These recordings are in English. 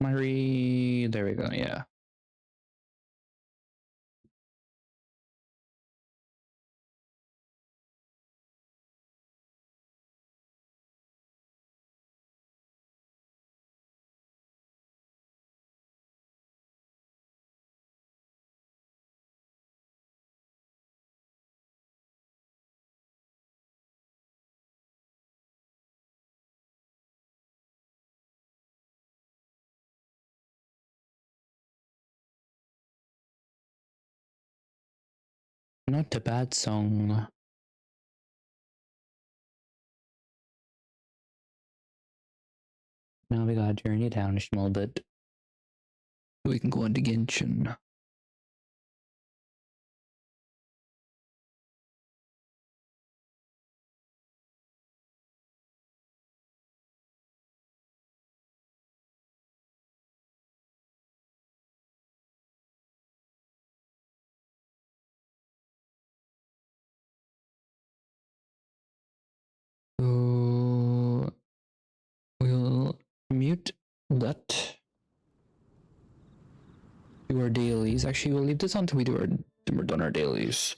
There we go, yeah. Not a bad song. Now we gotta journey down a small bit. We can go into Genshin. So we'll mute that. Do our dailies. Actually, we'll leave this on until we're done our dailies.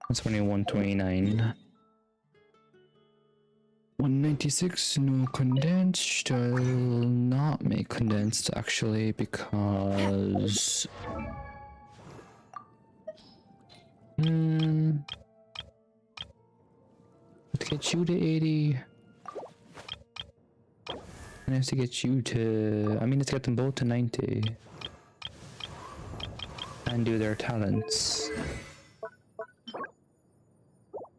That's only 129. 196, no condensed. I'll not make condensed actually because let's get you to 80. I have to get you to, I mean, let's get them both to 90 and do their talents.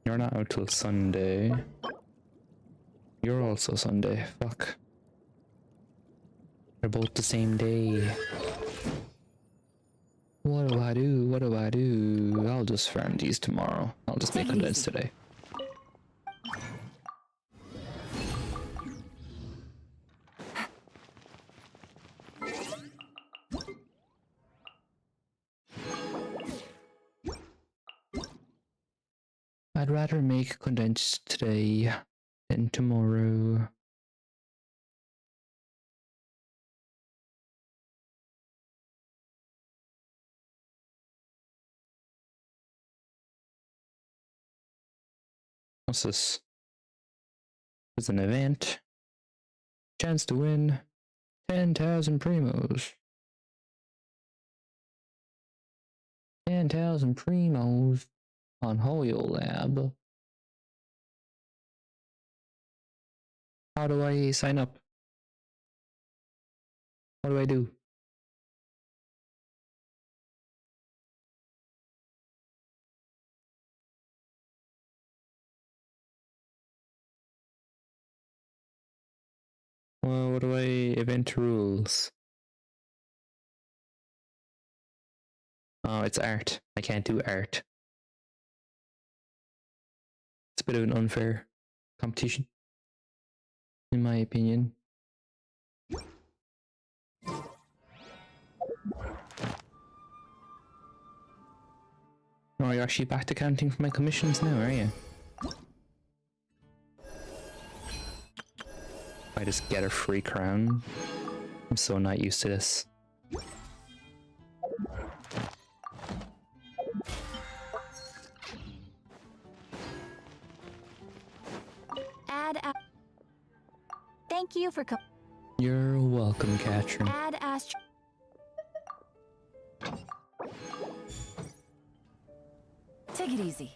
You're not out till Sunday. You're also Sunday. Fuck. They're both the same day. What do I do? What do I do? I'll just farm these tomorrow. I'll just make condensed today. I'd rather make condensed today than tomorrow. What's this? It's an event. Chance to win 10,000 primos. 10,000 primos on Hoyo Lab. How do I sign up? What do I do? Well, what do I event rules? Oh, it's art. I can't do art. It's a bit of an unfair competition, in my opinion. Oh, you're actually back to counting for my commissions now, are you? I just get a free crown. I'm so not used to this. Thank you for You're welcome, Katrin. Add Astro. Take it easy.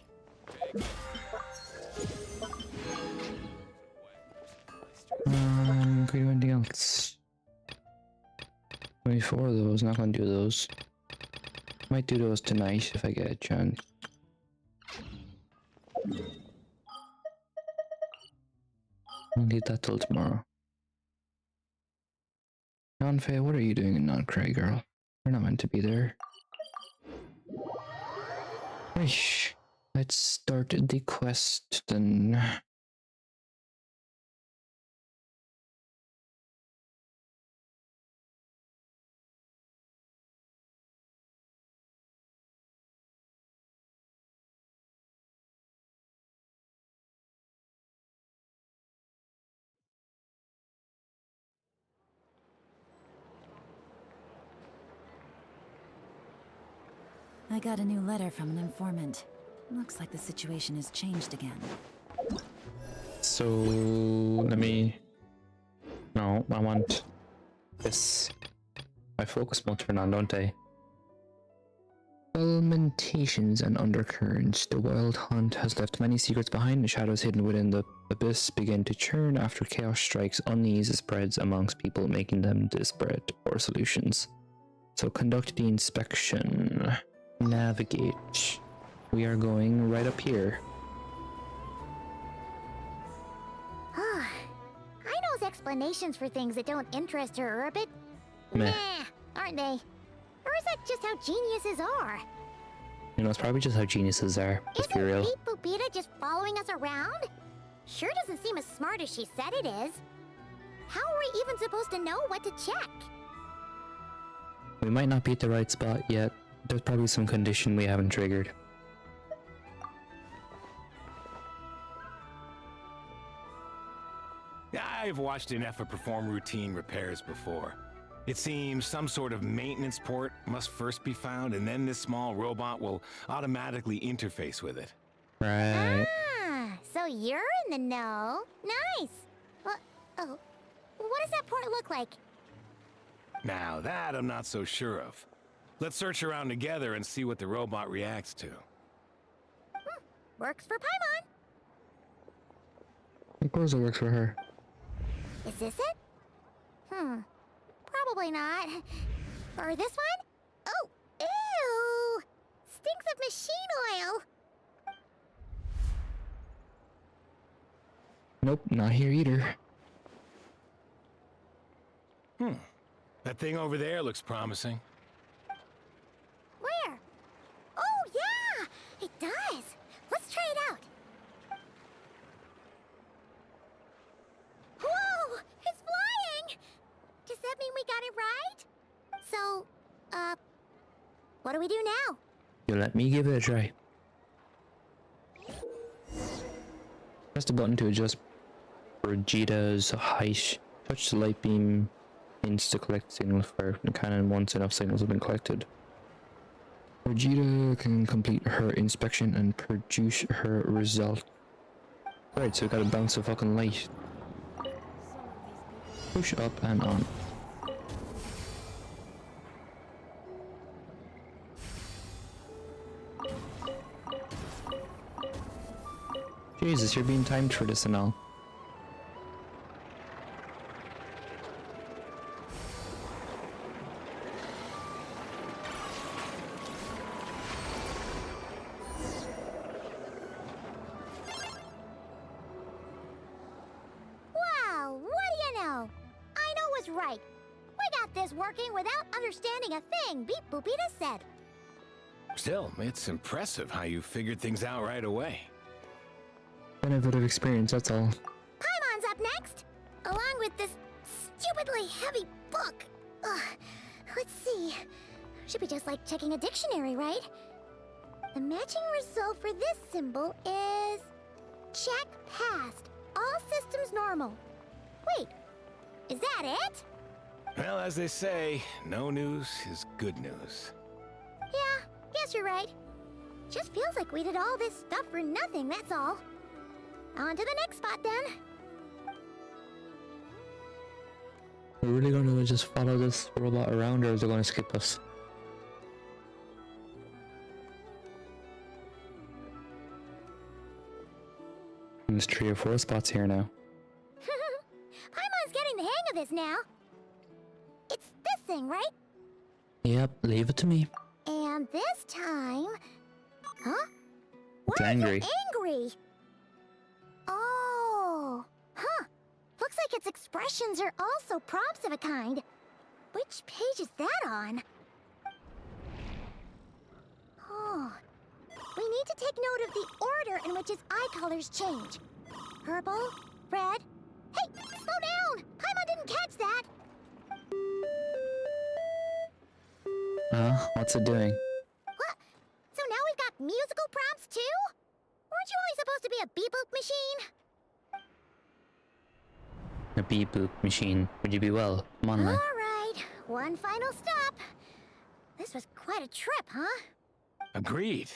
Can we do anything else? 24 of those, not gonna do those. Might do those tonight if I get a chance. I'll leave that till tomorrow. Non-Fae, what are you doing in Non-Cray, girl? You're not meant to be there. Right. Let's start the quest then. I got a new letter from an informant. Looks like the situation has changed again. So let me. No, I want this. My focus mode turn on, don't I? Lamentations and undercurrents. The wild hunt has left many secrets behind. The shadows hidden within the abyss begin to churn after chaos strikes. Unease spreads amongst people, making them desperate for solutions. So conduct the inspection. Navigate. We are going right up here. I knows explanations for things that don't interest her a bit. Meh. Nah, aren't they? Or is that just how geniuses are? You know, it's probably just how geniuses are. Let's be real. Isn't Beep Boopita just following us around? Sure doesn't seem as smart as she said it is. How are we even supposed to know what to check? We might not be at the right spot yet. There's probably some condition we haven't triggered. I've watched an Effa perform routine repairs before. It seems some sort of maintenance port must first be found, and then this small robot will automatically interface with it. Right. Ah, so you're in the know. Nice. Oh, what does that port look like? Now that I'm not so sure of. Let's search around together and see what the robot reacts to. Works for Paimon. Of course it works for her. Is this it? Probably not. Or this one? Oh, ew! Stinks of machine oil. Nope, not here either. That thing over there looks promising. Where? Oh, yeah! It does. Let's try it out. Whoa! It's flying! Does that mean we got it right? So, what do we do now? You let me give it a try. Press the button to adjust Brigitte's height. Touch the light beam means to collect signal fire from the cannon once enough signals have been collected. Brigitte can complete her inspection and produce her result. Right, so we gotta bounce the fucking light. Push up and on. Jesus, you're being timed for this and all. Wow, what do you know? I know was right. We got this working without understanding a thing Beep Boopita said. Still, it's impressive how you figured things out right away. Benefit of experience, that's all. Paimon's up next, along with this stupidly heavy book. Ugh, let's see. Should be just like checking a dictionary, right? The matching result for this symbol is... check passed. All systems normal. Wait, is that it? Well, as they say, no news is good news. Yeah, guess you're right. Just feels like we did all this stuff for nothing, that's all. On to the next spot, then. We're really gonna just follow this robot around, or is it gonna skip us? There's 3 or 4 spots here now. Paimon's getting the hang of this now. It's this thing, right? Yep, leave it to me. And this time... Huh? Why It's is angry. it angry? Oh. Huh. Looks like its expressions are also prompts of a kind. Which page is that on? Oh. We need to take note of the order in which its eye colors change. Purple, red... Hey, slow down! Paimon didn't catch that! What's it doing? What? So now we've got musical prompts too? Weren't you only supposed to be a beep-boop machine? A beep boop machine. Would you be well? Come on, man. Alright, one final stop. This was quite a trip, huh? Agreed.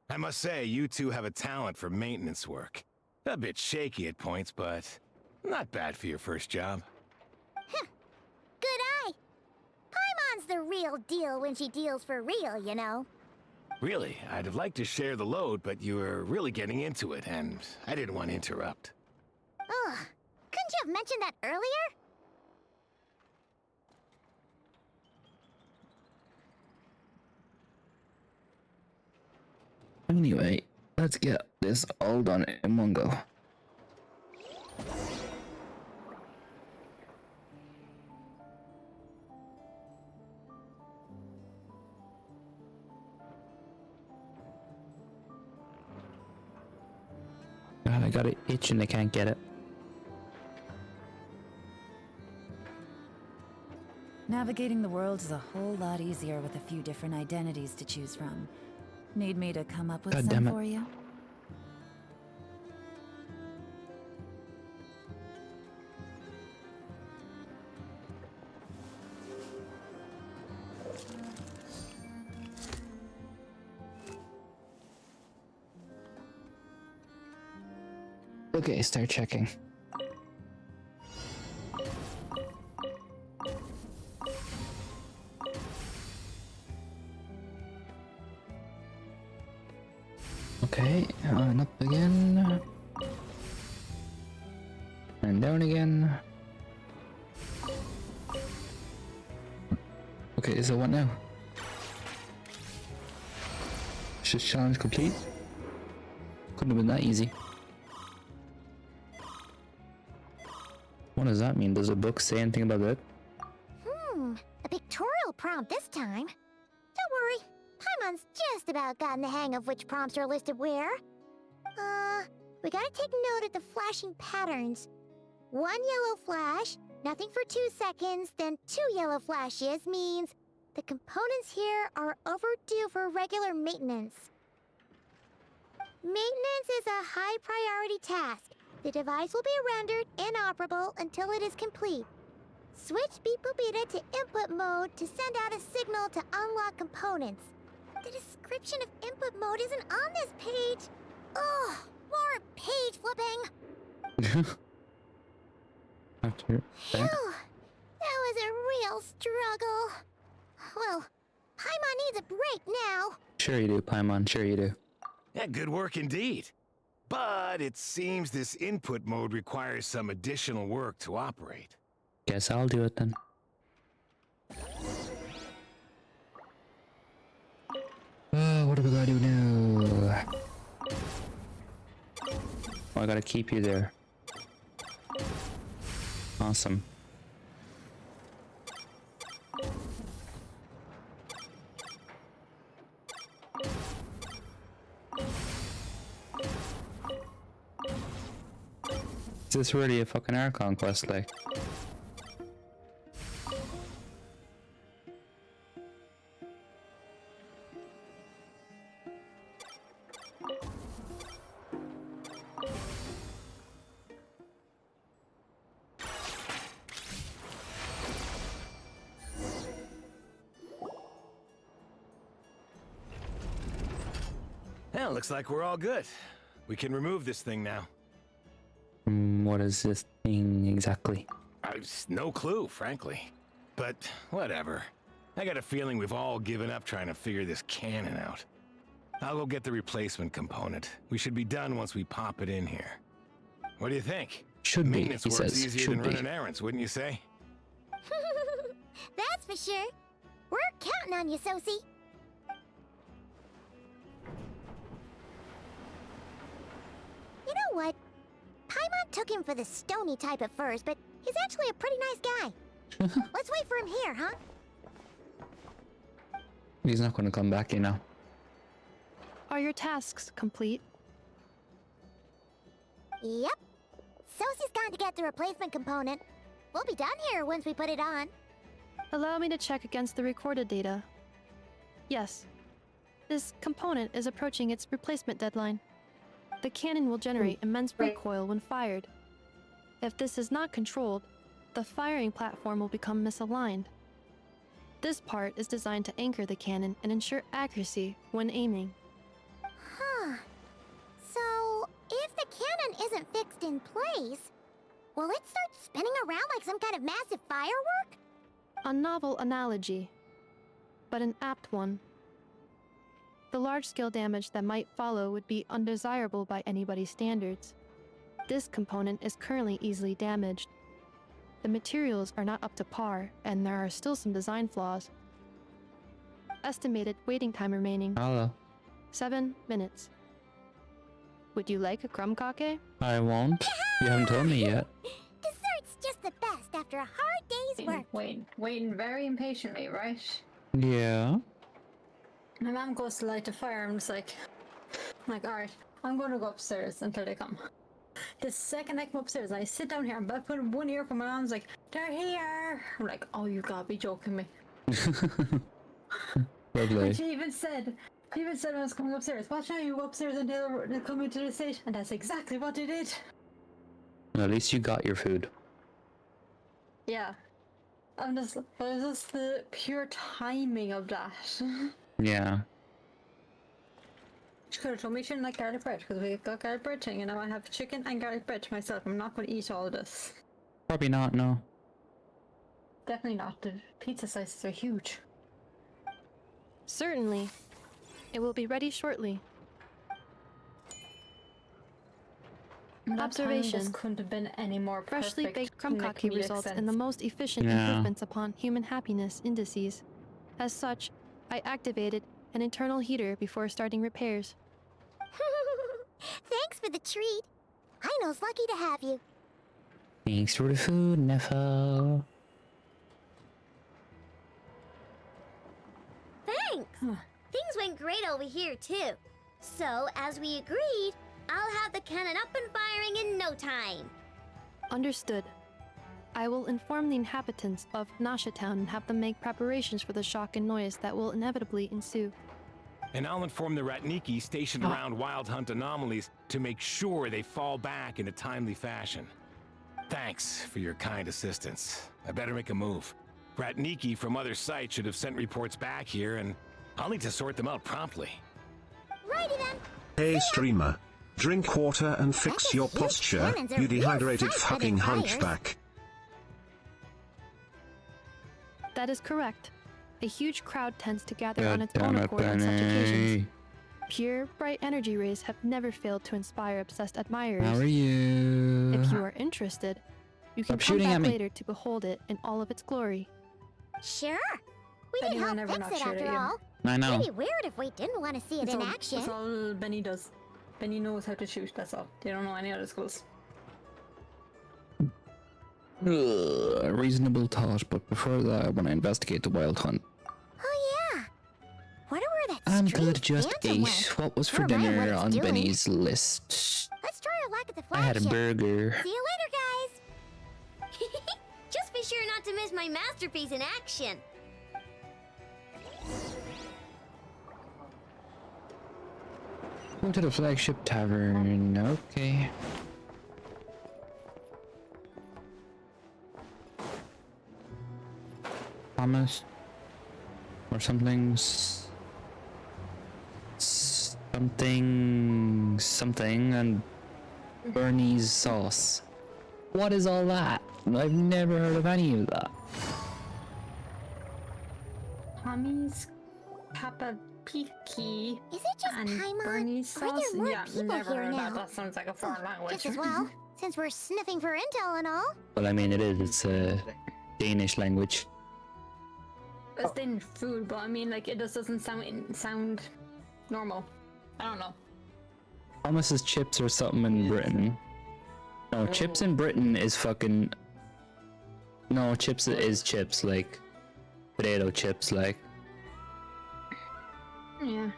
I must say, you two have a talent for maintenance work. A bit shaky at points, but not bad for your first job. Good eye. Paimon's the real deal when she deals for real, you know. Really, I'd have liked to share the load, but you were really getting into it, and I didn't want to interrupt. Ugh. Couldn't you have mentioned that earlier? Anyway, let's get this all done in one go. God, I got an itch and I can't get it. Navigating the world is a whole lot easier with a few different identities to choose from. Need me to come up with God some damn it. for you? Okay, start checking. Okay, and up again. And down again. Okay, so what now? Is this challenge complete? Couldn't have been that easy. What does that mean? Does the book say anything about that? A pictorial prompt this time. Don't worry, Paimon's just about gotten the hang of which prompts are listed where. We gotta take note of the flashing patterns. 1 yellow flash, nothing for 2 seconds, then 2 yellow flashes means the components here are overdue for regular maintenance. Maintenance is a high priority task. The device will be rendered inoperable until it is complete. Switch Beep Boopita to input mode to send out a signal to unlock components. The description of input mode isn't on this page. Ugh, more page flipping. After Phew, that. that was a real struggle. Well, Paimon needs a break now. Sure you do, Paimon, sure you do. Yeah, good work indeed. But it seems this input mode requires some additional work to operate. Guess I'll do it then. What do we gotta do now? Oh, I gotta keep you there. Awesome. Is this really a fucking Archon quest, like? Well, looks like we're all good. We can remove this thing now. What is this thing exactly? I've no clue, frankly. But whatever. I got a feeling we've all given up trying to figure this cannon out. I'll go get the replacement component. We should be done once we pop it in here. What do you think? Should be, Maintenance he work's says. easier Should than be. running errands, wouldn't you say? That's for sure. We're counting on you, Sosie. You know what? Paimon took him for the stony type at first, but he's actually a pretty nice guy. Let's wait for him here, huh? He's not gonna come back, you know. Are your tasks complete? Yep. Sosie's gone to get the replacement component. We'll be done here once we put it on. Allow me to check against the recorded data. Yes. This component is approaching its replacement deadline. The cannon will generate immense recoil when fired. If this is not controlled, the firing platform will become misaligned. This part is designed to anchor the cannon and ensure accuracy when aiming. Huh. So, if the cannon isn't fixed in place, will it start spinning around like some kind of massive firework? A novel analogy, but an apt one. The large-scale damage that might follow would be undesirable by anybody's standards. This component is currently easily damaged. The materials are not up to par, and there are still some design flaws. Estimated waiting time remaining, Hello. 7 minutes. Would you like a crumb cake? I won't. You haven't told me yet. Dessert's just the best after a hard day's work. Waiting very impatiently, right? Yeah. My mom goes to light the fire. I'm just like, alright, I'm going to go upstairs until they come. The second I come upstairs, I sit down here and I put one ear from my mom's like, they're here. I'm like, oh, you gotta be joking me. Lovely. And she even said when I was coming upstairs, watch out, you go upstairs and they'll come into the stage. And that's exactly what they did. At least you got your food. Yeah. It was just the pure timing of that. Yeah. She could have told me she didn't like garlic bread because we got garlic bread thing, and now I have chicken and garlic bread to myself. I'm not going to eat all of this. Probably not, no. Definitely not. The pizza slices are huge. Certainly. It will be ready shortly. Observation. This couldn't have been any more Freshly perfect baked crumb in a cake comedic results in sense. the most efficient Yeah. improvements upon human happiness indices. As such, I activated an internal heater before starting repairs. Thanks for the treat. I know's lucky to have you. Thanks for the food, Neffo. Thanks. Things went great over here, too. So, as we agreed, I'll have the cannon up and firing in no time. Understood. I will inform the inhabitants of Nasha Town and have them make preparations for the shock and noise that will inevitably ensue. And I'll inform the Ratniki stationed around Wild Hunt anomalies to make sure they fall back in a timely fashion. Thanks for your kind assistance. I better make a move. Ratniki from other sites should have sent reports back here, and I'll need to sort them out promptly. Righty then. Hey streamer. Drink water and fix That your is huge posture, cannons are you real dehydrated size for fucking their fires. hunchback. That is correct. A huge crowd tends to gather God on its damn own it, accord on such occasions. Benny. Pure, bright energy rays have never failed to inspire obsessed admirers. How are you? If you are interested, you can Stop come shooting back at me. later to behold it in all of its glory. Sure. We Benny did will help never fix not it shoot at after you. all. I know. It'd be weird if we didn't want to see it in action. That's all Benny does. Benny knows how to shoot, that's all. They don't know any other skills. Reasonable thought, but before that, I want to investigate the Wild Hunt. Oh yeah. Wonder where that I'm strange good, just phantom ate. went. What was for Or right, what dinner it's on doing. Benny's list? Let's try our luck at the I had a flagship. burger. See you later, guys. Just be sure not to miss my masterpiece in action. Go to the flagship tavern. Okay. Thomas. Or something. Something and Bernie's sauce. What is all that? I've never heard of any of that. Tommy's Kappa Piki Is it just and Paimon? Bernie's Are sauce? there more Yeah, people never here heard now? that. That sounds like a foreign language. Just as well, since we're sniffing for intel and all. Well, I mean, it is. It's a Danish language. It's Danish food, but I mean, like, it just doesn't sound normal. I don't know. Thomas's chips or something in Britain. No, chips in Britain is fucking. No, chips is chips, like potato chips, like. Yeah.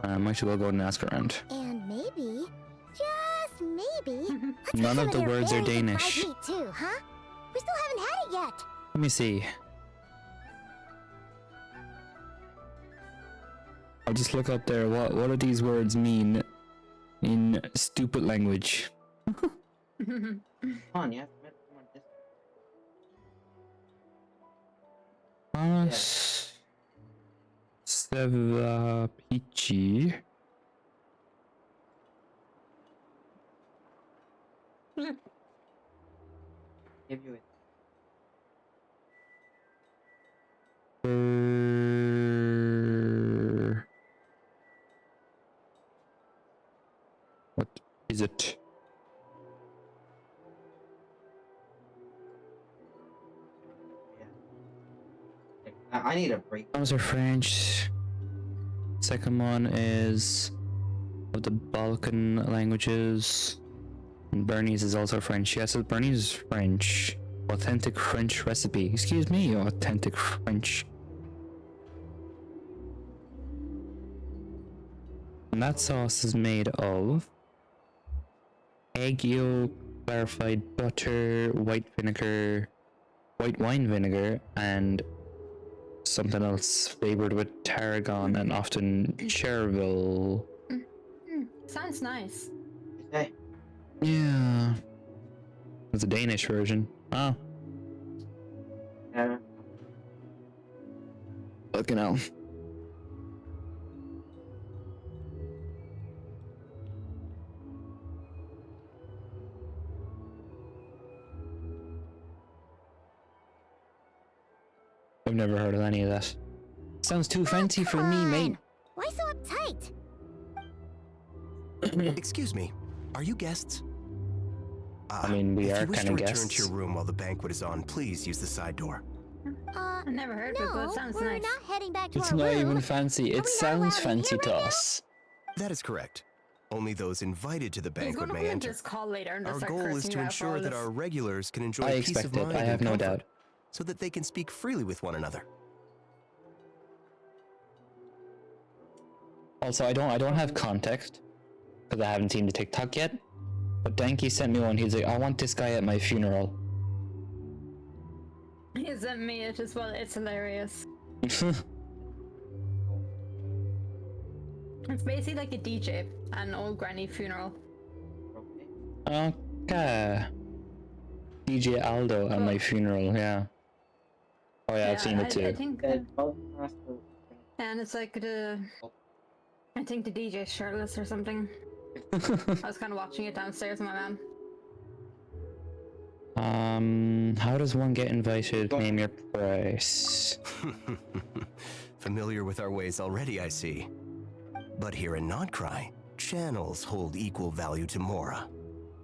I should go and ask around. And maybe, just maybe, let's get None some of the their words are berries and fried Danish. meat too, huh? We still haven't had it yet. Let me see. I'll just look up there. What do these words mean in stupid language? Sevapichi. Give you it. What is it? Yeah. I need a break. Those are French. Second one is of the Balkan languages. And Bernese is also French. Yes, Bernese is French. Authentic French recipe. Excuse me, authentic French. And that sauce is made of egg yolk, clarified butter, white wine vinegar, and something else flavored with tarragon and often chervil. Sounds nice. Hey. Yeah. It's a Danish version. Oh. Yeah. Fucking hell. I've never heard of any of that. Sounds too fancy for me, mate. Why so uptight? Excuse me, are you guests? I mean, we are if you wish kind to of return to guests. your room while the banquet is on, please use the side door. I never heard of it, but No, it sounds we're nice. not heading back to It's our not room. even fancy. Are It we not sounds allowed in fancy here to right now? us. That is correct. Only those invited to the He's banquet gonna may come into enter. this call later and just Our start goal is cursing to you out for ensure all that this. our regulars can enjoy I peace expect of it. mind I and have no comfort, doubt. so that they can speak freely with one another. Also, I don't have context because I haven't seen the TikTok yet. But Danky sent me one. He's like, I want this guy at my funeral. He sent me it as well. It's hilarious. It's basically like a DJ at an old granny funeral. Okay. DJ Aldo at my funeral. Yeah. Oh yeah, I've seen it I too. think, and it's like I think the DJ's shirtless or something. I was kind of watching it downstairs with my mom. How does one get invited? Name your price. Familiar with our ways already, I see. But here in Notcry, channels hold equal value to Mora.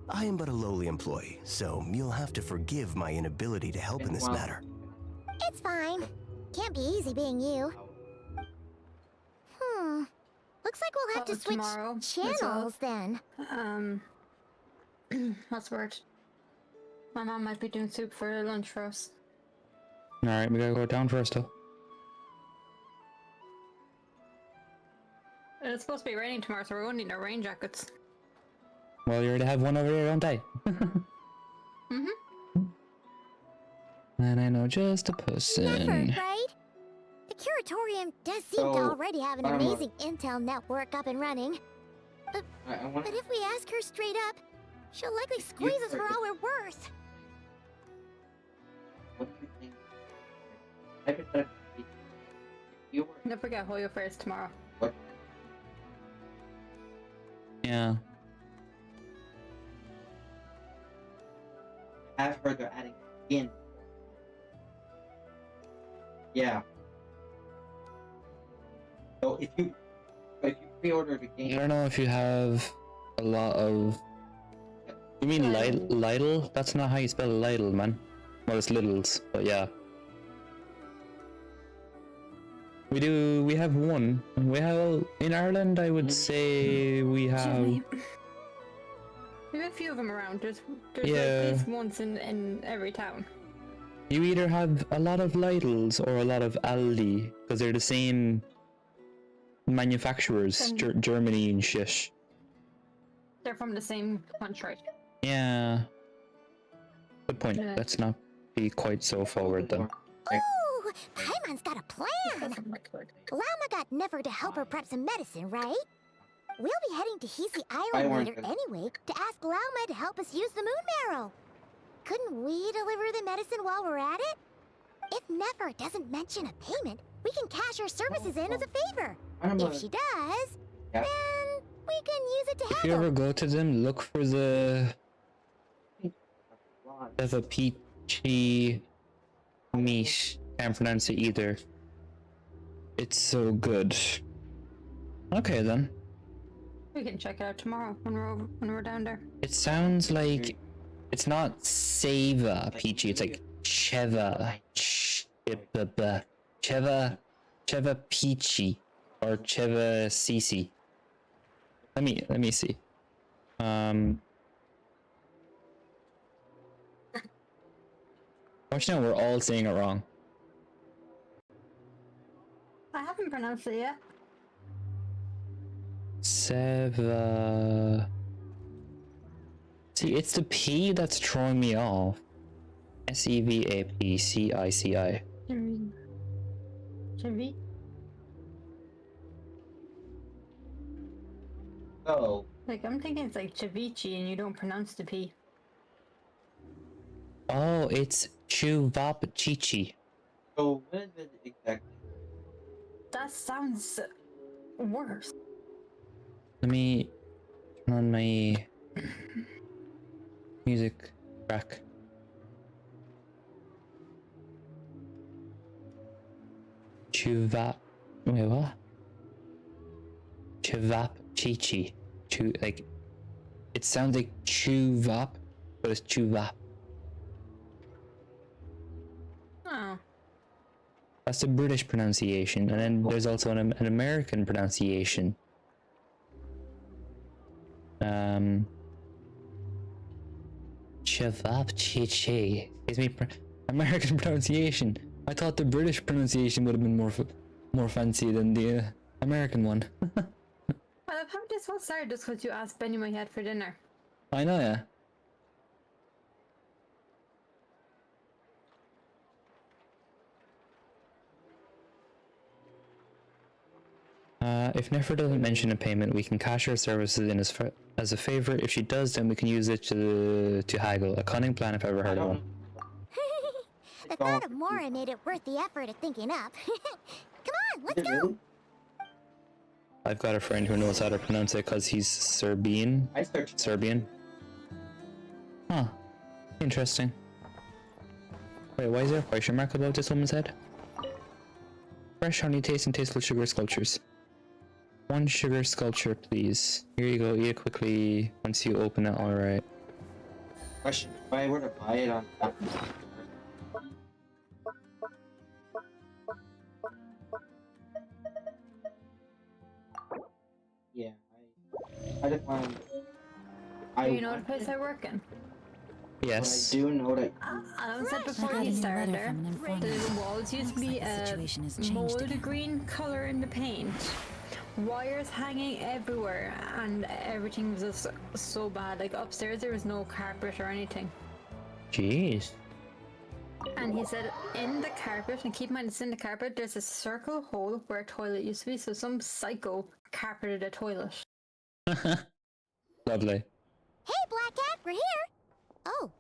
I am but a lowly employee, so you'll have to forgive my inability to help in this matter. It's fine. Can't be easy being you. Looks like we'll have to switch Tomorrow as channels well. then. What's the word? My mom might be doing soup for lunch for us. Alright, we gotta go down first though. It's supposed to be raining tomorrow, so we're going to need our rain jackets. Well, you already have one over there, don't I? And I know just a Never, person. right? The Curatorium does seem to So, already have an amazing intel network up and running. But if we ask her straight up, she'll likely squeeze us for all we're worth. What do you think? Hypothetically, if you were Don't forget Hoyo Fairs tomorrow. what? Yeah. Have her they're adding in. Yeah. So if you pre-order the I game, don't know if you have a lot of... You mean Lidl? That's not how you spell Lidl, man. Well, it's Littles, but yeah. We have one. In Ireland, I would say we have... We have a few of them around. There's Yeah. at least once in every town. You either have a lot of Lidls or a lot of Aldi, because they're the same manufacturers, Germany and shit. They're from the same country. Yeah. Good point. Yeah. Let's not be quite so forward then. Ooh, Paimon's got a plan. Lauma got Never to help her prep some medicine, right? We'll be heading to Hisi Island weren't later gonna- anyway to ask Lauma to help us use the moon marrow. Couldn't we deliver the medicine while we're at it? If Nefer doesn't mention a payment, we can cash our services in as a favor. I don't know. If she does, Yeah. then we can use it to If you ever haggle. go to them, look for the peachy meat. Can't pronounce it either. It's so good. Okay then. We can check it out tomorrow when we're down there. It sounds like it's not Seva peachy. It's like Cheva, Cheva peachy or Cheva Cici. Let me see. Watch now, we're all saying it wrong. I haven't pronounced it yet. Seva. See, it's the P that's throwing me off. Sevapcici. Chevi? So, Like, I'm thinking it's like ceviche and you don't pronounce the P. Oh, it's Chuvapchichi. so what is it exactly? That sounds worse. Let me turn on my music track. Chuvap. Wait, what? Chuvapchichi. Like, it sounds like chuvap, but it's chuvap. Oh. That's the British pronunciation, and then there's also an American pronunciation. Chevapchichi. Excuse me, American pronunciation. I thought the British pronunciation would have been more fancy than the American one. Well, I've had this one started just because you asked Benny what he had for dinner. I know, yeah. If Nefer doesn't mention a payment, we can cash our services in as a favor. If she does, then we can use it to haggle. A cunning plan if I've ever heard of one. The thought of Mora made it worth the effort of thinking up. Come on, let's Is it go! really? I've got a friend who knows how to pronounce it because he's Serbian. I searched. Serbian. Huh. Interesting. Wait, why is there a question mark above this woman's head? Fresh honey taste and tasteful sugar sculptures. 1 sugar sculpture, please. Here you go, eat it quickly once you open it, alright. Question: if I were to buy it on Apple, yeah, I just want. Do you know the place I work in? Yes. I do know that. I said I before got a you new started letter there, from an informant. the walls used to Looks be like the situation has changed mold again. green color in the paint. Wires hanging everywhere, and everything was just so bad. Like upstairs, there was no carpet or anything. Jeez. And he said in the carpet, and keep in mind it's in the carpet, there's a circle hole where a toilet used to be, so some psycho carpeted a toilet. Lovely. Hey, Black Cat, we're here! Oh,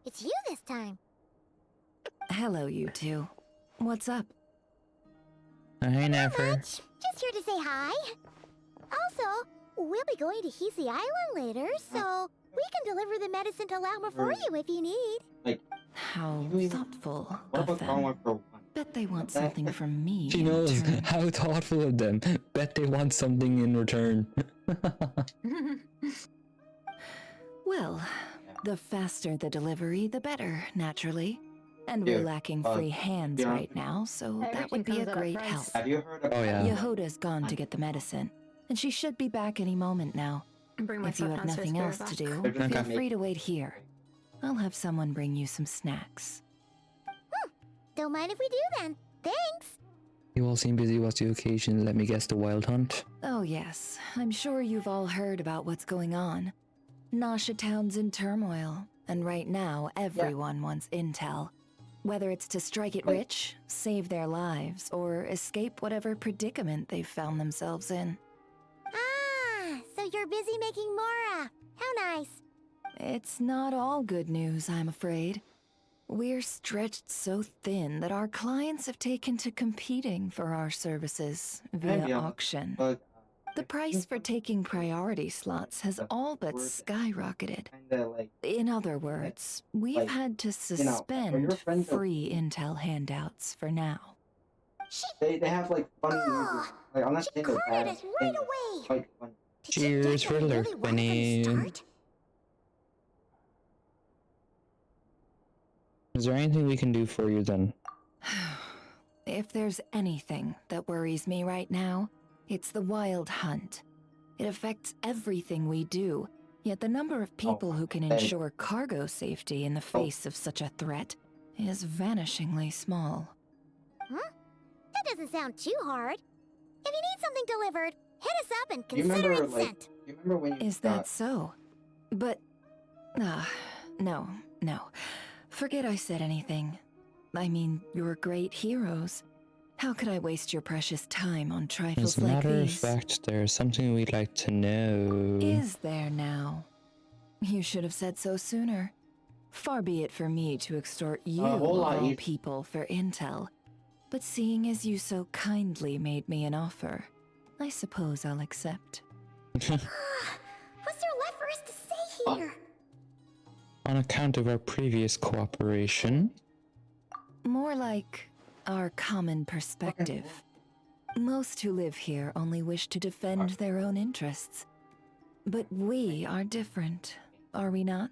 it's you this time. Hello, you two. What's up? Hey, Nefer. Much. Just here to say hi. Also, we'll be going to Hisi Island later, so we can deliver the medicine to Lauma for you if you need. How You- thoughtful What of about calling them. for one? Bet they want something from me. She in knows return. how thoughtful of them. Bet they want something in return. Well, the faster the delivery, the better, naturally. And Yeah, we're lacking free hands yeah. right now, so that Everything would be comes a at a great price. help. Have you heard of? Oh, yeah. Yehuda's gone to get the medicine, and she should be back any moment now. Bring my If you have sweatpants nothing for else back. to do, They're just feel gonna free make- to wait here. I'll have someone bring you some snacks. Don't mind if we do then. Thanks! You all seem busy. What's the occasion? Let me guess, the wild hunt? Oh yes, I'm sure you've all heard about what's going on. Nasha Town's in turmoil, and right now everyone wants intel. Whether it's to strike it rich, save their lives, or escape whatever predicament they've found themselves in. Ah, so you're busy making Mora. How nice. It's not all good news, I'm afraid. We're stretched so thin that our clients have taken to competing for our services via auction. But The price for taking priority slots has all but skyrocketed. kinda like In other words, we've like, had to are your suspend friends free okay? intel handouts for now. They have like funny movies. Like I'm not saying they're cornered bad. us I'm right saying they're away. quite funny. Did you Cheers get for what I the really wanted from Winnie. the start? Is there anything we can do for you then? If there's anything that worries me right now, it's the wild hunt. It affects everything we do, yet the number of people who can ensure cargo safety in the face of such a threat is vanishingly small. Huh? That doesn't sound too hard. If you need something delivered, hit us up and You consider remember it like sent. you remember when you Is that so? But... no. Forget I said anything. I mean, you're great heroes. How could I waste your precious time on trifles As a like matter of these? fact, there's something we'd like to know. Is there now? You should have said so sooner. Far be it for me to extort you of whole lot all easier. people for intel. But seeing as you so kindly made me an offer, I suppose I'll accept. What's there left for us to say here? On account of our previous cooperation, More like our common perspective. Most who live here only wish to defend their own interests. But we are different, are we not?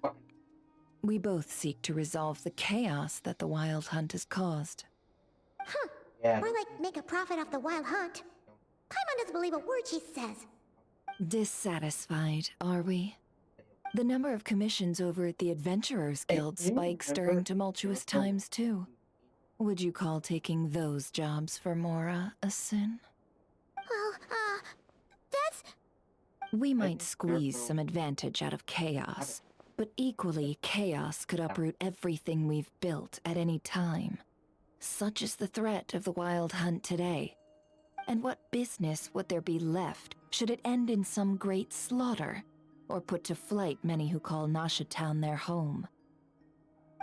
We both seek to resolve the chaos that the Wild Hunt has caused. Huh. Yeah. More like make a profit off the wild hunt. Paimon doesn't believe a word she says. Dissatisfied, are we? The number of commissions over at the Adventurers Hey, Guild can you spikes remember- during tumultuous times, too. Would you call taking those jobs for Mora a sin? Well, that's... We might squeeze some advantage out of chaos, but equally, chaos could uproot everything we've built at any time. Such is the threat of the Wild Hunt today. And what business would there be left should it end in some great slaughter, or put to flight many who call Nasha Town their home?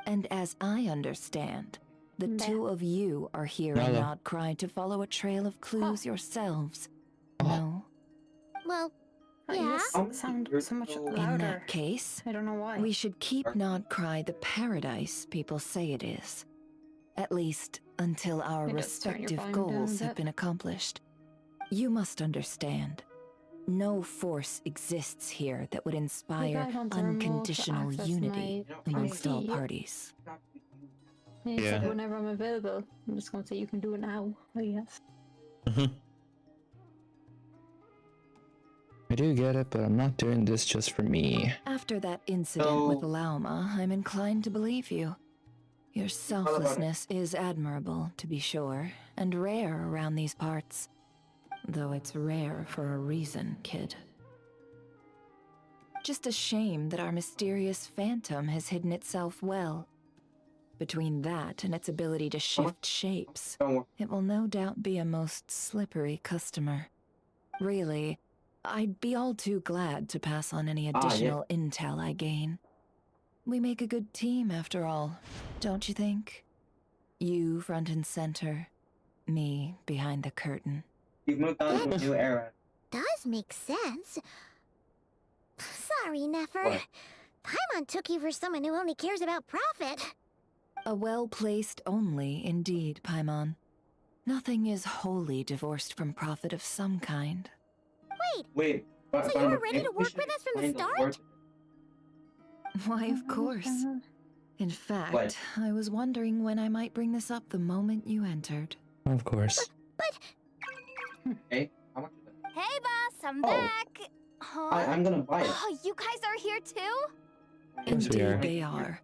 And as I understand, the two of you are here in Nala. Nodcry to follow a trail of clues yourselves. No? Well, You yeah. just sound so much In louder. In that case, I don't know why. we should keep Nodcry the paradise people say it is. At least until our You just turn your respective volume down a goals have bit. been accomplished. You must understand, no force exists here that would inspire I don't have a remote to unconditional access unity my amongst all PC. parties. You said Yeah. whenever I'm available. I'm just going to say you can do it now. Oh, yes. I do get it, but I'm not doing this just for me. After that incident with Lauma, I'm inclined to believe you. Your selflessness is admirable, to be sure, and rare around these parts. Though it's rare for a reason, kid. Just a shame that our mysterious phantom has hidden itself well. Between that and its ability to shift shapes, it will no doubt be a most slippery customer. Really, I'd be all too glad to pass on any additional intel I gain. We make a good team, after all, don't you think? You front and center, me behind the curtain. You've moved on to a new era. Does make sense. Sorry, Nefer. What? Paimon took you for someone who only cares about profit. A well-placed only, indeed, Paimon. Nothing is wholly divorced from profit of some kind. Wait, but So you were ready to work with us from the start? Why, of course. In fact, What? I was wondering when I might bring this up the moment you entered. Of course. Hey, how much is it? Hey, boss, I'm Oh. back. Huh? I'm gonna buy it. Oh, you guys are here too? Yes, we are. Indeed they are.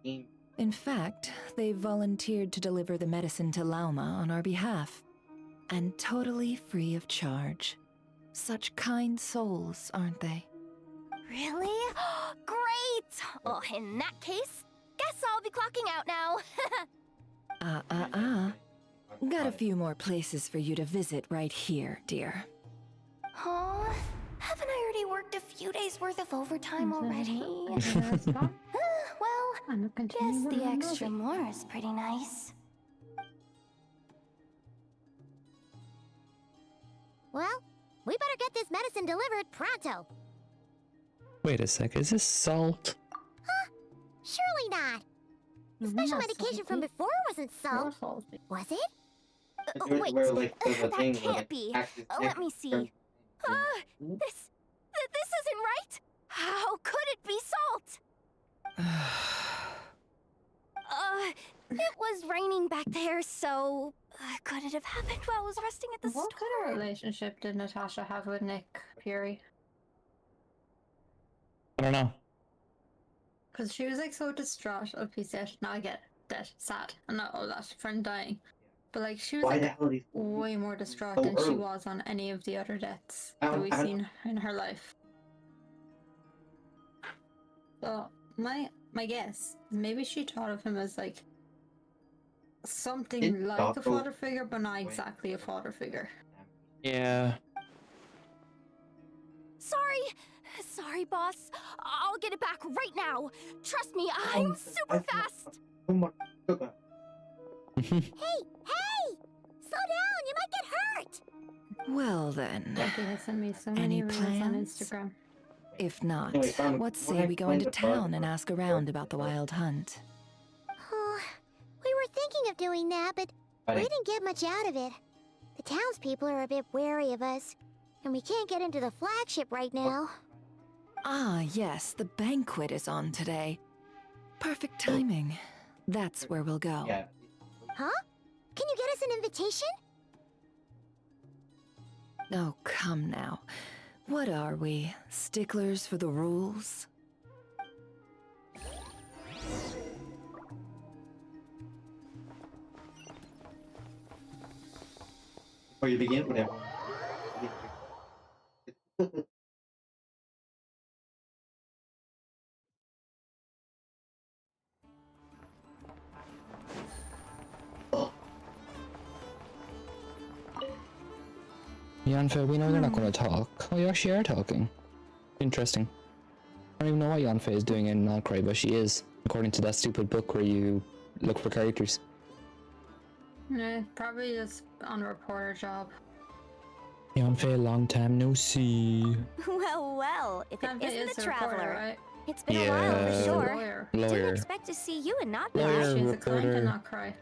In fact, they've volunteered to deliver the medicine to Lauma on our behalf. And totally free of charge. Such kind souls, aren't they? Really? Great! Oh, in that case, guess I'll be clocking out now. Got a few more places for you to visit right here, dear. Huh? Haven't I already worked a few days worth of overtime already? That's fine. Well, I'm a Guess the extra more is pretty nice. Well, we better get this medicine delivered pronto. Wait a sec, is this salt? Surely not. The special medication from before wasn't salt. Was it? Wait, that can't be. Let me see. This isn't right. How could it be salt? It was raining back there, so could it have happened while I was resting at the store? What kind of relationship did Natasha have with Nick Fury? I don't know. Because she was like so distraught of his death. Now I get that, sad, and not all that friend dying. But like she was like way more distraught than she was on any of the other deaths that we've seen in her life. So my guess is maybe she thought of him as like something like a father figure, but not exactly a father figure. Yeah. Sorry, boss. I'll get it back right now. Trust me, I'm super fast. Hey! Slow down, you might get hurt! Well then, Becky has sent me so Any many reels on plans? Instagram. if not, what say we go into town and ask around about the wild hunt? Oh, we were thinking of doing that, but we didn't get much out of it. The townspeople are a bit wary of us, and we can't get into the flagship right now. Ah, yes, the banquet is on today. Perfect timing. That's where we'll go. Huh? Can you get us an invitation? Oh, come now. What are we? Sticklers for the rules? Before you begin, whatever. Yanfei, we know they're not going to talk. Oh, you actually are talking. Interesting. I don't even know what Yanfei is doing in Nalcry, but she is, according to that stupid book where you look for characters. No, probably just on a reporter job. Yanfei, long time no see. Well, if it Yanfei isn't is the a reporter, traveler, right? it's been a while for Yeah. sure. Lawyer. Didn't Lawyer. expect to see you and not Lawyer. that. She's a client reporter. and not cry.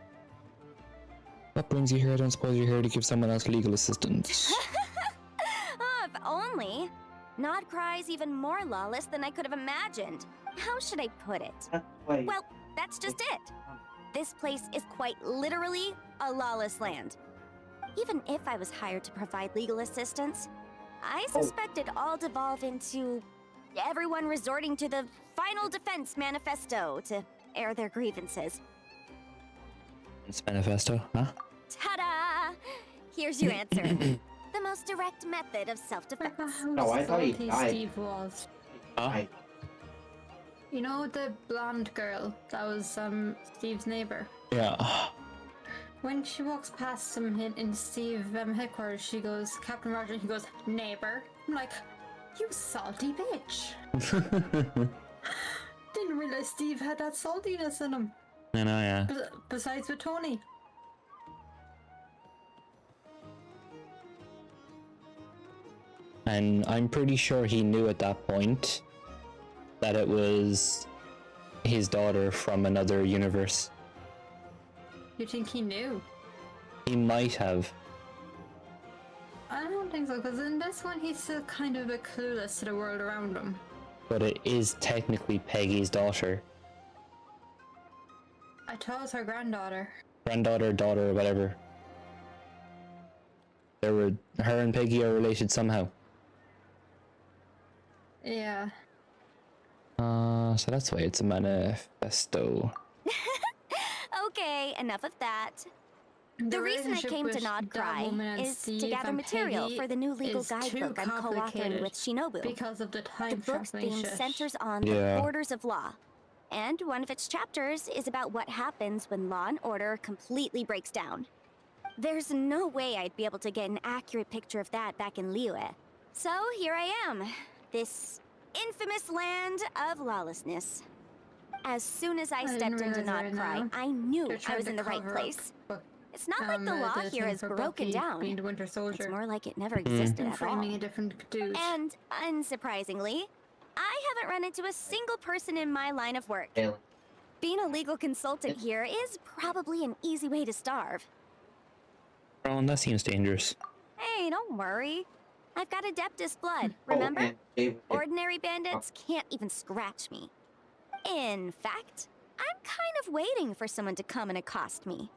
What brings you here? I don't suppose you're here to give someone else legal assistance. If only. Nodcry's even more lawless than I could have imagined. How should I put it? Well, that's just it. This place is quite literally a lawless land. Even if I was hired to provide legal assistance, I suspect it'd all devolve into everyone resorting to the Final Defense Manifesto to air their grievances. It's manifesto, huh? Ta-da! Here's your answer. The most direct method of self-defense. No, I thought he Salty died. Steve was. Huh? You know the blonde girl that was Steve's neighbor? Yeah. When she walks past him in Steve headquarters, she goes, Captain Roger, he goes, neighbor. I'm like, you salty bitch. Didn't realize Steve had that saltiness in him. I know, yeah. Besides with Tony. And I'm pretty sure he knew at that point that it was his daughter from another universe. You think he knew? He might have. I don't think so, because in this one he's still kind of a bit clueless to the world around him. But it is technically Peggy's daughter. I thought it was her granddaughter. Granddaughter, daughter, whatever. Her and Peggy are related somehow. Yeah. So that's why it's a manifesto. Okay, enough of that. The reason I relationship came to with that Nodcry woman and is to Steve gather and material Peggy for the new legal is too guidebook I'm co-authoring complicated with Shinobu. because of the The time book's traveling theme shit. centers on Yeah. the orders of law. And one of its chapters is about what happens when law and order completely breaks down. There's no way I'd be able to get an accurate picture of that back in Liyue. So here I am, this infamous land of lawlessness. As soon as I didn't stepped into realize Not right Cry, now. I knew They're I trying was to in the right cover up place. Buck- It's not like the law the here thing is for broken Bucky down. being the Winter Soldier. It's more like it never Hmm. existed And at all. framing a different dude. And unsurprisingly, I haven't run into a single person in my line of work. Failing. Being a legal consultant here is probably an easy way to starve. Ron, that seems dangerous. Hey, don't worry. I've got Adeptus blood, Oh, remember? and Jay with it. Ordinary bandits can't even scratch me. In fact, I'm kind of waiting for someone to come and accost me.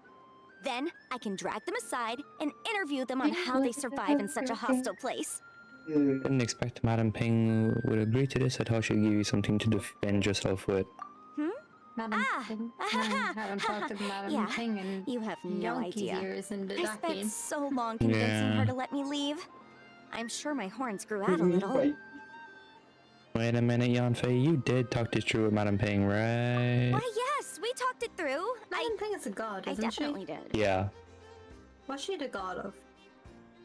Then I can drag them aside and interview them on how they survive in such a hostile place. Didn't expect Madam Ping would agree to this. I thought she'd give you something to defend yourself with. Madam Ah, Ping. I haven't talked to Madam yeah, Ping in You have no donkey's idea. years into I that spent game. so long convincing Yeah. her to let me leave. I'm sure my horns grew out a little. Right. Wait a minute, Yanfei, you did talk this through with Madam Ping, right? Why, yes, we talked it through. Madam Ping is a god, I isn't she? definitely did. Yeah, What's she the god of?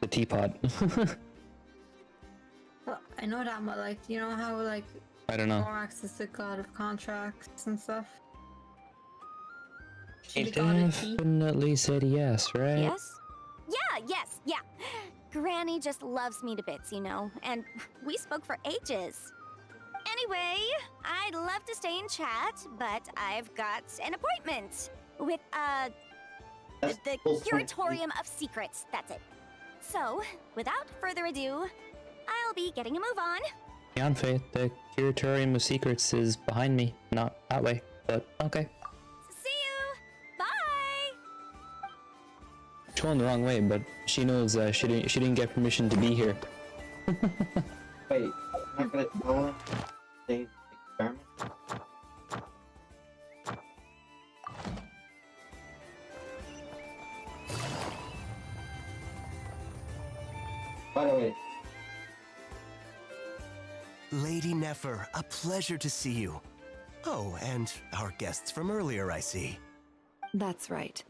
the teapot. Well, I know that, but like, you know how like I don't know. Morax is the god of contracts and stuff? She the god of tea? definitely said yes, right? Yes? Yeah, yes, yeah. Granny just loves me to bits, you know, and we spoke for ages. Anyway, I'd love to stay and chat, but I've got an appointment with, That's the full point. Curatorium of Secrets, that's it. So, without further ado, I'll be getting a move on. Yanfei, the Curatorium of Secrets is behind me. Not that way, but okay. See you! Bye! She's going the wrong way, but she knows she didn't get permission to be here. Wait, I'm not gonna tell her. They experiment. By the way, Lady Nefer, a pleasure to see you. Oh, and our guests from earlier, I see. That's right.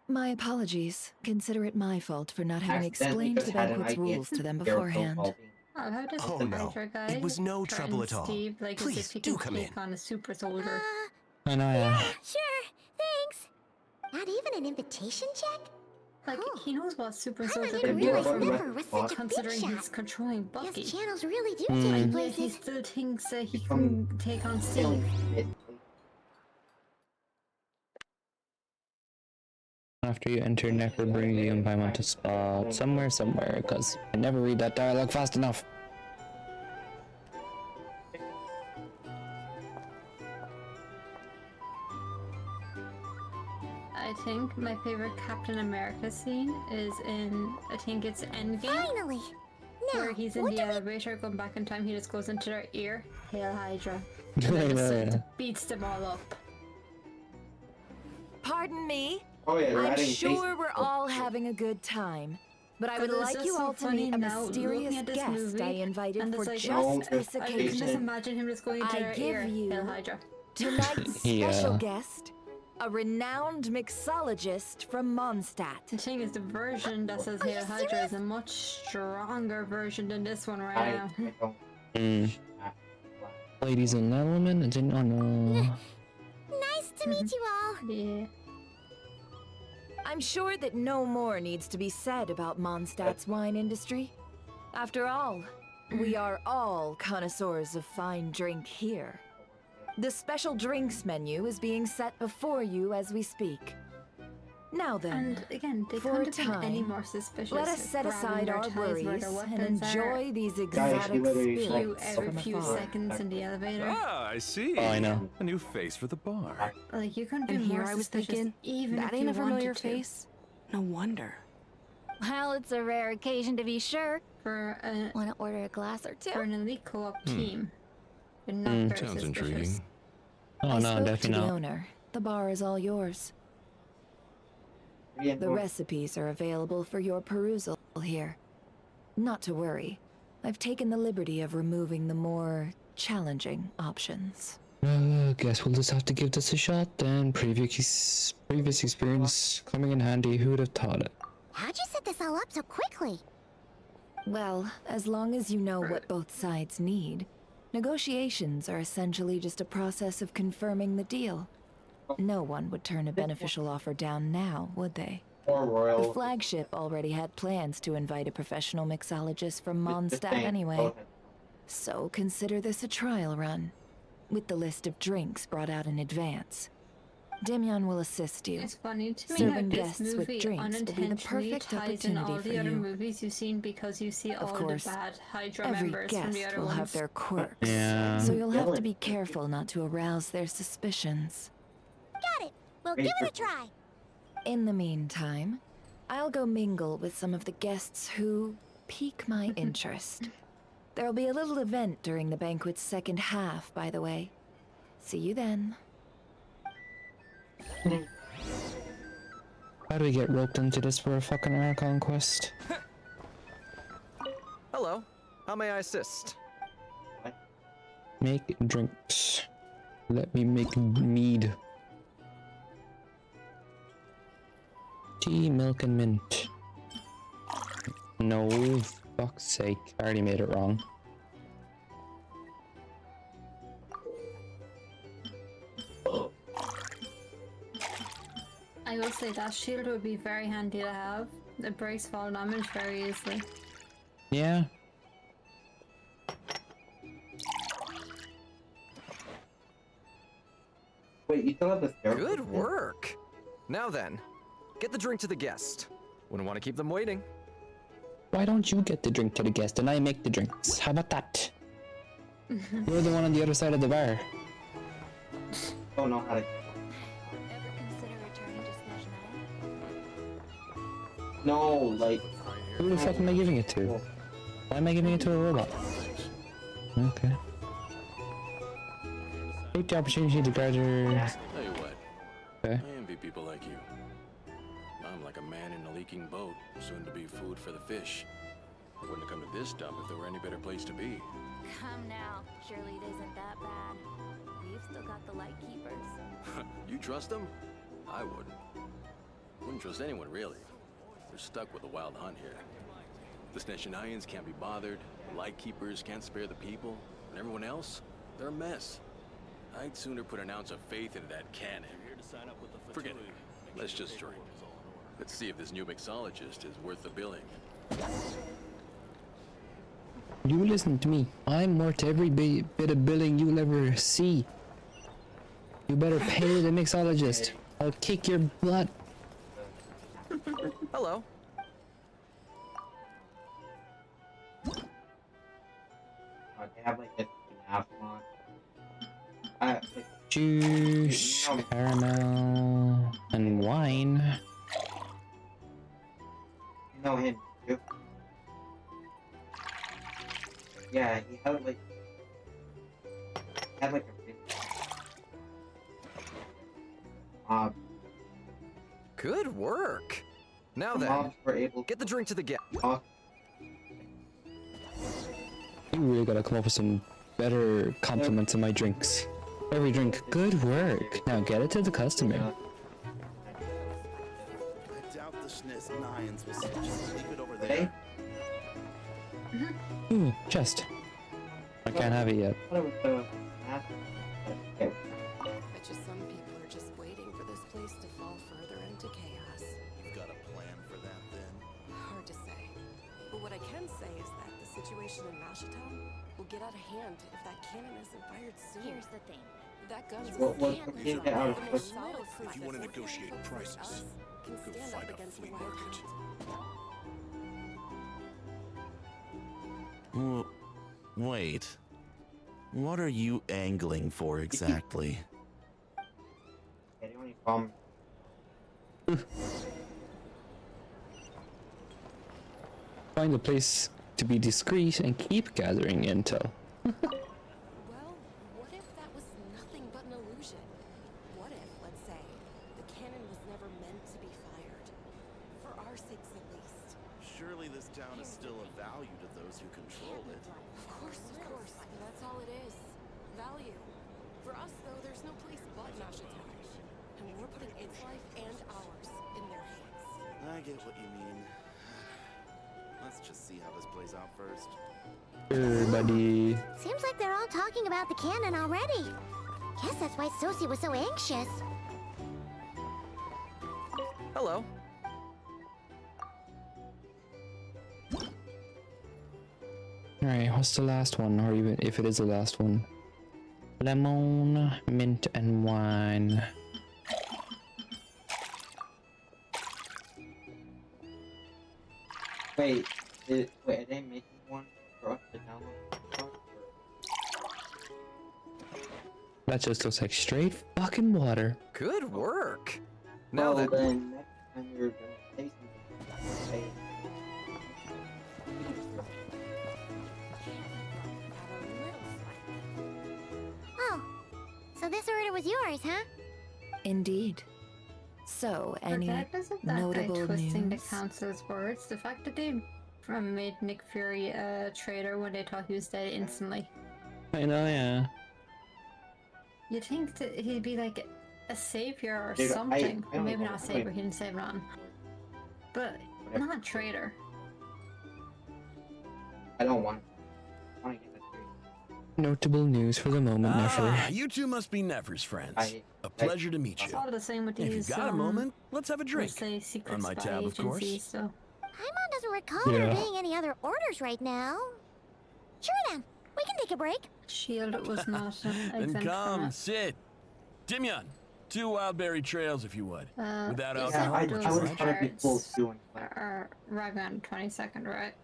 My apologies. Consider it my fault for not having accidentally explained the just had an banquet's idea. rules to them They're so beforehand. faulty. Oh, how does Oh, the no. Hydra guy It was no trouble threaten at all. Steve, like, as Please, if he do can come take in. on a super soldier? I know, yeah. Sure, thanks. Not even an invitation check? Like, Oh. he knows what super I soldier didn't can even do realize for for my- Never was such a big considering shot. he's controlling Bucky. His channels really do Hmm. take you Yet he places. still thinks that he From- can take on Failing Steve. it. After you enter, Nefer brings you and Paimon to spot somewhere, because I never read that dialogue fast enough. I think my favorite Captain America scene is in, I think it's Endgame, Finally! Now, where he's in what the do we... elevator going back in time, he just goes into their ear, Hail Hydra. I And then know, just yeah. beats them all up. Pardon me. Oh yeah, they're I'm adding sure faces. we're all having a good time. But I would Because it's like just you so all to funny meet a now, mysterious looking at this guest movie, I invited and for it's like, just no, this I I can occasion. just imagine him just going into I their give ear, you- Hail Hydra. Tonight's Yeah. special guest, a renowned mixologist from Mondstadt. The thing is, the version that says Are you Hail Hydra is a much stronger version than this one right I now. don't. Mm. Ladies and gentlemen, I didn't know. Nice to meet you all. Yeah. I'm sure that no more needs to be said about Mondstadt's wine industry. After all, we are all connoisseurs of fine drink here. The special drinks menu is being set before you as we speak. Now then, And again, they for a can't have been any time, more suspicious. let us of set grabbing aside their our ties where worries their and weapons are enjoy these Guys, exotic you literally spirits every from few afar. seconds in the elevator. Ah, I see. Oh, I know. A new face for the bar. Like, you couldn't be And here more I was suspicious thinking, even that if ain't you a familiar wanted to. face. No wonder. Well, it's a rare occasion to be sure. For Want to order a glass or two? for an elite co-op team. You're not very Sounds suspicious. intriguing. Oh I no, spoke to definitely the not. owner. The bar is all yours. The recipes are available for your perusal here. Not to worry. I've taken the liberty of removing the more challenging options. Guess we'll just have to give this a shot then. Previous experience coming in handy. Who'd have thought it? How'd you set this all up so quickly? Well, as long as you know what both sides need, Negotiations are essentially just a process of confirming the deal. No one would turn a beneficial offer down now, would they? Or The royal. flagship already had plans to invite a professional mixologist from Just Mondstadt saying. Go anyway. ahead. So consider this a trial run, with the list of drinks brought out in advance. Demyon will assist you. It's funny to me Serving how this guests with movie drinks will be the unintentionally perfect ties in all opportunity the for other you. movies you've seen because you see all course, the bad Hydra Every members from the guest other will ones. have their quirks, Yeah. so you'll have to be careful not to arouse their suspicions. Got it. We'll give it a try. In the meantime, I'll go mingle with some of the guests who pique my interest. There'll be a little event during the banquet's second half, by the way. See you then. How do we get roped into this for a fucking Archon quest? Hello. How may I assist? Make drinks. Let me make mead. Tea, milk, and mint. No, fuck's sake. I already made it wrong. I will say that shield would be very handy to have. It breaks fall damage very easily. Yeah. Wait, you still have the scarecrow? Good work. Now then, get the drink to the guest. Wouldn't want to keep them waiting. Why don't you get the drink to the guest and I make the drinks? How about that? You're the one on the other side of the bar. Don't know how to. Ever consider returning to Snezhnaya? No, like. Who the fuck am I giving it to? Why am I giving it to a robot? Okay. Take the opportunity to gather. Tell you what, Okay. I envy people like you. I'm like a man in a leaking boat, soon to be food for the fish. I wouldn't have come to this dump if there were any better place to be. Come now. Surely it isn't that bad. We've still got the light keepers. You trust them? I wouldn't. Wouldn't trust anyone, really. They're stuck with a wild hunt here. The Snezhnayans can't be bothered, the Lightkeepers can't spare the people, and everyone else, they're a mess. I'd sooner put an ounce of faith into that cannon. Forget it. Let's just drink. Let's see if this new mixologist is worth the billing. You listen to me. I'm worth every bit of billing you'll ever see. You better pay the mixologist. I'll kick your butt. Hello. They have like this Aswan. Like, Juice, caramel, and wine. you know him too. Yeah, he had like. He had like a. Good work. Now The then, mobs were able get the drink to the guest. talk. You really gotta come up with some better compliments of my drinks. Every drink, good work. Now get it to the customer. I doubt the Snezhnayans will just leave it over there. Ooh, chest. I can't have it yet. What was the okay. Bet you some people are just waiting for this place to fall further into chaos. You've got a plan for that then? Hard to say. But what I can say is that the situation in Mashatown will get out of hand if that cannon isn't fired soon. Here's the thing. That gun's What was the thing that I was the supposed most solid If you want to negotiate prices, can go stand fight up a against the flea wild market. hunt. Wait. What are you angling for exactly? Yeah, the only problem. Find a place to be discreet and keep gathering intel. Well, what if that was nothing but an illusion? What if, let's say, the cannon was never meant to be fired? For our sakes at least. Surely this town is still of value to those who control it. Of course. That's all it is. Value. For us, though, there's no place but Mashatown. And we're putting its life and ours in their hands. I get what you mean. Let's just see how this plays out first. Sure, buddy. Seems like they're all talking about the cannon already. Guess that's why Sosie was so anxious. Hello. Alright, what's the last one? Or even if it is the last one. Lemon, mint, and wine. Wait, are they making one for us to download? That just looks like straight fucking water. Good work. Now Well, that then next time you're gonna say something, say it. Oh, so this order was yours, huh? Indeed. So, any Regardless of that guy notable twisting news? the council's words, the fact that they made Nick Fury a traitor when they thought he was dead instantly. I know, yeah. You'd think that he'd be like a savior or Dude, something. I Or maybe don't know. not a savior, he didn't save Ron. But not a traitor. I don't want to get that straight. Notable news for the moment, Nefer. You two must be Nefer's friends. A pleasure to meet you. It's all the same with If these. you've got a moment, let's have a drink. Let's say secret On my spy tab, of course. agencies, so. Paimon doesn't recall there Yeah. being any other orders right now. Sure then, we can take a break. Shield was not Then exempt come, from it. sit. Timyon, 2 wildberry trails if you would. Without you alcohol. said I those was trying to be full cards doing are arriving on 22nd, right?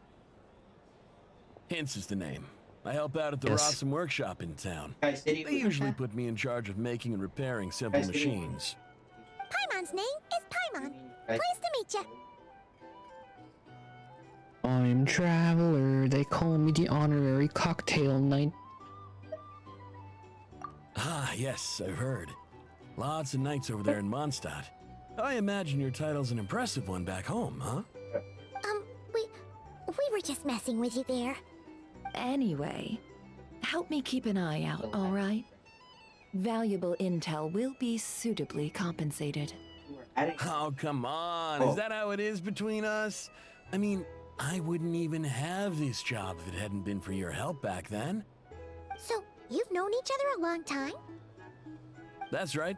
Hints is the name. I help out at the Yes. Rossum workshop in town. Guys, City, They usually Okay. put me in charge of making and repairing simple Guys, City. machines. Paimon's name is Paimon. Guys, Pleased to meet you. I'm Traveler. They call me the honorary cocktail knight. Ah, yes, I've heard. Lots of nights over there in Mondstadt. I imagine your title's an impressive one back home, huh? We were just messing with you there. Anyway, help me keep an eye out, all right? Valuable intel will be suitably compensated. you were adding. Oh, come on. Oh. Is that how it is between us? I mean, I wouldn't even have this job if it hadn't been for your help back then. So, you've known each other a long time? That's right.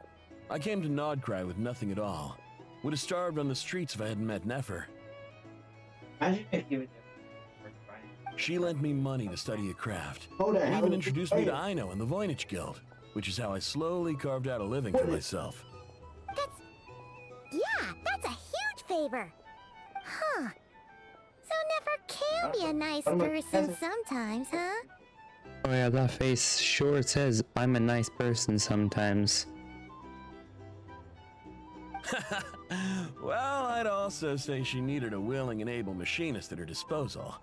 I came to Nodcry with nothing at all. Would have starved on the streets if I hadn't met Nefer. Imagine if you would first try. She lent me money to study a craft. Hold on, And how even would you introduced me play to it? Ino and the Voynich Guild, which is how I slowly carved out a living for myself. That's a huge favor. Huh. So Nefer can be a nice person sometimes, huh? Oh yeah, that face sure says I'm a nice person sometimes. Well, I'd also say she needed a willing and able machinist at her disposal.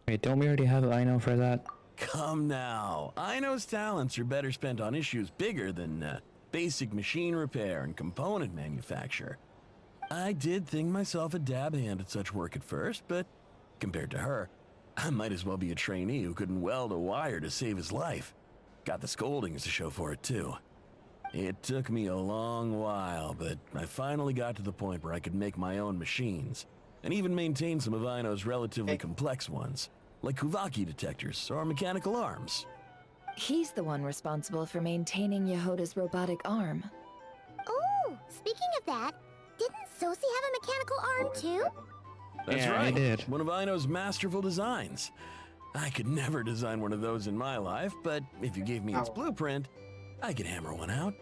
Wait, don't we already have Ino for that? Come now. Ino's talents are better spent on issues bigger than basic machine repair and component manufacture. I did think myself a dab hand at such work at first, but compared to her, I might as well be a trainee who couldn't weld a wire to save his life. Got the scoldings to show for it, too. It took me a long while, but I finally got to the point where I could make my own machines, and even maintain some of Ino's relatively complex ones, like Kuvaki detectors or mechanical arms. He's the one responsible for maintaining Yehoda's robotic arm. Oh, speaking of that, didn't Sosie have a mechanical arm too? That's Yeah, I right. did. One of Ino's masterful designs. I could never design one of those in my life, but if you gave me its blueprint, I could hammer one out.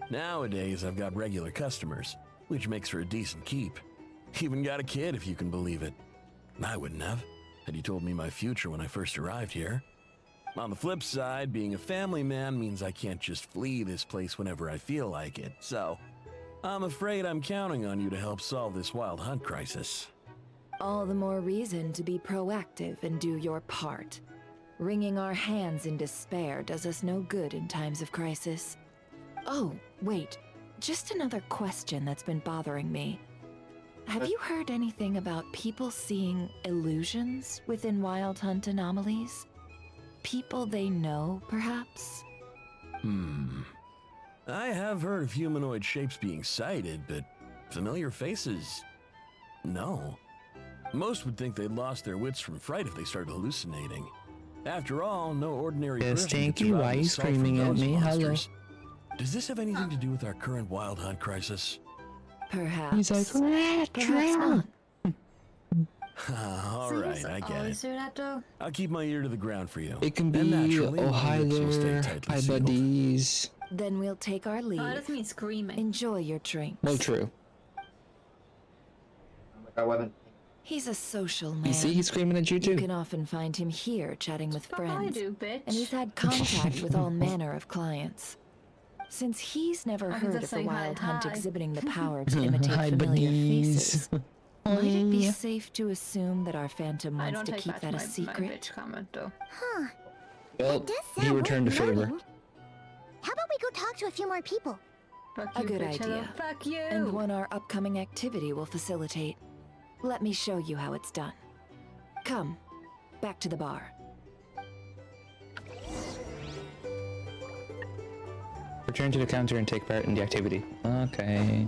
Nowadays, I've got regular customers, which makes for a decent keep. Even got a kid, if you can believe it. I wouldn't have, had you told me my future when I first arrived here. On the flip side, being a family man means I can't just flee this place whenever I feel like it, so I'm afraid I'm counting on you to help solve this wild hunt crisis. All the more reason to be proactive and do your part. Wringing our hands in despair does us no good in times of crisis. Oh, wait. Just another question that's been bothering me. Have you heard anything about people seeing illusions within Wild Hunt anomalies? People they know, perhaps? I have heard of humanoid shapes being sighted, but familiar faces? No. Most would think they'd lost their wits from fright if they started hallucinating. After all, no ordinary Yes, person thank could you. survive Why are an you assault from screaming at those me? Hello. monsters. Does this have anything to do with our current wild hunt crisis? Perhaps. He's like, Perhaps not. All right, I get it. Do that though? I'll keep my ear to the ground for you. it can And be, naturally, oh my hi lips will stay there, tightly hi sealed. buddies. Then we'll take our leave. Oh, that's me screaming. Enjoy your drinks. Well, true. Oh my god, weapon. He's a social man. You see, he's screaming at you You too. can often find him here chatting with Fuck I friends. do, bitch. And he's had contact with all manner of clients. Since he's never I'm heard just of the saying Wild hi, Hunt hi. exhibiting the power to imitate Hi familiar buddies. faces, might it be Hi. safe to assume that our Phantom I wants don't to take keep back that a my secret? bitch comment though. Huh. Well, Does he sound returned the worth favor. noting. How about we go talk to a few more people? Fuck A you, good bitch. Hello, idea. fuck you. And one our upcoming activity will facilitate. Let me show you how it's done. Come, back to the bar. Return to the counter and take part in the activity. Okay.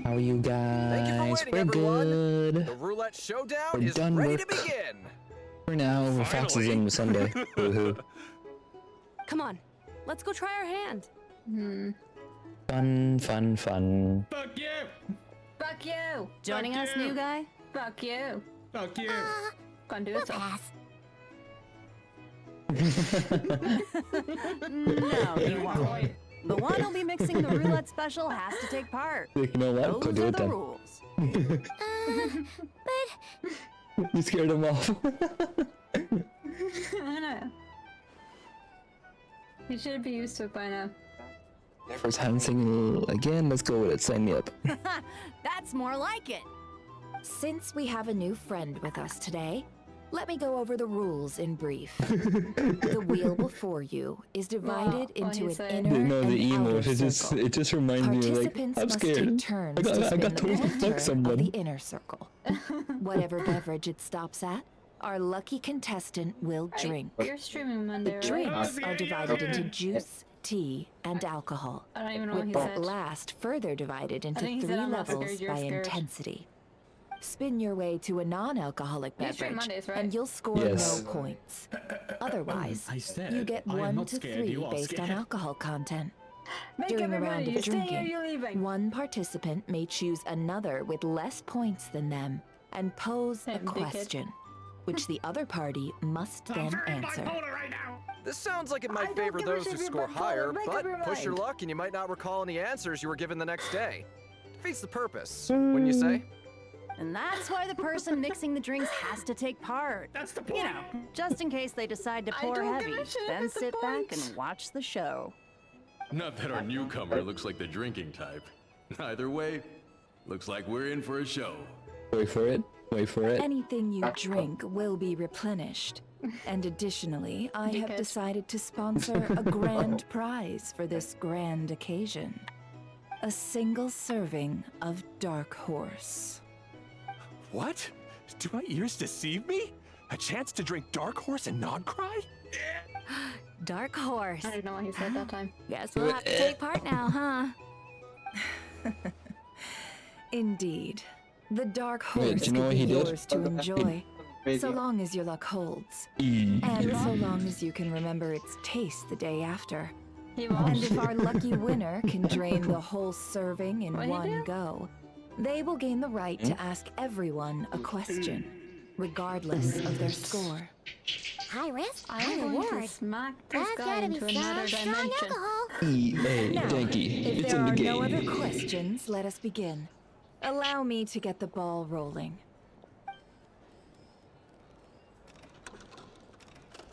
How are you guys? Thank you for waiting, We're everyone. good. The roulette showdown We're is done ready work. to begin. For now, Fox is in with Sunday. Woohoo. Come on, let's go try our hand. Fun, fun, fun. Fuck you! Fuck you. Joining us, you. new guy? Fuck you. Fuck you! Gonna do We'll it so. pass. No, you won't. The one who'll be mixing the roulette special has to take part. You know what? Go Those do are it the then. rules. But You scared him off. I know. You should be used to it by now. First hand singing again. Let's go with it. Sign me up. That's more like it. Since we have a new friend with us today, let me go over the rules in brief. The wheel before you is divided Wow, into what an he said. inner No, and the emo. outer circle. It just reminds me of like Participants I'm must scared. take turns I to spin got the told to fuck center of someone. the inner circle. Whatever beverage it stops at, our lucky contestant will drink. You're streaming The Monday, right? drinks are divided into juice, tea, and alcohol, I don't even know what with he that said. last further divided into think he 3 said, "I'm not levels scared, you're by scared." intensity. Spin your way to a non-alcoholic You stream beverage, Mondays, right? and you'll score Yes. no points. Otherwise, I said, you get I am 1 not to scared, 3 you are based on scared. alcohol content. Make During a everybody, round you of staying or drinking, you leaving? one participant may choose another with less points than them and pose a Damn, dickhead. question, which the other party must then answer. This sounds like it I might don't favor give a those shit who if you score vote higher, make up but your push your mind. luck and you might not recall any answers you were given the next day. Defeats the purpose, wouldn't you say? And that's why the person mixing the drinks has to take part. That's the point. You know, just in case they decide to I pour don't give heavy. a shit if Then it's the sit back points. and watch the show. Not that our newcomer looks like the drinking type. Either way, looks like we're in for a show. Wait for it. Wait for it. Anything you drink will be replenished. And additionally, I have Dickhead. decided to sponsor a grand prize for this grand occasion. A single serving of Dark Horse. What? Do my ears deceive me? A chance to drink Dark Horse and not cry? Dark Horse. I don't know what he said that time. Guess we'll have to take part now, huh? Indeed. The Dark Wait, Horse do you know could what be he did? yours to enjoy, so long as your luck holds. And so long as you can remember its taste the day after. He And won't. if our lucky winner can drain the whole serving in What'd he one do? go, they will gain the right to ask everyone a question, regardless of their score. high risk, high I'm going reward. to smack this That's guy gotta be into some another strong dimension. alcohol. Hey, Now, Danky, if it's there in the are game. no other questions, let us begin. Allow me to get the ball rolling.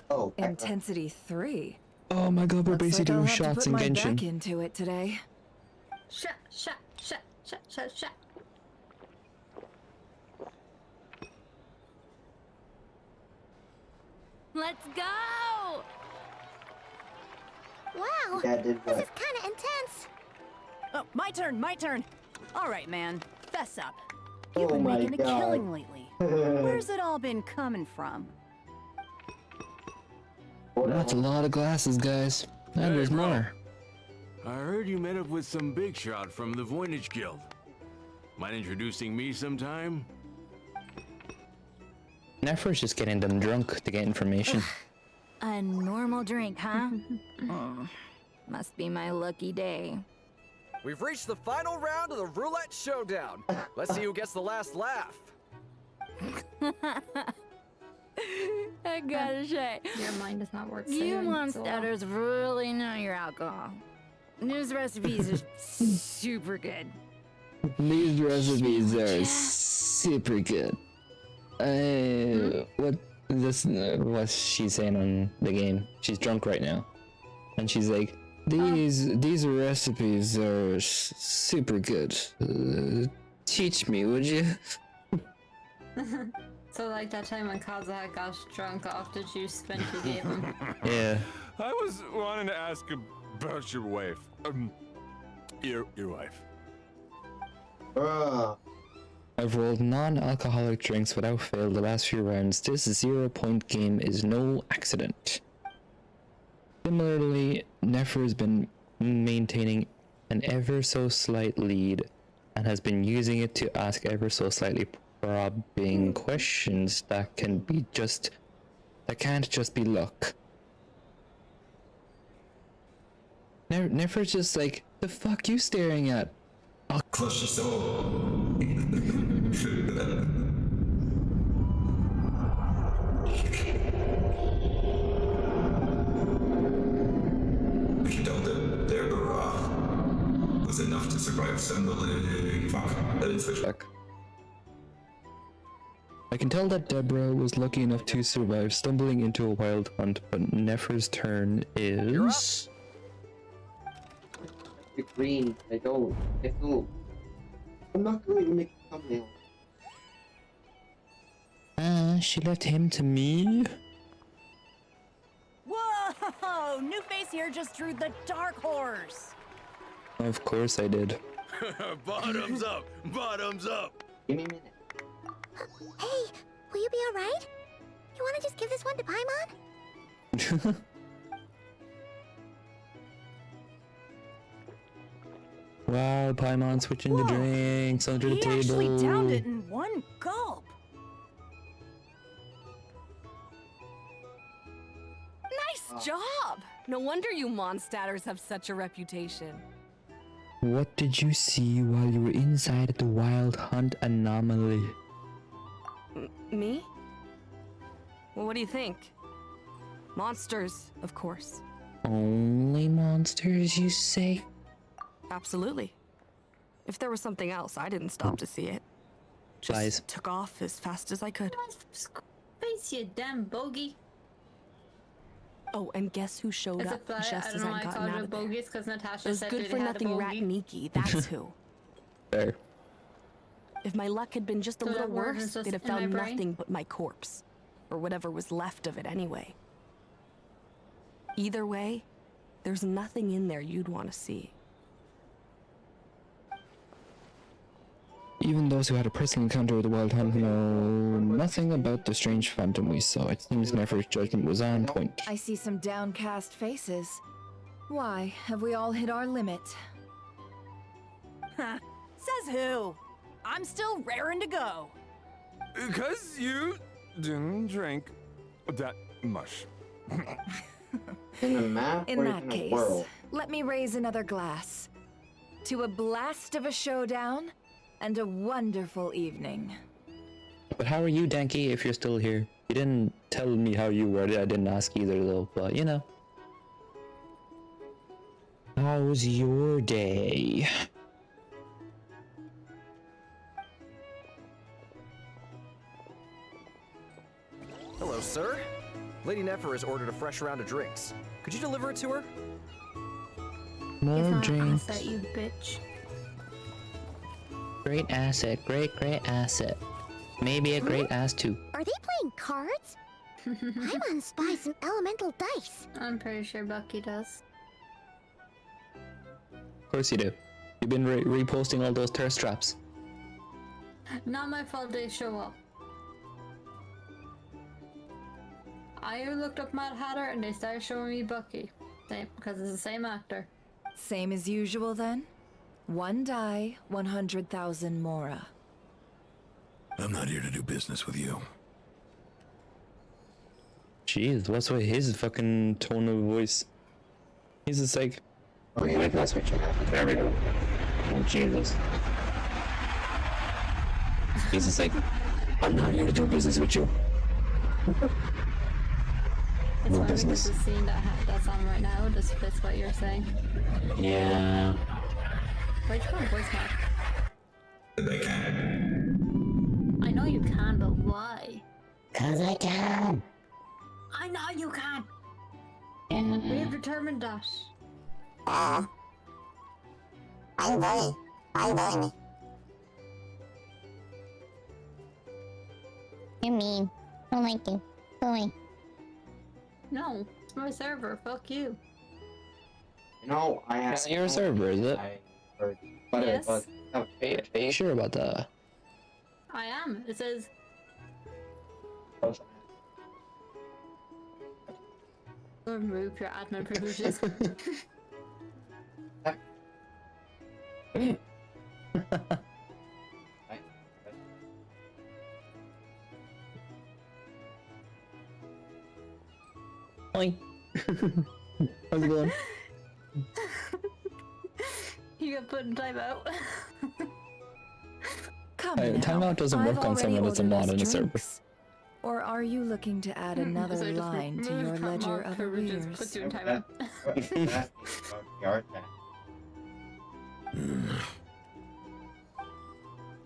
Oh, Intensity 3. Oh my god, we're Looks basically like doing I'll have to shots put in my back Genshin. into it today. Shut, shut, shut, shut, shut, shut. Let's go! Wow, Yeah, I did this what? is kind of intense. Oh, my turn, my turn. All right, man. Fess up. Oh You've been my making a God. killing lately. Where's it all been coming from? That's a lot of glasses, guys. And there's more. I heard you met up with some big shot from the Voynich Guild. Mind introducing me sometime? Nefer's just getting them drunk to get information. A normal drink, huh? Must be my lucky day. We've reached the final round of the roulette showdown. Let's see who gets the last laugh. I gotta say, Your mind does not work. you saying so well. monsters really know your alcohol. These recipes are super good. These recipes are super good. What's she saying on the game? She's drunk right now, and she's like, "These recipes are super good. Teach me, would you?" So like that time when Kaza got drunk off the juice Spencer gave him. Yeah. I was wanting to ask about your wife. Your wife. I've rolled non-alcoholic drinks without fail the last few rounds. This 0-point game is no accident. Similarly, Nefer has been maintaining an ever so slight lead and has been using it to ask ever so slightly probing questions that can't just be luck. Nefer's just like, the fuck you staring at? I'll crush your soul. Was enough to survive assembling. Fuck. I didn't switch back. I can tell that Deborah was lucky enough to survive stumbling into a wild hunt, but Nefer's turn is... The green, I don't. I'm not going to make a thumbnail. She left him to me? Whoa! New face here just drew the dark horse. Of course I did. Bottoms up! Bottoms up! Give me a minute. Hey, will you be alright? You wanna just give this one to Paimon? Wow, Paimon switching the drinks under the table. He actually downed it in one gulp. Nice job! No wonder you Mondstadters have such a reputation. What did you see while you were inside the Wild Hunt anomaly? Me? Well, what do you think? Monsters, of course. Only monsters, you say? Absolutely. If there was something else, I didn't stop to see it. Just Lies. took off as fast as I could. Face you damn bogey. Oh, and guess who showed As up if just I as don't know why I'd I gotten called out you of there? bogeys because Natasha Those said good they for had a nothing bogey. rat Nikki, that's who. Fair. If my luck had been just a So little that word worse, is just they'd have in my found brain? nothing but my corpse. Or whatever was left of it anyway. Either way, there's nothing in there you'd want to see. Even those who had a personal encounter with the Wild Hunt know nothing about the strange phantom we saw. It seems Nefer's judgment was on point. I see some downcast faces. Why, have we all hit our limit? Says who? I'm still raring to go. Because you didn't drink that much. In a map In or that in a case, world? let me raise another glass. To a blast of a showdown and a wonderful evening. But how are you, Danky, if you're still here? You didn't tell me how you were. I didn't ask either, though, but you know. How was your day? Hello, sir. Lady Nefer has ordered a fresh round of drinks. Could you deliver it to her? More drinks. Asset, you bitch. Great asset, great asset. Maybe a great ass too. Are they playing cards? Paimon spies some elemental dice. I'm pretty sure Bucky does. Of course you do. You've been reposting all those thirst traps. Not my fault they show up. I looked up Mad Hatter and they started showing me Bucky. Same, because it's the same actor. Same as usual then? 1 die, 100,000 Mora. I'm not here to do business with you. Jeez, what's with his fucking tone of voice? He's just like, oh yeah, that's what you have. There we go. Oh Jesus. He's just like, I'm not here to do business with you. It's No funny because business. the scene that's on right now just fits what you're saying. Yeah. Wait, come on, voice match. They can. I know you can, but why? 'Cause I can. I know you can! Yeah. We have determined that. Bye bye. Bye bye. You're mean. I don't like you. Go away. No, it's my server, fuck you. You know, I have. Your server, is it? I heard. But Yes. it was. Okay. Are you sure about that? I am. It says remove your admin privileges. Oi. How's it going? You got put in timeout. Come Hey, now. timeout doesn't I've work on already someone that's a ordered mod us in a server. drinks. Or are you looking to add another So just line to remove your from ledger mod of privileges, arrears? puts you in timeout.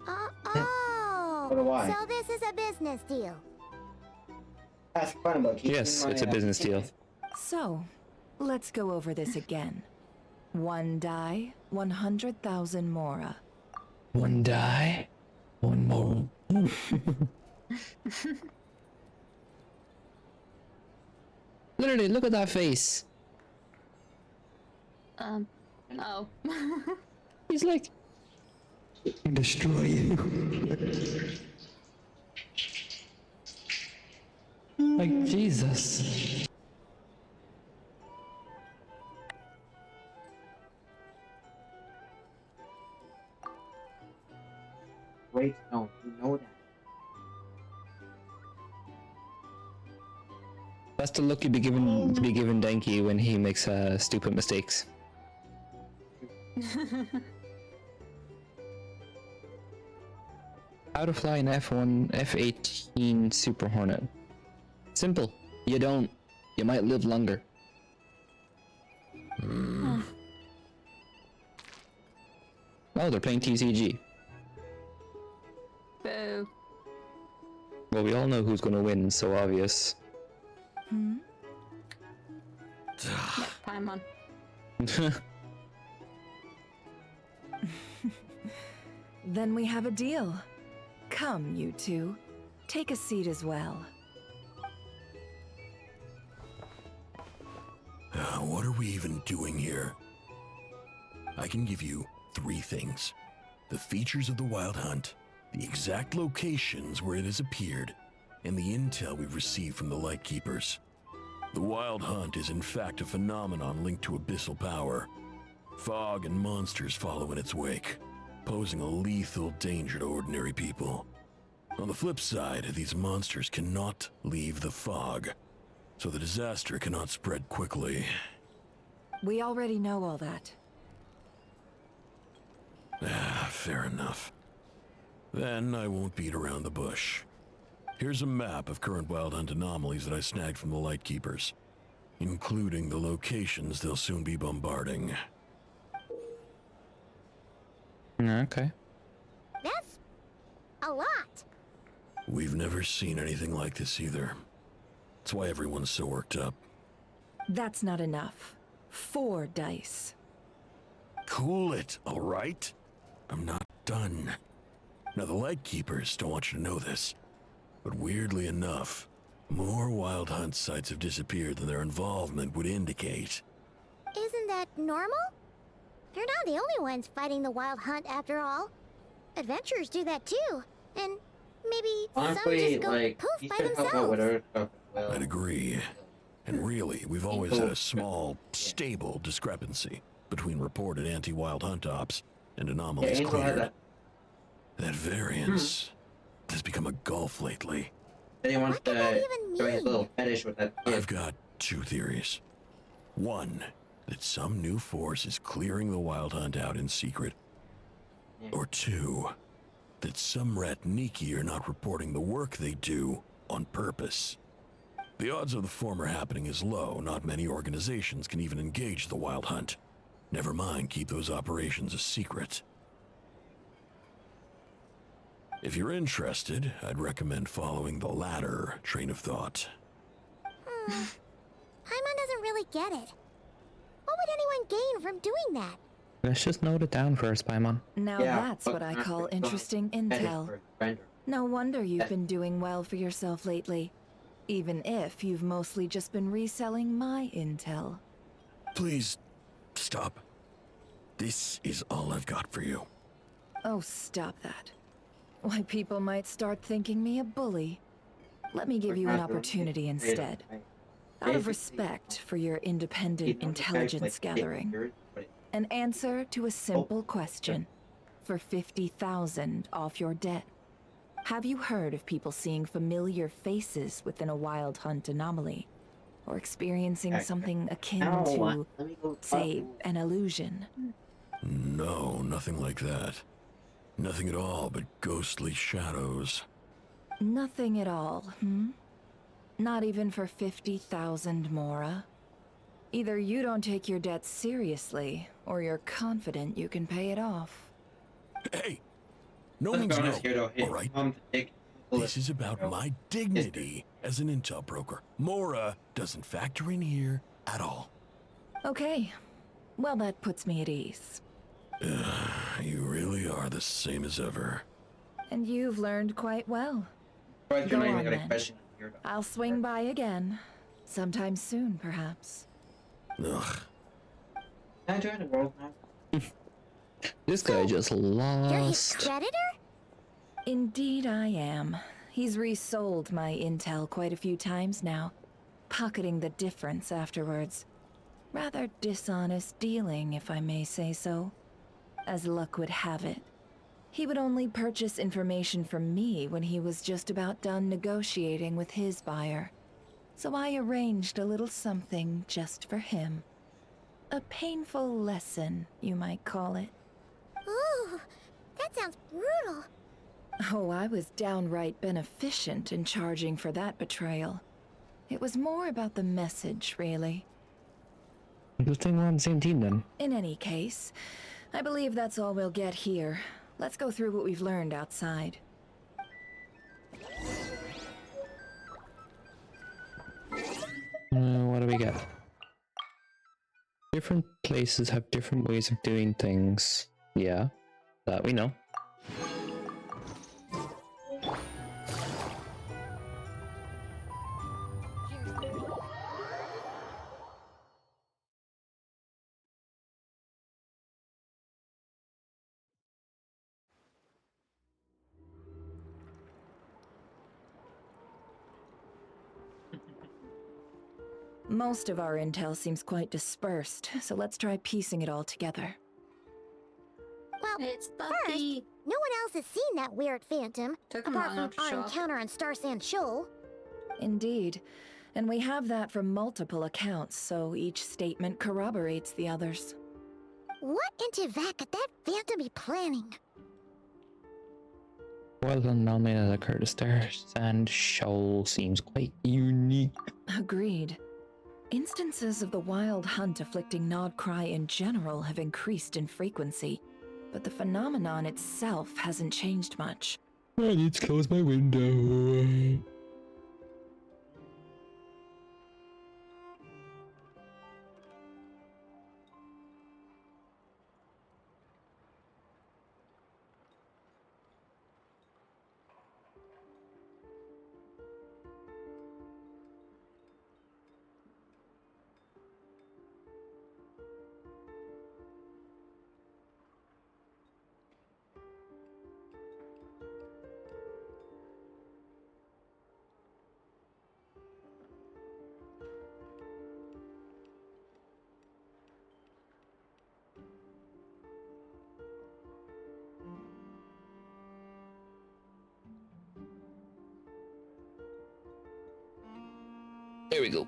Oh, So do I. so this is a business deal. Ask fun about keeping Yes, my, it's a business deal. So, let's go over this again. 1 die, 100,000 Mora. 1 die, 1 more. Literally, look at that face. Oh. He's like, destroy you. Like, Jesus. Wait, no, you know that. That's the look you'd be given Denki when he makes stupid mistakes. How to fly an F-18 Super Hornet. Simple. You don't. You might live longer. Oh, they're playing TCG. Boo. Well, we all know who's gonna win, so obvious. Yeah, time on. Then we have a deal. Come, you two. Take a seat as well. What are we even doing here? I can give you 3 things. The features of the Wild Hunt, the exact locations where it has appeared, and the intel we've received from the Lightkeepers. The Wild Hunt is in fact a phenomenon linked to abyssal power. Fog and monsters follow in its wake, posing a lethal danger to ordinary people. On the flip side, these monsters cannot leave the fog, so the disaster cannot spread quickly. We already know all that. Fair enough. Then I won't beat around the bush. Here's a map of current Wild Hunt anomalies that I snagged from the Lightkeepers, including the locations they'll soon be bombarding. Okay. That's a lot. We've never seen anything like this either. That's why everyone's so worked up. That's not enough. 4 dice. Cool it, all right? I'm not done. Now, the Lightkeepers don't want you to know this, but weirdly enough, more Wild Hunt sites have disappeared than their involvement would indicate. Isn't that normal? They're not the only ones fighting the Wild Hunt after all. Adventurers do that too. And maybe Honestly, some just go like, poof you by should help out with themselves. other stuff as well. I'd agree. And really, we've always had a small, stable discrepancy. between reported anti-wild hunt ops and Yeah, anomalies Angel had cleared. that. That variance has become a gulf lately. Then he wants What could that to even show his mean? little fetish with that kid. I've got two theories. One, that some new force is clearing the wild hunt out in secret. Yeah. Or two, that some Ratniki are not reporting the work they do on purpose. The odds of the former happening is low. Not many organizations can even engage the wild hunt. Never mind keep those operations a secret. If you're interested, I'd recommend following the latter train of thought. Paimon doesn't really get it. What would anyone gain from doing that? Let's just note it down first, Paimon. Now that's what I call interesting intel. No wonder you've been doing well for yourself lately. Even if you've mostly just been reselling my intel. Please, stop. This is all I've got for you. Oh, stop that. Why, people might start thinking me a bully. Let me give you an opportunity instead. Out of respect for your independent intelligence gathering. An answer to a simple question. For 50,000 off your debt. Have you heard of people seeing familiar faces within a wild hunt anomaly? Or experiencing something akin to, say, an illusion? No, nothing like that. Nothing at all but ghostly shadows. Nothing at all, hmm? Not even for 50,000 Mora? Either you don't take your debt seriously, or you're confident you can pay it off. Hey! No means no, alright? This is about my dignity as an intel broker. Mora doesn't factor in here at all. Okay. Well, that puts me at ease. You really are the same as ever. And you've learned quite well. Go on, then. I'll swing by again. Sometime soon, perhaps. Ugh. Can I join the world now? This guy just lost. You're his creditor? Indeed I am. He's resold my intel quite a few times now, pocketing the difference afterwards. Rather dishonest dealing, if I may say so. As luck would have it, he would only purchase information from me when he was just about done negotiating with his buyer. So I arranged a little something just for him. A painful lesson, you might call it. Ooh, that sounds brutal. Oh, I was downright beneficent in charging for that betrayal. It was more about the message, really. Good thing we're on the same team then. In any case, I believe that's all we'll get here. Let's go through what we've learned outside. What do we get? Different places have different ways of doing things. Yeah, that we know. Most of our intel seems quite dispersed, so let's try piecing it all together. Well, It's first, Buffy. no one else has seen that weird phantom, Took him apart long from enough to our show up. encounter on Star Sand Shoal. Indeed. And we have that from multiple accounts, so each statement corroborates the others. What in Tivat could that phantom be planning? Well done, nominated that Curtis there. Sand Shoal seems quite unique. Agreed. Instances of the wild hunt afflicting Nodcry in general have increased in frequency, but the phenomenon itself hasn't changed much. I need to close my window. There we go.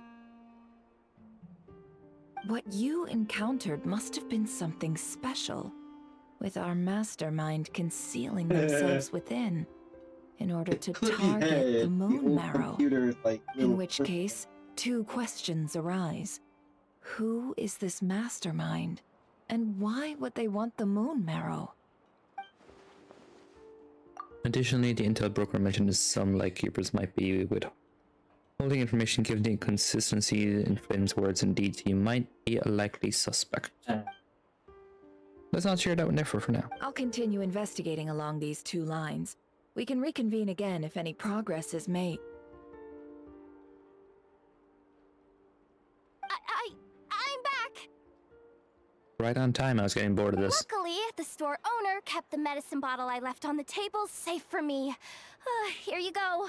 What you encountered must have been something special, with our mastermind concealing themselves within, in order to target the moon marrow. In which case, two questions arise. Who is this mastermind? And why would they want the moon marrow? Additionally, the intel broker mentioned that some lightkeepers might be withholding information given the inconsistency in Flynn's words and deeds. He might be a likely suspect. Let's not share that with Nefer for now. I'll continue investigating along these two lines. We can reconvene again if any progress is made. I'm back! Right on time, I was getting bored of this. Luckily, the store owner kept the medicine bottle I left on the table safe for me. Here you go.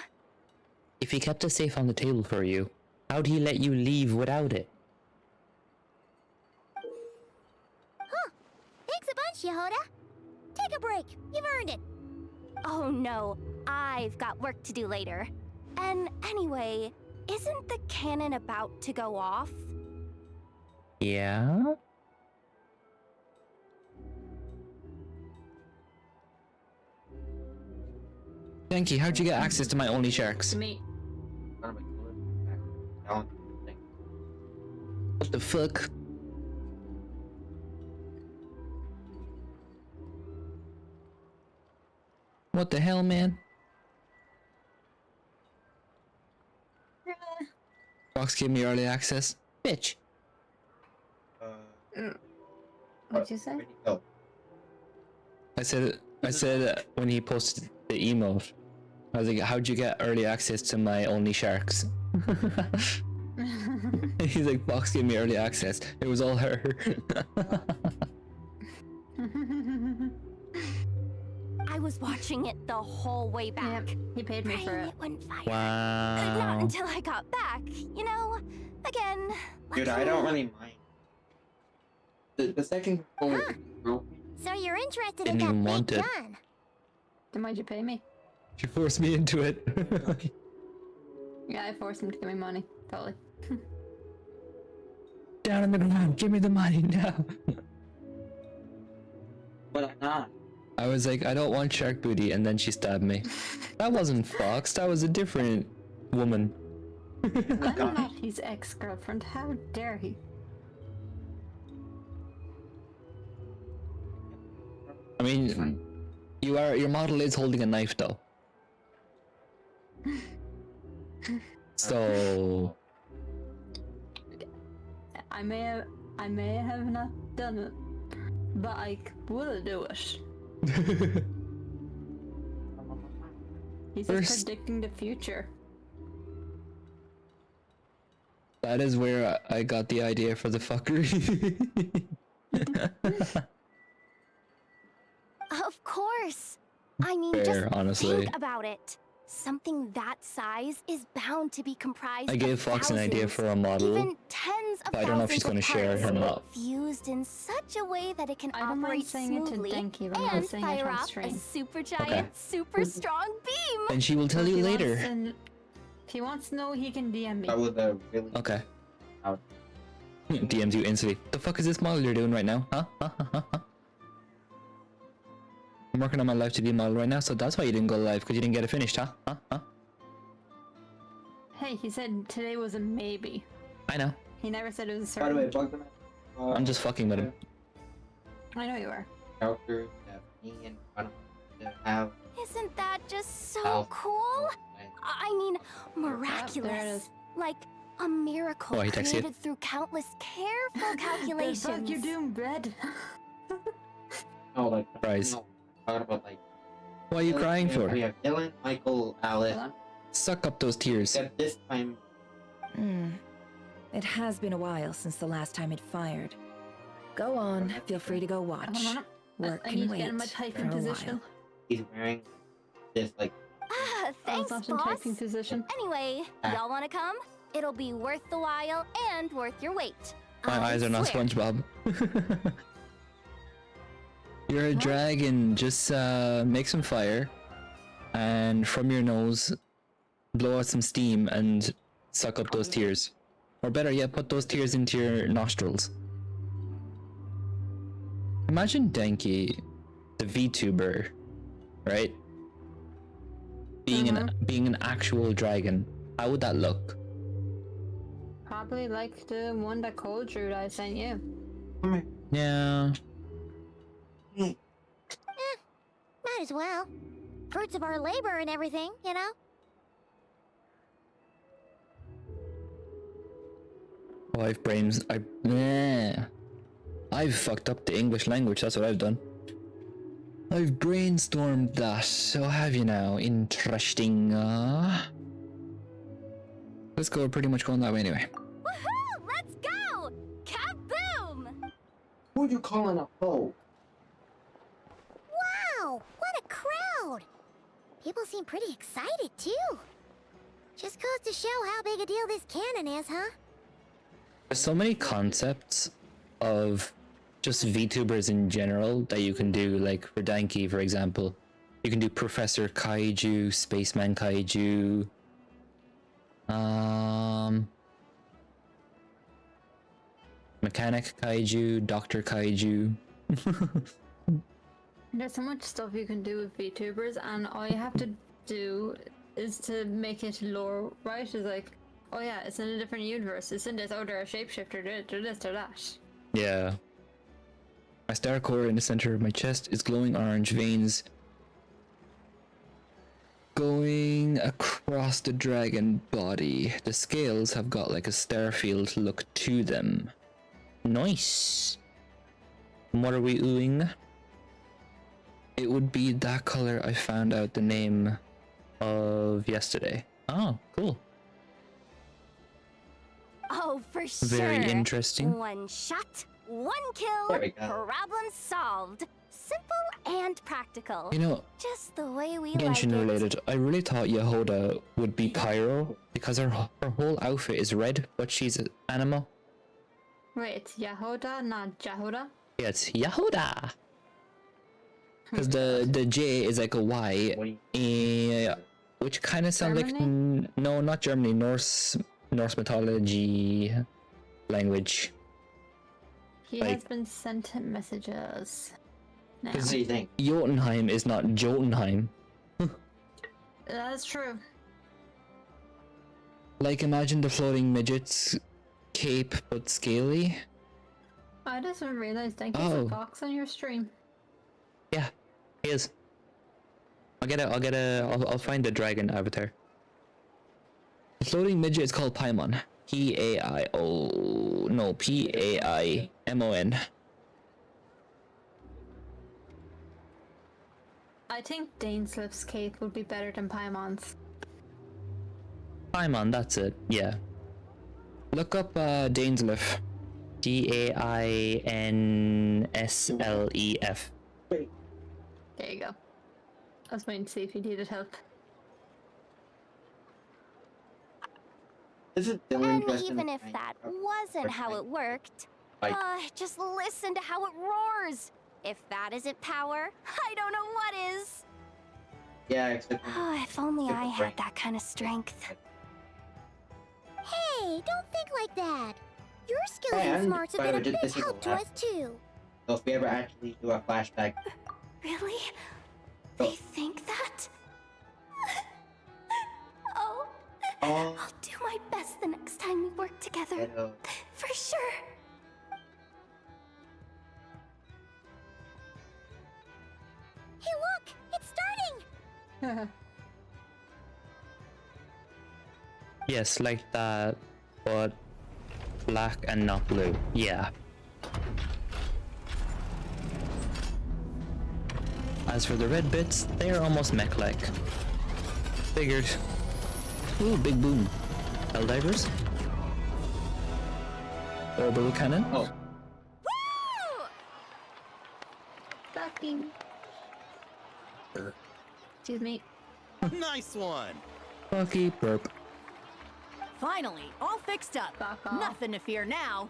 If he kept it safe on the table for you, how'd he let you leave without it? Huh. Thanks a bunch, Yehoda. Take a break. You've earned it. Oh no, I've got work to do later. And anyway, isn't the cannon about to go off? Yeah? Denki, how'd you get access to my only sharks? Me. What the fuck? What the hell, man? Fox gave me early access. Bitch. What'd you say? I said when he posted the emote, I was like, how'd you get early access to my only sharks? He's like, Fox gave me early access. It was all her. I was watching it the whole way back. Yep, he paid me for it. Wouldn't fire. Wow. Not until I got back. You know, again. Dude, I don't really mind. The second component is broken. So you're interested Didn't in even that want big it. gun? Then why'd you pay me? She forced me into it. Yeah, I forced him to give me money. Totally. Down on the ground, give me the money now. But I'm not. I was like, I don't want shark booty, and then she stabbed me. That wasn't Fox, that was a different woman. I'm not his ex-girlfriend. How dare he? I mean, your model is holding a knife though. So I may have not done it, but I will do it. He's just predicting the future. That is where I got the idea for the fuckery. Of course. I mean, Fair, just honestly. think about it. Something that size is bound to be comprised I gave of Fox an idea thousands, for a model, even tens of but I don't know if she's thousands going to of share it or parts, not. fused in such a way that it can I don't mind operate saying it to smoothly Denki, but I'm not and saying it fire on off a stream. super giant, super strong beam. And she will tell you later. If he wants to know, he can DM me. That was really. Okay. DMs you instantly. The fuck is this model you're doing right now? Huh? I'm working on my live TV model right now, so that's why you didn't go live, because you didn't get it finished, huh? Hey, he said today was a maybe. I know. He never said it was a By the way, certain. I'm just fucking with him. I know you are. Characters that me and Adam to have. Isn't that just so Oh. cool? I mean, There it miraculous. is. Like a miracle Oh, he texted you. created through countless careful The fuck calculations. you doing, Brad? No, like. Surprise. No, talking about like. What are you crying for? We have Dylan, Michael, Alice. Suck up those tears. Except this time. It has been a while since the last time it fired. Go on, feel free to go watch. Work I can need to wait get in my for typing a position. while. He's wearing this like. Ah, thanks, I was not in boss. typing position. Anyway, y'all want to come? It'll be worth the while and worth your wait. My I eyes are not swear. SpongeBob. You're a dragon. Just make some fire, and from your nose, blow out some steam and suck up those tears. Or better yet, put those tears into your nostrils. Imagine Denki, the VTuber, right? Being an actual dragon. How would that look? Probably like the one that Cold Drew I sent you. Yeah. Might as well. Fruits of our labor and everything, you know? Oh, I've fucked up the English language, that's what I've done. I've brainstormed that, so have you now. Interesting. Let's go, we're pretty much going that way anyway. Woohoo! Let's go! Kaboom! Who'd you calling a hoe? Wow! What a crowd! People seem pretty excited, too. Just goes to show how big a deal this cannon is, huh? There's so many concepts of just VTubers in general that you can do, like for Danki, for example. You can do Professor Kaiju, Spaceman Kaiju, Mechanic Kaiju, Doctor Kaiju. There's so much stuff you can do with VTubers, and all you have to do is to make it lore right. Is like, oh yeah, it's in a different universe. It's in this. Oh, they're a shapeshifter. They're this, they're that. Yeah. My star core in the center of my chest is glowing orange veins going across the dragon body. The scales have got like a starfield look to them. Nice. And what are we oohing? It would be that color I found out the name of yesterday. Oh, cool. Oh, for sure. Very interesting. One shot, one kill, There we go. problem solved. Simple and practical. You know, just the way we Genshin like it. related, I really thought Yahoda would be Pyro because her whole outfit is red, but she's an animal. Wait, it's Yahoda, not Jahoda? Yeah, it's Yahoda. Because the J is like a Y, which kind of sounds like no, not Germany, Norse mythology language. He has been sent messages. Now. Because Jotunheim is not Jotunheim. That's true. Like imagine the floating midget's cape but scaly. I just realized I get a fox on your stream. Yeah, he is. I'll find the dragon avatar. The floating midget is called Paimon. Paimon. I think Daneslip's cape would be better than Paimon's. Paimon, that's it. Yeah. Look up Daneslef. Dainslef. There you go. I was waiting to see if he needed help. Isn't And even if that wasn't how it worked, just listen to how it roars. If that isn't power, I don't know what is. Yeah, except If only I had that kind of strength. Hey, don't think like that. Your skills and smarts have been a big help to us too. So if we ever actually do a flashback, Really? They think that? I'll do my best the next time we work together. For sure. Hey, look! It's starting! Yes, like that, but black and not blue. Yeah. As for the red bits, they are almost mech-like. Figured. Ooh, big boom. Helldivers? Orbital cannon? Oh. Ducking. Excuse me. Nice one. Bucky burp. Finally, all fixed up. Nothing to fear now.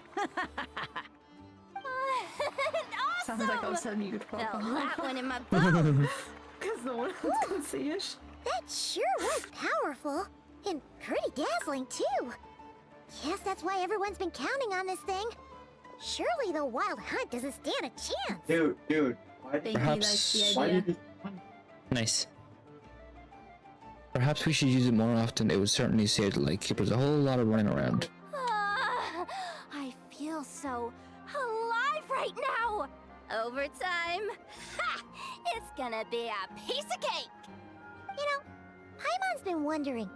Sounds like I was telling you to Felt that one in my bones. Because no one else can see it. That sure was powerful. And pretty dazzling, too. Guess that's why everyone's been counting on this thing. Surely the Wild Hunt doesn't stand a chance. Dude. Why did Perhaps. Why did you... Nice. Perhaps we should use it more often. It would certainly save the lightkeepers a whole lot of running around. I feel so alive right now. Overtime. Ha! It's gonna be a piece of cake. You know, Paimon's been wondering,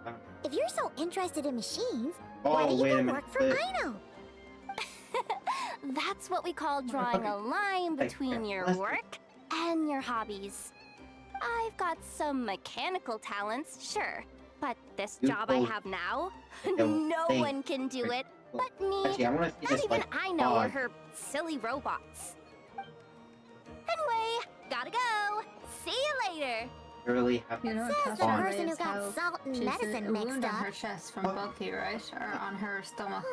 if you're so interested in machines, why don't you go work for Aino? That's what we call drawing a line between your work and your hobbies. I've got some mechanical talents, sure, but this job I have now, no one can do it but me. Actually, I want to see Not this, even like, Aino or her silly robots. Anyway, gotta go. See you later. Really have You know what Says the Tasha person who is got how salt and she's medicine a mixed wound on up. her chest from Bucky, right? Or on her stomach.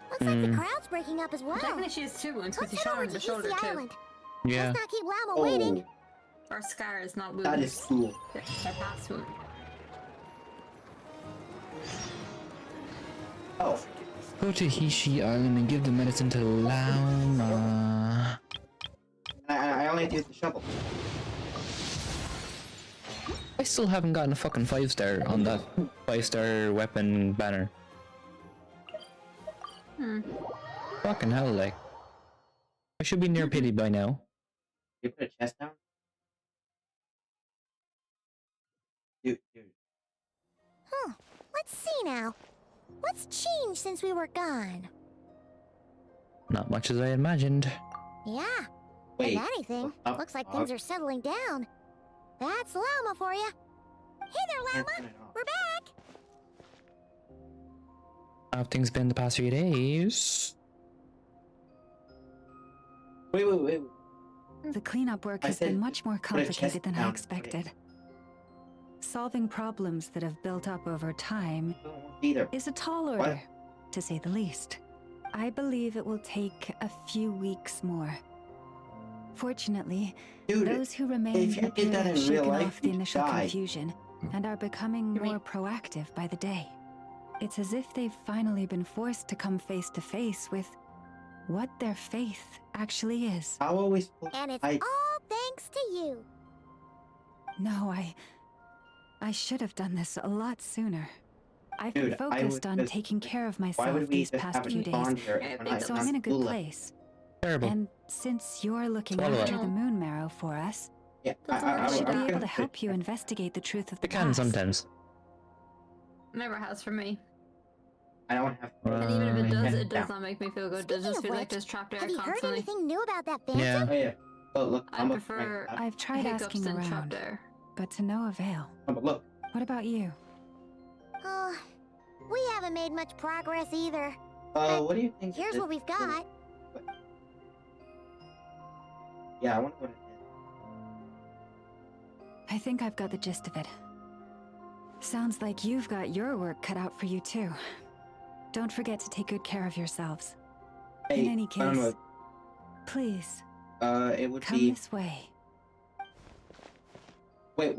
Looks like the crowd's breaking up as well. Technically she has 2 wounds because he Let's shot head her over in the to shoulder Easy too. Island. Yeah. Let's not keep Lama waiting. Or scars, not wounds. That is cool. Yeah, a past wound. Oh. Go to Hishi Island and give the medicine to Lama. I only have to use the shovel. I still haven't gotten a fucking 5-star on that 5-star weapon banner. Fucking hell, like. I should be near pity by now. You put a chest down? Dude. Let's see now. What's changed since we were gone? Not much as I imagined. Yeah. Wait. If anything, looks like things are settling down. That's Llama for you. Hey there, Llama. We're back. How have things been the past few days? Wait. The cleanup work has been much more complicated than I expected. Solving problems that have built up over time is a tall order, to say the least. I believe it will take a few weeks more. Fortunately, those who remain appear to have shaken off the initial confusion and are becoming more proactive by the day. It's as if they've finally been forced to come face to face with what their faith actually is. And it's all thanks to you. No, I should have done this a lot sooner. I've been focused on taking care of myself these past few days, so I'm in a good place. Terrible. And since you're looking Swallow after it. the moon marrow for us, I should be would- able to help you investigate the truth of the It can past. sometimes. Never has for me. I don't have. And even if it does, it does down. not make me feel good. It Speaking just of feel like which, there's trapped air have you heard constantly. anything new about that phantom? Yeah. Oh yeah. Oh look, I prefer I've tried hiccups asking than around, trapped air. but to no avail. Oh, but look. What about you? Oh, we haven't made much progress either. What do you think? Here's what we've got. Yeah, I wonder what it I think I've got the gist of it. Sounds like you've got your work cut out for you too. Don't forget to take good care of yourselves. is. In any I don't know. case, please, It would come be. this way. Wait.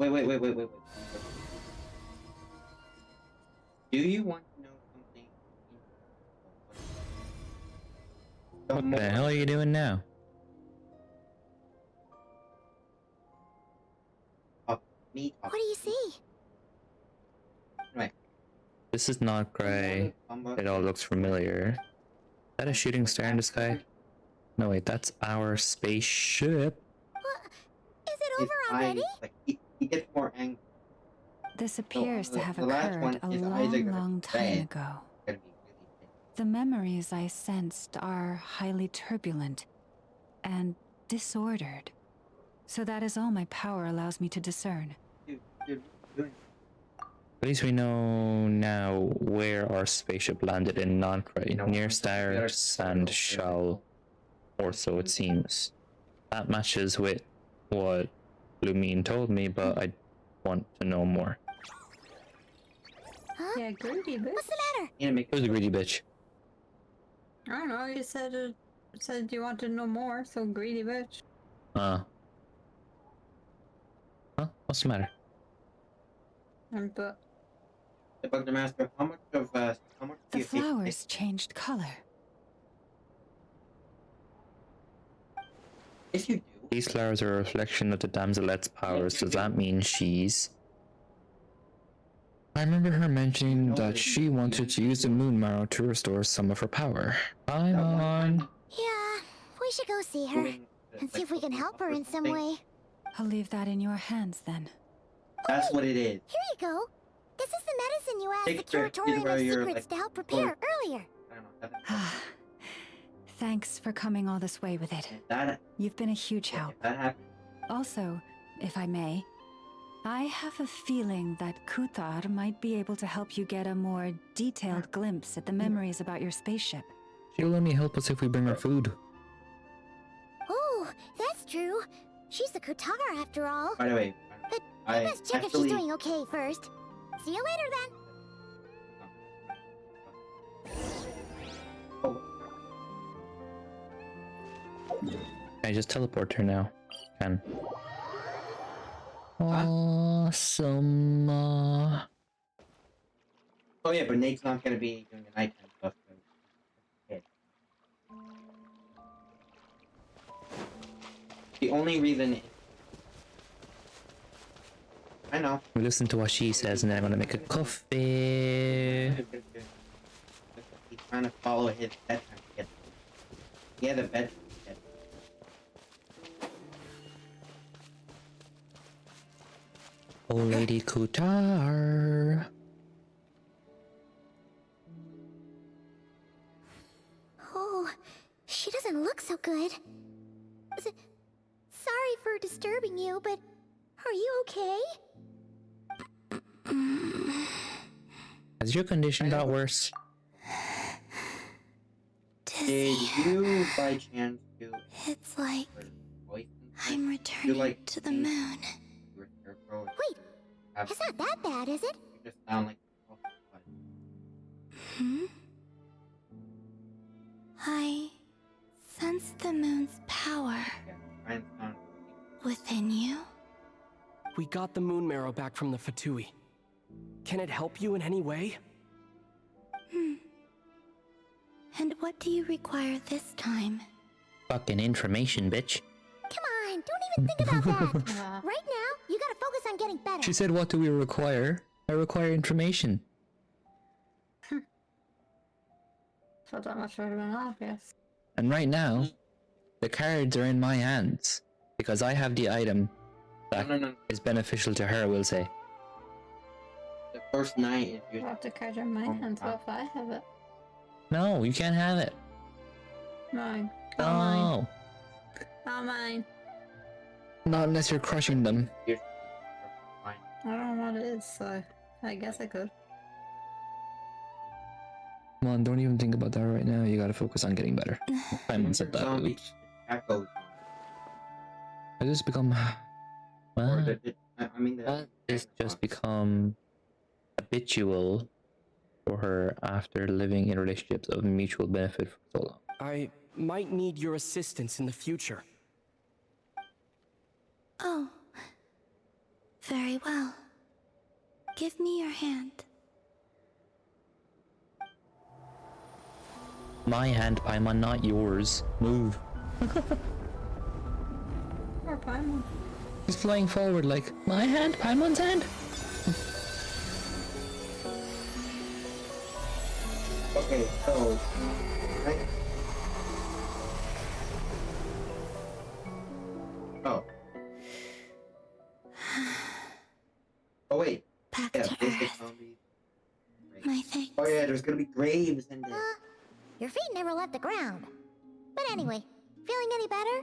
Do you want to know something? What the hell are you doing now? What do you see? This is not gray. It all looks familiar. Is that a shooting star in the sky? No, wait, that's our spaceship. Is it over already? He gets more angry. This appears to have the last one, occurred a his eyes are long, gonna long be time red. ago. Gonna be The memories I sensed are highly turbulent and disordered. So that is all my power allows me to discern. At least we know now where our spaceship landed in Noncray, near Star Sand Shell, or so it seems. That matches with what Lumine told me, but I want to know more. Huh? Yeah, greedy bitch. What's the matter? Who's the greedy bitch? I don't know. You said you want to know more, so greedy bitch. Huh? What's the matter? But But the master, how much do The you think? flowers changed color. Yes, you do. These flowers are a reflection of the damselet's powers. Does that mean she's... I remember her mentioning that she wanted to use the moon marrow to restore some of her power. Paimon! Yeah, we should go see her and see if we can help her in some way. I'll leave that in your hands then. That's what it is. Here you go. This is the medicine you asked Take the care. curatorium Where of you're, secrets like, to help prepare earlier. I don't know. Thanks for coming all this way with it. You've been a huge help. Also, if I may, I have a feeling that Kuthar might be able to help you get a more detailed glimpse at the memories about your spaceship. She'll only help us if we bring her food. Oh, that's true. She's the Kutara after all. By the way, But I we best check if actually- she's doing okay first. See you later then. Can I just teleport her now? Can. Awesome. Oh yeah, but Nate's not gonna be doing the nighttime stuff. So. The only reason I know. We listen to what she says and then I'm gonna make a coffee. He's trying to follow his bedtime schedule. He has a bedtime schedule. Oh, Lady Kutar. Oh, she doesn't look so good. Sorry for disturbing you, but are you okay? Has your condition got worse? Did you by chance do It's like voice I'm returning like to the moon. Wait, it's not that bad, is it? You just sound like Hmm? I sense the moon's power within you. We got the moon marrow back from the Fatui. Can it help you in any way? And what do you require this time? Fucking information, bitch. Come on, don't even think about that. Right now, you gotta focus on getting better. She said, what do we require? I require information. So that much would have been obvious. And right now, the cards are in my hands. Because I have the item that is beneficial to her, we'll say. The first night is You have to cards in my hands, what if I have it? No, you can't have it. Mine. No. Not mine. Not unless you're crushing them. I don't know what it is, so I guess I could. Come on, don't even think about that right now. You gotta focus on getting better. Simon said that. Oops. I just become... Well, it's just become habitual for her after living in relationships of mutual benefit for so long. I might need your assistance in the future. Oh. Very well. Give me your hand. My hand, Paimon, not yours. Move. Or Paimon. He's flying forward like, my hand, Paimon's hand? Okay, so right. Oh. Oh wait. Back yeah, to basic Earth. zombies. My thanks. Oh yeah, there's gonna be graves in there. Your feet never left the ground. But anyway, feeling any better?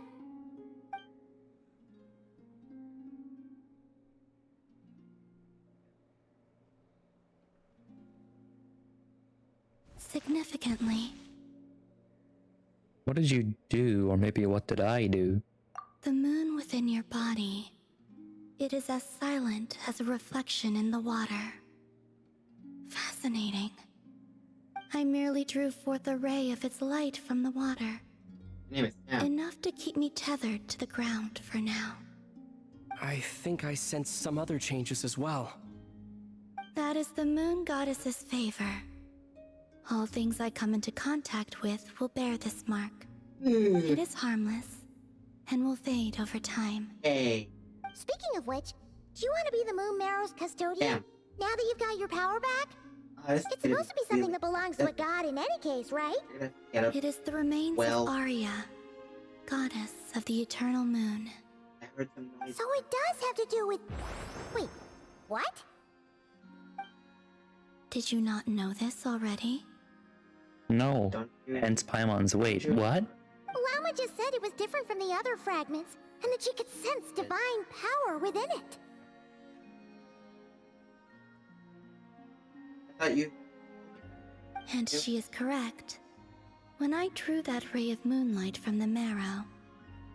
Significantly, What did you do? Or maybe what did I do? the moon within your body, it is as silent as a reflection in the water. Fascinating. I merely drew forth a ray of its light from the water. Name is Sam. Enough to keep me tethered to the ground for now. I think I sensed some other changes as well. That is the moon goddess's favor. All things I come into contact with will bear this mark. It is harmless, and will fade over time. Hey. Speaking of which, do you want to be the Moon Marrow's custodian? Now that you've got your power back? It's supposed to be something that belongs to a god in any case, right? It is the remains of Arya, goddess of the eternal moon. I heard some noise. So it does have to do with... Wait, what? Did you not know this already? No. Hence Paimon's wait, what? Lama just said it was different from the other fragments, and that she could sense divine power within it. I thought you... And she is correct. When I drew that ray of moonlight from the marrow,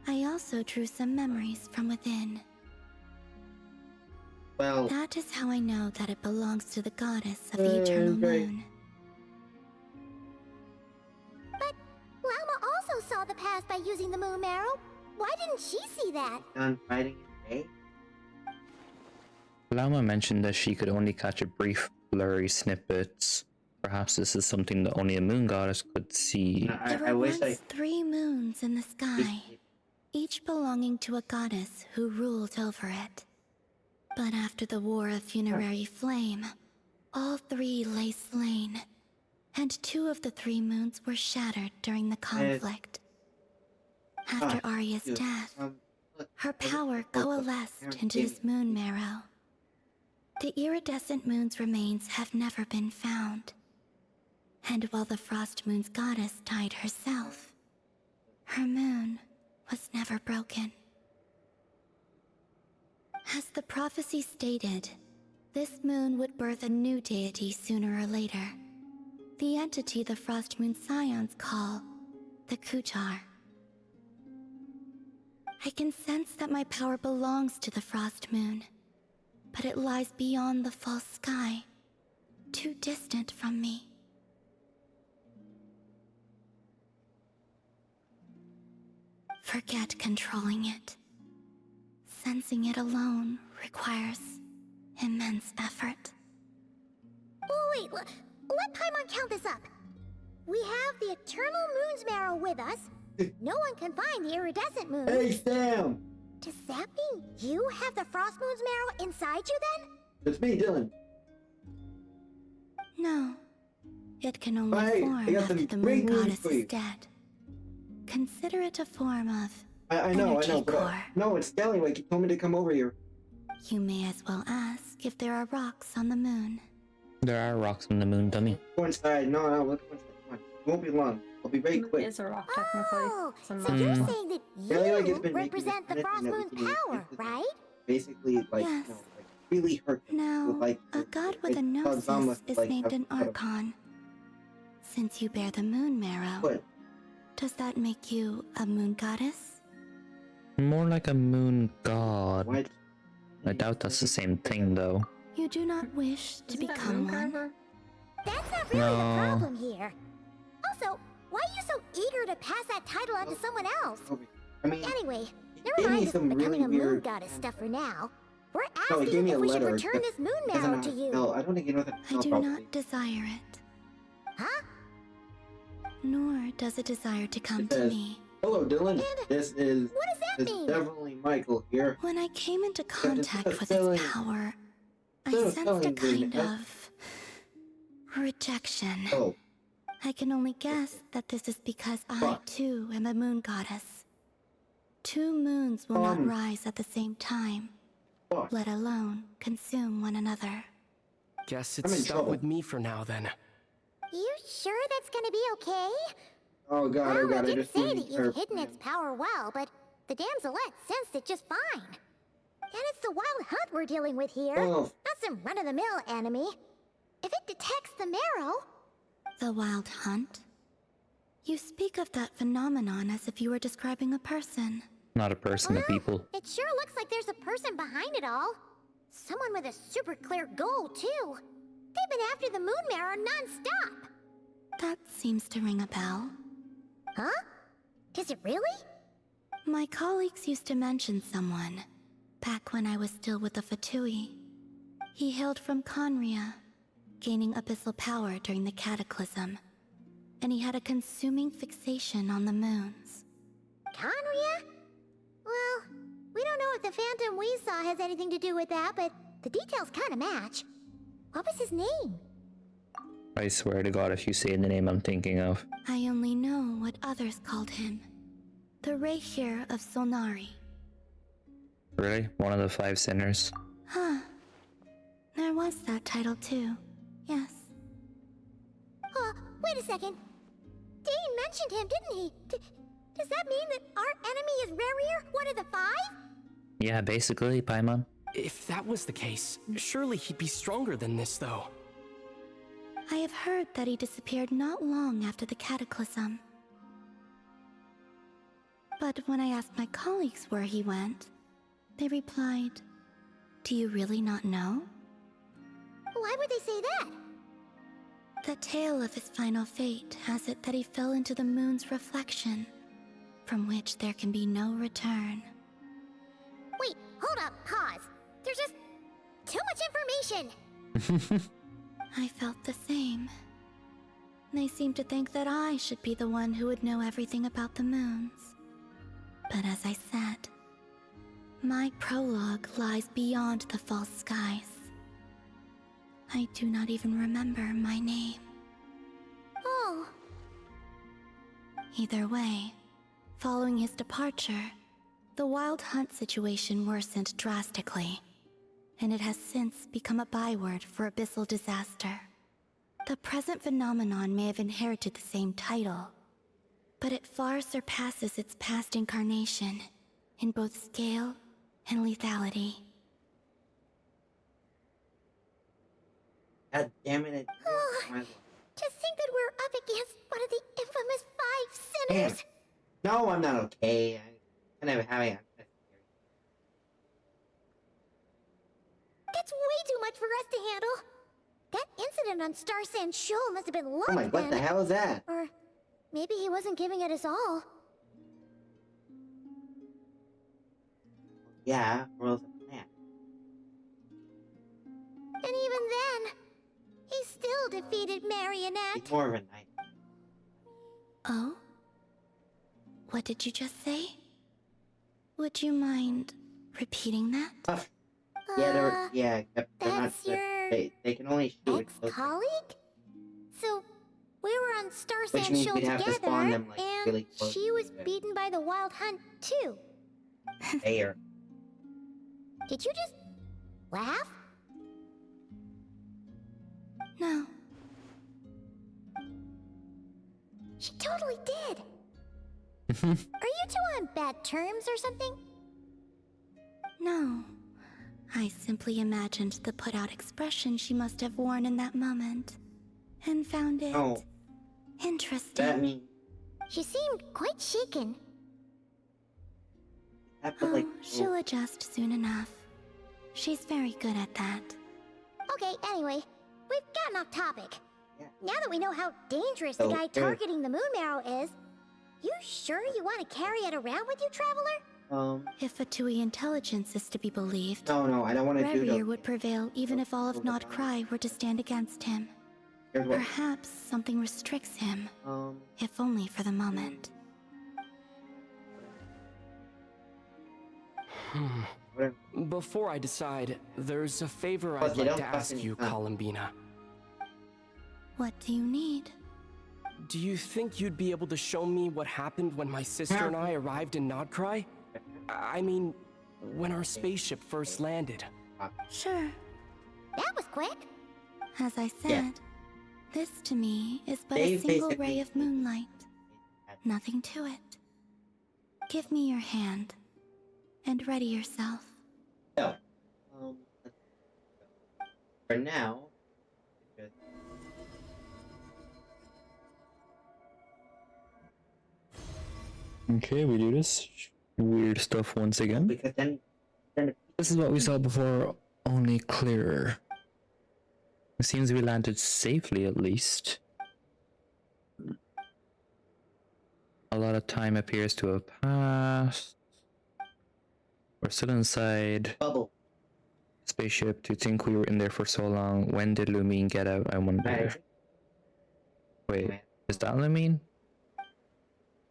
I also drew some memories from within. Well... That is how I know that it belongs to the goddess of the eternal moon. But Lama also saw the past by using the moon marrow. Why didn't she see that? Done fighting in May? Lama mentioned that she could only catch a brief, blurry snippets. Perhaps this is something that only a moon goddess could see. There were once 3 moons in the sky, each belonging to a goddess who ruled over it. But after the War of Funerary Flame, all 3 lay slain, and 2 of the 3 moons were shattered during the conflict. After Arya's death, her power coalesced into this moon marrow. The iridescent moon's remains have never been found. And while the Frost Moon's goddess died herself, her moon was never broken. As the prophecy stated, this moon would birth a new deity sooner or later. The entity the Frost Moon Scions call the Kutar. I can sense that my power belongs to the Frost Moon, but it lies beyond the false sky, too distant from me. Forget controlling it. Sensing it alone requires immense effort. Wait, let Paimon count this up. We have the Eternal Moon's marrow with us. No one can find the iridescent moon. Hey, Sam! Does that mean you have the Frost Moon's marrow inside you then? It's me, Dylan. No. It can only form after the moon goddess is dead. Consider it a form of I know, energy but core. no, it's Scallywag. He told me to come over here. You may as well ask if there are rocks on the moon. There are rocks on the moon, dummy. Go inside. No, let's go inside. Come on. It won't be long. I'll be very quick. It is a rock, technically. Oh, so you're saying that Scallywag has you been represent the Frost Moon's power, right? Basically, like, Yes. like really hurt. Now, Like, a god with a gnosis is named an Archon. Since you bear the moon marrow, What? does that make you a moon goddess? More like a moon god. What? I doubt that's the same thing, though. You do not wish to become one? That's not really No. the problem here. Also, why are you so eager to pass that title on to someone else? I mean, Anyway, gave never me mind this some becoming really a moon weird- goddess stuff for now. We're No, he gave asking me if a we should letter. return this moon Doesn't marrow know- to you. No, I don't think he knows how to I spell do properly. not desire it. Huh? Nor does it desire to come It to says, me. Hello, Dylan. This is What does that mean? definitely Michael here. When I came into contact with spelling- its power, I instead of sensed a spelling kind green, of rejection. Oh. I can only guess that this is because I, too, am a moon goddess. 2 moons will not rise at the same time, let alone consume one another. Guess I'm it's in stuck trouble. with me for now then. You sure that's gonna be okay? Oh god, oh Well, god, I I did just say didn't that you've hidden its power well, but the damselette sensed it just fine. And it's the wild hunt we're dealing with here, Oh. not some run-of-the-mill enemy. If it detects the marrow... The wild hunt? You speak of that phenomenon as if you were describing a person. Not a person, a people. It sure looks like there's a person behind it all. Someone with a super clear goal, too. They've been after the moon marrow non-stop. That seems to ring a bell. Huh? Does it really? My colleagues used to mention someone, back when I was still with the Fatui. He hailed from Conria, gaining abyssal power during the Cataclysm, and he had a consuming fixation on the moons. Conria? Well, we don't know if the phantom we saw has anything to do with that, but the details kind of match. What was his name? I swear to God, if you say the name I'm thinking of. I only know what others called him. The Reikir of Solnari. Really? One of the 5 sinners? Huh. There was that title too. Yes. Wait a second. Dane mentioned him, didn't he? Does that mean that our enemy is Rerir, one of the 5? Yeah, basically, Paimon. If that was the case, surely he'd be stronger than this, though. I have heard that he disappeared not long after the Cataclysm. But when I asked my colleagues where he went, they replied, "Do you really not know?" Why would they say that? The tale of his final fate has it that he fell into the moon's reflection, from which there can be no return. Wait, hold up, pause. There's just too much information. I felt the same. They seemed to think that I should be the one who would know everything about the moons. But as I said, my prologue lies beyond the false skies. I do not even remember my name. Oh. Either way, following his departure, the Wild Hunt situation worsened drastically, and it has since become a byword for abyssal disaster. The present phenomenon may have inherited the same title, but it far surpasses its past incarnation in both scale and lethality. God damn it. To think that we're up against one of the infamous 5 sinners! No, I'm not okay. I'm kind of having a... That's way too much for us to handle. That incident on Star Sand Shoal must have been luck. Oh my, what the hell is that? Or maybe he wasn't giving it his all. Yeah, or else a plan. And even then, he still defeated Marionette. He's more of a knight. Oh? What did you just say? Would you mind repeating that? Yeah, they're not... They can only shoot ex-colleague? So, we were on Star Which Sand means Shoal we'd have to together, spawn them, like, and really close she was together. beaten by the Wild Hunt too. There. Did you just laugh? No. She totally did. Are you two on bad terms or something? No. I simply imagined the put-out expression she must have worn in that moment, and found it interesting. That means... She seemed quite shaken. Like, She'll adjust soon enough. She's very good at that. Okay, anyway, we've gotten off topic. Yeah. Now that we know how dangerous the guy targeting the moon marrow is, you sure you want to carry it around with you, Traveler? If Fatui intelligence is to be believed, No, I don't want to do that. Rerir would prevail even if all of Nod Cry were to stand against him. Perhaps something restricts him, if only for the moment. Before I decide, there's a favor I'd like to ask you, Columbina. What do you need? Do you think you'd be able to show me what happened when my sister and I arrived in Nodcry? I mean, when our spaceship first landed. Sure. That was quick. As I said, this to me is but a single ray of moonlight. Nothing to it. Give me your hand, and ready yourself. So, for now, Okay, we do this weird stuff once again. Because then this is what we saw before, only clearer. It seems we landed safely, at least. A lot of time appears to have passed. We're still inside. Bubble. Spaceship, to think we were in there for so long. When did Lumine get out, I wonder? Wait, is that Lumine?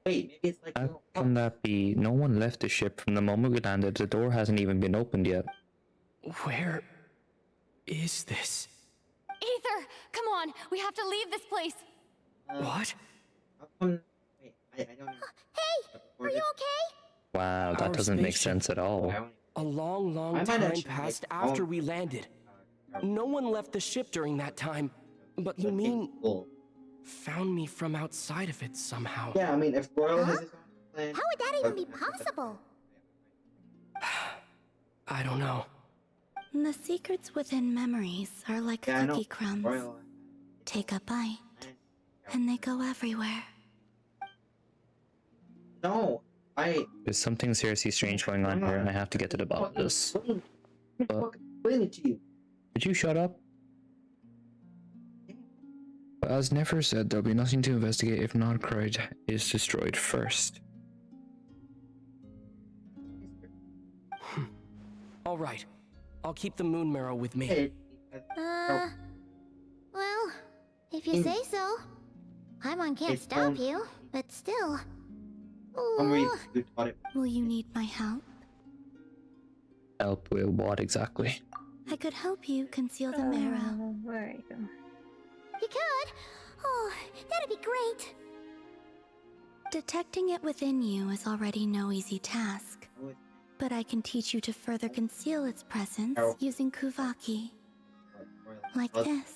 Wait, maybe it's like. How can that be? No one left the ship from the moment we landed. The door hasn't even been opened yet. Where is this? Ether, come on, we have to leave this place. What? How come? Wait, I don't know. Hey, are you okay? Wow, that Our doesn't make spaceship. sense at all. A long, I long might time actually passed get after home. we landed. No one left the ship during that time, but Lumine found me from outside of it somehow. Yeah, I mean, if Royal has his own plan. How would that even be possible? I don't know. The secrets within memories are like cookie crumbs. Royal. Take a bite, and they go everywhere. No, There's something seriously strange going on here, and I have to get to the bottom of this. But, explain it to you. would you shut up? But as Nefer said, there'll be nothing to investigate if Nodcroyd is destroyed first. All right. I'll keep the moon marrow with me. Well, if you say so. Paimon can't stop you, but still. Will you need my help? Help with what exactly? I could help you conceal the marrow. Where are you? You could? Oh, that'd be great. Detecting it within you is already no easy task. But I can teach you to further conceal its presence using Kuvaki. Like this.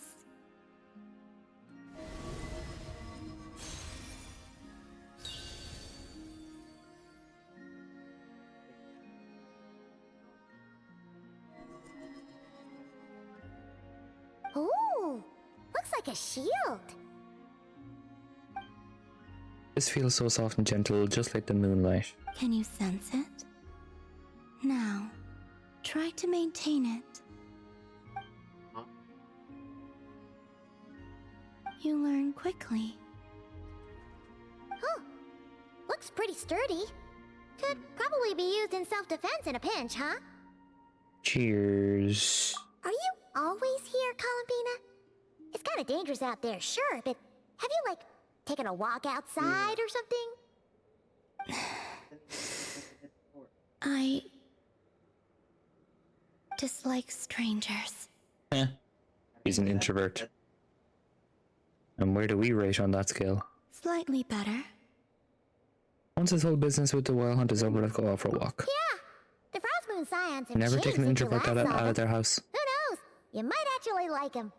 Ooh, looks like a shield. This feels so soft and gentle, just like the moonlight. Can you sense it? Now, try to maintain it. You learn quickly. Huh. Looks pretty sturdy. Could probably be used in self-defense in a pinch, huh? Cheers. Are you always here, Columbina? It's kind of dangerous out there, sure, but have you, like, taken a walk outside or something? I dislike strangers. He's an introvert. And where do we rate on that scale? Slightly better. Once this whole business with the wild hunt is over, let's go out for a walk. Yeah, the Frost Moon Scions have Never changed take an since you introvert last saw out of them. their house. Who knows? You might actually like him.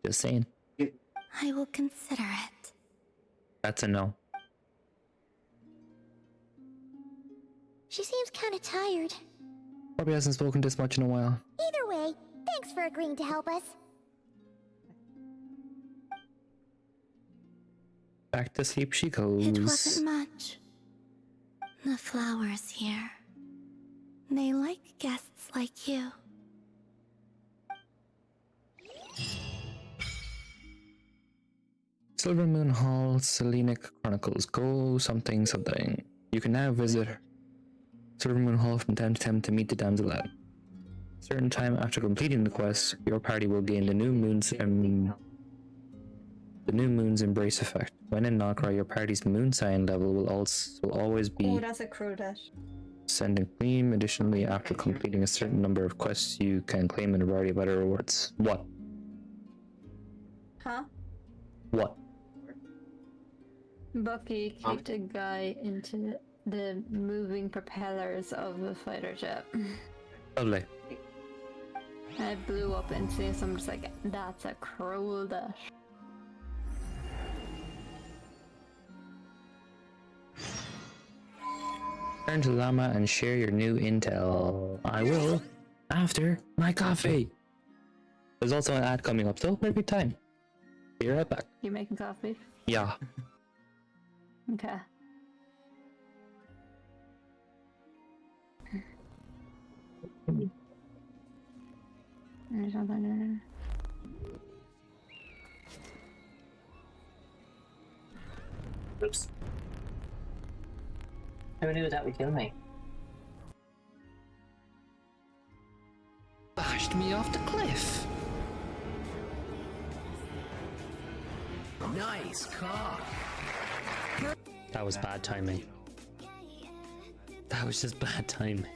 Just saying. I will consider it. That's a no. She seems kind of tired. Probably hasn't spoken this much in a while. Either way, thanks for agreeing to help us. Back to sleep she goes. It wasn't much. The flowers here. They like guests like you. Silver Moon Hall, Selenic Chronicles. Go something something. You can now visit Silver Moon Hall from time to time to meet the damsel at. Certain time after completing the quest, your party will gain the new moon's embrace effect. When in Nokra, your party's moon sign level will always be Oh, that's a crew dash. sending claim. Additionally, after completing a certain number of quests, you can claim a variety of other rewards. What? Huh? What? Bucky kicked a guy into the moving propellers of a fighter jet. Lovely. And it blew up into, so I'm just like, that's a cruel dash. Turn to Llama and share your new intel. I will after my coffee. There's also an ad coming up, so maybe time. Be right back. You making coffee? Yeah. Okay. There's nothing there. Oops. Who knew that would kill me? pushed me off the cliff. Nice cock. That was bad timing. That was just bad timing.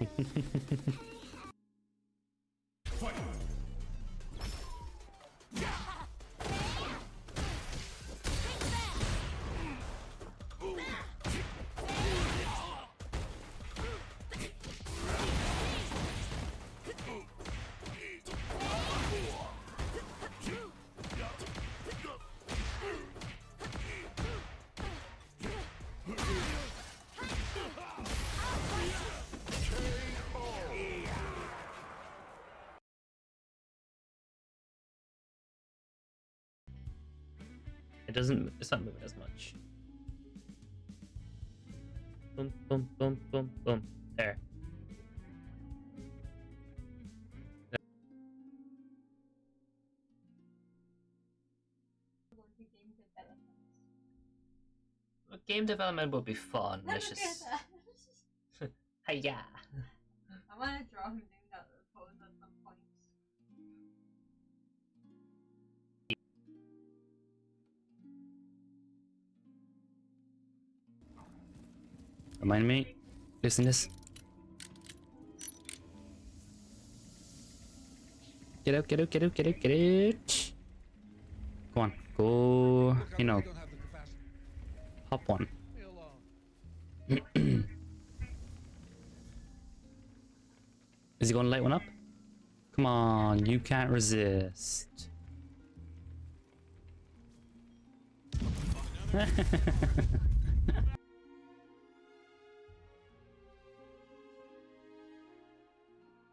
It's not moving as much. Boom, boom, boom, boom, boom. There. Game development would be fun. Let's just. Hiya. I want to draw him doing that pose at some point. Remind me. Listen this. Get out, get out, get out, get out, get out. Go on. Go. You know. Hop one. Is he going to light one up? Come on, you can't resist.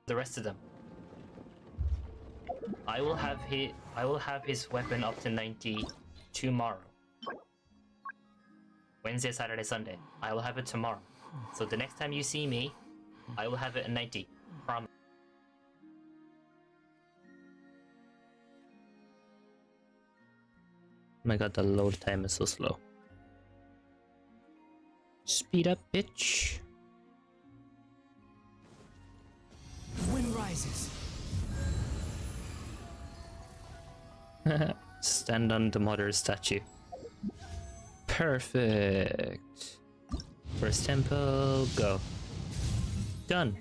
The rest of them. I will have his weapon up to 90 tomorrow. Wednesday, Saturday, Sunday. I will have it tomorrow. So the next time you see me, I will have it at 90. Promise. Oh my god, the load time is so slow. Speed up, bitch. Wind rises. Stand on the mother's statue. Perfect. First tempo, go. Done.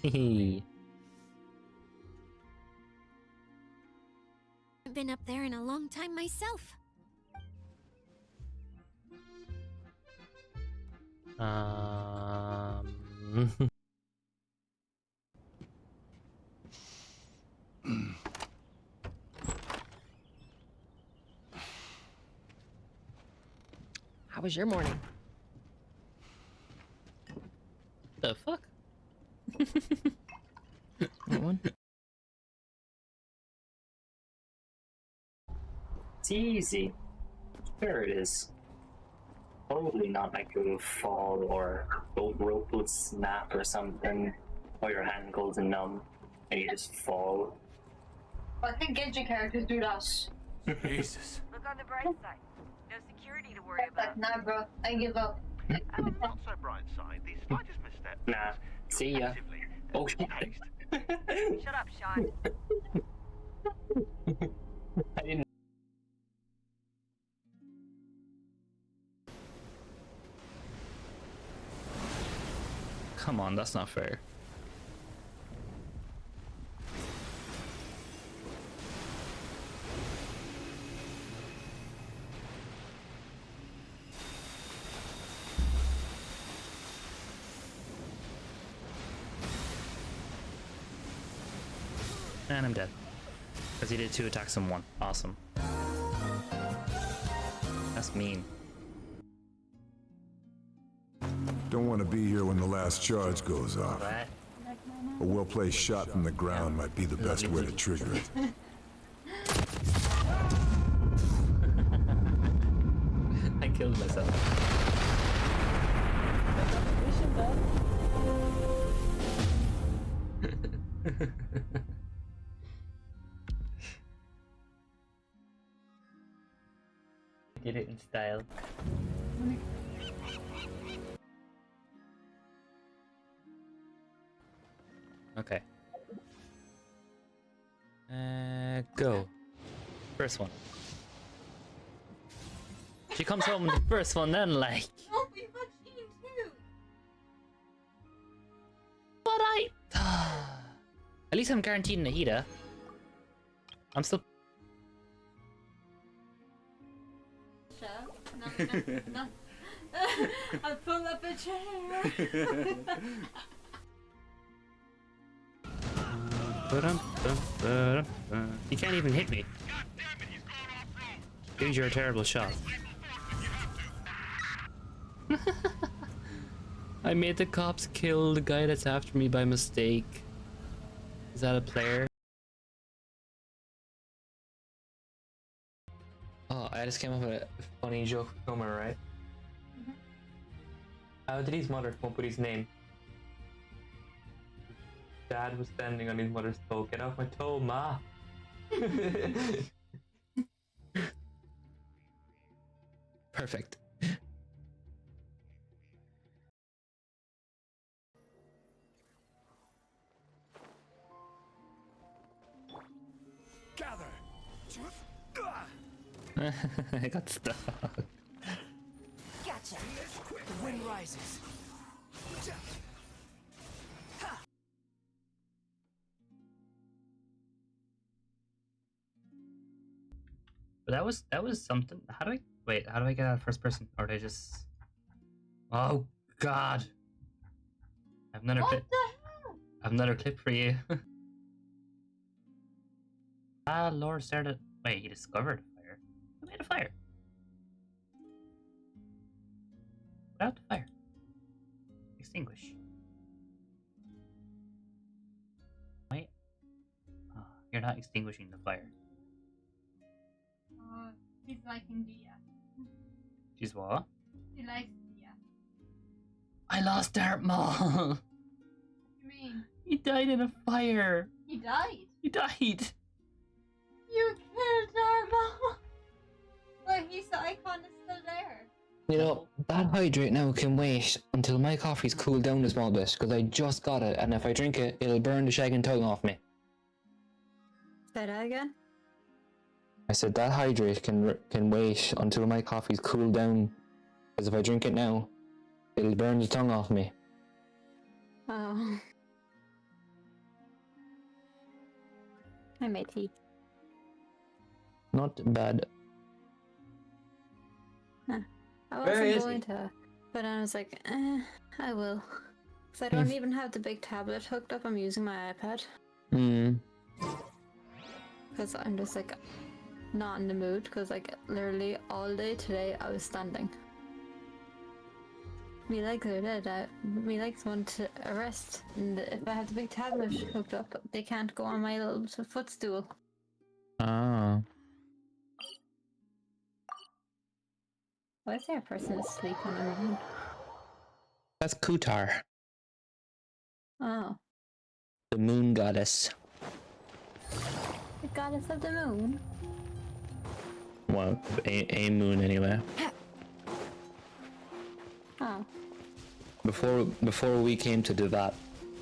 Hehe. I've been up there in a long time myself. How was your morning? The fuck? That one? It's easy. There it is. Probably not like you'll fall or the rope will snap or something, or your hand goes numb and you just fall. I think Genshin characters do that. Jesus. Look on the bright side. No security to worry about. Nah, bro. I give up. Not so bright side. The slightest misstep. Nah. See ya. Oh shit. Shut up, Sean. I didn't. Come on, that's not fair. And I'm dead. Because he did 2 attacks in 1. Awesome. That's mean. Don't want to be here when the last charge goes off. Right. A well-placed shot from the ground might be the best way to trigger it. I killed myself. Did it in style. Okay. Go. First one. She comes home with the first one then, like. Oh, we fucking too. But I... At least I'm guaranteed Nahida. I'm still... No. I'll pull up a chair. You can't even hit me. Dude, you're a terrible shot. I made the cops kill the guy that's after me by mistake. Is that a player? Oh, I just came up with a funny joke for Homer, right? How did his mother come up with his name? Dad was standing on his mother's toe. Get off my toe, ma! Perfect. Gather. I got stuck. Gotcha. The wind rises. But that was something. How do I wait? How do I get out of first person? Or did I just? Oh God! I have another clip. I have another clip for you. Lord started. Wait, he discovered a fire. Who made a fire? Put out the fire. Extinguish. Wait. Oh, you're not extinguishing the fire. He's liking Dia. She's what? He likes Dia. I lost Darth Maul. What do you mean? He died in a fire. He died? He died. You killed Darth Maul! But the icon is still there. You know, that hydrate now can wait until my coffee's cooled down a small bit, because I just got it, and if I drink it, it'll burn the shag and tongue off me. Say that again? I said that hydrate can wait until my coffee's cooled down, because if I drink it now, it'll burn the tongue off me. Oh. I made tea. Not bad. Huh. I Where wasn't is going he? to, but I was like, I will. Because I don't even have the big tablet hooked up, I'm using my iPad. Because I'm just like, not in the mood, because like literally all day today I was standing. Me legs are dead. Me legs want to rest, and if I have the big tablet hooked up, they can't go on my little footstool. Ah. Why is there a person asleep on the moon? That's Kutar, Oh, the moon goddess. the goddess of the moon. Well, a moon anyway. Oh. Before we came to Devat,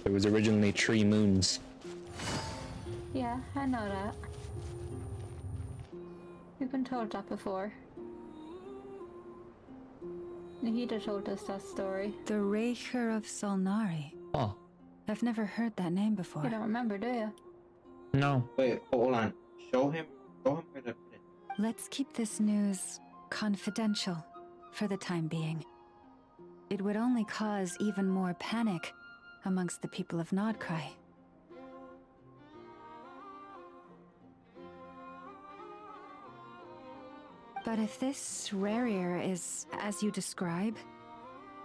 there was originally 3 moons. Yeah, I know that. We've been told that before. Nahida told us that story. The Raker of Solnari. Oh. I've never heard that name before. You don't remember, do you? No. Wait, hold on. Show him where to put it. Let's keep this news confidential for the time being. It would only cause even more panic amongst the people of Nodcry. But if this Rarier is as you describe,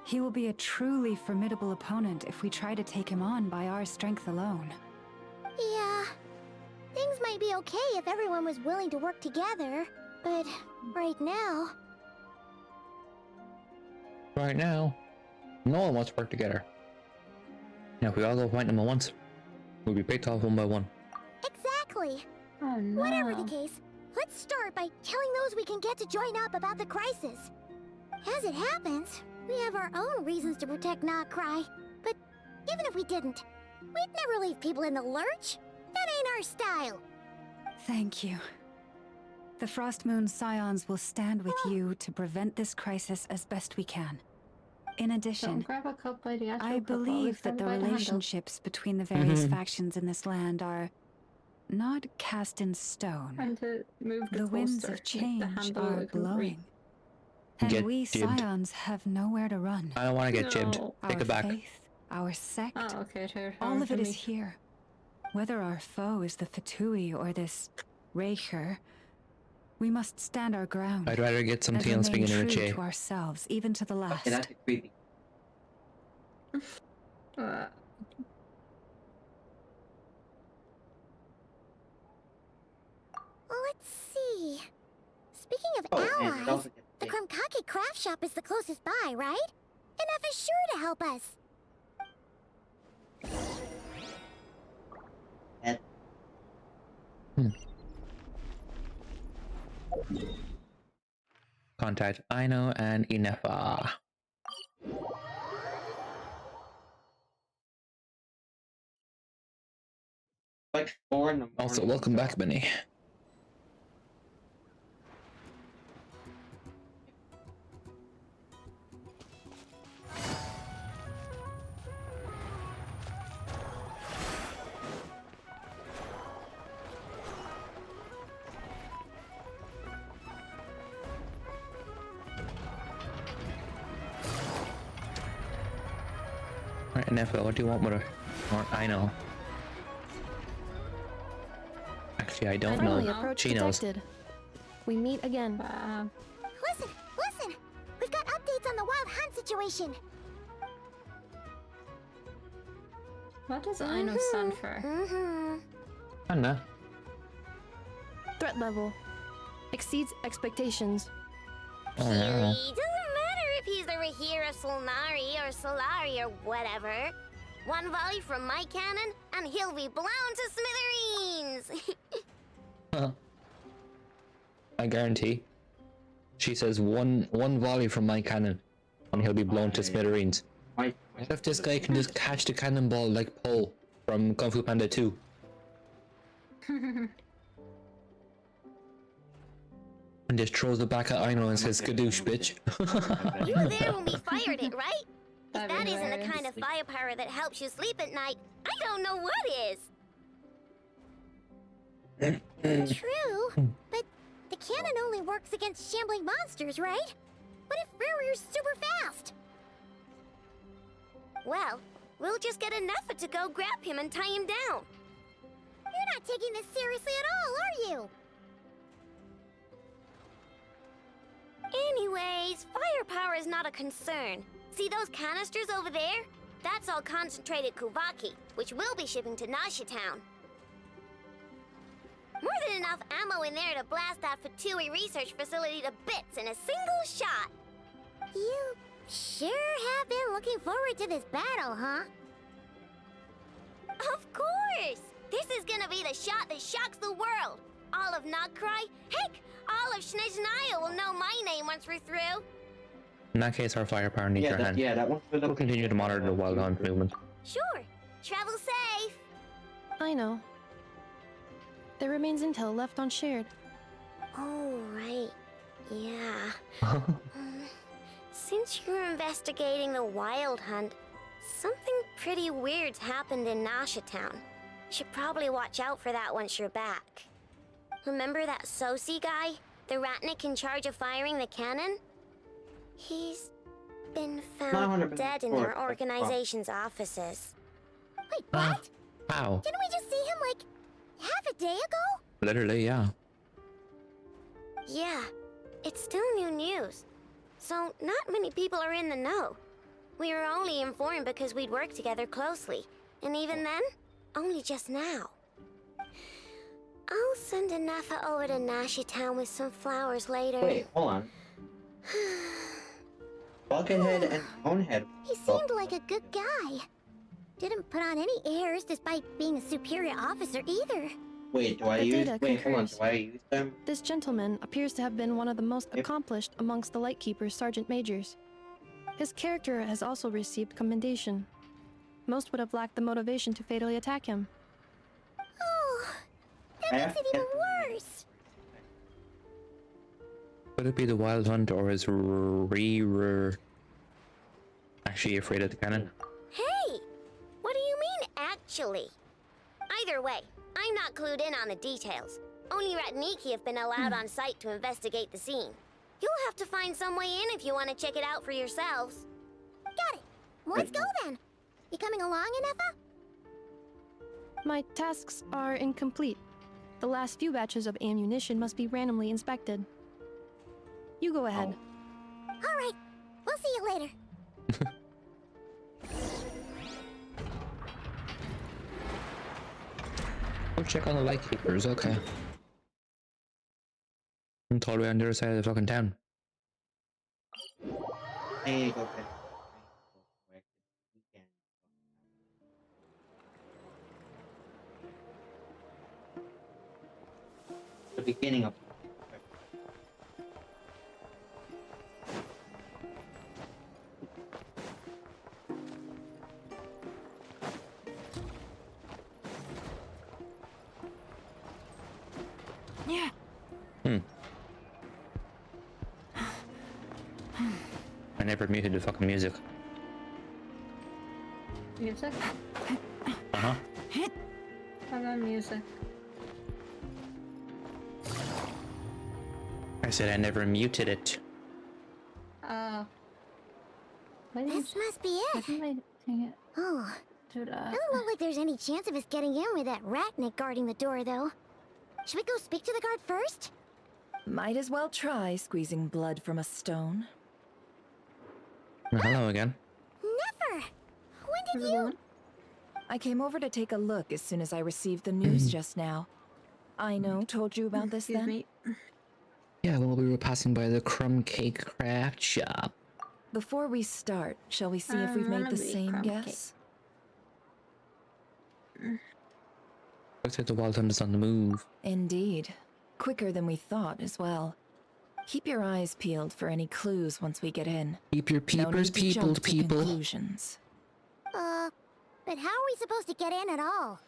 he will be a truly formidable opponent if we try to take him on by our strength alone. Yeah. Things might be okay if everyone was willing to work together, but right now... Right now, no one wants to work together. Now, if we all go fight them at once, we'll be picked off one by one. Exactly. Oh no. Whatever the case, let's start by telling those we can get to join up about the crisis. As it happens, we have our own reasons to protect Nodcry, but even if we didn't, we'd never leave people in the lurch. That ain't our style. Thank you. The Frost Moon Scions will stand with you to prevent this crisis as best we can. In addition, Grab a cup by the actual I cup, always believe grab that it the by the handle. relationships between the various factions in this land are not cast in stone. Trying to move the winds coaster, of make the change handle are look complete. blowing. And Get we jibbed. Scions have nowhere to run. I don't want to get jibbed. No. Take Our it back. faith, our sect, Oh, okay, all of it is here. Whether our foe is the Fatui or this Raker, we must stand our ground. I'd rather get and something else remain beginning with true J. to ourselves, even to the last. Okay, that's creepy. Let's see. Speaking of And it allies, also gets the Krumkake craft shop is the closest by, right? Enough is sure to help us. Contact Aino and Inefa. Like 4 in the morning. Also, welcome back, Benny. Alright, Inefa, what do you want with her? Or Aino? Actually, I don't Friendly know. approach She knows. detected. We meet again. Listen! We've got updates on the Wild Hunt situation. What does Aino stand for? Anna. Threat level exceeds expectations. Oh, It yeah. doesn't matter if he's the Rahira Solnari or Solari or whatever. One volley from my cannon, and he'll be blown to smithereens! I guarantee. She says one volley from my cannon, and he'll be blown to smithereens. What if this guy can just catch the cannonball like Poe from Kung Fu Panda 2? And just throws it back at Aino and says, "Skadoosh, bitch." You were there when we fired it, right? If That'd be that isn't the hilarious. kind of firepower that helps you sleep at night, I don't know what is. True, but the cannon only works against shambling monsters, right? What if Farrier's super fast? Well, we'll just get enough to go grab him and tie him down. You're not taking this seriously at all, are you? Anyways, firepower is not a concern. See those canisters over there? That's all concentrated Kuvaki, which we'll be shipping to Nasha Town. More than enough ammo in there to blast that Fatui research facility to bits in a single shot. You sure have been looking forward to this battle, huh? Of course! This is gonna be the shot that shocks the world. All of Nagcry, heck, all of Snezhnaya will know my name once we're through. In that case, our firepower needs your hand. Yeah, that one's for the... We'll continue to monitor the Wild Hunt movement. Sure. Travel safe. I know. There remains intel left unshared. Oh, right. Yeah. Since you're investigating the Wild Hunt, something pretty weird's happened in Nasha Town. Should probably watch out for that once you're back. Remember that Sosi guy? The Ratnik in charge of firing the cannon? He's been found dead in their organization's offices. Wait, what? How? Didn't we just see him like half a day ago? Literally, yeah. Yeah, it's still new news. So not many people are in the know. We were only informed because we'd worked together closely. And even then, only just now. I'll send Anafa over to Nashi Town with some flowers later. Wait, hold on. Buckethead and Bonehead. He seemed like a good guy. Didn't put on any airs despite being a superior officer either. Wait, do I The use... data Wait, hold on, concurs. do I use them? This gentleman appears to have been one of the most accomplished amongst the Lightkeeper's sergeant majors. His character has also received commendation. Most would have lacked the motivation to fatally attack him. Oh, that makes it even course. Could it be the Wild Hunt, or is Rearer actually afraid of the cannon? Hey! What do you mean, actually? Either way, I'm not clued in on the details. Only Ratniki have been allowed on site to investigate the scene. You'll have to find some way in if you want to check it out for yourselves. Got it. Let's go then. You coming along, Inefa? My tasks are incomplete. The last few batches of ammunition must be randomly inspected. You go ahead. All right. We'll see you later. Go check on the lightkeepers, okay. I'm totally on the other side of the fucking town. Hey, go ahead. The beginning of Yeah. I never muted the fucking music. Music? Uh-huh. I got music. I said I never muted it. This must be it. Oh. Do that. Doesn't look like there's any chance of us getting in with that Ratnik guarding the door, though. Should we go speak to the guard first? Might as well try squeezing blood from a stone. Hello again. Never! When did you... I came over to take a look as soon as I received the news just now. I know, told you about this then? Yeah, well, we were passing by the crumb cake craft shop. Before we start, shall we see if we've made the same guess? Looks like the Wild Hunt is on the move. Indeed. Quicker than we thought as well. Keep your eyes peeled for any clues once we get in. Keep your peepers peopled, people. Conclusions. But how are we supposed to get in at all?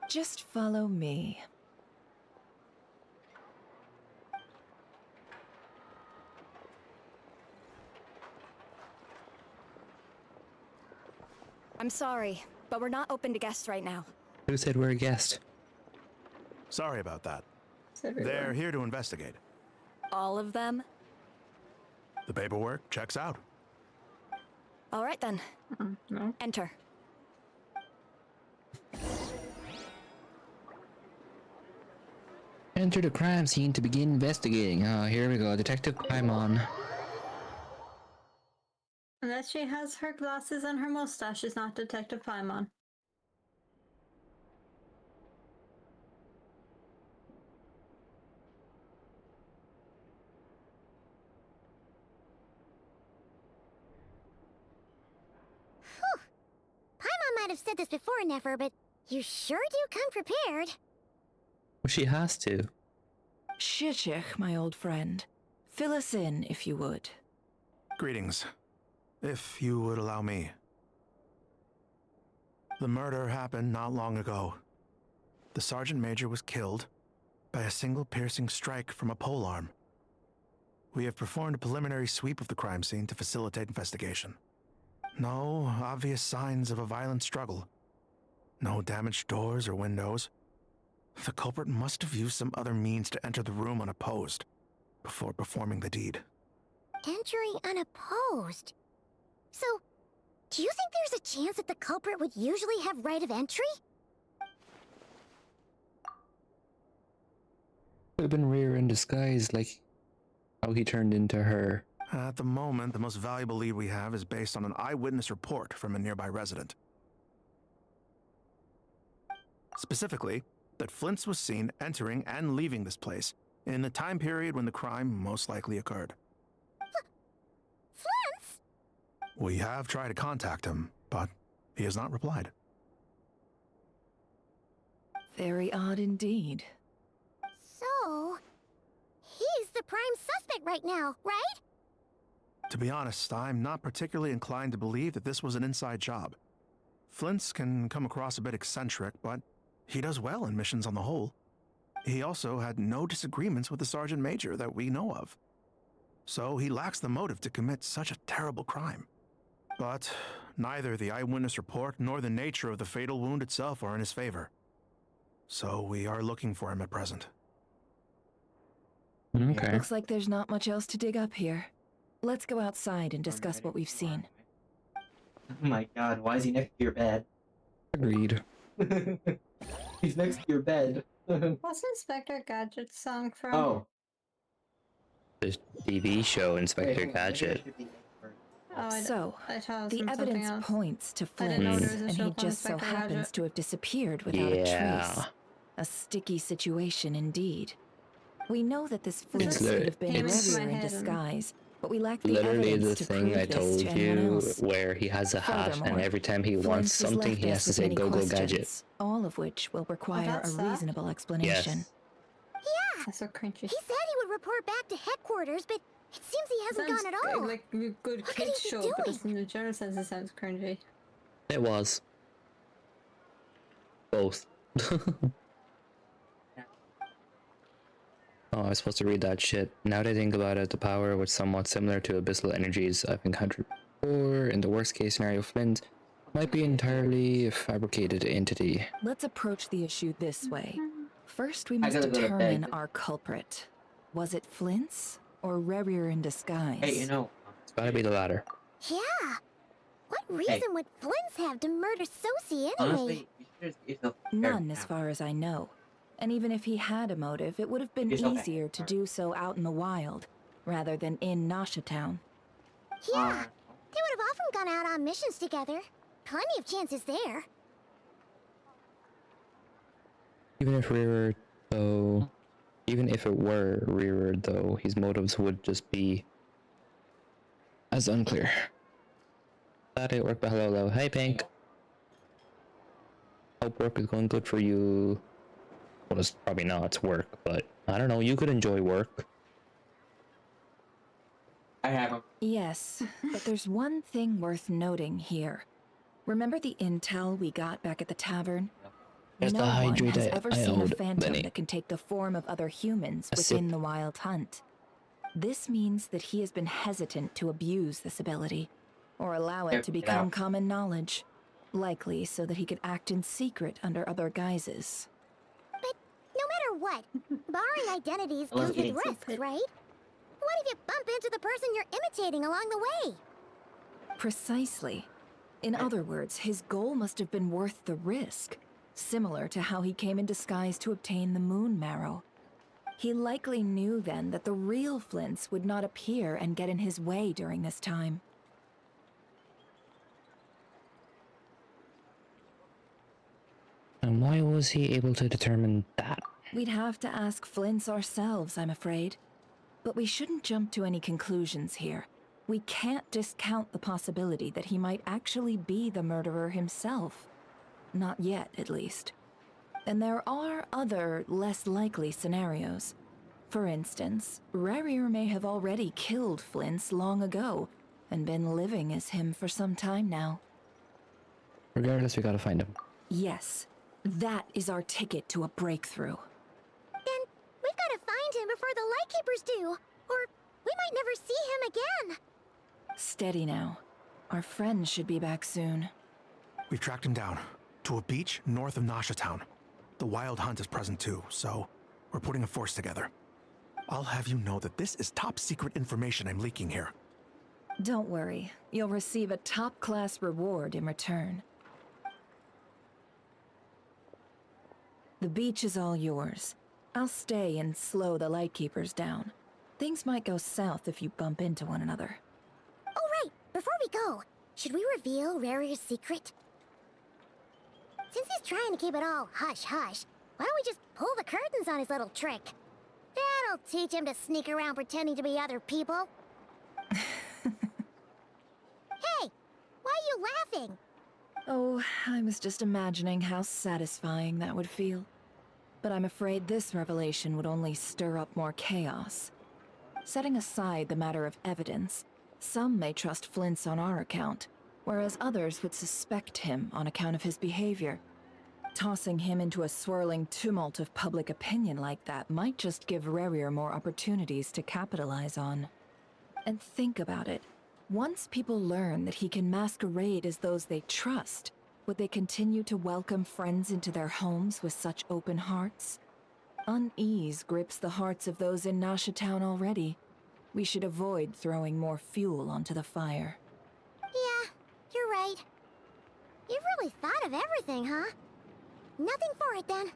Just follow me. I'm sorry, but we're not open to guests right now. Who said we're a guest? Sorry about that. They're here to investigate. All of them? The paperwork checks out. All right then. Enter. Enter the crime scene to begin investigating. Oh, here we go. Detective Paimon. Unless she has her glasses and her mustache, she's not Detective Paimon. Whew. Paimon might have said this before, Nefer, but you sure do come prepared. Well, she has to. Shishich, my old friend. Fill us in, if you would. Greetings. If you would allow me. The murder happened not long ago. The Sergeant Major was killed by a single piercing strike from a polearm. We have performed a preliminary sweep of the crime scene to facilitate investigation. No obvious signs of a violent struggle. No damaged doors or windows. The culprit must have used some other means to enter the room unopposed before performing the deed. Entering unopposed? So, do you think there's a chance that the culprit would usually have right of entry? Could have been Rear in disguise, like how he turned into her. At the moment, the most valuable lead we have is based on an eyewitness report from a nearby resident. Specifically, that Flint's was seen entering and leaving this place in the time period when the crime most likely occurred. Flint's? We have tried to contact him, but he has not replied. Very odd indeed. So, he's the prime suspect right now, right? To be honest, I'm not particularly inclined to believe that this was an inside job. Flint's can come across a bit eccentric, but he does well in missions on the whole. He also had no disagreements with the Sergeant Major that we know of. So he lacks the motive to commit such a terrible crime. But neither the eyewitness report nor the nature of the fatal wound itself are in his favor. So we are looking for him at present. Okay. Looks like there's not much else to dig up here. Let's go outside and discuss what we've seen. Oh my god, why is he next to your bed? Agreed. He's next to your bed. What's Inspector Gadget's song from? Oh. The TV show Inspector Gadget. So, thought it was the from something evidence else. points to I didn't know Flint, there was a and show he called just so Inspector happens Gadget. to have disappeared without a trace. A sticky situation indeed. We know that this Flint It's could have been it's Revier in disguise, but we lack the literally evidence the to thing prove I this told to anyone you, else. where he has a hat, and Furthermore, every time he Flint wants has something, left he us has to with say many "Go Go Gadget." questions, all of which will require a that's that? reasonable explanation. Yes. Yeah! That's so cringy. He said he would report back to headquarters, but it seems he hasn't Sounds gone at all. like a good What could kids he be show, but doing? just in the general sense it sounds cringy. It was. Both. Oh, I was supposed to read that shit. Now that I think about it, the power was somewhat similar to abyssal energies I've encountered before. In the worst case scenario, Flint might be entirely a fabricated entity. Let's approach the issue this way. First, we I must gotta go to bed. determine our culprit. Was it Flint's or Revier in disguise? Hey, you know. It's gotta be the latter. Yeah! What reason would Flynn's have to murder Sosie anyway? Honestly, you should just give yourself a None, fair as count. far as I know. And even if he had a motive, it would have been Yourself a easier to do so out in the wild, rather than in Nasha Town. Yeah! They would have often gone out on missions together. Plenty of chances there. Even if Rearer, though, even if it were Rearer, though, his motives would just be as unclear. Glad it worked, but hello. Hey, Pink. Hope work is going good for you. Well, it's probably not, it's work, but I don't know, you could enjoy work. I have him. Yes, but there's one thing worth noting here. Remember the intel we got back at the tavern? There's No the one hydrate has I ever seen a owed phantom Benny. that can take the form of other humans A within sip. the Wild Hunt. This means that he has been hesitant to abuse this ability, or allow it to become common knowledge, likely so that he could act in secret under other guises. But no matter what, borrowing identities I love comes with eating risks, right? What if you bump into the person you're imitating along the way? Precisely. In other words, his goal must have been worth the risk, similar to how he came in disguise to obtain the moon marrow. He likely knew then that the real Flints would not appear and get in his way during this time. And why was he able to determine that? We'd have to ask Flints ourselves, I'm afraid. But we shouldn't jump to any conclusions here. We can't discount the possibility that he might actually be the murderer himself. Not yet, at least. And there are other, less likely scenarios. For instance, Revier may have already killed Flints long ago, and been living as him for some time now. Regardless, we gotta find him. Yes, that is our ticket to a breakthrough. Then we've got to find him before the Lightkeepers do, or we might never see him again. Steady now. Our friend should be back soon. We've tracked him down to a beach north of Nasha Town. The Wild Hunt is present too, so we're putting a force together. I'll have you know that this is top secret information I'm leaking here. Don't worry, you'll receive a top-class reward in return. The beach is all yours. I'll stay and slow the Lightkeepers down. Things might go south if you bump into one another. Oh right, before we go, should we reveal Rarier's secret? Since he's trying to keep it all hush-hush, why don't we just pull the curtains on his little trick? That'll teach him to sneak around pretending to be other people. Hey, why are you laughing? Oh, I was just imagining how satisfying that would feel. But I'm afraid this revelation would only stir up more chaos. Setting aside the matter of evidence, some may trust Flint's on our account, whereas others would suspect him on account of his behavior. Tossing him into a swirling tumult of public opinion like that might just give Rerir more opportunities to capitalize on. And think about it. Once people learn that he can masquerade as those they trust, would they continue to welcome friends into their homes with such open hearts? Unease grips the hearts of those in Nasha Town already. We should avoid throwing more fuel onto the fire. Yeah, you're right. You really thought of everything, huh? Nothing for it then.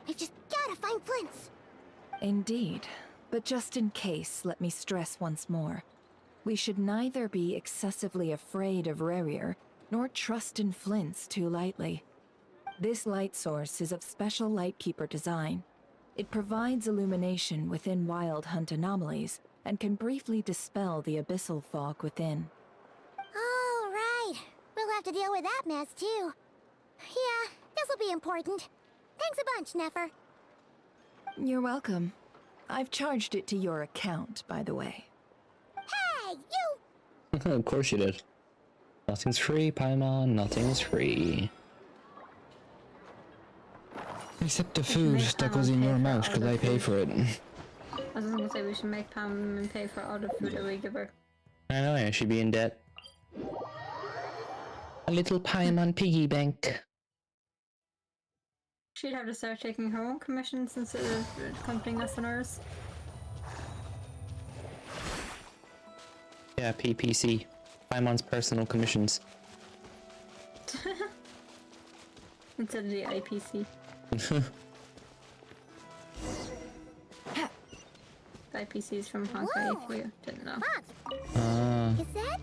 I've just gotta find Flint's. Indeed. But just in case, let me stress once more. We should neither be excessively afraid of Rerir, nor trust in Flint's too lightly. This light source is of special Lightkeeper design. It provides illumination within Wild Hunt anomalies, and can briefly dispel the abyssal fog within. Oh, right. We'll have to deal with that mess, too. Yeah, this'll be important. Thanks a bunch, Nefer. You're welcome. I've charged it to your account, by the way. Hey, you! Of course you did. Nothing's free, Paimon. Nothing's free. Except the food that goes in your mouth, because I pay for it. I was gonna say we should make Pam pay for all the food that we give her. I know, I should be in debt. A little Paimon piggy bank. She'd have to start taking her own commissions instead of accompanying us on ours. Yeah, PPC. Paimon's personal commissions. Instead of the IPC. The IPC is from Honkai, if you didn't know. Is that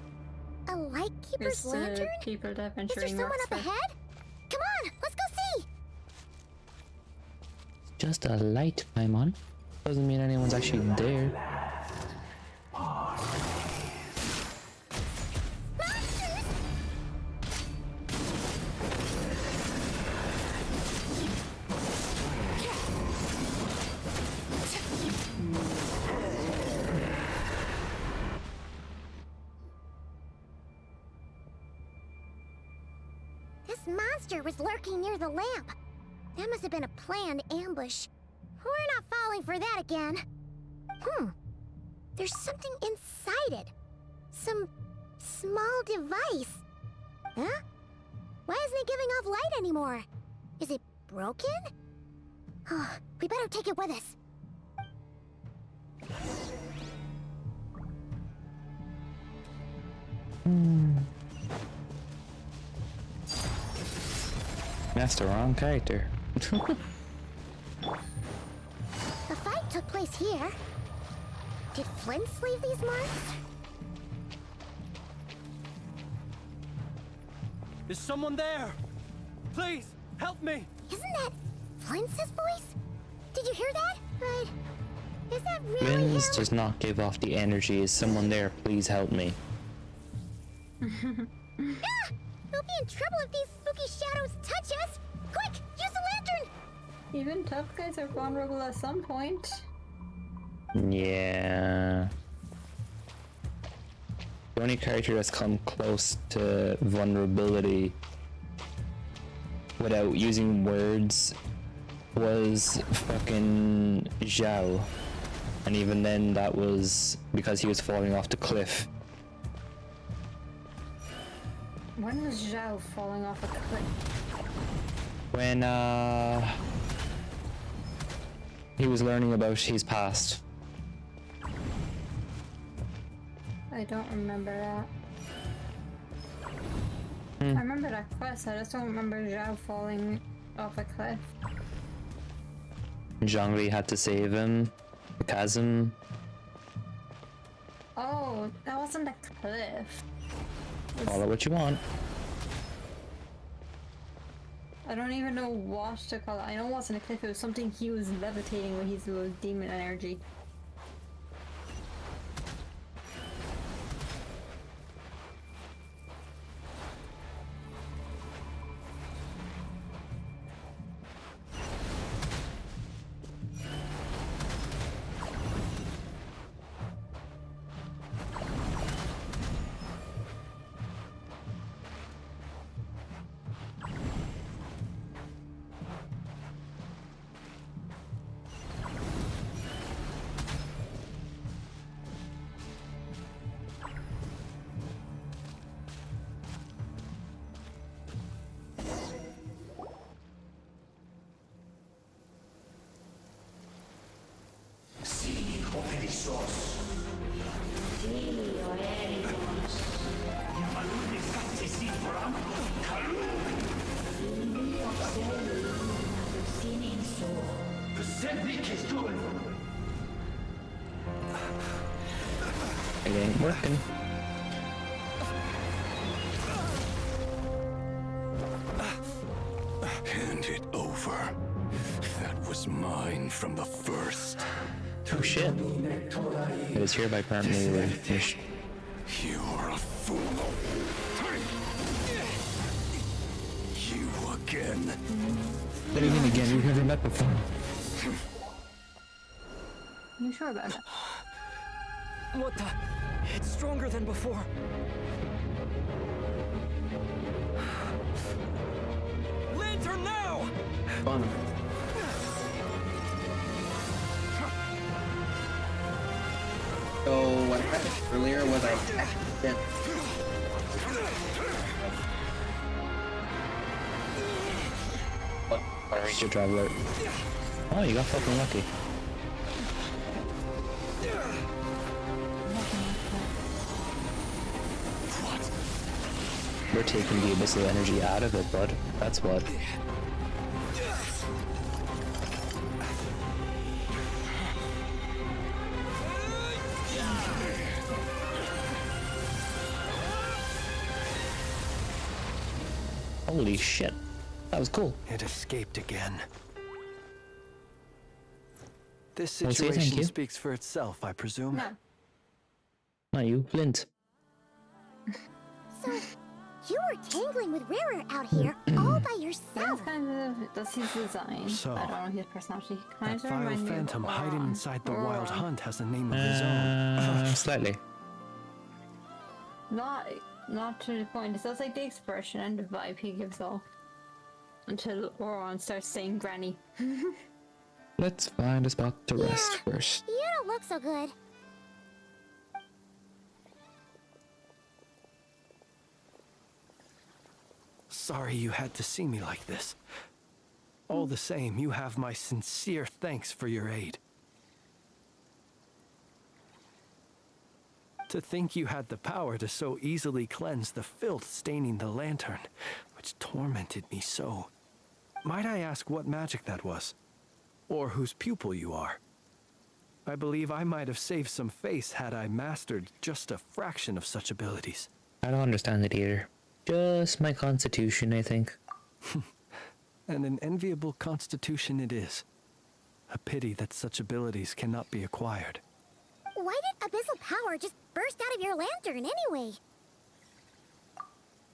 a Lightkeeper's It's lantern? people that Is there venturing someone rocks up with. ahead? Come on, let's go see! Just a light, Paimon. Doesn't mean anyone's actually there. This monster was lurking near the lamp. That must have been a planned ambush. We're not falling for that again. There's something inside it. Some small device. Huh? Why isn't it giving off light anymore? Is it broken? Oh, we better take it with us. That's the wrong character. The fight took place here. Did Flint leave these marks? Is someone there? Please, help me! Isn't that Flint's voice? Did you hear that? Right. Is that really Vince him? does not give off the energy. Is someone there? Please help me. We'll be in trouble if these spooky shadows touch us! Quick, use the lantern! Even tough guys are vulnerable at some point. Yeah. The only character that's come close to vulnerability without using words was fucking Zhao. And even then that was because he was falling off the cliff. When was Zhao falling off a cliff? When he was learning about his past. I don't remember that. I remember that quest, I just don't remember Zhao falling off a cliff. Zhongli had to save him. The chasm. Oh, that wasn't a cliff. Call it what you want. I don't even know what to call it. I know it wasn't a cliff, it was something he was levitating with his little demon energy. It ain't working. Hand it over. That was mine from the first. Oh shit. It is hereby permanently relinquished. You are a fool. You again. What do you mean again? We've never met before. You sure about that? What the? It's stronger than before. Lantern now! Fun. So what happened earlier was I accidentally. I reached your traveler. Oh, you got fucking lucky. We're taking the abyssal energy out of it, bud. That's what. Holy shit. That was cool. It escaped again. This Well, say thank situation you. speaks for itself, I presume. No. Not you, Flint. So, you were tangling with Rarer out here all by yourself. That's kind of that's his design. So, I don't know his personality. Kind That of vile remind me of phantom hiding Auron. inside the wild Auron. hunt has a name of his own. Slightly. Not to the point. It's just like the expression and the vibe he gives off. Until Auron starts saying granny. Let's find a spot to rest first. You don't look so good. Sorry you had to see me like this. All the same, you have my sincere thanks for your aid. To think you had the power to so easily cleanse the filth staining the lantern, which tormented me so. Might I ask what magic that was? Or whose pupil you are? I believe I might have saved some face had I mastered just a fraction of such abilities. I don't understand it either. Just my constitution, I think. And an enviable constitution it is. A pity that such abilities cannot be acquired. Why did abyssal power just burst out of your lantern anyway?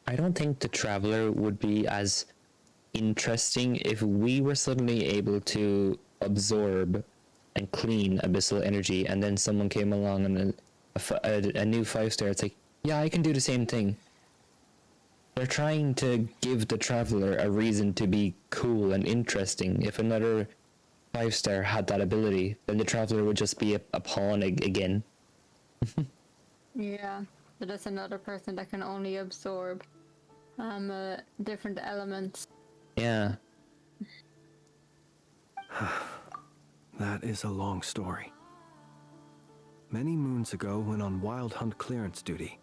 I don't think the Traveler would be as interesting if we were suddenly able to absorb and clean abyssal energy, and then someone came along and a new 5-star. It's like, yeah, I can do the same thing. They're trying to give the Traveler a reason to be cool and interesting. If another 5-star had that ability, then the Traveler would just be a pawn again. Yeah, but that's another person that can only absorb different elements. Yeah. That is a long story. Many moons ago, when on wild hunt clearance duty,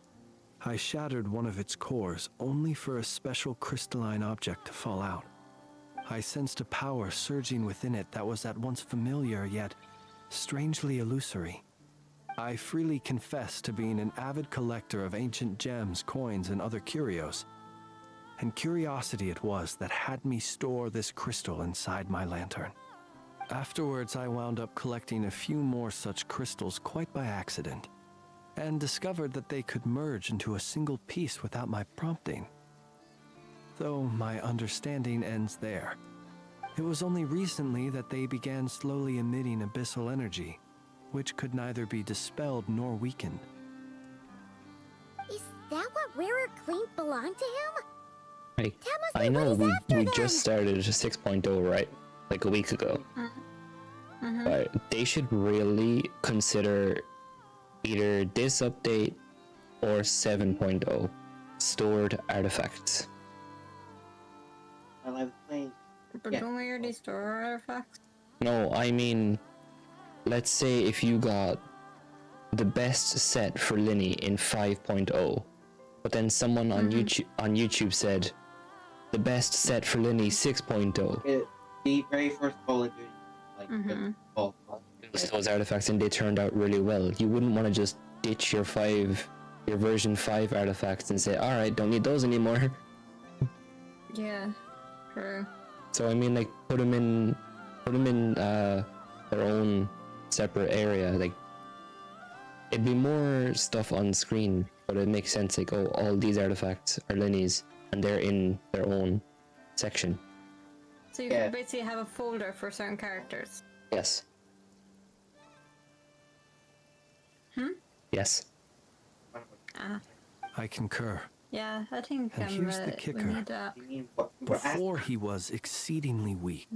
I shattered one of its cores only for a special crystalline object to fall out. I sensed a power surging within it that was at once familiar yet strangely illusory. I freely confess to being an avid collector of ancient gems, coins, and other curios. And curiosity it was that had me store this crystal inside my lantern. Afterwards, I wound up collecting a few more such crystals quite by accident, and discovered that they could merge into a single piece without my prompting. Though my understanding ends there. It was only recently that they began slowly emitting abyssal energy, which could neither be dispelled nor weakened. Is that what Rarer claimed belonged to him? Like, I know we just started 6.0, right? Like a week ago. But they should really consider either this update or 7.0 stored artifacts. Well, I was playing. But don't we already store artifacts? No, I mean, let's say if you got the best set for Linny in 5.0, but then someone on YouTube said the best set for Linny 6.0. The very first Call of Duty, those artifacts and they turned out really well. You wouldn't want to just ditch your version 5 artifacts and say, all right, don't need those anymore. Yeah, true. So I mean, like, put them in their own separate area. Like, it'd be more stuff on screen, but it makes sense. Like, oh, all these artifacts are Linny's, and they're in their own section. So you can basically have a folder for certain characters. Yes. Yes. I concur. Yeah, I think And here's the kicker. Before he was exceedingly weak.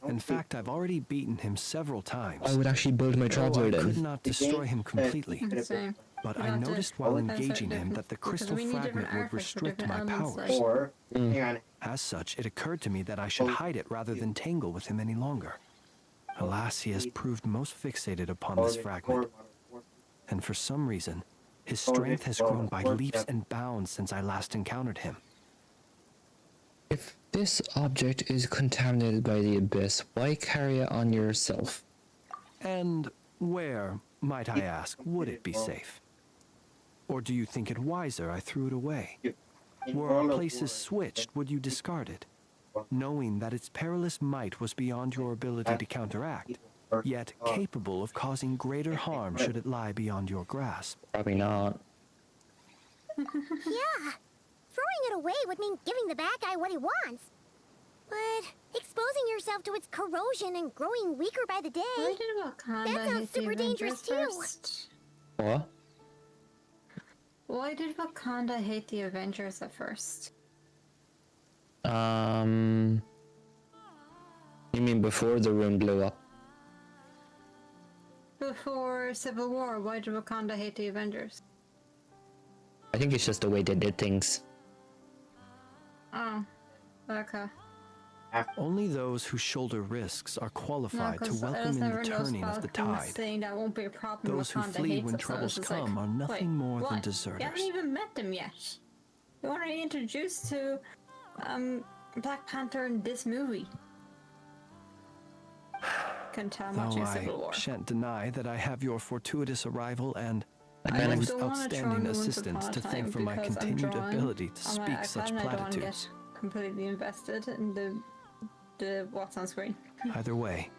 In fact, I've already beaten him several times. I would actually build my trapdoor I then. could not destroy him completely. Same. But I noticed while engaging him that the crystal fragment would restrict my powers. As such, it occurred to me that I should hide it rather than tangle with him any longer. Alas, he has proved most fixated upon this fragment. And for some reason, his strength has grown by leaps and bounds since I last encountered him. If this object is contaminated by the abyss, why carry it on yourself? And where, might I ask, would it be safe? Or do you think it wiser I threw it away? Were our places switched, would you discard it? Knowing that its perilous might was beyond your ability to counteract, yet capable of causing greater harm should it lie beyond your grasp. Probably not. Yeah. Throwing it away would mean giving the bad guy what he wants. But exposing yourself to its corrosion and growing weaker by the day, that sounds super dangerous too. What? Why did Wakanda hate the Avengers at first? You mean before the room blew up? Before Civil War, why did Wakanda hate the Avengers? I think it's just the way they did things. Oh, okay. Only those who shoulder risks are qualified to welcome in the turning of the tide. That won't be a problem. Those who flee when troubles come are nothing more than deserters. You haven't even met them yet. You want to be introduced to Black Panther in this movie. Can tell much in Civil War. I shan't deny that I have your fortuitous arrival and most outstanding assistance to thank for my continued ability to speak such platitudes. Completely invested in the what's on screen. Either way,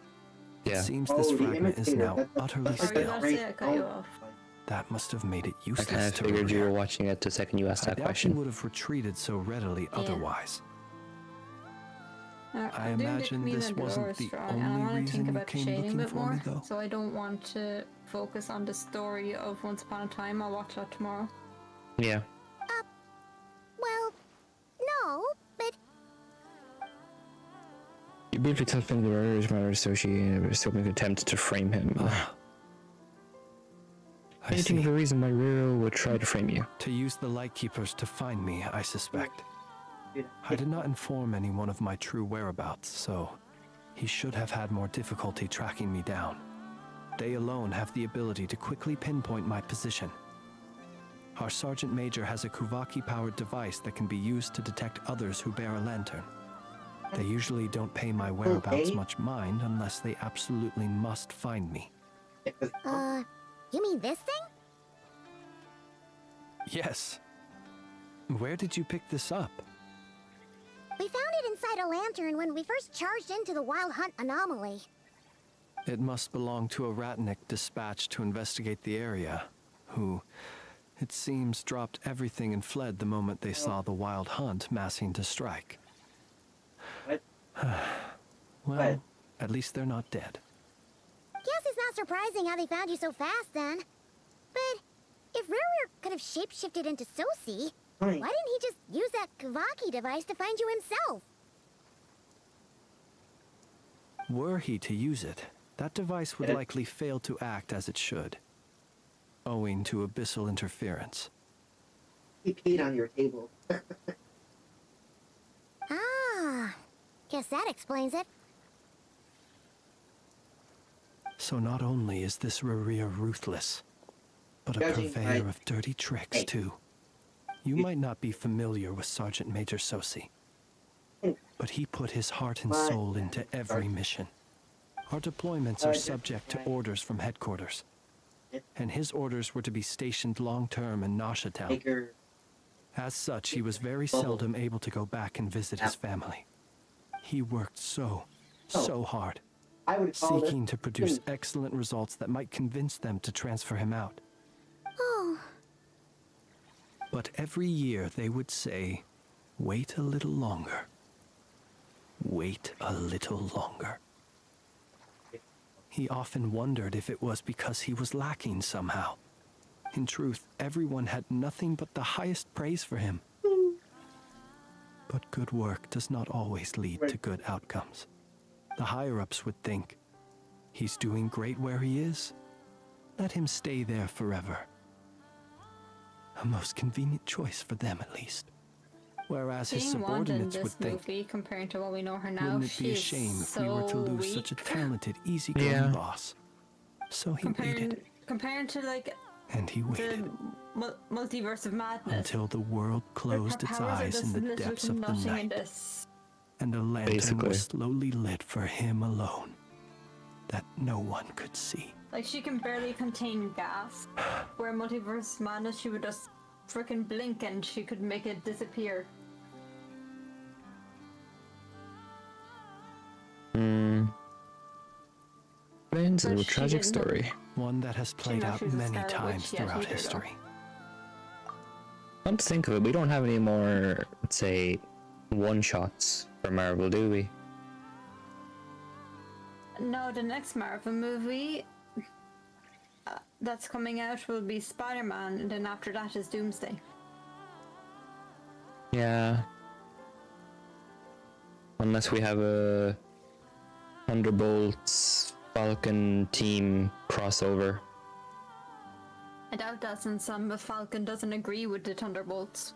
yeah. It seems this fragment is now utterly still. That must have made it useless. I kind of figured you were watching it the second you asked that question. I would have retreated so readily otherwise. I imagine this wasn't the only reason you came looking for me, though. So I don't want to focus on the story of Once Upon a Time. I'll watch that tomorrow. Yeah. Well, no, but... You briefly touched on the murderer's matter associated with an attempt to frame him. Anything of the reason why Riro would try to frame you? To use the Lightkeepers to find me, I suspect. I did not inform anyone of my true whereabouts, so he should have had more difficulty tracking me down. They alone have the ability to quickly pinpoint my position. Our Sergeant Major has a Kuvaki-powered device that can be used to detect others who bear a lantern. They usually don't pay my whereabouts much mind unless they absolutely must find me. You mean this thing? Yes. Where did you pick this up? We found it inside a lantern when we first charged into the Wild Hunt anomaly. It must belong to a Ratnik dispatched to investigate the area, who, it seems, dropped everything and fled the moment they saw the Wild Hunt massing to strike. Well, at least they're not dead. Guess it's not surprising how they found you so fast, then. But if Riri could have shapeshifted into Sosi, why didn't he just use that Kavaki device to find you himself? Were he to use it, that device would likely fail to act as it should, owing to abyssal interference. He peed on your table. Guess that explains it. So not only is this Raria ruthless, but a purveyor of dirty tricks, too. You might not be familiar with Sergeant Major Sosi, but he put his heart and soul into every mission. Our deployments are subject to orders from headquarters, and his orders were to be stationed long-term in Nasha Town. As such, he was very seldom able to go back and visit his family. He worked so hard, seeking to produce excellent results that might convince them to transfer him out. Oh. But every year they would say, wait a little longer. Wait a little longer. He often wondered if it was because he was lacking somehow. In truth, everyone had nothing but the highest praise for him. But good work does not always lead to good outcomes. The higher-ups would think, he's doing great where he is. Let him stay there forever. A most convenient choice for them, at least. Whereas his Seeing Wanda in subordinates would this think, movie, comparing to what we know her now, wouldn't it be a she's shame if so we were to lose weak. such a talented, easygoing boss? So he waited, Comparing to like and he waited, the multiverse of madness. until the world closed Her its powers are eyes just in the little depths to of the nothing in night, this. and a lantern Basically. was slowly lit for him alone, that no one could see. Like, she can barely contain gas. Where multiverse madness, she would just freaking blink and she could make it disappear. It's a But little she tragic didn't know. story. One that has played know out she was a many Scarlet times Witch yet throughout either, though. history. Come to think of it, we don't have any more, let's say, one-shots for Marvel, do we? No, the next Marvel movie that's coming out will be Spider-Man, and then after that is Doomsday. Yeah. Unless we have a Thunderbolts Falcon team crossover. I doubt that, since Falcon doesn't agree with the Thunderbolts.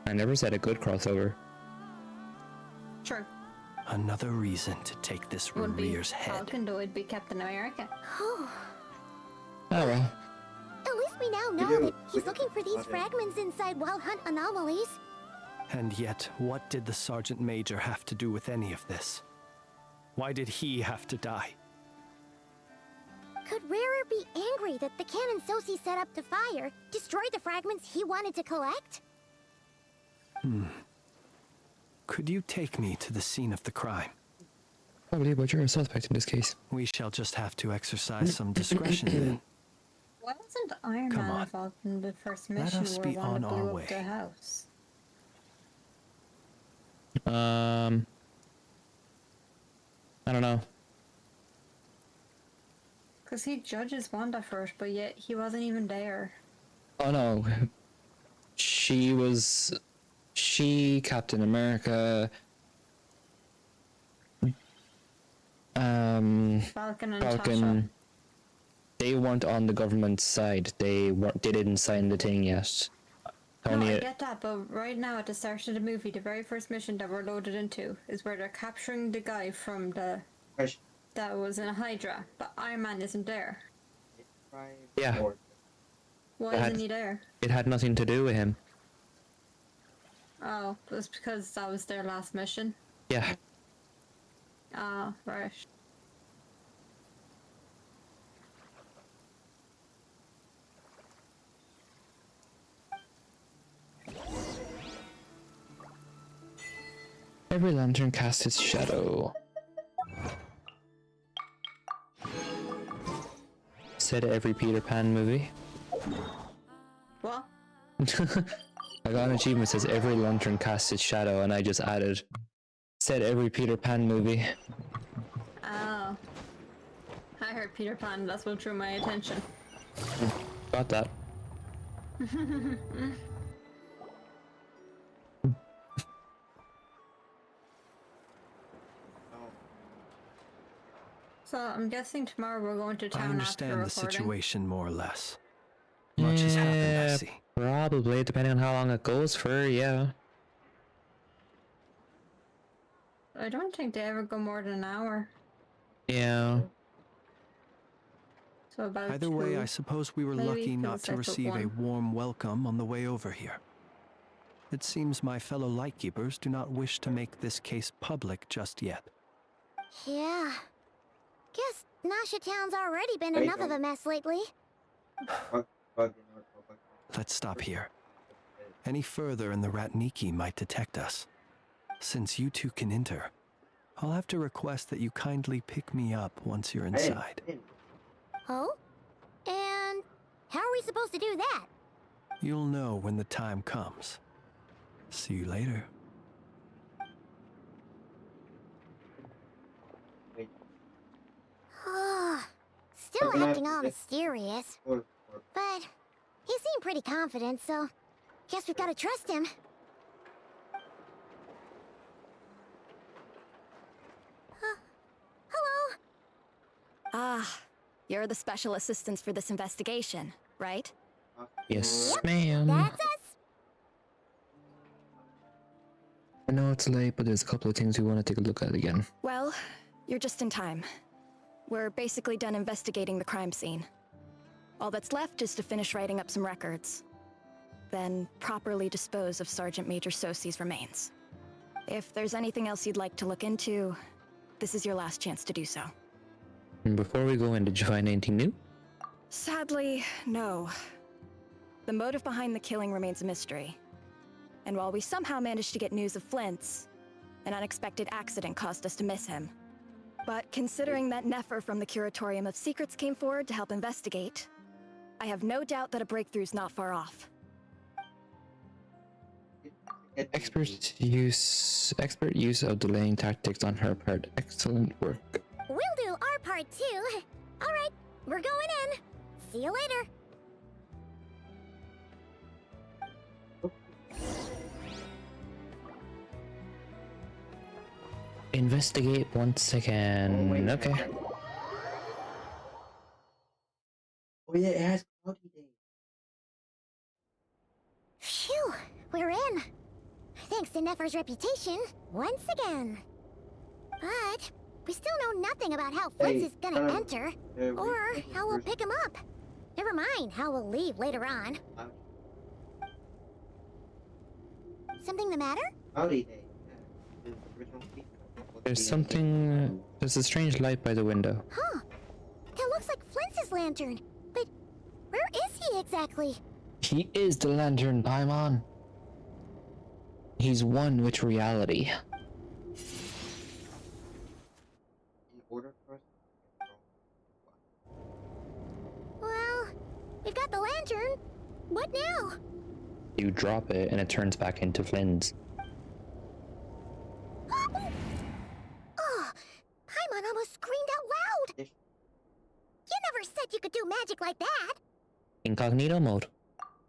I never said a good crossover. True. Another reason to take this It wouldn't be rear's head. Falcon, though, it'd be Captain America. Oh. Oh well. At least we now know that he's looking for these fragments inside Wild Hunt anomalies. And yet, what did the Sergeant Major have to do with any of this? Why did he have to die? Could Rarer be angry that the cannon Sosi set up to fire destroyed the fragments he wanted to collect? Could you take me to the scene of the crime? Probably, but you're a suspect in this case. We shall just have to exercise some discretion then. Why wasn't Iron Come Man on. involved in the first Let mission us where be Wanda on our blew way. up the house? I don't know. Because he judges Wanda first, but yet he wasn't even there. Oh no. She, Captain America, Falcon and Tasha. they weren't on the government side. They didn't sign the thing yet. No, Tony, I get that, but right now at the start of the movie, the very first mission that we're loaded into is where they're capturing the guy from the that was in Hydra, but Iron Man isn't there. yeah, Why isn't he there? it had nothing to do with him. Oh, it was because that was their last mission. Yeah. Ah, right. Every lantern casts its shadow. Said every Peter Pan movie. What? I got an achievement that says every lantern casts its shadow, and I just added, said every Peter Pan movie. Oh. I heard Peter Pan, that's what drew my attention. Got that. So I'm guessing tomorrow we're going to town I after understand the recording. situation more or less. Much has happened, I see. Probably, depending on how long it goes for, yeah. I don't think they ever go more than an hour. Yeah. So about Either way, 2, I suppose we were maybe, lucky 'cause not it's to like the receive a 1. warm welcome on the way over here. It seems my fellow Lightkeepers do not wish to make this case public just yet. Yeah. Guess Nasha Town's already been enough of a mess lately. Let's stop here. Any further and the Ratniki might detect us. Since you two can enter, I'll have to request that you kindly pick me up once you're inside. Oh? And how are we supposed to do that? You'll know when the time comes. See you later. Still acting all mysterious. But he seemed pretty confident, so guess we've gotta trust him. Hello? Ah, you're the special assistants for this investigation, right? Yes, ma'am. That's us. I know it's late, but there's a couple of things we want to take a look at again. Well, you're just in time. We're basically done investigating the crime scene. All that's left is to finish writing up some records. Then properly dispose of Sergeant Major Sosi's remains. If there's anything else you'd like to look into, this is your last chance to do so. And before we go in, did you find anything new? Sadly, no. The motive behind the killing remains a mystery. And while we somehow managed to get news of Flint's, an unexpected accident caused us to miss him. But considering that Nefer from the Curatorium of Secrets came forward to help investigate, I have no doubt that a breakthrough's not far off. Expert use of delaying tactics on her part. Excellent work. We'll do our part too. Alright, we're going in. See you later. Investigate once again. Okay. Oh yeah, it has cloudy days. Phew, we're in. Thanks to Nefer's reputation, once again. But we still know nothing about how Flint's is gonna enter, or how we'll pick him up. Never mind how we'll leave later on. Something the matter? Cloudy days. There's a strange light by the window. Huh. That looks like Flint's lantern. But where is he exactly? He is the lantern, Paimon. He's one with reality. In order for us Well, we've got the lantern. What now? You drop it and it turns back into Flynn's. Oh, Paimon almost screamed out loud. You never said you could do magic like that. Incognito mode.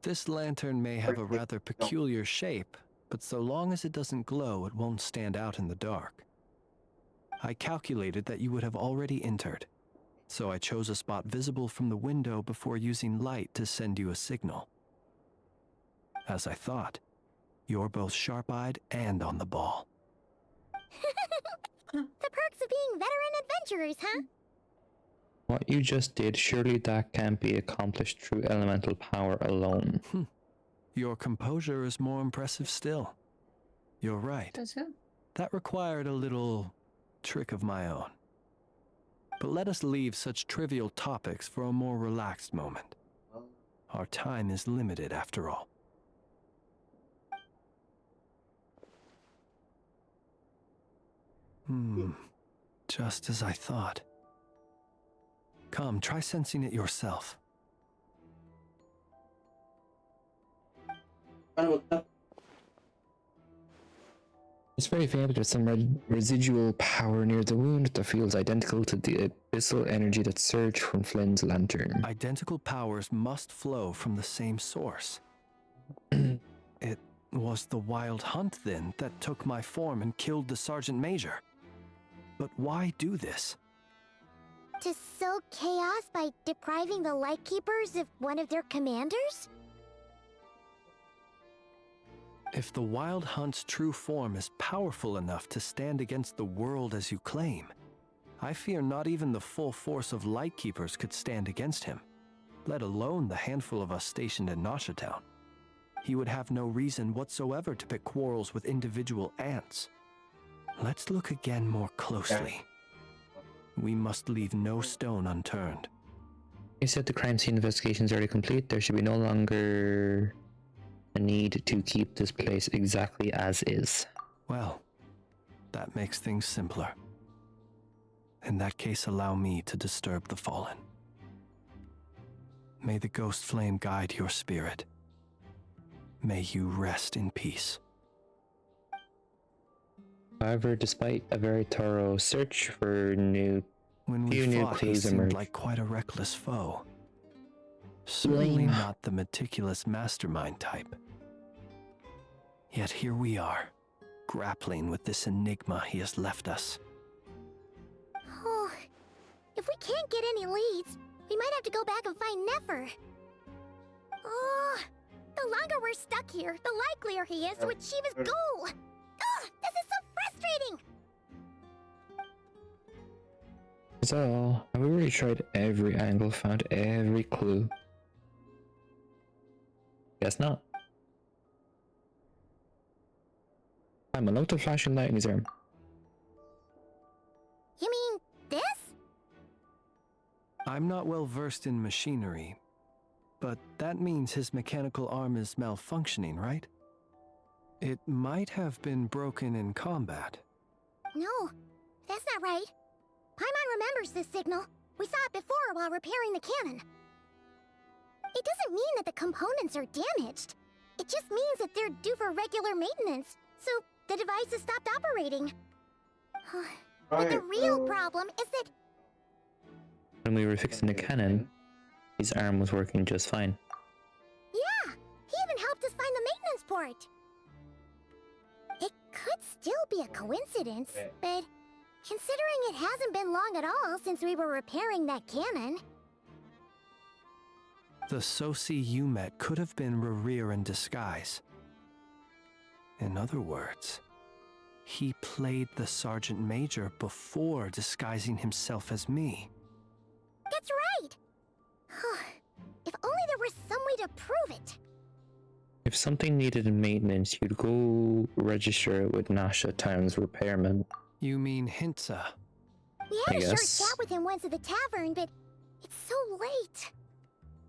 This lantern may have a rather peculiar shape, but so long as it doesn't glow, it won't stand out in the dark. I calculated that you would have already entered, so I chose a spot visible from the window before using light to send you a signal. As I thought, you're both sharp-eyed and on the ball. The perks of being veteran adventurers, huh? What you just did, surely that can't be accomplished through elemental power alone. Your composure is more impressive still. You're right. That required a little trick of my own. But let us leave such trivial topics for a more relaxed moment. Our time is limited after all. Just as I thought. Come, try sensing it yourself. It's very faint, there's some residual power near the wound that feels identical to the abyssal energy that surged from Flynn's lantern. Identical powers must flow from the same source. It was the Wild Hunt, then, that took my form and killed the Sergeant Major. But why do this? To sow chaos by depriving the Lightkeepers of one of their commanders? If the Wild Hunt's true form is powerful enough to stand against the world as you claim, I fear not even the full force of Lightkeepers could stand against him, let alone the handful of us stationed in Nasha Town. He would have no reason whatsoever to pick quarrels with individual ants. Let's look again more closely. We must leave no stone unturned. You said the crime scene investigation is already complete. There should be no longer a need to keep this place exactly as is. Well, that makes things simpler. In that case, allow me to disturb the fallen. May the ghost flame guide your spirit. May you rest in peace. However, despite a very thorough search for when we new fought, he clues seemed emerged. like quite a reckless foe. Certainly Lame. not the meticulous mastermind type. Yet here we are, grappling with this enigma he has left us. Oh, if we can't get any leads, we might have to go back and find Nefer. Oh, the longer we're stuck here, the likelier he is to achieve his goal. Oh, this is so frustrating. So, have we really tried every angle, found every clue? Guess not. I'm a note of flashing light in his arm. You mean this? I'm not well versed in machinery, but that means his mechanical arm is malfunctioning, right? It might have been broken in combat. No, that's not right. Paimon remembers this signal. We saw it before while repairing the cannon. It doesn't mean that the components are damaged. It just means that they're due for regular maintenance, so the device has stopped operating. But the real problem is that... When we were fixing the cannon, his arm was working just fine. Yeah, he even helped us find the maintenance port. It could still be a coincidence, but considering it hasn't been long at all since we were repairing that cannon... The Sosi you met could have been Rerir in disguise. In other words, he played the Sergeant Major before disguising himself as me. That's right! If only there was some way to prove it. If something needed maintenance, you'd go register it with Nasha Town's repairman. You mean Hintsa? We had a short chat with him once at the tavern, but it's so late.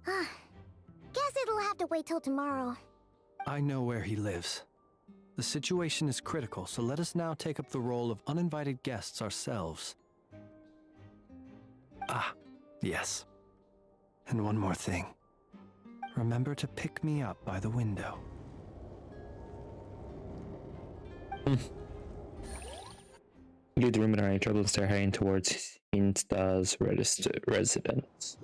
Guess it'll have to wait till tomorrow. I know where he lives. The situation is critical, so let us now take up the role of uninvited guests ourselves. Ah, yes. And one more thing. Remember to pick me up by the window. Leave the room without any trouble and start heading towards Insta's residence.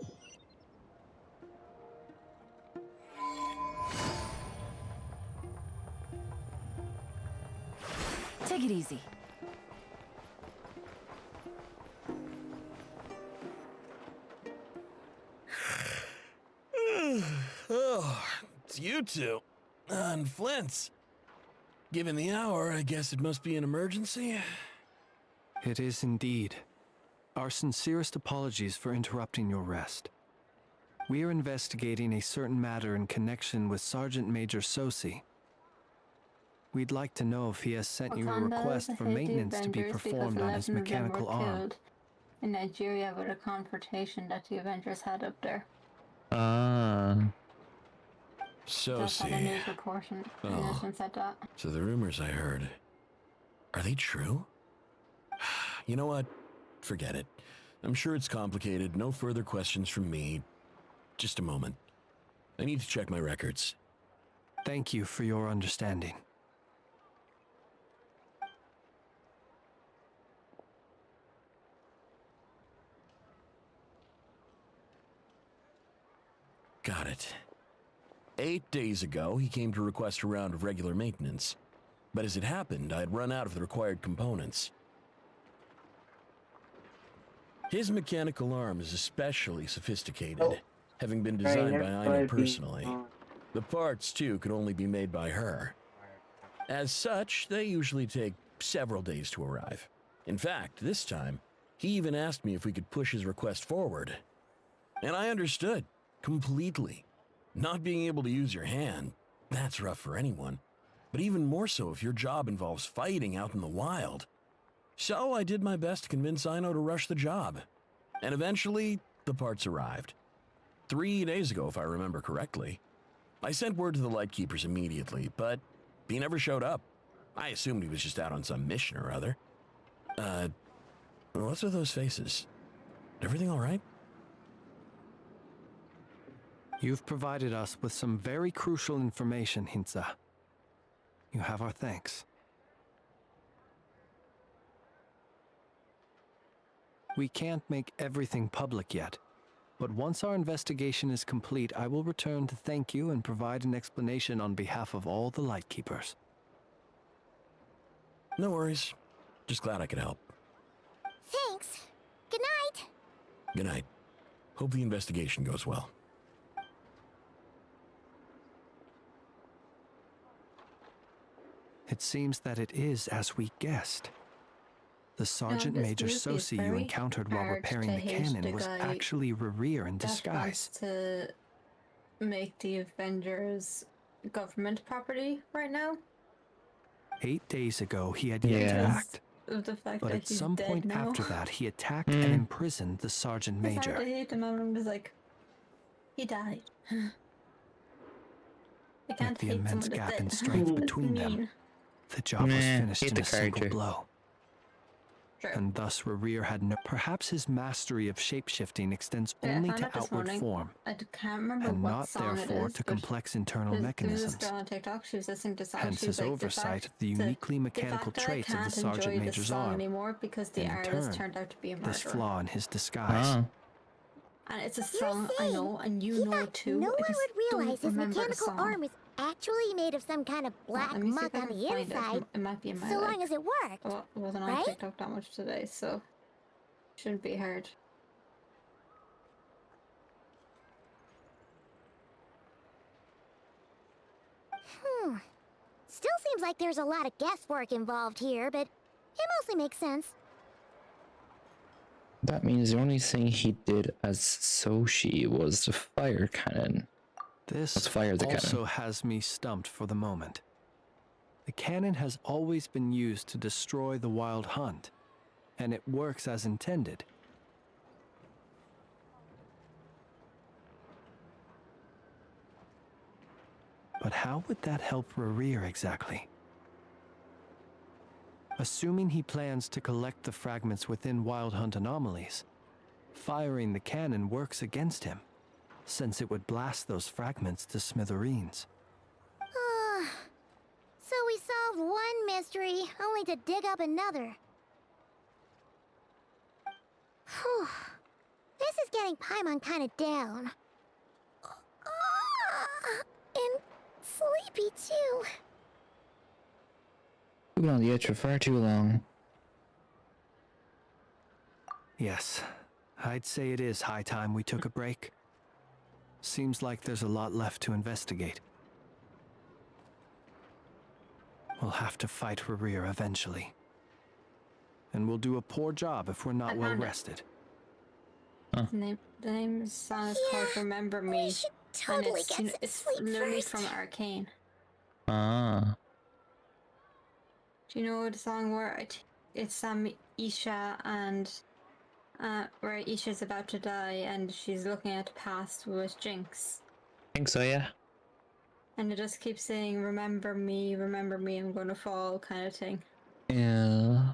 Take it easy. Oh, it's you two. And Flint's. Given the hour, I guess it must be an emergency. It is indeed. Our sincerest apologies for interrupting your rest. We are investigating a certain matter in connection with Sergeant Major Sosi. We'd like to know if he has sent you a request for maintenance to be performed on his mechanical arm. In Nigeria with a confrontation that the Avengers had up there. Just had a Sosi. news reporting. Said that. So the rumors I heard, are they true? You know what? Forget it. I'm sure it's complicated. No further questions from me. Just a moment. I need to check my records. Thank you for your understanding. Got it. 8 days ago, he came to request a round of regular maintenance. But as it happened, I had run out of the required components. His mechanical arm is especially sophisticated, having been designed by Aina personally. The parts, too, could only be made by her. As such, they usually take several days to arrive. In fact, this time, he even asked me if we could push his request forward. And I understood, completely. Not being able to use your hand, that's rough for anyone. But even more so if your job involves fighting out in the wild. So I did my best to convince Ino to rush the job. And eventually, the parts arrived. 3 days ago, if I remember correctly. I sent word to the Lightkeepers immediately, but he never showed up. I assumed he was just out on some mission or other. What's with those faces? Everything all right? You've provided us with some very crucial information, Hintsa. You have our thanks. We can't make everything public yet, but once our investigation is complete, I will return to thank you and provide an explanation on behalf of all the Lightkeepers. No worries. Just glad I could help. Thanks. Good night. Good night. Hope the investigation goes well. It seems that it is as we guessed. The Sergeant Major Sosi you encountered while repairing the cannon was actually Rerir in disguise. To make the Avengers government property right now. 8 days ago, he had yet to act. But at some point after that, he attacked and imprisoned the Sergeant Major. I hate him, I'm just like, he died. With the immense gap in strength between them, the job was finished in a single blow. And thus Rerir had no... Perhaps his mastery of shapeshifting extends only to outward form, I can't remember and what not song therefore it is, to complex internal There was mechanisms. this girl on TikTok, she was listening to songs. Hence she was his like, oversight of the uniquely mechanical traits of the Sergeant Major's arm. Anymore because the In artist turn, turned out to be a murderer. this flaw in his disguise. And it's a song I know, and you know it too. No one I just would realize don't his remember the mechanical song. arm is actually made of some kind of black Let me see if muck I on can the find it. inside. It might be in my So long as it worked. Well, I wasn't on right? TikTok that much today, so shouldn't be hard. Still seems like there's a lot of guesswork involved here, but it mostly makes sense. That means the only thing he did as Soshi was the fire cannon. This Let's fire the also cannon. has me stumped for the moment. The cannon has always been used to destroy the Wild Hunt, and it works as intended. But how would that help Rerir exactly? Assuming he plans to collect the fragments within Wild Hunt anomalies, firing the cannon works against him, since it would blast those fragments to smithereens. So we solved one mystery, only to dig up another. Whew. This is getting Paimon kind of down. And sleepy too. We've been on the edge for far too long. Yes, I'd say it is high time we took a break. Seems like there's a lot left to investigate. We'll have to fight Rerir eventually. And we'll do a poor job if we're not well rested. The name of the song is called Remember Me. Totally and it's, get you know, some it's sleep literally first. from Arcane. Ah. Do you know the song where it's Isha and where Isha's about to die and she's looking at the past with Jinx? I think so, yeah. And it just keeps saying, remember me, I'm gonna fall, kind of thing. Yeah.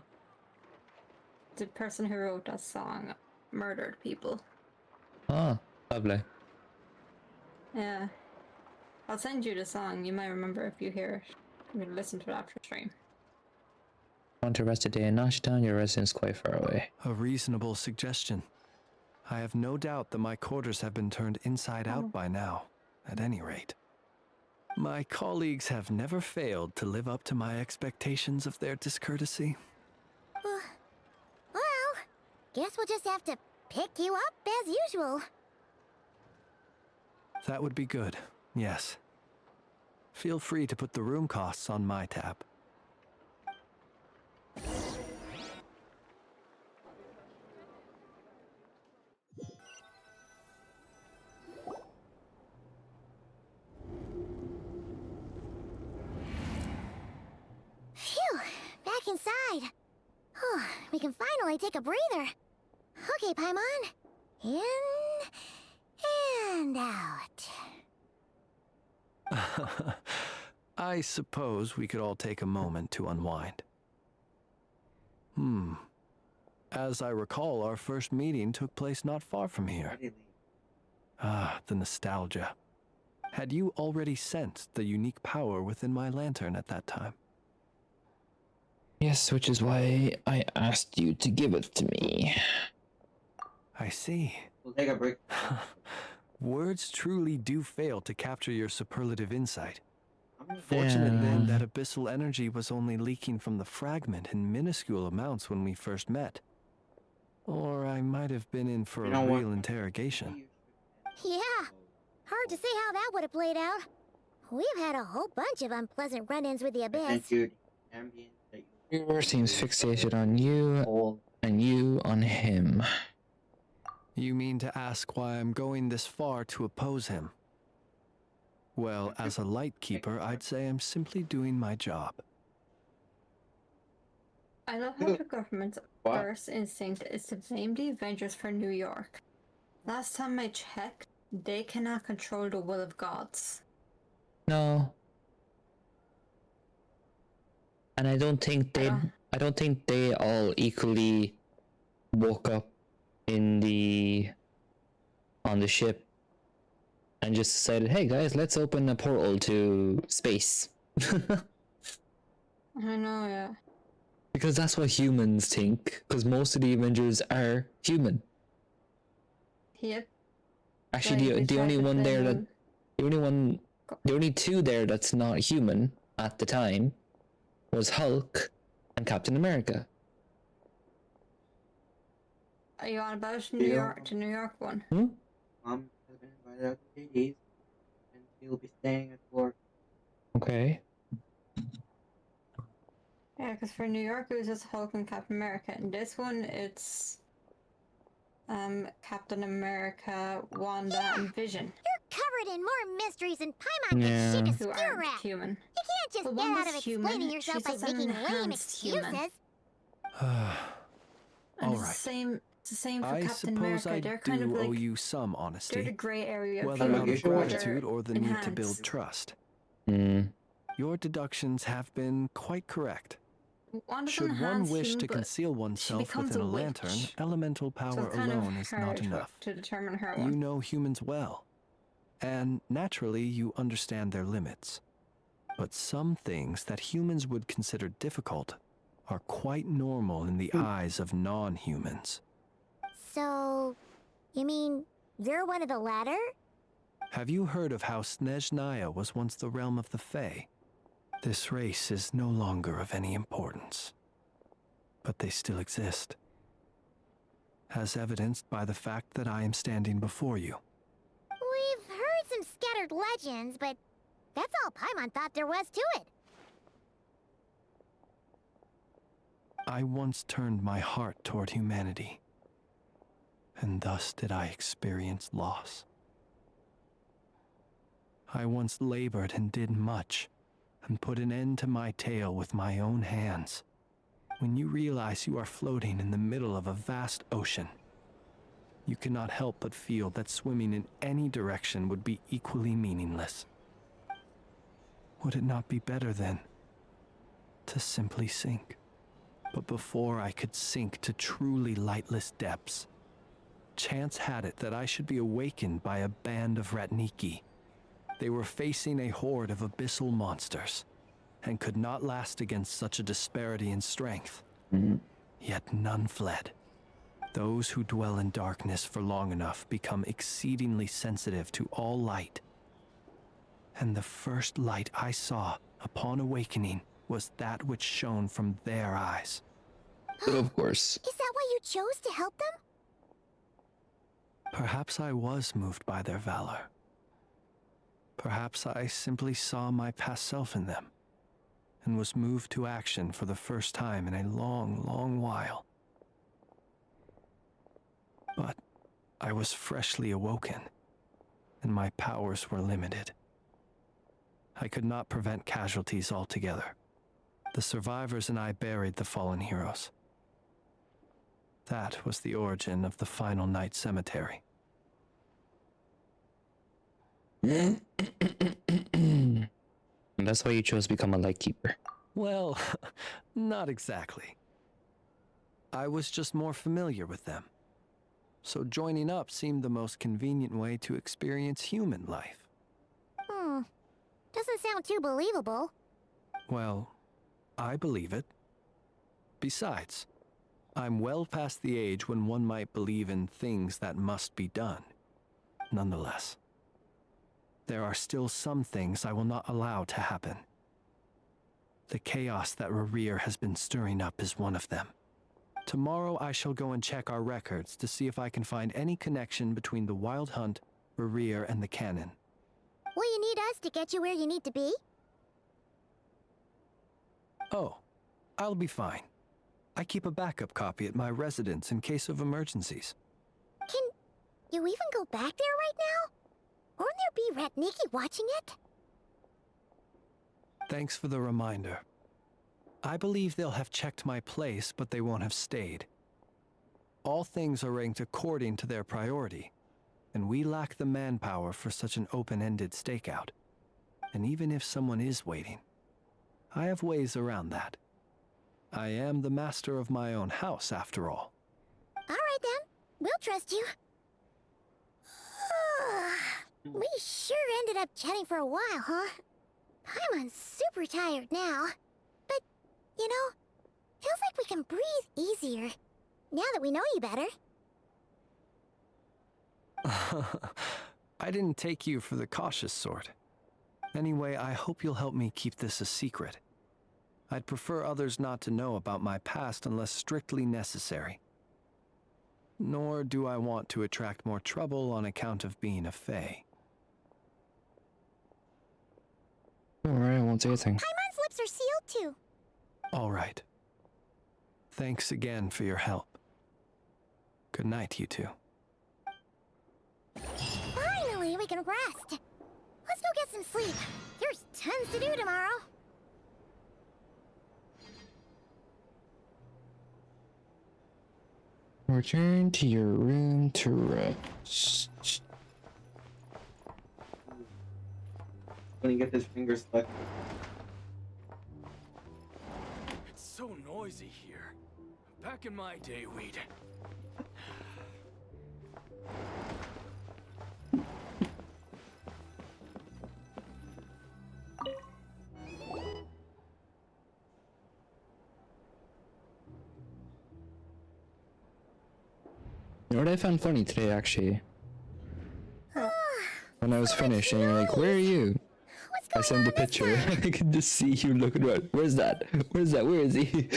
The person who wrote that song murdered people. Oh, lovely. Yeah. I'll send you the song, you might remember if you hear it. I'm gonna listen to it after stream. Want to rest a day in Nashtown? Your residence quite far away. A reasonable suggestion. I have no doubt that my quarters have been turned inside out by now, at any rate. My colleagues have never failed to live up to my expectations of their discourtesy. Well, guess we'll just have to pick you up as usual. That would be good, yes. Feel free to put the room costs on my tab. Phew, back inside. We can finally take a breather. Okay, Paimon. In and out. I suppose we could all take a moment to unwind. As I recall, our first meeting took place not far from here. Ah, the nostalgia. Had you already sensed the unique power within my lantern at that time? Yes, which is why I asked you to give it to me. I see. We'll take a break. Words truly do fail to capture your superlative insight. Fortunate then that abyssal energy was only leaking from the fragment in minuscule amounts when we first met. Or I might have been in for a real interrogation. Yeah, hard to say how that would have played out. We've had a whole bunch of unpleasant run-ins with the Abyss. Reaver seems fixated on you, and you on him. You mean to ask why I'm going this far to oppose him? Well, as a light keeper, I'd say I'm simply doing my job. I love how the government's first instinct is to blame the Avengers for New York. Last time I checked, they cannot control the will of gods. No. And I don't think they all equally woke up on the ship and just decided, hey guys, let's open a portal to space. I know, yeah. Because that's what humans think, because most of the Avengers are human. Yep. Actually, the only one there that, the only two there that's not human at the time was Hulk and Captain America. Are you on about New York, the New York one? Mom has been invited out to Hades, and she'll be staying at work. Okay. Yeah, because for New York it was just Hulk and Captain America. And this one, it's Captain America, Wanda, and Vision. You're covered in more mysteries than Paimon can shake a Who steer aren't at. human. You can't just Well, get out of Wanda's human. explaining yourself by She's just an making lame enhanced human. excuses. And it's the same for I Captain suppose America. I They're kind of do like, owe you some honesty. they're the gray area of whether human. out of gratitude or the need to build Enhanced. trust. Your deductions have been quite correct. Wanda's Should one enhanced wish human, to but conceal she oneself becomes within a witch. lantern, elemental So power it's kind of alone is not hard enough. to determine her You one. know humans well, and naturally you understand their limits. But some things that humans would consider difficult are quite normal in the eyes of non-humans. So, you mean you're one of the latter? Have you heard of how Snezhnaya was once the realm of the Fae? This race is no longer of any importance, but they still exist, as evidenced by the fact that I am standing before you. We've heard some scattered legends, but that's all Paimon thought there was to it. I once turned my heart toward humanity, and thus did I experience loss. I once labored and did much, and put an end to my tale with my own hands. When you realize you are floating in the middle of a vast ocean, you cannot help but feel that swimming in any direction would be equally meaningless. Would it not be better, then, to simply sink? But before I could sink to truly lightless depths, chance had it that I should be awakened by a band of Ratniki. They were facing a horde of abyssal monsters, and could not last against such a disparity in strength. Yet none fled. Those who dwell in darkness for long enough become exceedingly sensitive to all light. And the first light I saw upon awakening was that which shone from their eyes. Of course. Is that why you chose to help them? Perhaps I was moved by their valor. Perhaps I simply saw my past self in them, and was moved to action for the first time in a long, long while. But I was freshly awoken, and my powers were limited. I could not prevent casualties altogether. The survivors and I buried the fallen heroes, That was the origin of the final night cemetery. And that's why you chose to become a lightkeeper. Well, not exactly. I was just more familiar with them. So joining up seemed the most convenient way to experience human life. Doesn't sound too believable. Well, I believe it. Besides, I'm well past the age when one might believe in things that must be done. Nonetheless, there are still some things I will not allow to happen. The chaos that Rerir has been stirring up is one of them. Tomorrow I shall go and check our records to see if I can find any connection between the Wild Hunt, Rerir, and the Cannon. Will you need us to get you where you need to be? Oh, I'll be fine. I keep a backup copy at my residence in case of emergencies. Can you even go back there right now? Won't there be Rat Nikki watching it? Thanks for the reminder. I believe they'll have checked my place, but they won't have stayed. All things are ranked according to their priority, and we lack the manpower for such an open-ended stakeout. And even if someone is waiting, I have ways around that. I am the master of my own house, after all. All right then, we'll trust you. We sure ended up chatting for a while, huh? I'm super tired now. But, you know, feels like we can breathe easier, now that we know you better. I didn't take you for the cautious sort. Anyway, I hope you'll help me keep this a secret. I'd prefer others not to know about my past unless strictly necessary. Nor do I want to attract more trouble on account of being a fae. Alright, I won't say a thing. Paimon's lips are sealed too. All right. Thanks again for your help. Good night, you two. Finally, we can rest. Let's go get some sleep. There's tons to do tomorrow. Return to your room to rest. Gonna get his fingers stuck. It's so noisy here. Back in my day, we'd... You know what I found funny today, actually? When I was finished, and you're like, where are you? I sent the picture. I could just see you looking around. Where's that? Where's that? Where is he?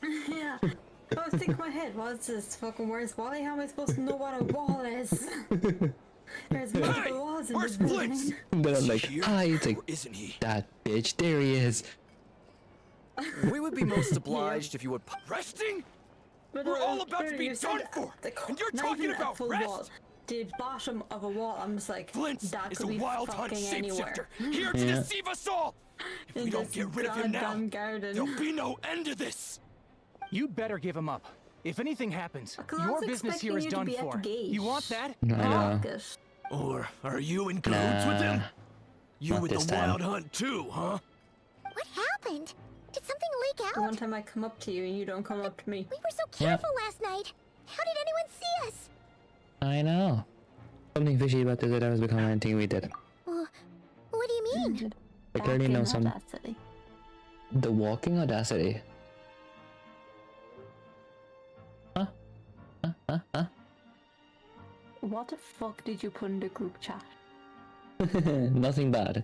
Yeah. I was thinking in my head, what's this fucking where's Wally? How am I supposed to know what a wall is? There's multiple walls in this building. And then I'm like, hi, it's like, isn't he? That bitch, there he is. We would be most obliged if you would... Resting? We're all about to be done for! And you're talking about rest? Wall. The bottom of a wall, I'm just like, Flint's that is could a be wild hunt fucking shapeshifter, anywhere. here to deceive us all! If we don't get rid of him now, goddamn garden. there'll be no end to this! You'd better give him up. If anything happens, I was your business here is expecting done you to be at for. the gate. You want that? No. Or are you in cahoots with him? You Not with this the time. Wild Hunt too, huh? What happened? Did something leak out? The one time I come up to you and you don't come up to me. We were so careful last night. How did anyone see us? I know. Something fishy about this that I was becoming anything we did. Well, what do you mean? I clearly know some... The walking audacity. Huh? What the fuck did you put in the group chat? Nothing bad.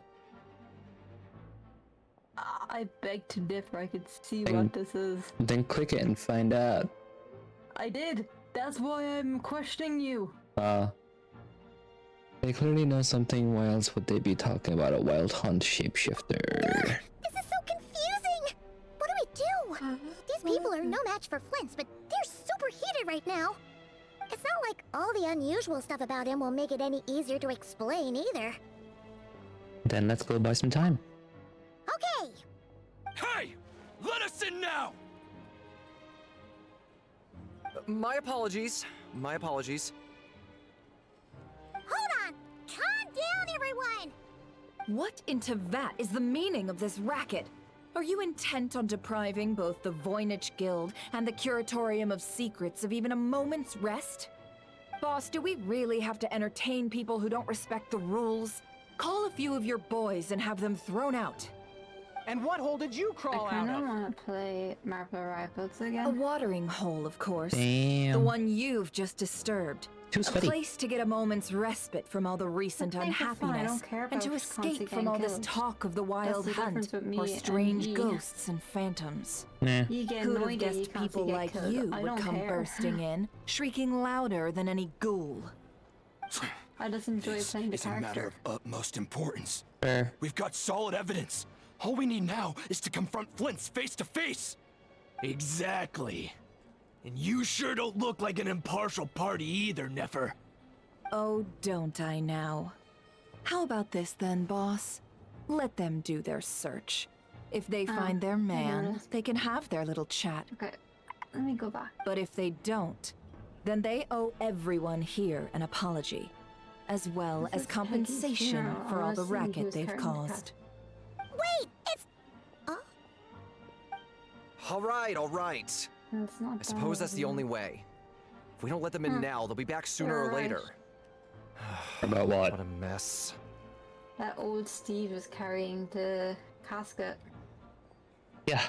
I beg to differ. I could see Then- what this is. Then click it and find out. I did. That's why I'm questioning you. They clearly know something. Why else would they be talking about a wild hunt shapeshifter? This is so confusing. What do we do? These people are no match for Flint's, but they're super heated right now. It's not like all the unusual stuff about him will make it any easier to explain either. Then let's go buy some time. Okay. Hey! Let us in now! My apologies. My apologies. Hold on! Calm down, everyone! What in Tevat is the meaning of this racket? Are you intent on depriving both the Voynich Guild and the Curatorium of Secrets of even a moment's rest? Boss, do we really have to entertain people who don't respect the rules? Call a few of your boys and have them thrown out. And what hole did you crawl I out kind of? of want to play Marble Rivals again. A watering hole, of course. Damn. The one you've just disturbed. Too A sweaty. place to get a moment's respite from all the recent I think it's fine, I unhappiness, don't care and to about escape constantly from all getting this killed. talk of the That's wild the hunt difference with me or and strange ye. ghosts and phantoms. Nah. You get Who'd have annoyed that you guessed constantly people get like killed. you I would don't come care. bursting in, shrieking louder than any ghoul? I just enjoy playing the It's a matter character. of utmost importance. Fair. We've got solid evidence. All we need now is to confront Flint's face to face. Exactly. And you sure don't look like an impartial party either, Nefer. Oh, don't I now? How about this then, boss? Let them do their search. If they find their man, noticed. they can have their little chat. Okay, let me go back. But if they don't, then they owe everyone here an apology, as well This as is Peggy's compensation funeral. for I all the wanna see racket who's they've carrying the caused. Wait, it's... All right. That's not I suppose that's the only way. If we don't let them in now, they'll be back sooner or Right. later. About what? What a mess. That old Steve is carrying the casket. Yeah.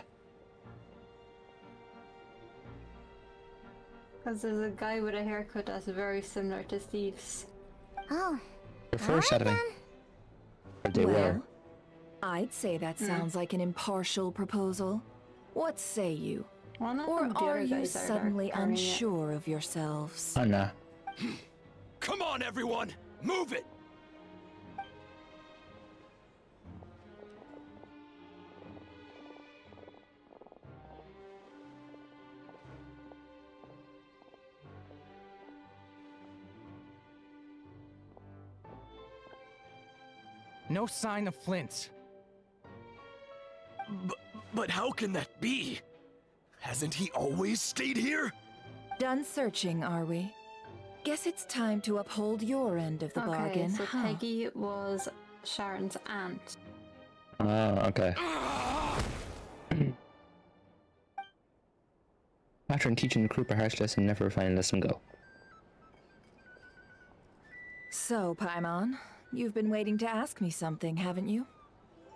Because there's a guy with a haircut that's very similar to Steve's. Oh, They're foreshadowing. Or they were. Well, I'd say that sounds like an impartial proposal. What say you? Well, not Or the other are you guys that are suddenly carrying it. unsure of yourselves? Oh, nah. Come on, everyone! Move it! No sign of Flint. But how can that be? Hasn't he always stayed here? Done searching, are we? Guess it's time to uphold your end of the Okay, bargain, so huh? Peggy was Sharon's aunt. Oh, okay. After teaching the group a harsh lesson, never finally let them go. So, Paimon, you've been waiting to ask me something, haven't you?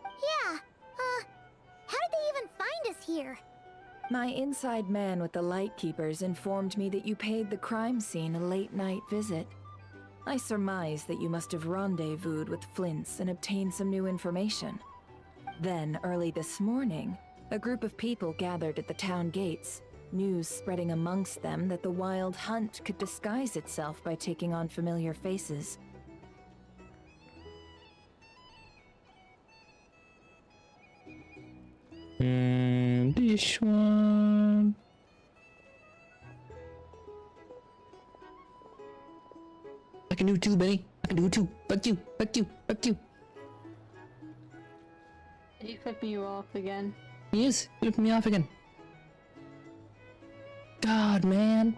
yeah. How did they even find us here? My inside man with the Lightkeepers informed me that you paid the crime scene a late-night visit. I surmise that you must have rendezvoused with Flint's and obtained some new information. Then, early this morning, a group of people gathered at the town gates, news spreading amongst them that the wild hunt could disguise itself by taking on familiar faces. This one. I can do it too, Benny. I can do it too. Fuck you. Fuck you. Fuck you. Did you flip me off again? Yes, flipping me off again. God, man.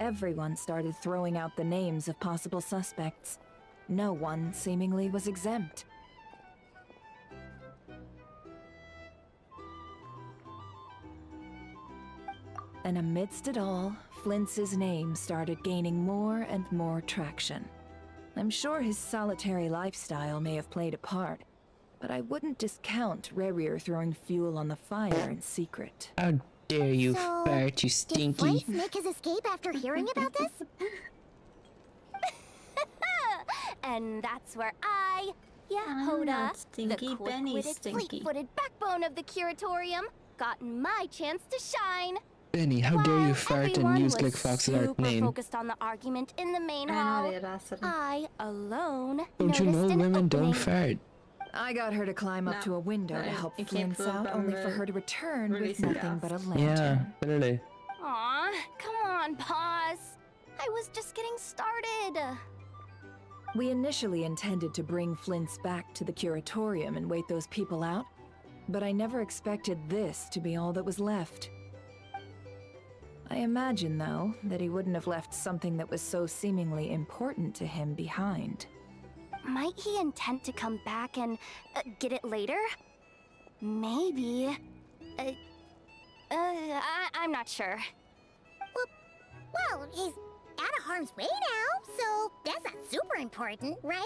Everyone started throwing out the names of possible suspects. No one seemingly was exempt. And amidst it all, Flint's name started gaining more and more traction. I'm sure his solitary lifestyle may have played a part, but I wouldn't discount Rerir throwing fuel on the fire in secret. How dare you So, fart, you Did stinky. Flint make his escape after hearing about this? And that's where Hoda, not the stinky, Benny's quick-witted, stinky. fleet-footed backbone of the Curatorium, gotten my chance to shine. Benny, how dare you fart Everyone and use was Glick Fox's art super name? focused on the argument in the main I know hall. the audacity. I alone Don't you know noticed an women don't opening. fart? I got her to climb up No, to a window to no, help you can't Flint's flip out, on only for the her to return with releasing nothing but a gas. lantern. Yeah, literally. Aw, come on, pause. I was just getting started. We initially intended to bring Flint's back to the curatorium and wait those people out, but I never expected this to be all that was left. I imagine, though, that he wouldn't have left something that was so seemingly important to him behind. Might he intend to come back and get it later? Maybe. I'm not sure. Well, he's out of harm's way now, so that's not super important, right?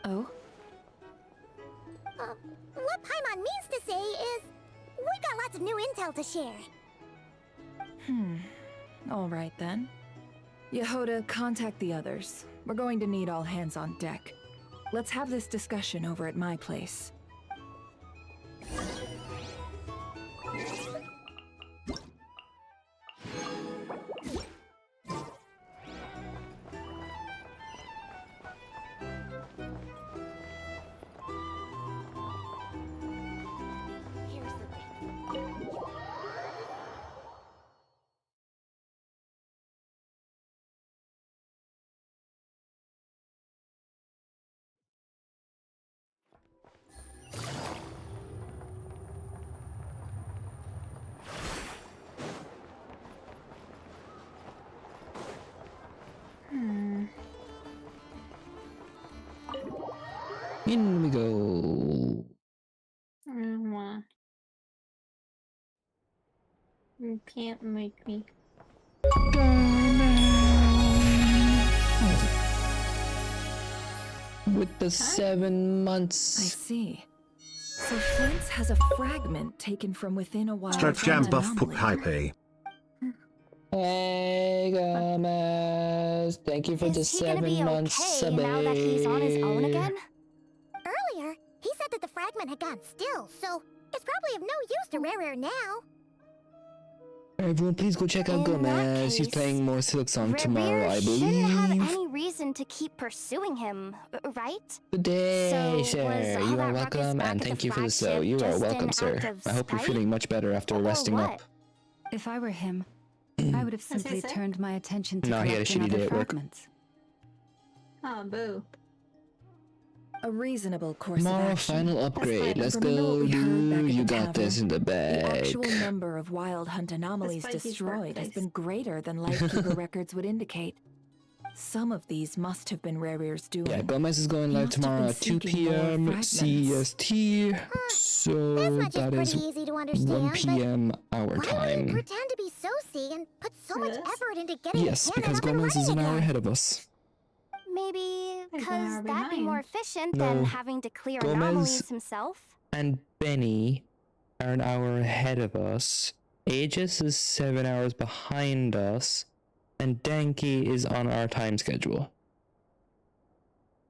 Oh? What Paimon means to say is, we got lots of new intel to share. All right then. Yehoda, contact the others. We're going to need all hands on deck. Let's have this discussion over at my place. In we go. You can't make me. With the 7 months. I see. So Flint's has a fragment taken from within a wild Stretch jam buff anomaly. puk hype. Hey, Gomez. Thank you for the 7 months. Okay, now that he's on his own again? Earlier, he said that the fragment had gone still, so it's probably of no use to Rare now. Everyone, please go check out Gomez. He's playing more Silk Song tomorrow, I Shouldn't have believe. any reason to keep pursuing him, right? Good day, So, sir. was all You that are ruckus welcome, back and at thank the you for the so. flagship You are just welcome, an sir. act of I hope you're spite? feeling much better after Or resting what? up. If I were him, I would have simply say? turned my attention to No, he had a collecting shitty other day at work. fragments. Oh, boo. A reasonable course Tomorrow, of action. final upgrade. Let's Remember what go, we heard back dude. at You the got this tavern? in the The bag. actual number of wild hunt anomalies Spikey's destroyed has workplace. been greater than Lightkeeper records would indicate. Some of these must have been Rare's doing. Yeah, Gomez is going He live must have tomorrow been at 2 seeking more p.m. fragments. CST. So Much that is is pretty easy to understand, 1 but p.m. our why would he time. pretend to be Soci and put so much Yes. effort into getting Yes, the cannon because up and Gomez is an running hour again? ahead of us. Maybe Like an because hour that'd be behind. more efficient No. than having to clear Gomez- anomalies himself. And Benny are an hour ahead of us. Aegis is 7 hours behind us. And Danky is on our time schedule.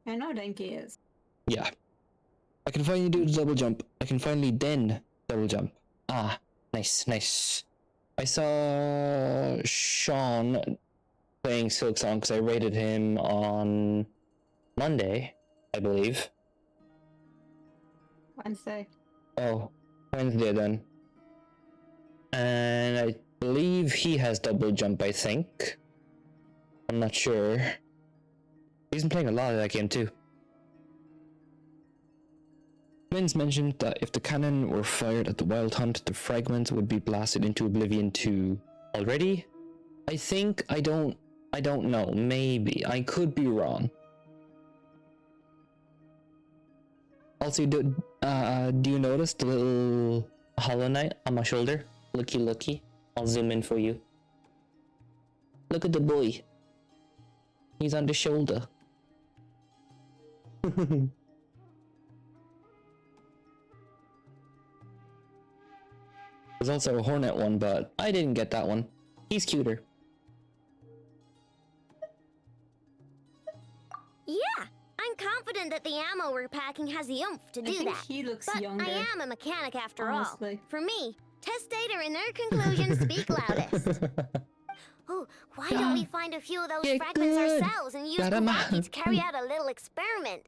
I know Denki is. Yeah. I can finally do the double jump. I can finally then double jump. Ah, nice, nice. I saw Sean playing Silk Song because I rated him on Monday, I believe. Wednesday. Oh, Wednesday then. And I believe he has double jump, I think. I'm not sure. He's been playing a lot of that game too. Vince mentioned that if the cannon were fired at the Wild Hunt, the fragments would be blasted into oblivion too. Already? I think, I don't know, maybe. I could be wrong. Also, do you notice the little Hollow Knight on my shoulder? Looky, looky. I'll zoom in for you. Look at the boy. He's on the shoulder. There's also a Hornet one, but I didn't get that one. He's cuter. Yeah, I'm confident that the ammo we're packing has the oomph to I do think that. he looks But younger. I am a mechanic after honestly. all. For me, test data and their conclusions speak loudest. Oh, why don't we find a few of those Get fragments good. ourselves and use Got 'em. Kawaki to carry out a little experiment?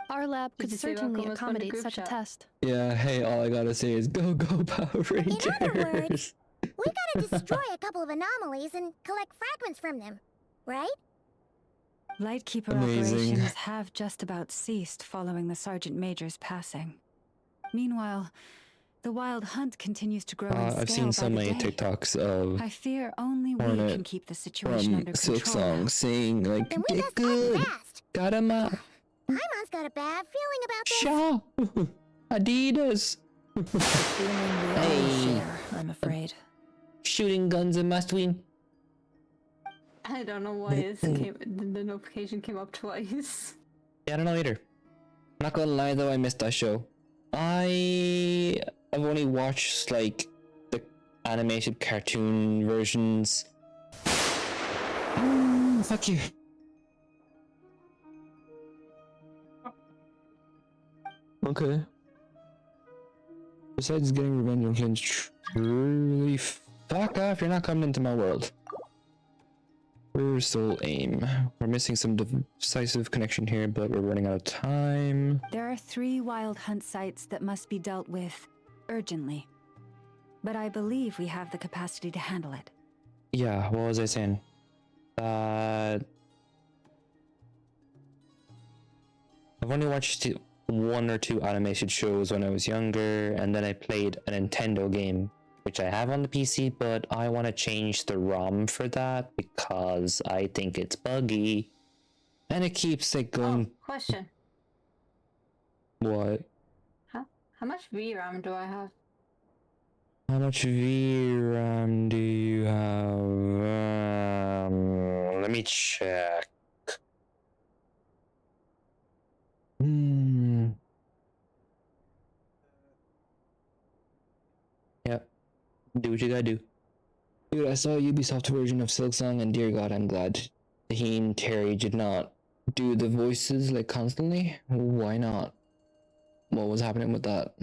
Our lab could Did you see what certainly Gomez put in the accommodate group such a chat? test. Yeah, hey, all I gotta say is go Power Rangers. In other words, we gotta destroy a couple of anomalies and collect fragments from them, right? Lightkeeper Amazing. operations have just about ceased following the Sergeant Major's passing. Meanwhile, the wild hunt continues to grow in scale I've seen so by the many day. TikToks of I fear only we Hornet can keep the situation under Silk control now. Song saying like, Then we get best act good, fast. got him up, Paimon's got a bad feeling about this. Shaw, Adidas. Feeling we all Hey. share, I'm afraid. Shooting guns a must win. I don't know why the notification came up twice. Yeah, I don't know either. Not gonna lie though, I missed that show. I've only watched like the animated cartoon versions. Fuck you. Okay. Besides getting revenge on Clint's truly fuck off, you're not coming into my world. Where's Soul Aim? We're missing some decisive connection here, but we're running out of time. There are 3 wild hunt sites that must be dealt with urgently. But I believe we have the capacity to handle it. Yeah, what was I saying? I've only watched 1 or 2 animated shows when I was younger, and then I played a Nintendo game, which I have on the PC, but I want to change the ROM for that because I think it's buggy, and it keeps like going. Oh, question. What? How much VRAM do I have? How much VRAM do you have? Let me check. Yep. Do what you gotta do. Dude, I saw a Ubisoft version of Silksong, and dear God, I'm glad Taheen Terry did not do the voices like constantly. Why not? What was happening with that?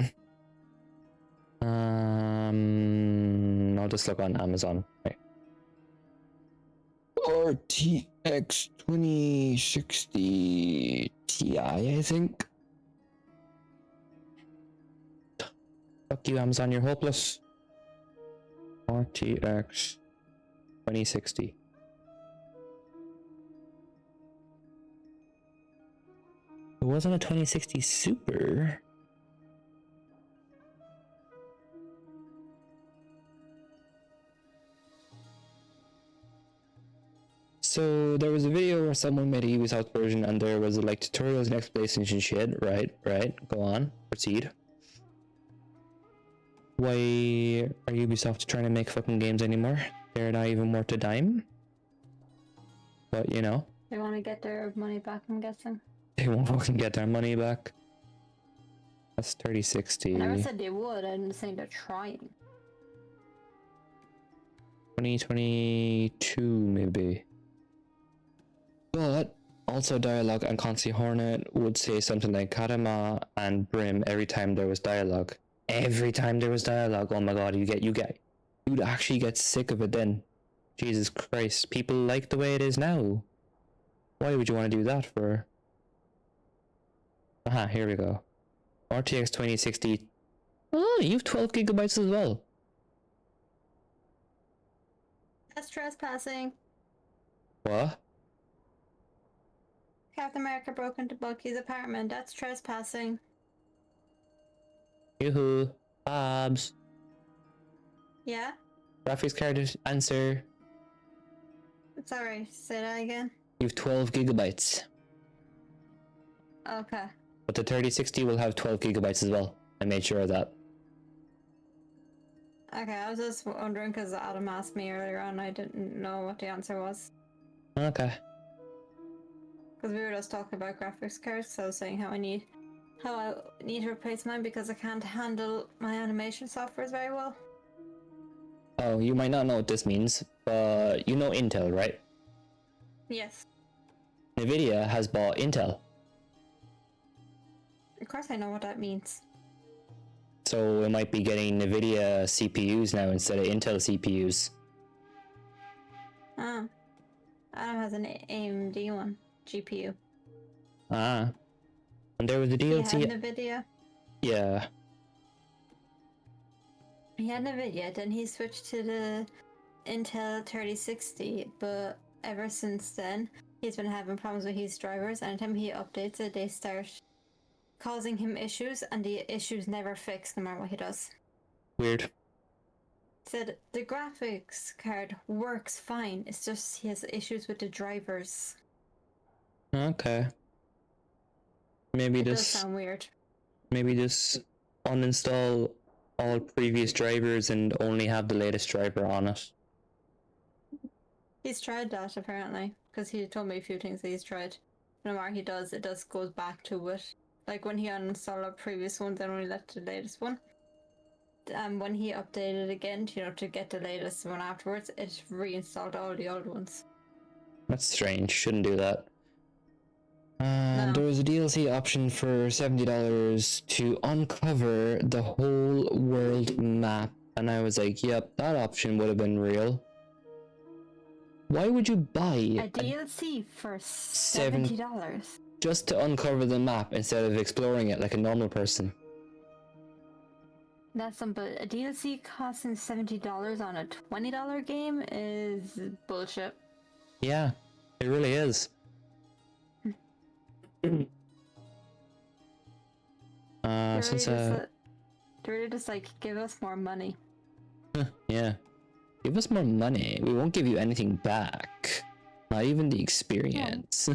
I'll just look on Amazon. Right. RTX 2060 Ti, I think. Fuck you, Amazon, you're hopeless. RTX 2060. It wasn't a 2060 Super. So there was a video where someone made a Ubisoft version and there was like tutorials and explanations and shit. Right, go on, proceed. Why are Ubisoft trying to make fucking games anymore? They're not even worth a dime. But you know. They want to get their money back, I'm guessing. They won't fucking get their money back. That's 3060. I never said they would, I'm saying they're trying. 2022 maybe. But also dialogue, and Concy Hornet would say something like Kadama and Brim every time there was dialogue. Every time there was dialogue, oh my god, you'd actually get sick of it then. Jesus Christ, people like the way it is now. Why would you want to do that for? Aha, here we go. RTX 2060. Oh, you have 12 gigabytes as well. That's trespassing. What? Captain America broke into Bucky's apartment. That's trespassing. Yoo-hoo. Bobs. Yeah? Graphics card answer. Sorry, say that again. You have 12 gigabytes. Okay. But the 3060 will have 12 gigabytes as well. I made sure of that. Okay, I was just wondering because Adam asked me earlier on, I didn't know what the answer was. Okay. Because we were just talking about graphics cards, so I was saying how I need to replace mine because I can't handle my animation softwares very well. Oh, you might not know what this means, but you know Intel, right? Yes. Nvidia has bought Intel. Of course I know what that means. So it might be getting Nvidia CPUs now instead of Intel CPUs. Ah. Adam has an AMD one, GPU. Ah. And there was a DLC. He had Nvidia. Yeah. He had Nvidia, then he switched to the Intel 3060, but ever since then, he's been having problems with his drivers. Anytime he updates it, they start causing him issues, and the issues never fix no matter what he does. Weird. Said the graphics card works fine, it's just he has issues with the drivers. Okay. Maybe It does just sound weird. maybe just uninstall all previous drivers and only have the latest driver on it. He's tried that apparently, because he told me a few things that he's tried. No matter he does, it just goes back to it. Like when he uninstalled a previous one, then only left the latest one. When he updated again, you know, to get the latest one afterwards, it reinstalled all the old ones. That's strange. Shouldn't do that. And there was a DLC option for $70 to uncover the whole world map, and I was like, "Yep, that option would have been real." Why would you buy a DLC for $70 just to uncover the map instead of exploring it like a normal person? That's some, but a DLC costing $70 on a $20 game is bullshit. Yeah, it really is. They're really just like, give us more money. Yeah, give us more money. We won't give you anything back. Not even the experience.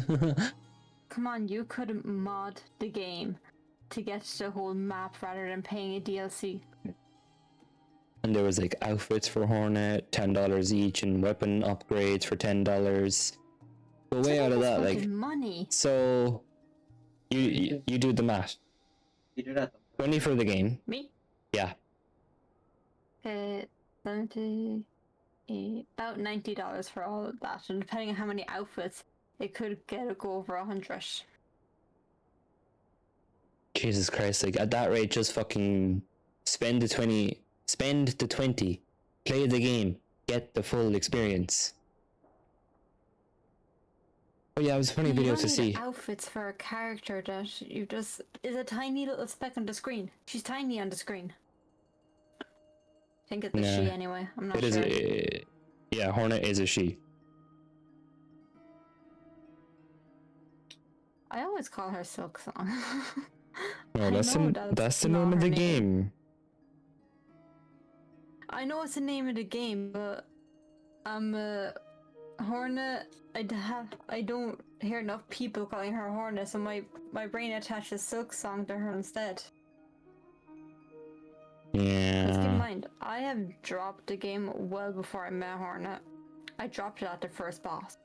Come on, you could mod the game to get the whole map rather than paying a DLC. And there was like outfits for Hornet, $10 each, and weapon upgrades for $10. But way out of that, like money. So you do the math. You do that. 20 for the game. Me? Yeah. 70, about $90 for all of that, and depending on how many outfits, it could go over 100. Jesus Christ! Like at that rate, just fucking spend the 20. Spend the 20. Play the game. Get the full experience. Oh yeah, it was a funny video to see. Outfits for a character that you just is a tiny little speck on the screen. She's tiny on the screen. I think it's a she anyway. I'm not sure. Yeah, Hornet is a she. I always call her Silk Song. No, that's the name of the game. I know it's the name of the game, but Hornet. I don't hear enough people calling her Hornet, so my brain attaches Silk Song to her instead. Yeah. Let's keep in mind, I have dropped the game well before I met Hornet. I dropped it at the first boss.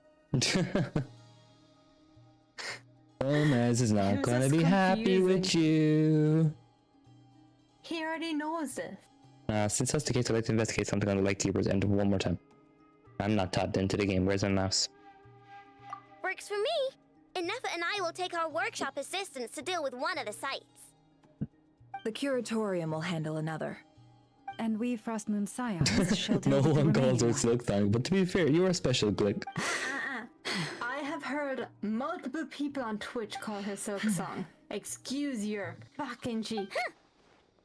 Gomez is not gonna be happy with you. He already knows this. Since that's the case, I'd like to investigate something on the Lightkeeper's end one more time. I'm not tapped into the game. Where's my mouse? Works for me. Ineffa and I will take our workshop assistants to deal with one of the sites. The Curatorium will handle another. And we Frostmoon Scions shall deal No with the one calls her remaining Silk Song, but to be fair, you are special, Glick. I have heard multiple people on Twitch call her Silk Song. Excuse your fucking cheek.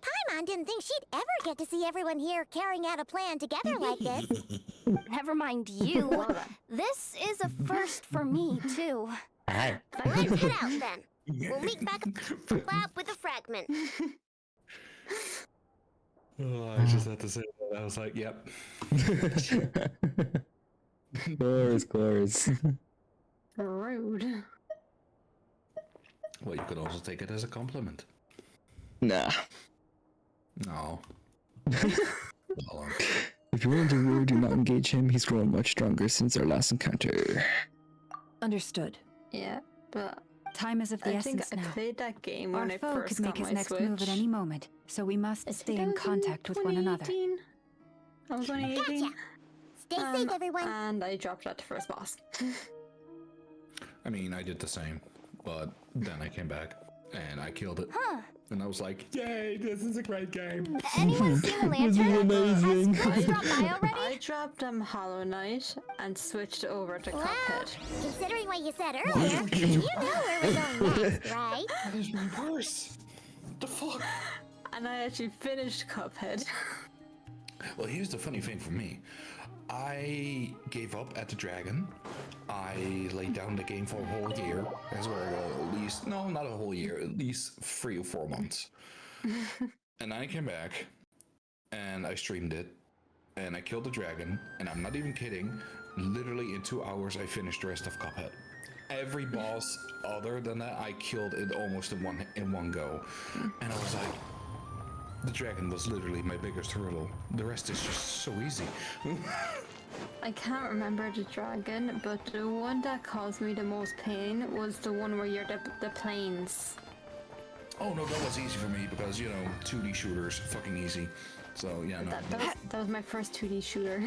Paimon didn't think she'd ever get to see everyone here carrying out a plan together like this. Never mind you. This is a first for me, too. Hi. Let's head out then. We'll meet back at the lab with a fragment. Oh, I just had to say that. I was like, yep. Course. Rude. Well, you could also take it as a compliment. Nah. No. If you want to rude, do not engage him. He's grown much stronger since our last encounter. Understood. Yeah, but time is of the essence now. I played that game when Our I foe first could make got his my next Switch. move at any moment, so we must stay in contact with one another. I was 2018. Gotcha. Stay safe, everyone. And I dropped at the first boss. I mean, I did the same, but then I came back and I killed it. Huh. And I was like, yay, this is a great game. Anyone seen a lantern? This is amazing. Has dropped by already? I dropped Hollow Knight and switched over to Cuphead. Considering what you said earlier, you know where we're going next, right? That is worse. What the fuck? And I actually finished Cuphead. Well, here's the funny thing for me. I gave up at the dragon. I laid down the game for a whole year. That's where I go at least, no, not a whole year, at least 3 or 4 months. And I came back and I streamed it and I killed the dragon. And I'm not even kidding. Literally in 2 hours, I finished the rest of Cuphead. Every boss other than that, I killed it almost in one go. And I was like, the dragon was literally my biggest hurdle. The rest is just so easy. I can't remember the dragon, but the one that caused me the most pain was the one where you're the planes. Oh no, that was easy for me because, you know, 2D shooters, fucking easy. So yeah, no. That was my first 2D shooter.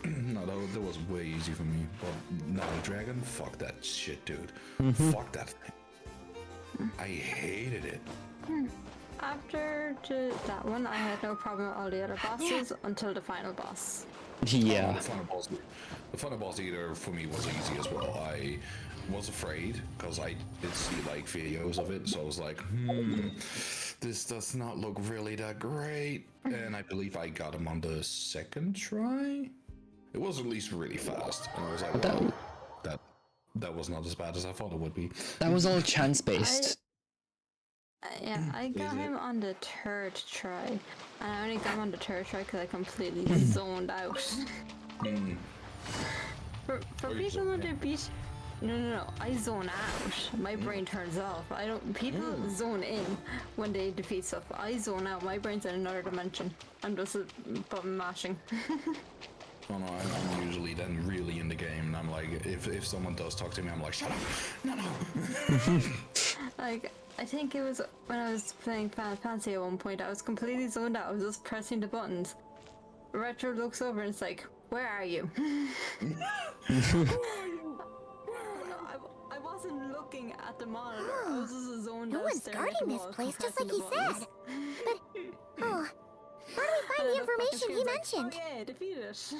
No, that was way easy for me. But now the dragon, fuck that shit, dude. Fuck that thing. I hated it. After that one, I had no problem with all the other bosses until the final boss. Yeah. The final boss either for me was easy as well. I was afraid because I did see like videos of it, so I was like, this does not look really that great. And I believe I got him on the second try. It was at least really fast, and I was like, wow, that was not as bad as I thought it would be. That was all chance based. Yeah, I got him on the 3rd try, and I only got him on the 3rd try because I completely zoned out. For people who do beat, no, I zone out. My brain turns off. I don't. People zone in when they defeat stuff. I zone out. My brain's in another dimension. I'm just button mashing. Oh no, I'm usually then really in the game, and I'm like, if someone does talk to me, I'm like, shut up, no. Like, I think it was when I was playing Final Fantasy at one point, I was completely zoned out. I was just pressing the buttons. Retro looks over and it's like, where are you? I wasn't looking at the monitor. I was just zoned out. No one's guarding this place, just like he said. But, where do we find the information he mentioned? Oh yeah, defeat it.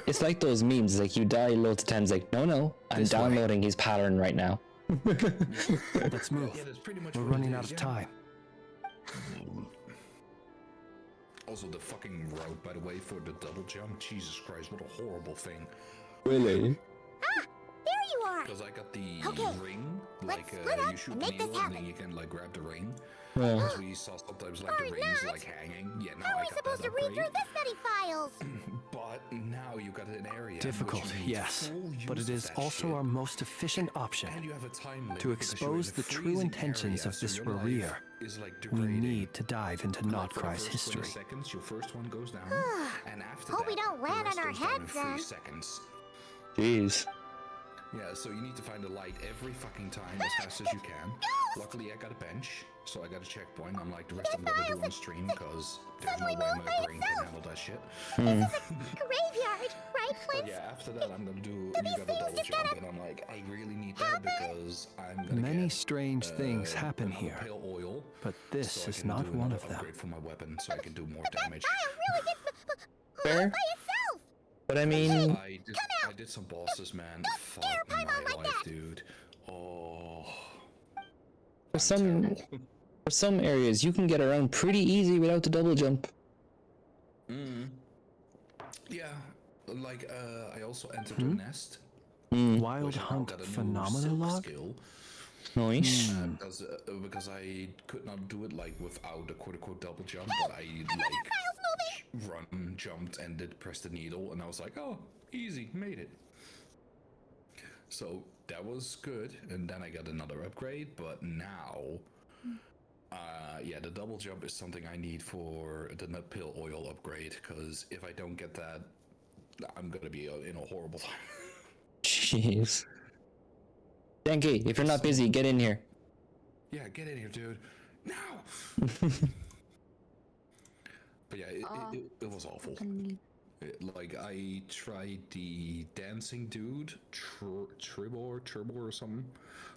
It's like those memes. Like you die loads of times. Like no, I'm downloading his pattern right now. Let's move. We're running out of time. Also, the fucking route, by the way, for the double jump. Jesus Christ, what a horrible thing. Really? Ah, there you are. Because I got the ring, let's like split up you shoot and make needle this and then happen. you can like grab the ring. Yeah. Because we saw sometimes like the rings like hanging. Yeah, now How are I we got supposed that to read through upgrade. this many files? But now you got an area. Difficult, which you need yes, full but use it of is that also shit. our most efficient option. And you have a time limit To because you're in expose a the true freezing intentions area, of so this your career, life is like we degrading. need to dive into Like, for the Nodcry's first 20 history. seconds, your first one goes down, and after Hope that, we don't the land rest on our goes down in heads 3 then. seconds. Jeez. Yeah, so you need to find a light every fucking time as fast as you can. Luckily, I got a bench, so I got a checkpoint. I'm like, the rest I'm gonna do on stream because there's no way my brain can handle that shit. Graveyard, right, Flint? But yeah, after that, I'm gonna do you got a double jump, and I'm like, I really need that because I'm gonna Many get, strange things happen another here, pale oil, but this so I is can not do one another of them. upgrade for my weapon, so I can do more damage. Fair. But I mean, I did some bosses, man. Fuck my life, dude. Oh. for some areas you can get around pretty easy without the double jump. Yeah, like I also entered a nest. Wild which I now Hunt got a new Phenomena silver Log? skill. Nice. Because I could not do it like without the quote-unquote double jump, but I like jumped, and did press the needle, and I was like, oh, easy, made it. So that was good, and then I got another upgrade, but now, yeah, the double jump is something I need for the nut pill oil upgrade, because if I don't get that, I'm gonna be in a horrible time. Jeez. Denki, if you're not busy, get in here. Yeah, get in here, dude. Now! But yeah, it was awful. Like, I tried the dancing dude, Tribor or something.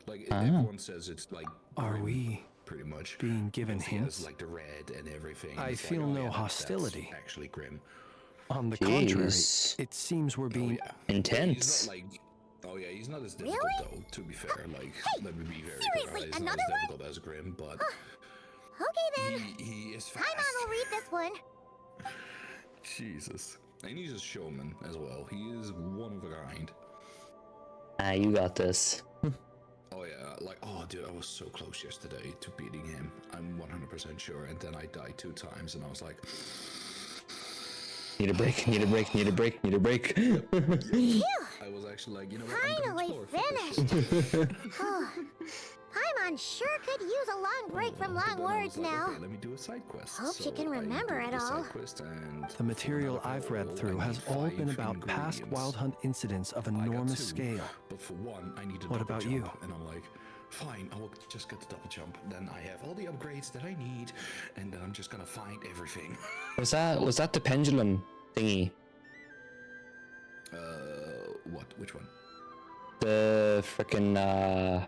Like, everyone says it's like... Are grim, we pretty much being given because he has, hints? like the red and everything. I It's feel like, oh, no yeah, hostility. That's actually grim. On the Jeez. contrary, it seems we're being intense. He's not like... Oh yeah, he's not as difficult though, to be fair. Like, let me be very clear. He's not as difficult as Grim, but... Okay then. He is fast. Paimon will read this one. Jesus. And he's a showman as well. He is one of a kind. Ah, you got this. Oh yeah, like, oh dude, I was so close yesterday to beating him. I'm 100% sure. And then I died 2 times and I was like... Need a break, need a break, need a break, need a break. I was actually like, you know what, Finally finished! Paimon sure could use a long break from long words now. Okay, let me do a side quest. Hope she can remember it all. The material I've read through has all been about past Wild Hunt incidents of enormous scale. But for one, I need a What about you? And I'm like, fine, I will just get the double jump. Then I have all the upgrades that I need, and then I'm just gonna find everything. Was that the pendulum thingy? What? Which one? The frickin'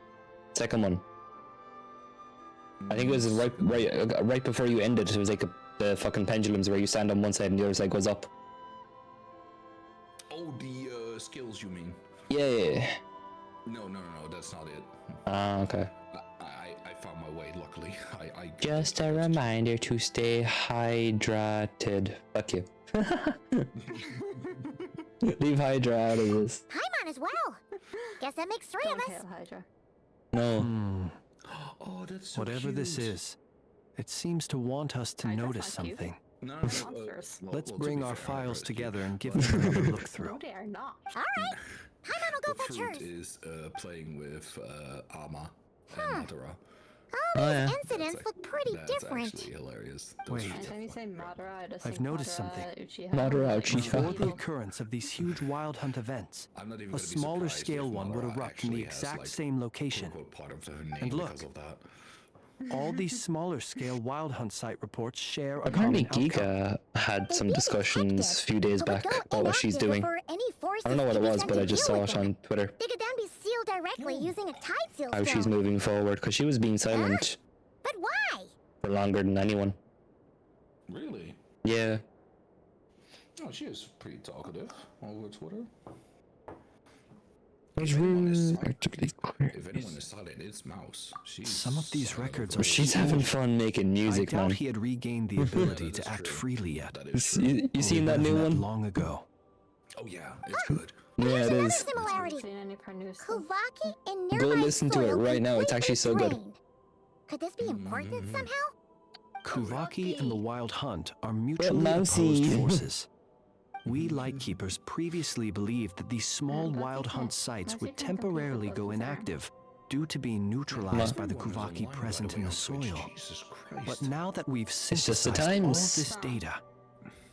second one. I think it was right before you ended. It was like the fucking pendulums where you stand on one side and the other side goes up. Oh, the skills you mean? Yeah. No, that's not it. Ah, okay. I found my way, luckily. I Just a reminder to stay hydrated. Fuck you. Leave Hydra out of this. Paimon as well. Guess that makes 3 of us. Hydra. No. Oh, that's so Whatever cute. this is, it seems to want us to notice something. No, Let's bring our files together and give them another look through. No, they are not. Alright. Paimon will go The fetch fruit hers. is playing with Ama and Madara. All these incidents look pretty That's different. actually hilarious. Wait. Anytime you say Madara, I just I've think noticed Madara, something. Uchiha, Madara, like, Uchiha. Before the occurrence of these huge Wild Hunt events, I'm not even a gonna be smaller surprised scale if one would Madara erupt in the actually has, exact like, same location. quote-unquote part of her name And look, because of that. all these smaller scale Wild Hunt site reports share a Apparently common outcome. Giga had some discussions a few days back about what she's doing. I don't know what it was, but I just saw it on Twitter. They could then be sealed directly using a tide seal How she's stone. moving forward, because she was being silent But why? for longer than anyone. Really? Yeah. Oh, she is pretty talkative over Twitter. There's If anyone is room silent- practically clear. If anyone is silent, it's Mouse. She's Some of these silent records for are She's so having old. fun making I music, doubt man. he had regained the ability That to is act true. freely yet. That You, is true. you seen that new one? Long ago. Oh yeah, it's good. Yeah, it Another is. similarity. Seen any Parnus? Kuvaki and Go nearby listen to it soil right now. It's actually so good. drained. Could this be important somehow? Kuvaki and the Wild Hunt are But mutually mousy. opposed forces. We Lightkeepers previously believed that these small Wild Hunt sites would temporarily go inactive due to being neutralized by the Kuvaki present in the soil. Jesus Christ. But now that we've just the synthesized all times. this data,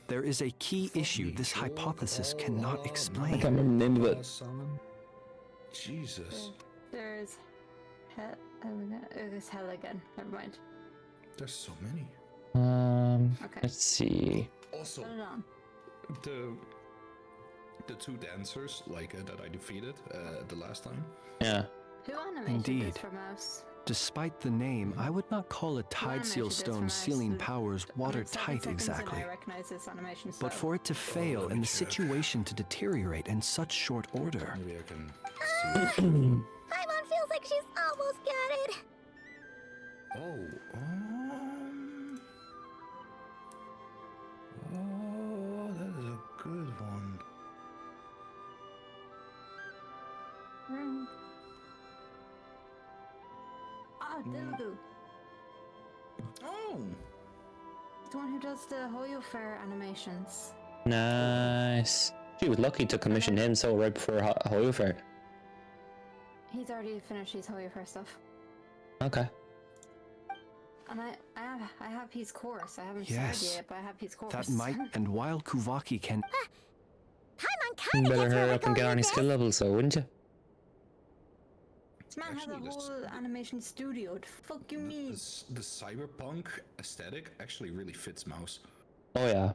there is a key issue this hypothesis cannot I explain. can't remember the name of it. Jesus. There's there's hell again. Never mind. There's so many. Okay. Let's see. Also, Put it on. the 2 dancers like that I defeated the last time. Yeah. Who animated Indeed. this for Mouse? Despite the name, I would not call a Tide Seal animated this Stone from sealing Iceland? powers I mean, 7 watertight seconds in, exactly. I recognize this animation But style. for it to fail let and me the check. situation to deteriorate in such short order, Maybe I can see. Paimon feels like she's almost got it. Oh, that is a good one. Dilgu. Oh. The one who does the Hoyo Fair animations. Nice. She was lucky to commission him so right before Hoyo Fair. He's already finished his Hoyo Fair stuff. Okay. And I have his course. I haven't Yes. started yet, but I have his course. that might, and while Kuvaki can Paimon You kinda better gets where hurry we're up and get going on with his skill this. level, so wouldn't you? This man has a Actually, this- whole animation studio. The fuck you mean? The cyberpunk aesthetic actually really fits Mouse. Oh yeah.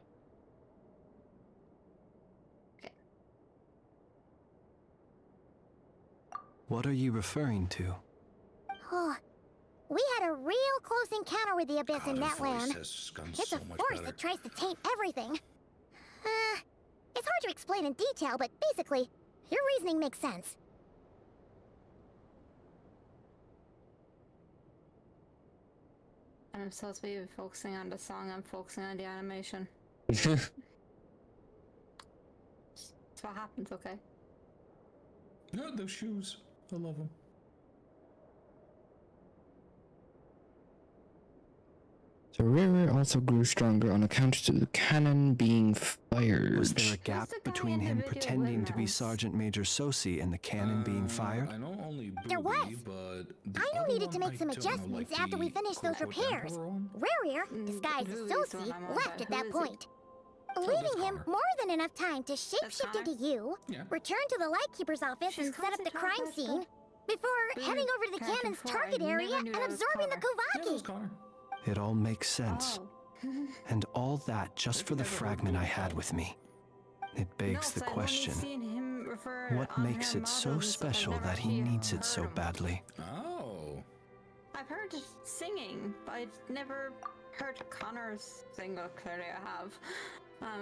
What are you referring to? Oh, we had a real close encounter with the Abyss in God, that her voice land. has gone It's so a much force better. that tries to taint everything. It's hard to explain in detail, but basically, your reasoning makes sense. And I'm supposed to be focusing on the song, I'm focusing on the animation. what happens, okay? No, those shoes. I love them. The river also grew stronger on account of the cannon being fired. Was there a gap between him pretending to be Sergeant Major Sosi and the cannon being fired? I know only Booby, There was. but I needed to make some adjustments after we finished those repairs. Rarier, disguised as Sosi, left at that point, leaving him more than enough time to shapeshift into you, return to the Lightkeeper's office and set up the crime scene, before heading over to the cannon's target area and absorbing the Kovaki. It all makes sense. And all that just for the fragment I had with me. It begs the question, what makes it so special that he needs it so badly? Oh. I've heard singing, but I've never heard Connor sing. Well, clearly I have.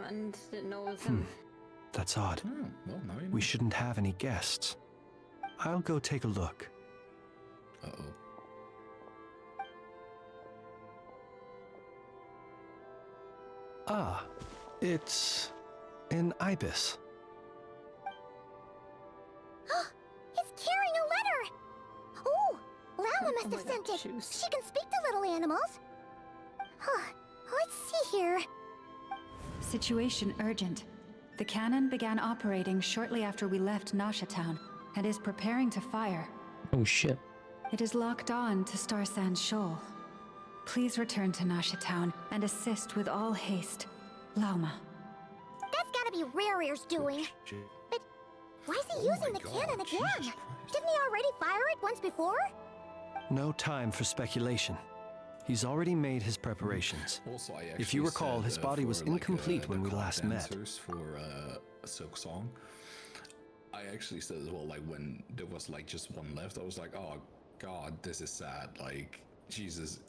And didn't know it was him. That's odd. Well, now you know. We shouldn't have any guests. I'll go take a look. Uh-oh. Ah, it's an ibis. He's carrying a letter! Oh, Lala must have sent it. She can speak to little animals. Let's see here. Situation urgent. The cannon began operating shortly after we left Nasha Town and is preparing to fire. Oh shit. It is locked on to Star Sand Shoal. Please return to Nasha Town and assist with all haste. Lauma. That's gotta be Rarier's doing. But why is he using the cannon again? Didn't he already fire it once before? No time for speculation. He's already made his preparations. Also, I if you actually recall, said, his body was for, incomplete when the we cop last met. dancers for a Silk Song. I actually said as well, like when there was like just one left, I was like, oh god, this is sad. Like Jesus,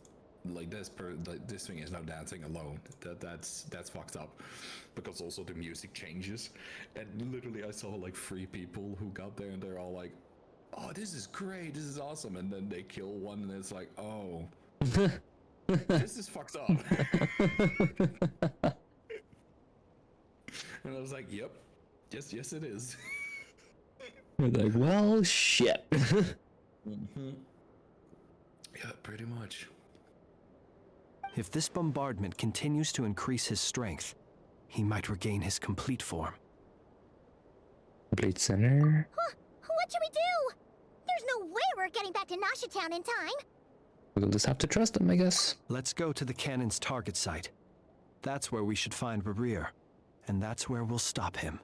like this thing is now dancing alone. That's fucked up. Because also the music changes, and literally I saw like 3 people who got there and they're all like, oh, this is great, this is awesome, and then they kill one and it's like, oh. This is fucked up. And I was like, yep. Yes it is. We're like, well, shit. Mm-hmm. Yeah, pretty much. If this bombardment continues to increase his strength, he might regain his complete form. Complete center. What should we do? There's no way we're getting back to Nasha Town in time. We'll just have to trust him, I guess. Let's go to the cannon's target site. That's where we should find Rarir, and that's where we'll stop him.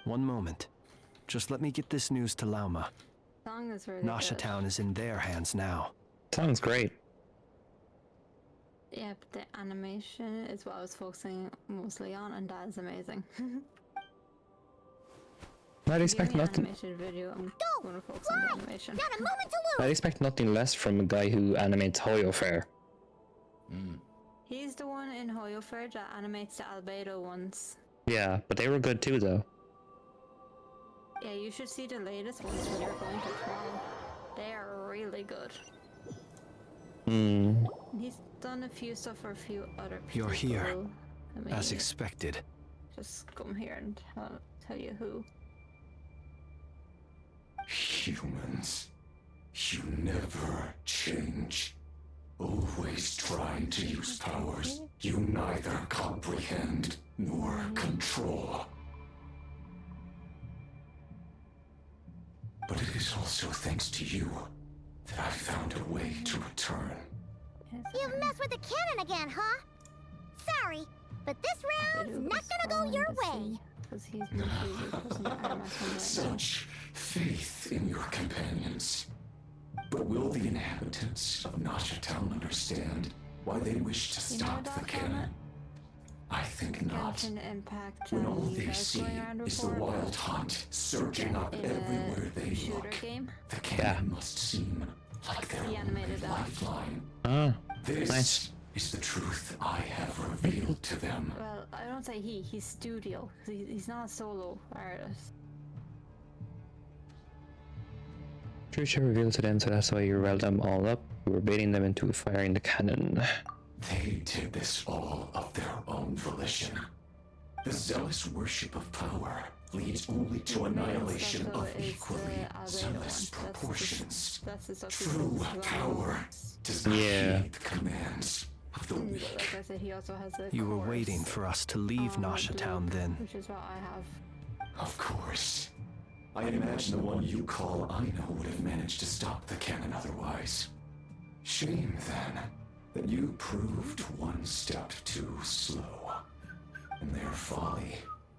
One moment. Just let me get this news to Lauma. Song is really Nasha good. Town is in their hands now. Sounds great. Yeah, but the animation is what I was focusing mostly on, and that is amazing. I'd expect nothing. Animated video, I'm going to focus on the animation. Not a moment to lose. I'd expect nothing less from a guy who animates Hoyo Fair. He's the one in Hoyo Fair that animates the Albedo ones. Yeah, but they were good too, though. Yeah, you should see the latest ones when you're going to tomorrow. They are really good. He's done a few stuff for a few other people. You're here, I mean, as expected. just come here and tell you who. Humans, you never change. Always trying to use powers you neither comprehend nor control. But it is also thanks to you that I found a way to return. You've messed with the cannon again, huh? Sorry, but this round's not gonna go your way. Such faith in your companions. But will the inhabitants of Nasha Town understand why they wish to stop the cannon? I think not. Genshin Impact, When all they see is the wild hunt surging up everywhere they look, the cannon must seem like their only lifeline. This is the truth I have revealed to them. Well, I don't say he's studio. He's not a solo artist. Trisha revealed to them, so that's why you riled them all up. You were baiting them into firing the cannon. They did this all of their own volition. The zealous worship of power leads only to annihilation of equally zealous proportions. True power does not heed the commands of the weak. Like I said, he also has a You were waiting for us to leave Nasha Town then. which is what I have. Of course. I imagine the one you call Aino would have managed to stop the cannon otherwise. Shame, then, that you proved one step too slow. In their folly,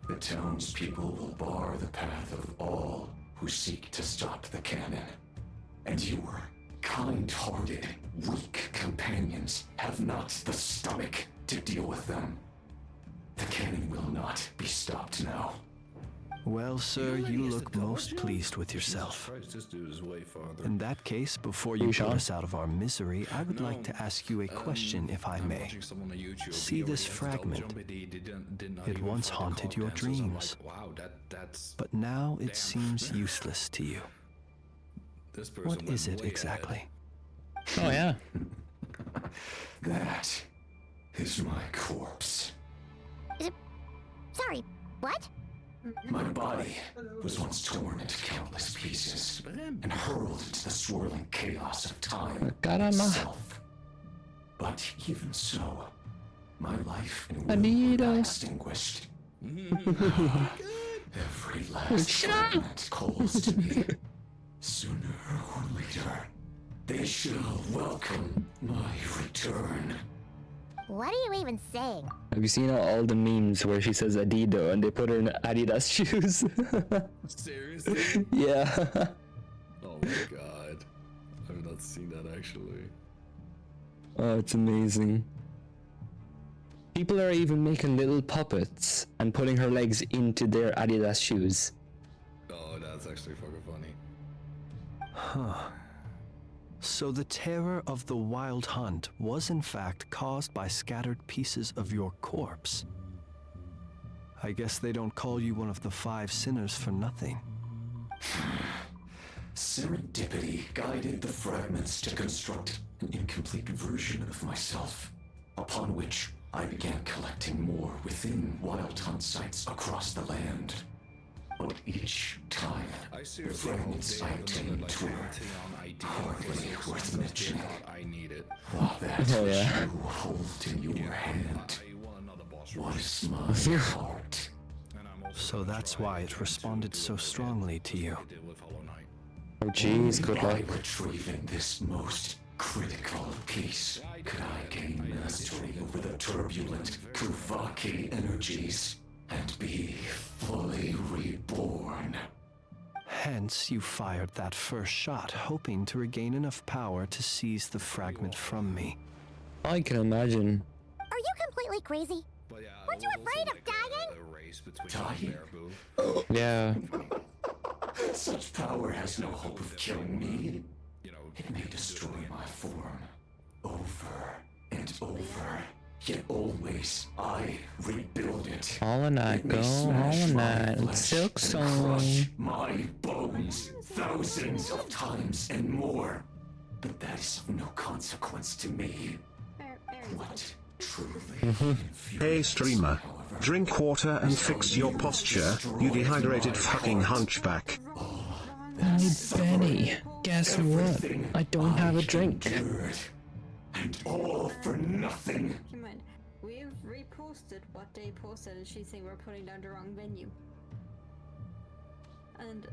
the townspeople will bar the path of all who seek to stop the cannon. And your kind-hearted, weak companions have not the stomach to deal with them. The cannon will not be stopped now. Well, sir, you look most pleased with yourself. In that case, before you put us out of our misery, I would like to ask you a question, if I may. See this fragment? It once haunted your dreams, but now it seems useless to you. What is it exactly? Oh, yeah. That is my corpse. Sorry, what? My body was once torn into countless pieces and hurled into the swirling chaos of time itself. But even so, my life and will were not extinguished. Every last fragment calls to me. Sooner or later, they shall welcome my return. What are you even saying? Have you seen all the memes where she says Adidas and they put her in Adidas shoes? Seriously? Yeah. Oh my god. I've not seen that actually. Oh, it's amazing. People are even making little puppets and putting her legs into their Adidas shoes. Oh, that's actually fucking funny. Huh. So the terror of the Wild Hunt was in fact caused by scattered pieces of your corpse. I guess they don't call you one of the 5 sinners for nothing. Serendipity guided the fragments to construct an incomplete version of myself, upon which I began collecting more within Wild Hunt sites across the land. But each time, the fragments I obtained were hardly worth mentioning. While that which you hold in your hand was my heart. So that's why it responded so strongly to you. Oh jeez, good luck. By retrieving this most critical piece, could I gain mastery over the turbulent Kuvaki energies and be fully reborn. Hence, you fired that first shot, hoping to regain enough power to seize the fragment from me. I can imagine. Are you completely crazy? Weren't you afraid of dying? Dying? Yeah. Such power has no hope of killing me. It may destroy my form over and over, yet always I rebuild it. Hollow Knight, go Hollow Knight, and Silk Song. My bones thousands of times and more. But that is of no consequence to me. What truly Hey streamer, drink water and fix your posture, you dehydrated fucking hunchback. Hey Benny, guess what? I don't have a drink. And all for nothing. Keep in mind, we've reposted what they posted, and she's saying we're putting down the wrong venue. And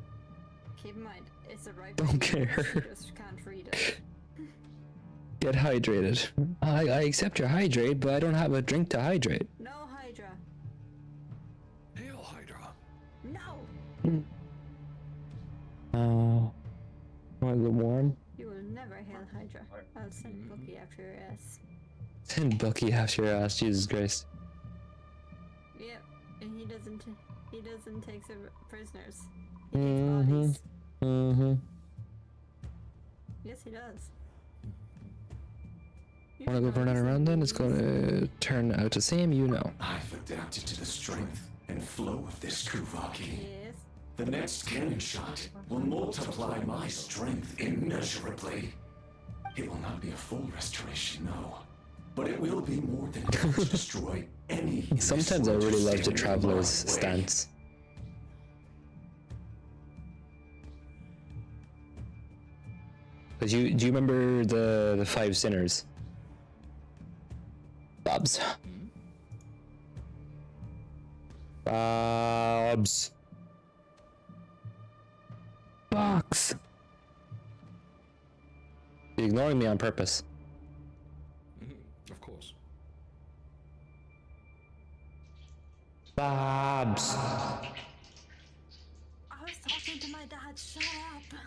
keep in mind, it's the right Don't venue, care. she just can't read it. Get hydrated. I accept your hydrate, but I don't have a drink to hydrate. No Hydra. Hail Hydra. No! Oh. Why is it warm? You will never hail Hydra. I'll send Bucky after your ass. Send Bucky after your ass, Jesus Christ. Yep, and he doesn't take prisoners. He takes bodies. Yes, he does. Wanna go for another round then? It's gonna turn out the same, you know. I've adapted to the strength and flow of this Kuvaki. Yes. The next cannon shot will multiply my strength immeasurably. It will not be a full restoration, no. But it will be more than enough to destroy any. Sometimes I really love the Traveler's stance. Cause do you remember the five sinners? Bobs. Bobs. Box. You're ignoring me on purpose. Of course. Bobs. I was talking to my dad. Shut up.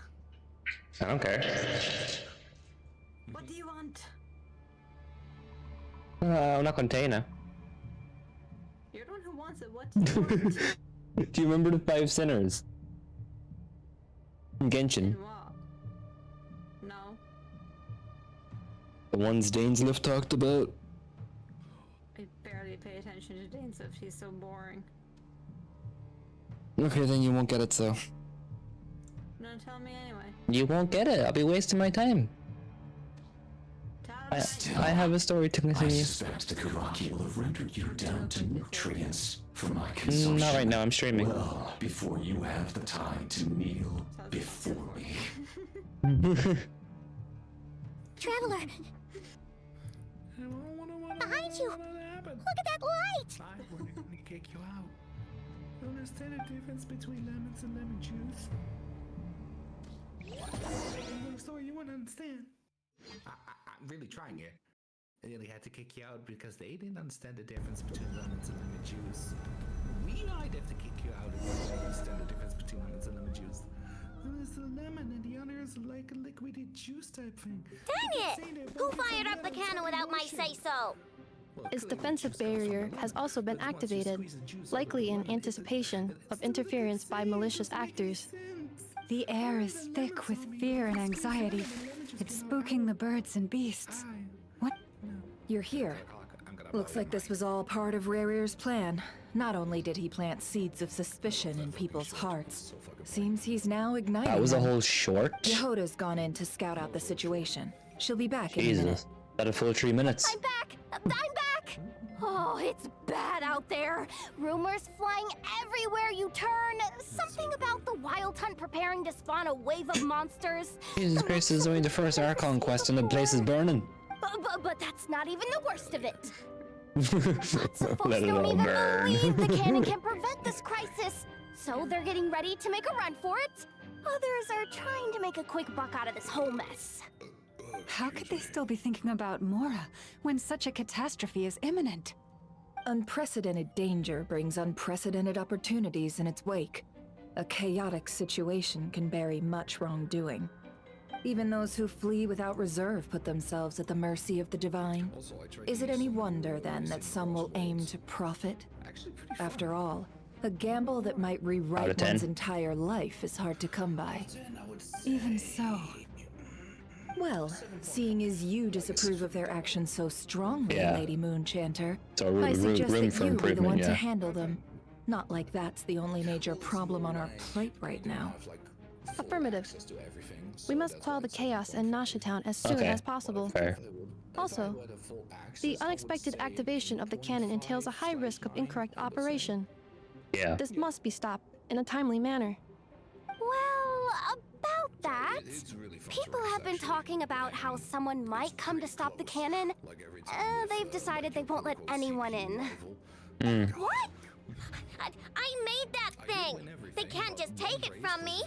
I don't care. What do you want? Una container. You're the one who wants it. What do you want? Do you remember the five sinners? From Genshin. What? No. The ones Dainsliff talked about. I barely pay attention to Dane stuff. He's so boring. Okay, then you won't get it, so. No, tell me anyway. You won't get it. I'll be wasting my time. I have a story to I continue. suspect the Karaki will have rendered you down to nutrients for my consumption. Not right now, I'm streaming. Well, before you have the time to kneel before me. Traveler! Behind you! Look at that light! We're gonna kick you out. You understand the difference between lemons and lemon juice? Story you won't understand. I'm really trying here. I really had to kick you out because they didn't understand the difference between lemons and lemon juice. I'd have to kick you out if you didn't understand the difference between lemons and lemon juice. One is a lemon and the other is like a liquidy juice type thing. Dang it! Who fired up the cannon without my say-so? Its defensive barrier has also been activated, likely in anticipation of interference by malicious actors. The air is thick with fear and anxiety. It's spooking the birds and beasts. What? You're here. Looks like this was all part of Rarear's plan. Not only did he plant seeds of suspicion in people's hearts, seems he's now igniting That was a them. whole short? Yehoda's gone in to scout out the situation. She'll be back in a minute. Jesus. That a full 3 minutes. I'm back! I'm back! Oh, it's bad out there. Rumors flying everywhere you turn. Something about the Wild Hunt preparing to spawn a wave of monsters. Jesus Christ, this is only the first Archon quest and the place is burning. But that's not even the worst of it. Let it all burn. The cannon can prevent this crisis, so they're getting ready to make a run for it. Others are trying to make a quick buck out of this whole mess. How could they still be thinking about Mora when such a catastrophe is imminent? Unprecedented danger brings unprecedented opportunities in its wake. A chaotic situation can bury much wrongdoing. Even those who flee without reserve put themselves at the mercy of the divine. Is it any wonder, then, that some will aim to profit? After all, a gamble that might rewrite one's entire life is hard to come by. Even so. Well, seeing as you disapprove of their actions so strongly, Yeah. Lady Moonchanter, So I suggest room that for you be the improvement, one yeah. to handle them. Not like that's the only major problem on our plate right now. Affirmative. We must quell the chaos in Nasha Town as soon Okay. as possible. Fair. Also, the unexpected activation of the cannon entails a high risk of incorrect operation. Yeah. This must be stopped in a timely manner. Well, about that, people have been talking about how someone might come to stop the cannon. They've decided they won't let anyone in. What? I made that thing! They can't just take it from me!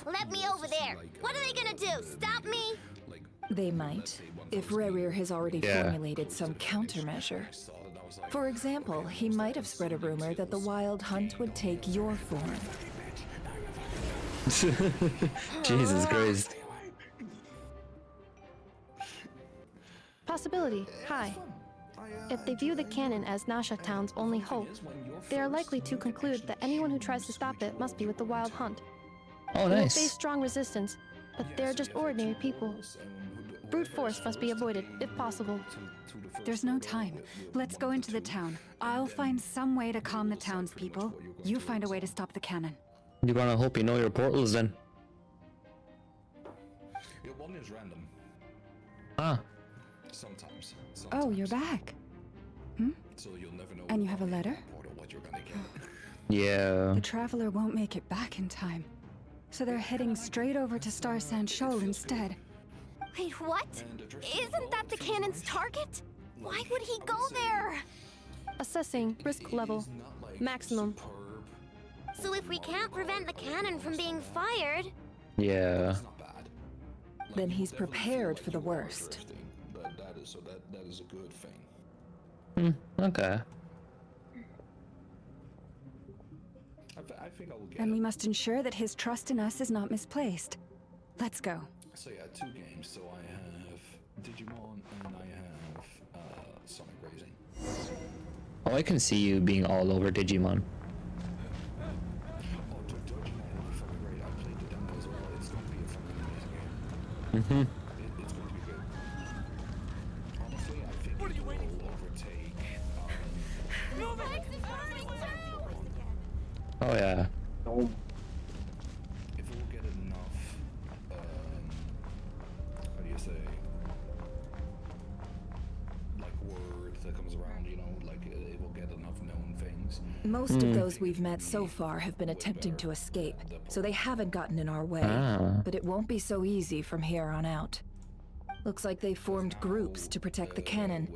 Let me over there! What are they gonna do? Stop me? They might, if Rerir has already Yeah. formulated some countermeasure. For example, he might have spread a rumor that the Wild Hunt would take your form. Jesus Christ. Possibility, high. If they view the cannon as Nasha Town's only hope, they are likely to conclude that anyone who tries to stop it must be with the Wild Hunt. Oh, They will nice. face strong resistance, but they're just ordinary people. Brute force must be avoided, if possible. There's no time. Let's go into the town. I'll find some way to calm the townspeople. You find a way to stop the cannon. You're gonna hope you know your portals then. One is random. Ah. Sometimes. Oh, you're back. So you'll never know And you have a letter? what you're gonna get. Yeah. The traveler won't make it back in time. so they're heading straight over to Star Sand Shoal instead. Wait, what? Isn't that the cannon's target? Why would he go there? Assessing risk level. Maximum. So if we can't prevent the cannon from being fired... Yeah. Then he's prepared for the worst. That is a good thing. Okay. I think I will get And we must ensure that his trust in us is not misplaced. Let's go. So yeah, 2 games. So I have Digimon and I have Sonic Racing. Oh, I can see you being all over Digimon. Oh, Digimon will be fucking great. I played the demo as well. It's going to be a fucking amazing game. It's going to be good. Honestly, I think it will overtake. Oh yeah. If it will get enough, how do you say, like word that comes around, you know, like it will get enough known things. Most of those we've met so far have been attempting to escape, so they haven't gotten in our way. But it won't be so easy from here on out. Looks like they formed groups to protect the cannon.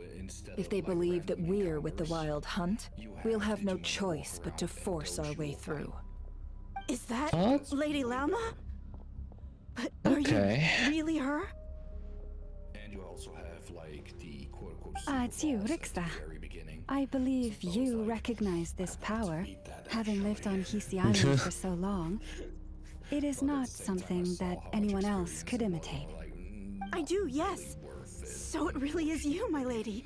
If they believe that we're with the Wild Hunt, we'll have no choice but to force our way through. Is that Huh? Lady Lalma? But are you really her? And you also have like the quote-unquote It's you, Rixa. I believe you recognize this power, having lived on Hisi Island for so long. It is not something that anyone else could imitate. I do, yes. So it really is you, my lady.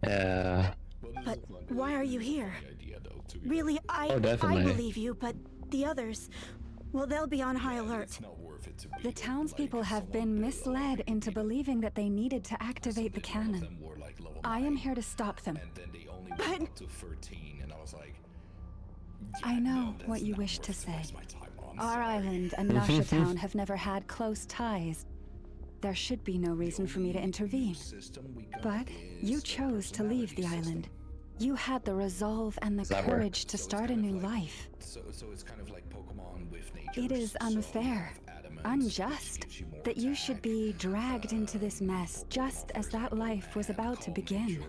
Yeah. But why are you here? Really, I definitely. believe you, but the others, well, they'll be on high alert. The townspeople have been misled into believing that they needed to activate the cannon. I am here to stop them. But I know what you wish to say. Our island and Nasha Town have never had close ties. There should be no reason for me to intervene. But you chose to leave the island. You had the resolve and the courage to start a new life. So it's kind of like Pokemon with nature. It is unfair, unjust, that you should be dragged into this mess just as that life was about to begin.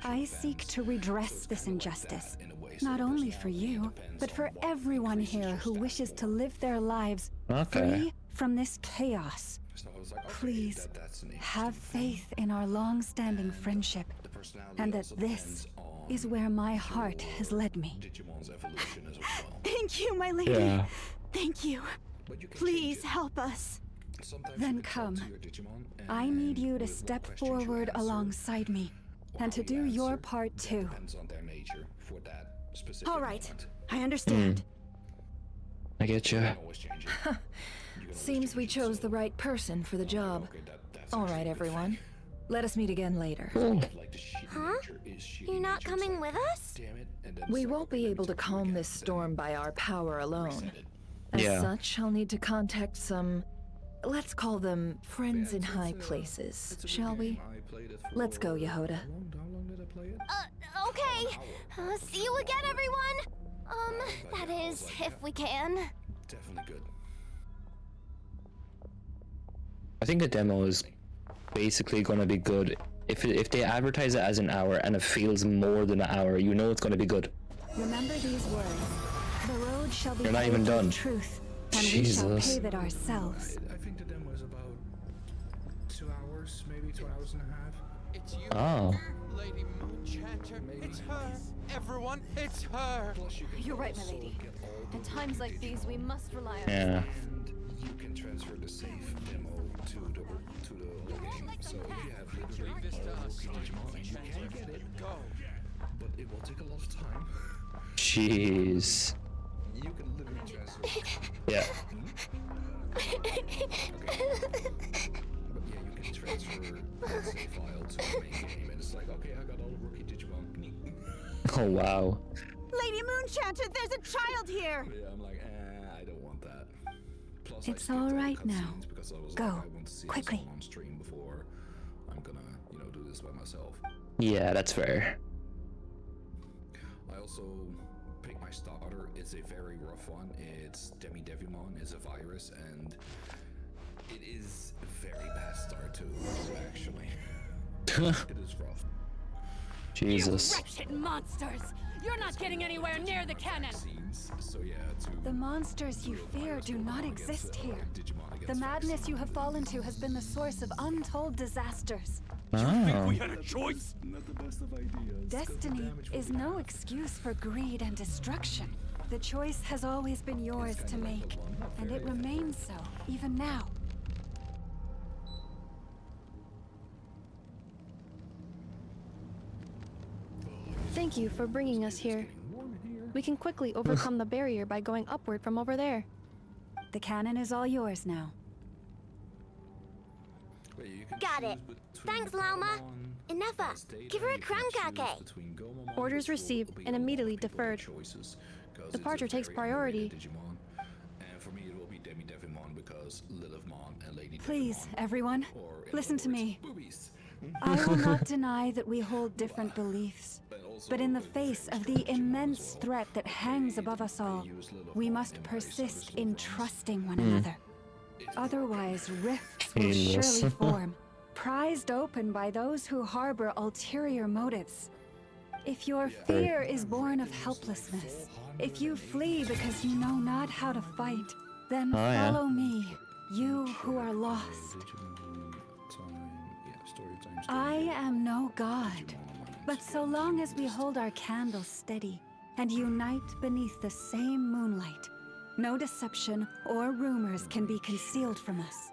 I seek to redress this injustice, not only for you, but for everyone here who wishes to live their lives free from this chaos. Please, have faith in our long-standing friendship, and that this is where my heart has led me. Thank you, my lady. Yeah. Thank you. Please help us. Then come. I need you to step forward alongside me, and to do your part too. All right, I understand. I get you. Seems we chose the right person for the job. All right, everyone. Let us meet again later. Huh? You're not coming with us? We won't be able to calm this storm by our power alone. As such, I'll need to contact some, let's call them friends in high places, shall we? Let's go, Yehoda. Okay. See you again, everyone. That is, if we can. Definitely good. I think the demo is basically going to be good. If they advertise it as an hour and it feels more than an hour, you know it's going to be good. Remember these words. The road shall be You're not paved even with done. truth, and Jesus. we shall pave it ourselves. I think the demo is about 2 hours, maybe 2 hours and a half. It's you, Oh. Lady Moonchanter. It's her. Everyone, it's her. You're right, my lady. At times like these, we must rely on Yeah. And you can transfer the save demo to the whole game. So you have literally all Digimon and you can get it. But it will take a lot of time. Jeez. You can literally transfer. Yeah. Okay. But yeah, you can transfer that save file to the main game, and it's like, okay, I got all the rookie Digimon. Oh wow. Lady Moonchanter, there's a child here. Yeah, I'm like, I don't want that. Plus, It's all right now. Go, I want to see quickly. someone on stream before I'm gonna, do this by myself. Yeah, that's fair. I also pick my starter. It's a very rough one. It's Devimon is a virus, and it is a very bad start to actually. It is rough. Jesus. You wretched monsters! You're not getting anywhere near the cannon! So yeah, The monsters you fear do not exist here. The madness you have fallen to has been the source of untold disasters. Oh. Had a choice? Not the best of ideas. Destiny is no excuse for greed and destruction. The choice has always been yours to make, and it remains so, even now. Thank you for bringing us here. We can quickly overcome the barrier by going upward from over there. The cannon is all yours now. Got it. Thanks, Loma. Enough. Give her a crown cake. Orders received and immediately deferred. Departure takes priority. And for me, it will be Devimon because Lilithmon and Lady Please, Devimon, everyone, or in listen other to words, me. boobies. I will not deny that we hold different beliefs. But in the face of the immense threat that hangs above us all, we must persist in trusting one another. Otherwise, rifts will surely form, prized open by those who harbor ulterior motives. If your fear is born of helplessness, if you flee because you know not how to fight, then follow me, you who are lost. I am no god, but so long as we hold our candles steady and unite beneath the same moonlight, no deception or rumors can be concealed from us.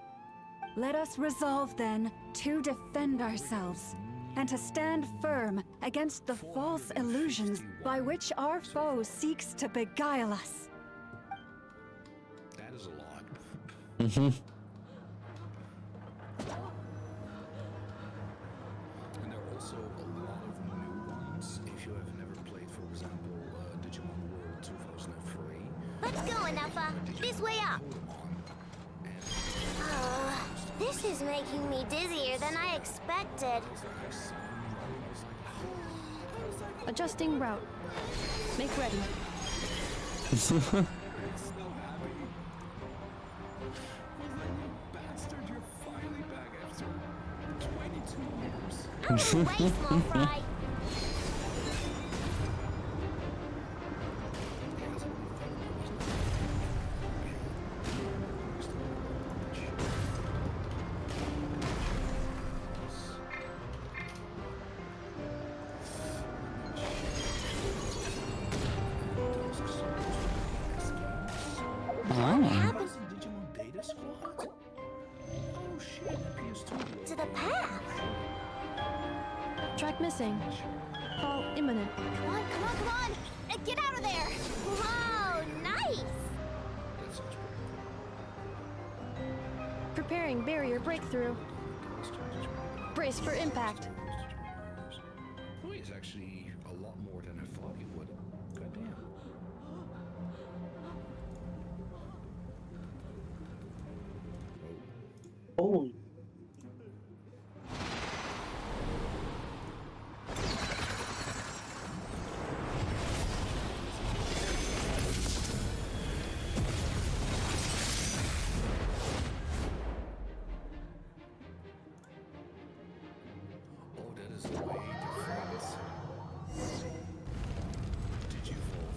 Let us resolve then to defend ourselves and to stand firm against the false illusions by which our foe seeks to beguile us. That is a lot. Mm-hmm. And there are also a lot of new ones. If you have never played, for example, Digimon World 2003. Let's go, Enough. This way up. This is making me dizzier than I expected. Adjusting route. Make ready. Way, small fry. To the path. Track missing. Fall imminent. Come on, come on, come on! Get out of there! Whoa, nice! Preparing barrier breakthrough. Brace for impact. It's actually a lot more than I thought it would. Goddamn. Holy.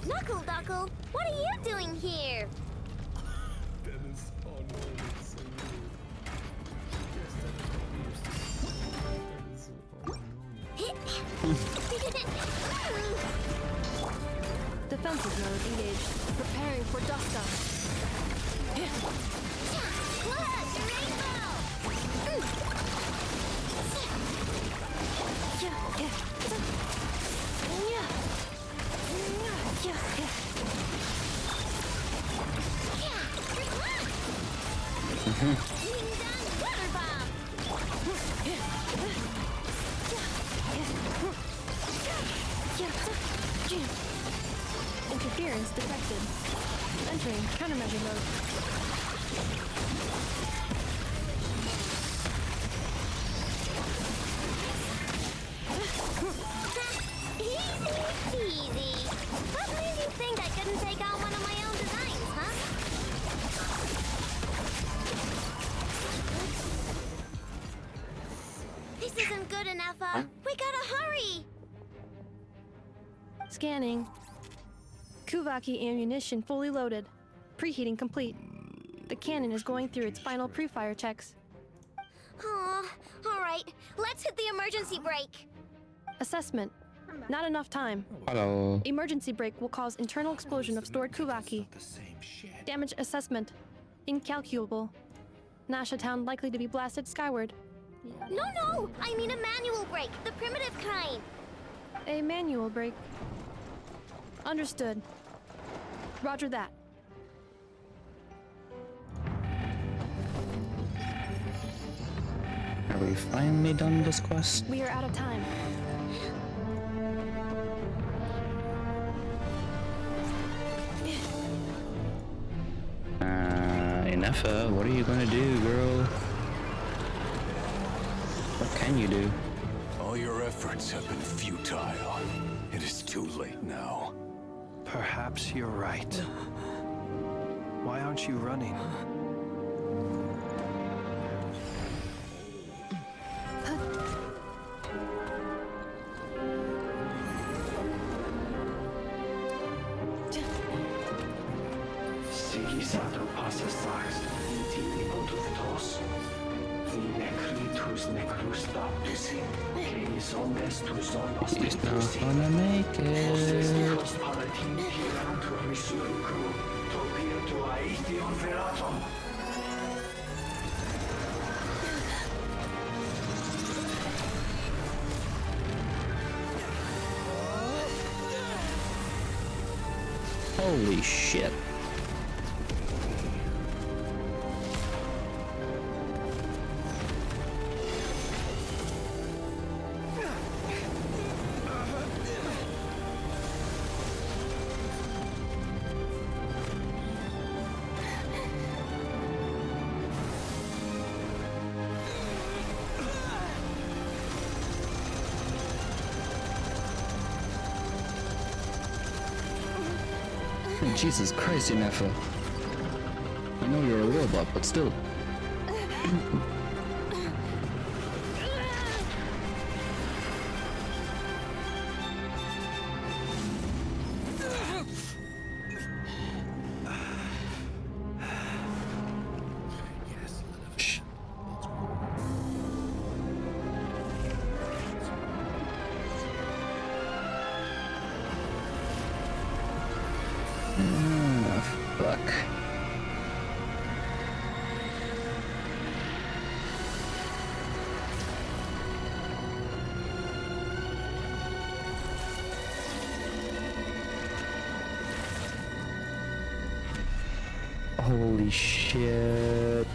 Knuckle Duckle, what are you doing here? Dennis, oh no, it's so Defensive mode engaged. Preparing for dust up. Look, rainbow! Interference detected. Entering countermeasure mode. Easy. What made you think Understood, Inefa. We gotta hurry! Scanning. Kuvaki ammunition fully loaded. Preheating complete. The cannon is going through its final pre-fire checks. Aw, alright. Let's hit the emergency brake. Assessment. Not enough time. Hello. Emergency brake will cause internal explosion of stored Kuvaki. Damage assessment. Incalculable. Nasha Town likely to be blasted skyward. No! I mean a manual brake, the primitive kind. A manual brake. Understood. Roger that. Are we finally done this quest? We are out of time. Inefa, what are you gonna do, girl? What can you do? All your efforts have been futile. It is too late now. Perhaps you're right. Why aren't you running? He's not gonna make it. Holy shit. Jesus Christ, Inefa. I know you're a robot, but still. Fuck. Holy shit.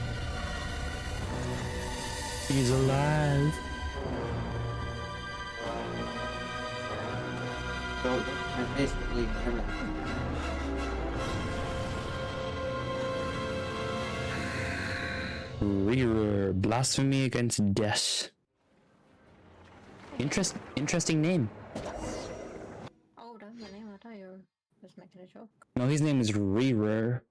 He's alive. So I basically never. Rearer, blasphemy against death. Interesting name. Oh, that's the name. I thought you were just making a joke. No, his name is Rearer.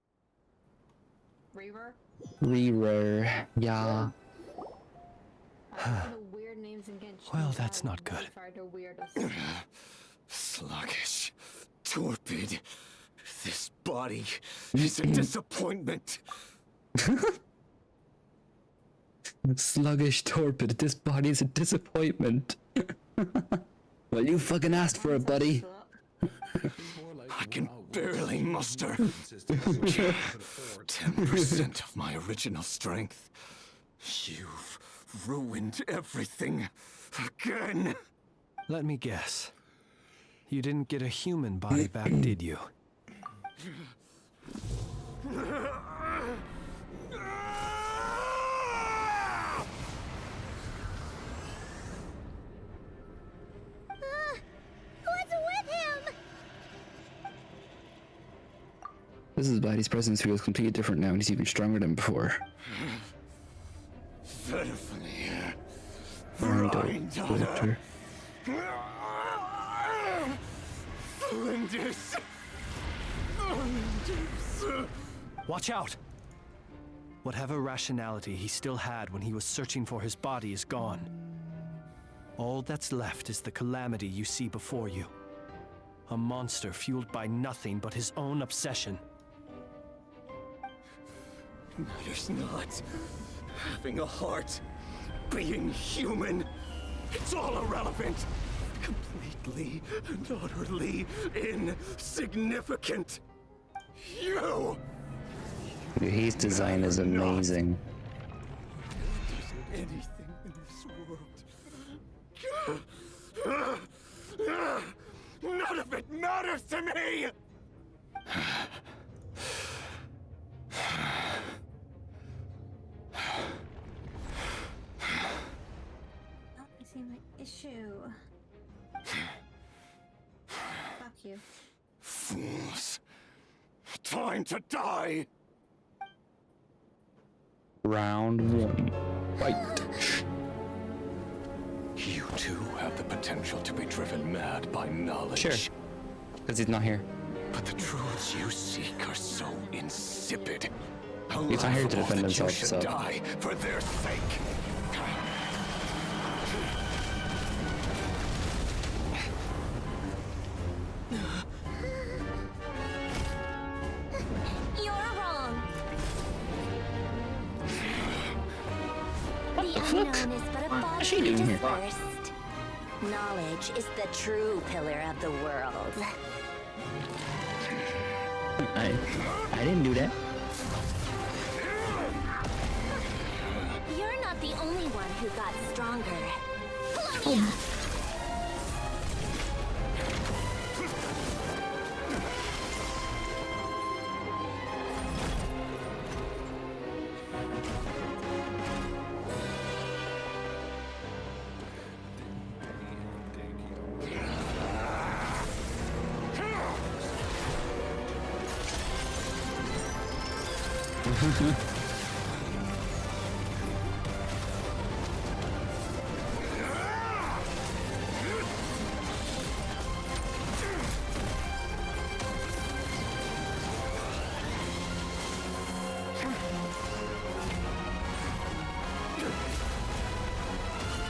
Reaver? Rearer, yeah. The weird names in Genshin. Well, that's not good. The weirdest. Sluggish, torpid. This body is a disappointment. Sluggish, torpid. This body is a disappointment. Well, you fucking asked for it, buddy. I can barely muster 10% of my original strength. You've ruined everything again. Let me guess. You didn't get a human body back, did you? This is body's presence feels completely different now, and he's even stronger than before. Daughter. Watch out! Whatever rationality he still had when he was searching for his body is gone. All that's left is the calamity you see before you. A monster fueled by nothing but his own obsession. Matters not. Having a heart. Being human. It's all irrelevant. Completely and utterly insignificant. You! His design is amazing. Anything in this world. None of it matters to me! Oh, I see my issue. Fuck you. Fools. Time to die! Round 1. Fight. You too have the potential to be driven mad by knowledge. Sure. Because he's not here. But the truths you seek are so insipid. He's not here to defend himself, you should so. die for their sake. You're wrong. The unknown is but a fog What's she doing here? first. Knowledge is the true pillar of the world. I didn't do that. You're not the only one who got stronger. Polonia!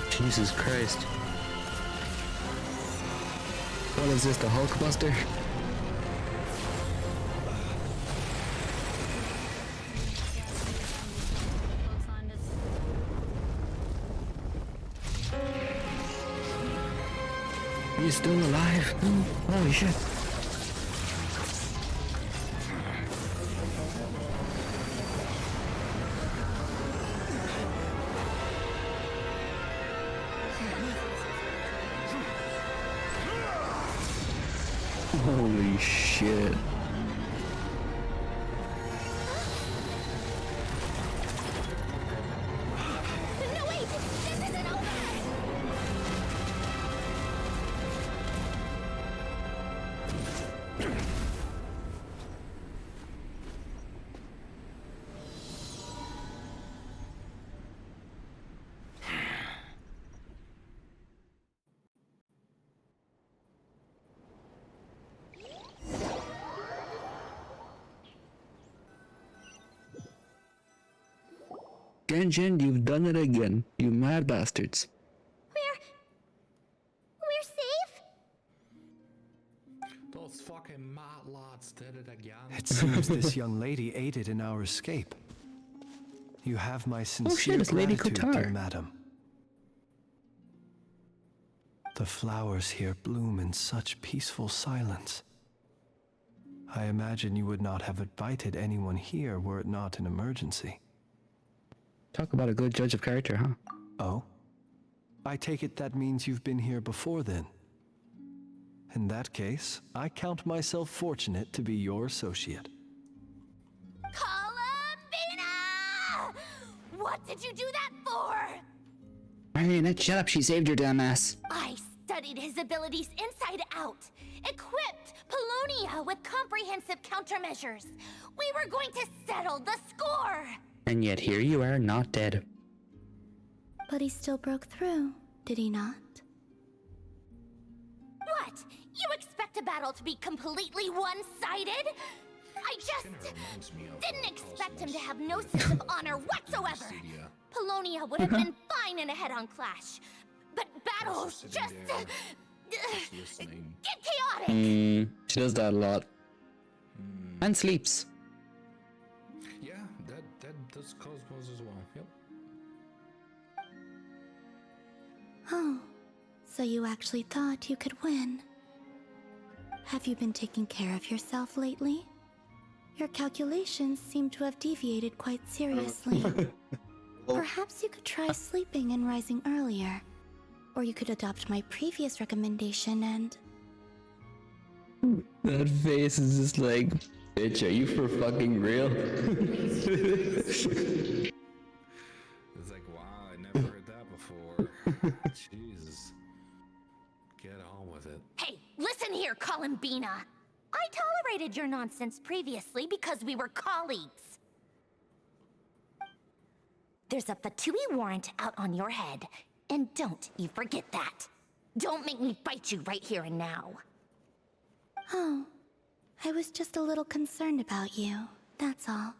Jesus Christ. What is this, the Hulkbuster? He's still alive. Holy shit. Holy shit. No, wait! This isn't over! Genshin, you've done it again, you mad bastards. We're safe? Those fucking mad lads did it again. It seems this young lady aided in our escape. You have my sincere it's Lady gratitude, Kotar. dear madam. The flowers here bloom in such peaceful silence. I imagine you would not have invited anyone here were it not an emergency. Talk about a good judge of character, huh? Oh? I take it that means you've been here before then. In that case, I count myself fortunate to be your associate. Columbina! What did you do that for? Marionette, shut up, she saved your dumb ass. I studied his abilities inside out, equipped Polonia with comprehensive countermeasures. We were going to settle the score. And yet here you are, not dead. But he still broke through, did he not? What? You expect a battle to be completely one-sided? I just didn't expect him to have no sense of honor whatsoever. Polonia would have been fine in a head-on clash. but battles just listening. get chaotic. She does that a lot. And sleeps. Yeah, that does cause pause as well. Yep. Oh, so you actually thought you could win. Have you been taking care of yourself lately? Your calculations seem to have deviated quite seriously. Perhaps you could try sleeping and rising earlier. Or you could adopt my previous recommendation and... That face is just like, bitch, are you for fucking real? It's like, wow, I never heard that before. Jesus. Get on with it. Hey, listen here, Columbina. I tolerated your nonsense previously because we were colleagues. There's a Fatui warrant out on your head, and don't you forget that. Don't make me fight you right here and now. Oh, I was just a little concerned about you, that's all.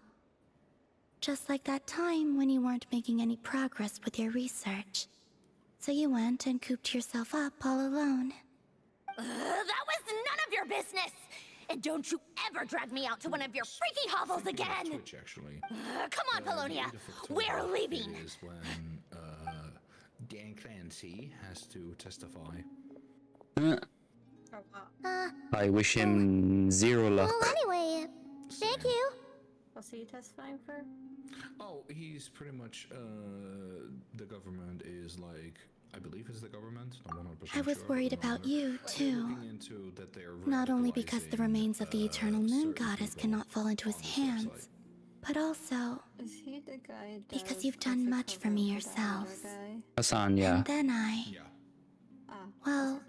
Just like that time when you weren't making any progress with your research. So you went and cooped yourself up all alone. That was none of your business! And don't you ever drag me out to one of your freaky hovels again! Twitch, actually. Come on, Polonia! We're leaving! Is when Dan Clancy has to testify. I wish him zero luck. Well, anyway, thank you. What's he testifying for? Oh, he's pretty much, the government is like, I believe it's the government, I'm 100% I was sure, worried but about you, too. looking into that they're Not only because the radicalizing, remains of the Eternal Moon certain Goddess people cannot fall into his hands, but also Is he the guy that because you've done much for me yourselves. Hassan, yeah. And then well,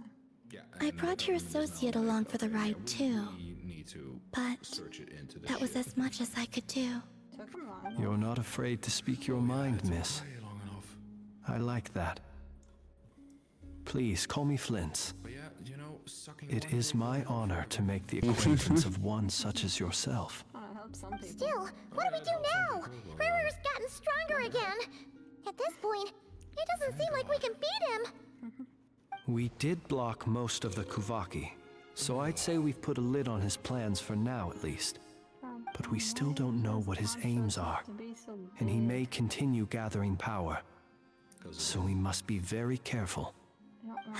Yeah, I brought your associate along for the ride too, need to but search it into the that was as much as I could do. You're not afraid to speak your mind, miss. I like that. Please, call me Flint. It is my honor to make the acquaintance of one such as yourself. Still, what do we do now? River's gotten stronger again. At this point, it doesn't seem like we can beat him. We did block most of the Kuvaki, so I'd say we've put a lid on his plans for now at least. But we still don't know what his aims are, and he may continue gathering power. So we must be very careful.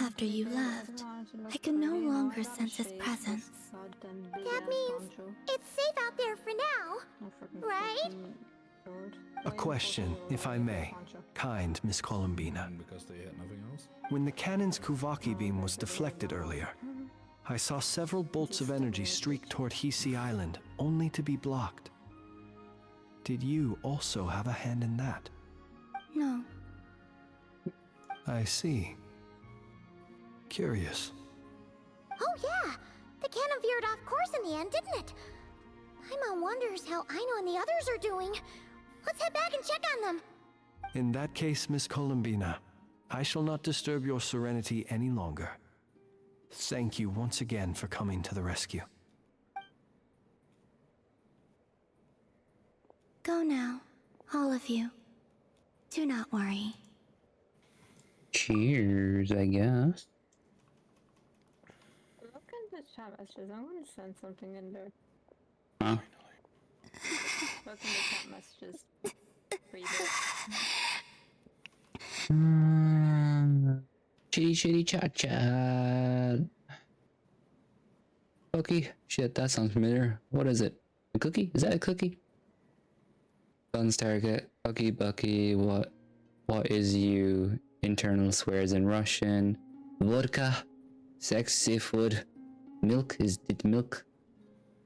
After you left, I can no longer sense his presence. That means it's safe out there for now, right? A question, if I may, kind Miss Columbina. because they had nothing else. When the cannon's Kuvaki beam was deflected earlier, I saw several bolts of energy streak toward Hisi Island, only to be blocked. Did you also have a hand in that? No. I see. Curious. Oh yeah, the cannon veered off course in the end, didn't it? Paimon wonders how Aino and the others are doing. Let's head back and check on them. In that case, Miss Columbina, I shall not disturb your serenity any longer. Thank you once again for coming to the rescue. Go now, all of you. Do not worry. Cheers, I guess. Look at the chat messages. I'm going to send something in there. Huh? Look in the chat messages. Read it. Chitty chat chat. Cookie? Shit, that sounds familiar. What is it? A cookie? Is that a cookie? Guns target. Bucky, what is you? Internal swears in Russian. Vodka. Sex, seafood. Milk, is it milk?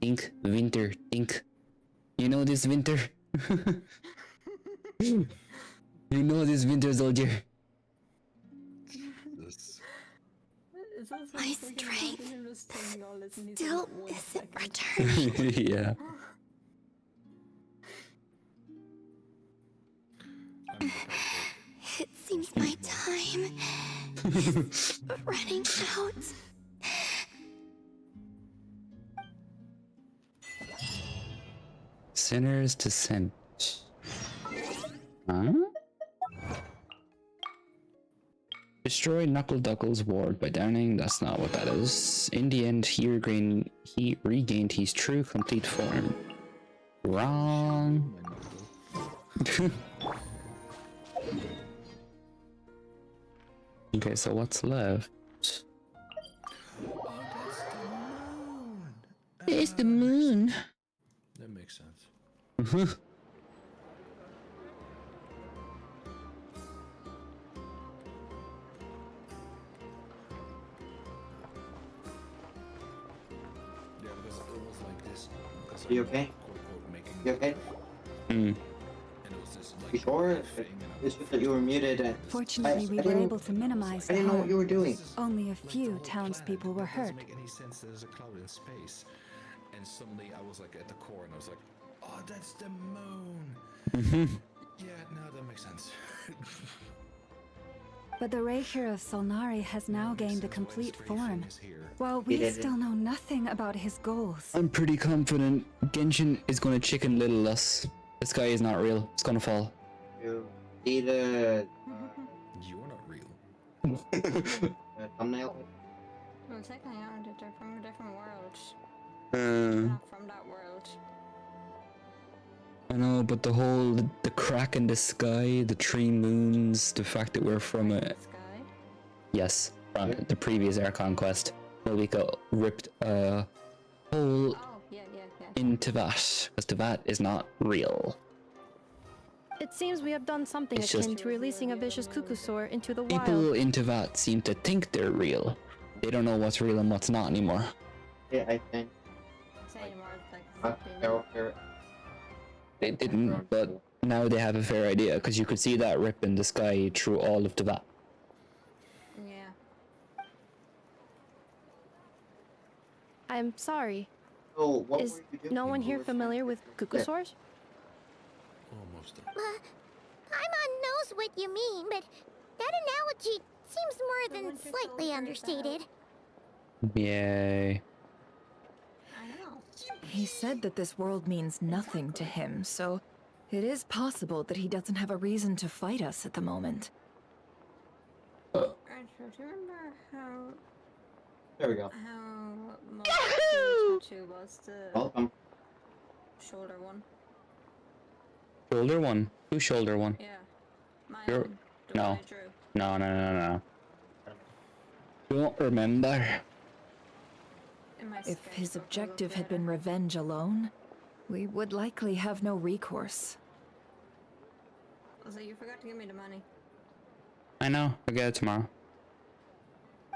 Think, winter, think. You know this winter? You know this winter, soldier. My strength still isn't returning. Yeah. It seems my time is running out. Sinner's Descent. Huh? Destroy Knuckle Duckle's ward by downing. That's not what that is. In the end, he regained his true complete form. Wrong. Okay, so what's left? It's the moon. That makes sense. Yeah, because it was like this. Are you okay? You okay? You sure? It's just that you were muted. And Fortunately, we were able to minimize the I didn't know what harm. you were doing. Only a few townspeople were hurt. It doesn't make any sense. There's a cloud in space, and suddenly I was like at the core, and I was like, "Oh, that's the moon." Yeah, no, that makes sense. But the Raker of Solnari has now gained a complete form, while we still know nothing about his goals. I'm pretty confident Genshin is gonna chicken little us. This guy is not real. It's gonna fall. You see the You're not real. thumbnail? Well, technically, they're from a different world. Not from that world. I know, but the whole the crack in the sky, the 3 moons, the fact that we're from a yes, from the previous Air Conquest, Malika ripped a hole into that because Tevat is not real. It seems we have done something It's akin just- to releasing a vicious cuckoosaur into the People wild. in Tevat seem to think they're real. They don't know what's real and what's not anymore. Yeah, I think. Character. They didn't, but now they have a fair idea because you could see that rip in the sky through all of Tevat. Yeah. I'm sorry. So, what Is were you doing? no one here familiar with cuckoosaurs? Almost. I'm on knows what you mean, but that analogy seems more than slightly understated. Yay. He said that this world means nothing to him, so it is possible that he doesn't have a reason to fight us at the moment. Do you remember how? There we go. How most tattoo was the Welcome. shoulder one? Shoulder one? Who shoulder one? Yeah. Mine. You're... The one No. I drew. No. Don't remember. If his objective had been revenge alone, we would likely have no recourse. So you forgot to give me the money. I know. I'll get it tomorrow.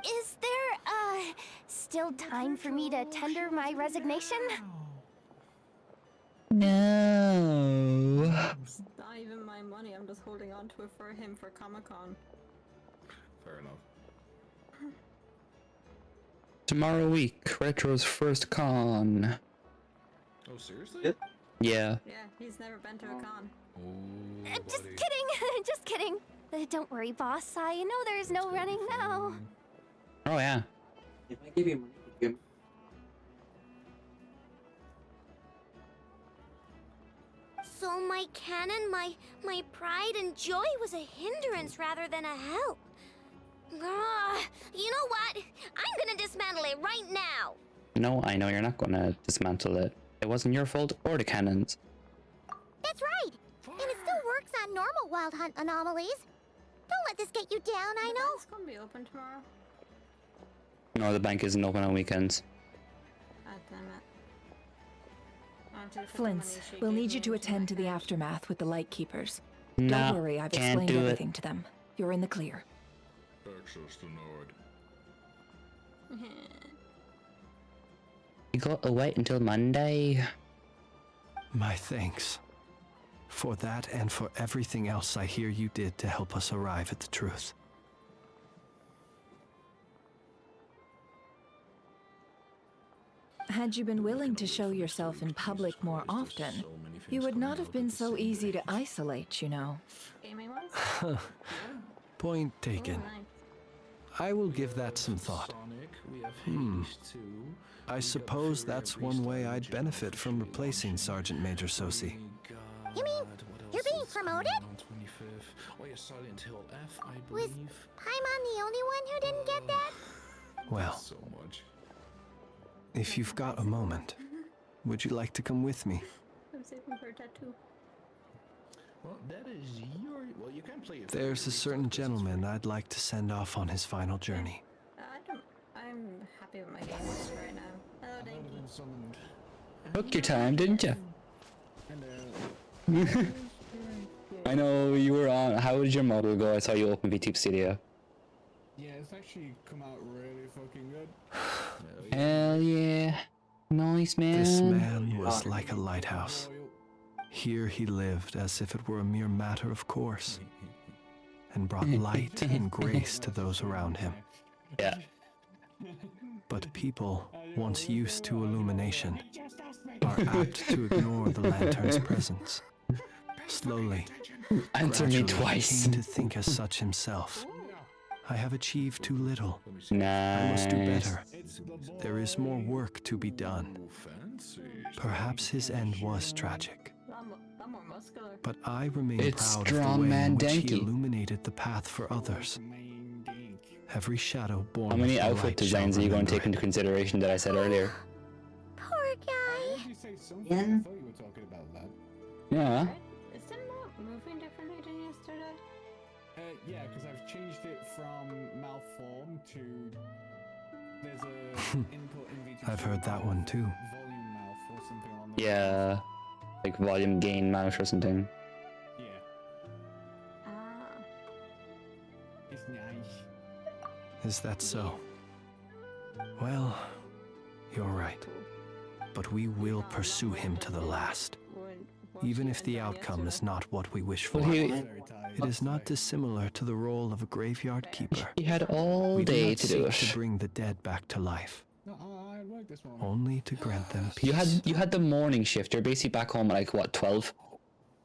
Is there, still time for me to tender my resignation? No. It's not even my money, I'm just holding on to it for him for Comic-Con. Fair enough. Tomorrow week, Retro's first con. Oh, seriously? Yeah. Yeah, he's never been to a con. Just kidding, just kidding. Don't worry, boss. I know there's no running now. Oh yeah. If I give you money, you give me. So my canon, my pride and joy was a hindrance rather than a help. You know what? I'm gonna dismantle it right now. No, I know you're not gonna dismantle it. It wasn't your fault or the cannons. That's right. And it still works on normal wild hunt anomalies. Don't let this get you down, I know. It's gonna be open tomorrow. No, the bank isn't open on weekends. Ah, damn it. Flint, we'll need you to attend to the aftermath with the Lightkeepers. Nah, Don't worry, I've can't explained do it. everything to them. You're in the clear. Access denied. You gotta wait until Monday. My thanks. For that and for everything else I hear you did to help us arrive at the truth. Had you been willing to show yourself in public more often, you would not have been so easy to isolate, you know. Point taken. I will give that some thought. I suppose that's one way I'd benefit from replacing Sergeant Major Sosi. You mean you're being promoted? On 25th. Oh yeah, Silent Hill F, I Was believe. Paimon the only one who didn't get that? Well, So much. if you've got a moment, would you like to come with me? I'm saving for a tattoo. Well, that is your. Well, you can play it. There's a certain gentleman I'd like to send off on his final journey. I'm happy with my games right now. Hello, Dinky. Took your time, didn't you? I know you were on. How did your model go? I saw you open VTube Studio. Yeah, it's actually come out really fucking good. Hell yeah. Nice, man. This man was like a lighthouse. Here he lived as if it were a mere matter of course, and brought light and grace to those around him. Yeah. But people, once used to illumination, are apt to ignore the lantern's presence. Slowly, Answer me gradually, twice. he came to think as such himself. I have achieved too little. Nice. I must do better. There is more work to be done. Perhaps his end was tragic. But I remain It's proud of the strong way man in which he Denki. illuminated the path for others. Every shadow born How many of the outfit light designs are shall you going to remember take into consideration that I said earlier? Poor guy. I thought you were talking about that. Yeah. Is it not moving differently than yesterday? Yeah, because I've changed it from malform to there's a input in VTube. I've heard that one too. Volume mouth or something on the Yeah. Like volume gain mouse or something. Yeah. It's nice. Is that so? Well, you're right. But we will pursue him to the last. Even if the outcome is not what we wish for. Well, It is not dissimilar to the role of a graveyard keeper. He had all We day not to do seek it. to bring the dead back to life, No, I like this one. only to grant them peace. You had the morning shift. You're basically back home at like what, 12?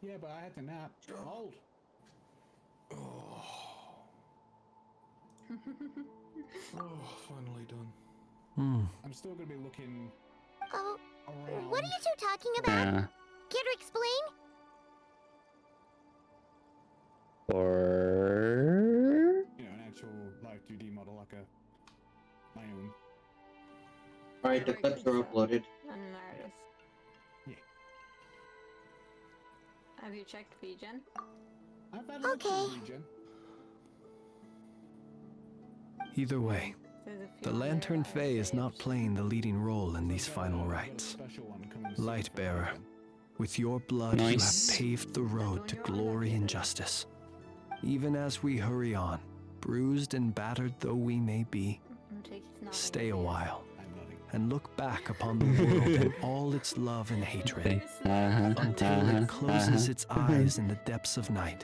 Yeah, but I had to nap. Hold. Oh, finally done. I'm still gonna be looking. Oh, around. what are you two talking about? Yeah. Care to explain? Or You know, an actual live 2D model, like my own. Alright, the clips are uploaded. Yeah. Have you checked VGen? I've had a look at VGen. Either way, the Lantern Fae is not playing the leading role in these final rites. Lightbearer, with your blood you Nice. have paved the road to glory and justice. Even as we hurry on, bruised and battered though we may be, stay a while and look back upon the world and all its love and hatred until it closes its eyes in the depths of night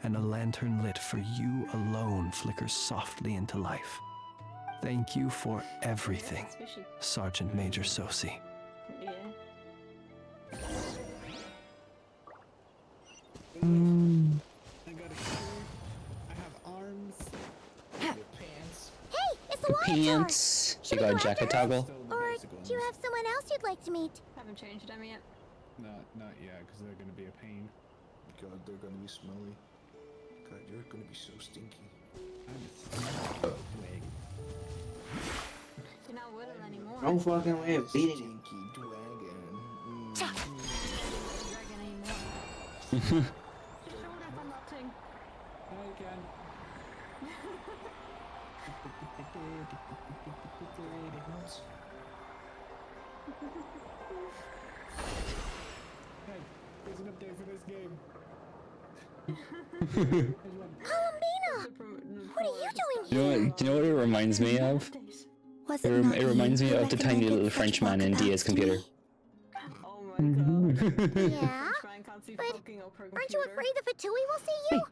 and a lantern lit for you alone flickers softly into life. Thank you for everything, Sergeant Major Sosi. Yeah. I got a shirt. I have arms. I have pants. Hey, it's the Wild pants. You got a jacket toggle? Or do you have someone else you'd like to meet? Haven't changed them yet. Not yet, because they're gonna be a pain. God, they're gonna be smelly. God, you're gonna be so stinky. You're not little anymore. No fucking way of beating him. Stinky dragon. Dragon anymore. Showed up on that thing. Hi again. Hey, there's an update for this game. Columbina! What are you doing Do you know what? Do you know what it reminds me of? Was It, it not it reminds you me who of the tiny recommended little such Frenchman in walkabouts Dia's to computer. me? Oh my god. Yeah? But aren't you afraid the Fatui will see you?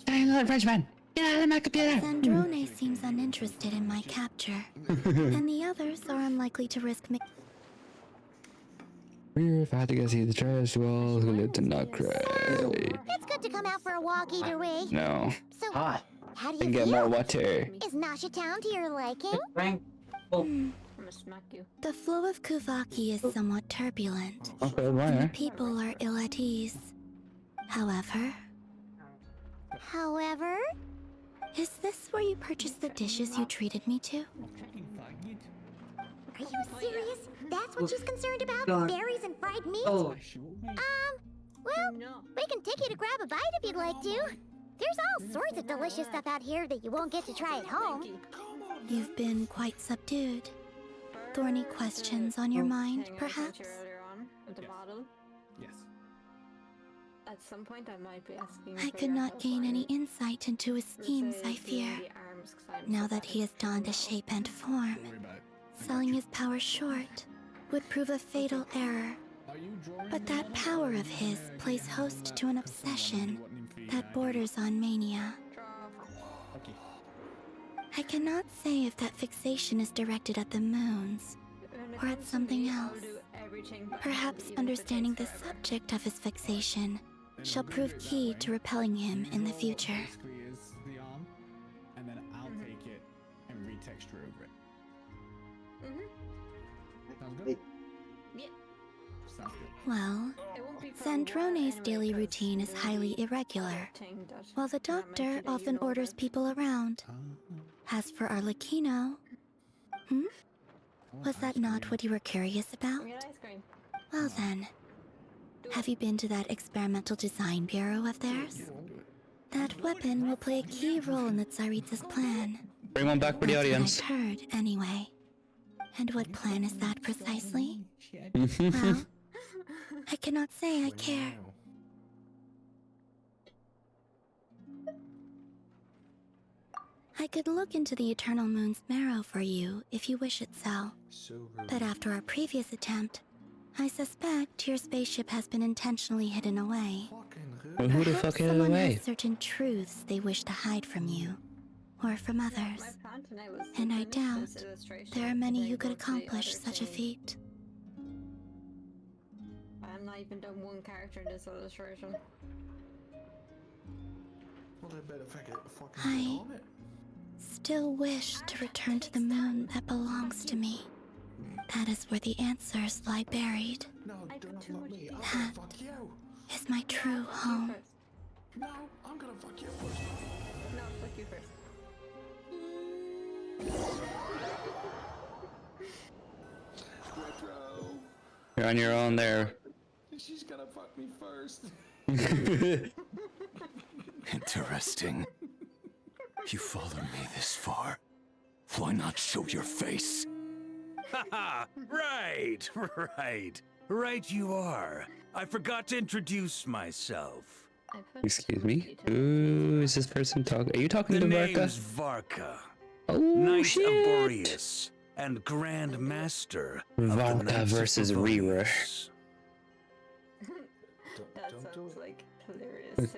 Tiny little Frenchman! Get out of my computer! Sandrone seems uninterested in my capture. And the others are unlikely to risk me. We're about to go see the trash wall who lived in not cry. It's good to come out for a walk either way. No. So, Hot. how do And you get feel? more water. Is Nasha Town to your liking? Frank. I'm gonna smack you. The flow of Kuvaki is somewhat turbulent, Okay, and the why? people are ill at ease. However... Is this where you purchased the dishes you treated me to? Are you serious? That's what she's concerned about? God. Berries and fried meat? Oh. Well, we can take you to grab a bite if you'd like to. There's all sorts of delicious stuff out here that you won't get to try at home. You've been quite subdued. Thorny questions on your mind, perhaps? Earlier on at the bottle. Yes. At some point, I might be asking. I for could your not help gain on any insight into his schemes, I fear. the arms, 'cause I'm Now so that he has donned a shape and form, selling his power short would prove a fatal error. But that power of his plays host to an obsession that borders on mania. I cannot say if that fixation is directed at the moons or at something else. Perhaps understanding the subject of his fixation shall prove key to repelling him in the future. Basically is the arm, and then I'll take it and retexture over it. Sounds good? Yeah. Sounds good. Well, Zandrone's daily routine is highly irregular, while the doctor often orders people around. As for Arlecchino... Was that not what you were curious about? Well then, have you been to that experimental design bureau of theirs? That weapon will play a key role in the Tsaritsa's plan. Bring one back for the audience. I've heard, anyway. And what plan is that precisely? Well, I cannot say I care. I could look into the Eternal Moon's marrow for you if you wish it so. But after our previous attempt, I suspect your spaceship has been intentionally hidden away. Well, who the Perhaps fuck hid it someone away? has certain truths they wish to hide from you, or from others. And I doubt there are many who could accomplish such a feat. I'm not even done one character in this illustration. Well, I better fucking I get on it. still wish to return to the moon that belongs to me. That is where the answers lie buried. No, do not fuck me. I'm That gonna fuck you. is my true home. No, I'm gonna fuck you first. No, fuck you first. Retro. You're on your own there. She's gonna fuck me first. Interesting. You followed me this far. Why not show your face? Haha! Right, right you are. I forgot to introduce myself. Excuse me? Who is this person talking? Are you talking The to Varka? name's Varka. Oh, Knight shit. of Boreas and Grand Master of the Varka Knights of versus Reaver. Boreas. That sounds like hilarious. It's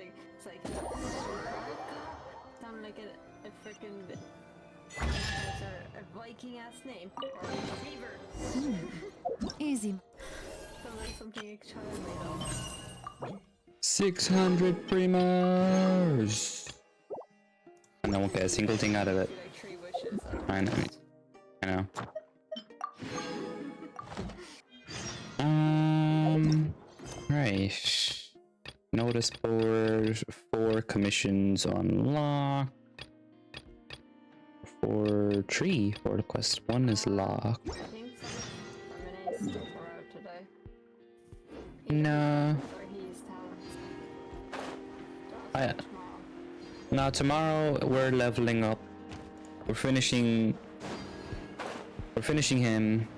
like sound like a freaking a Viking ass name. Reaver. Easy. Sound like something a child made up. 600 primers. And I won't get a single thing out of it. Like 3 wishes. I know. I know. Right. Notice board, 4 commissions unlocked. 3 for the quest. 1 is locked. I think some lemonade stuff were out today. No. Or he's talent. Now tomorrow we're leveling up. We're finishing him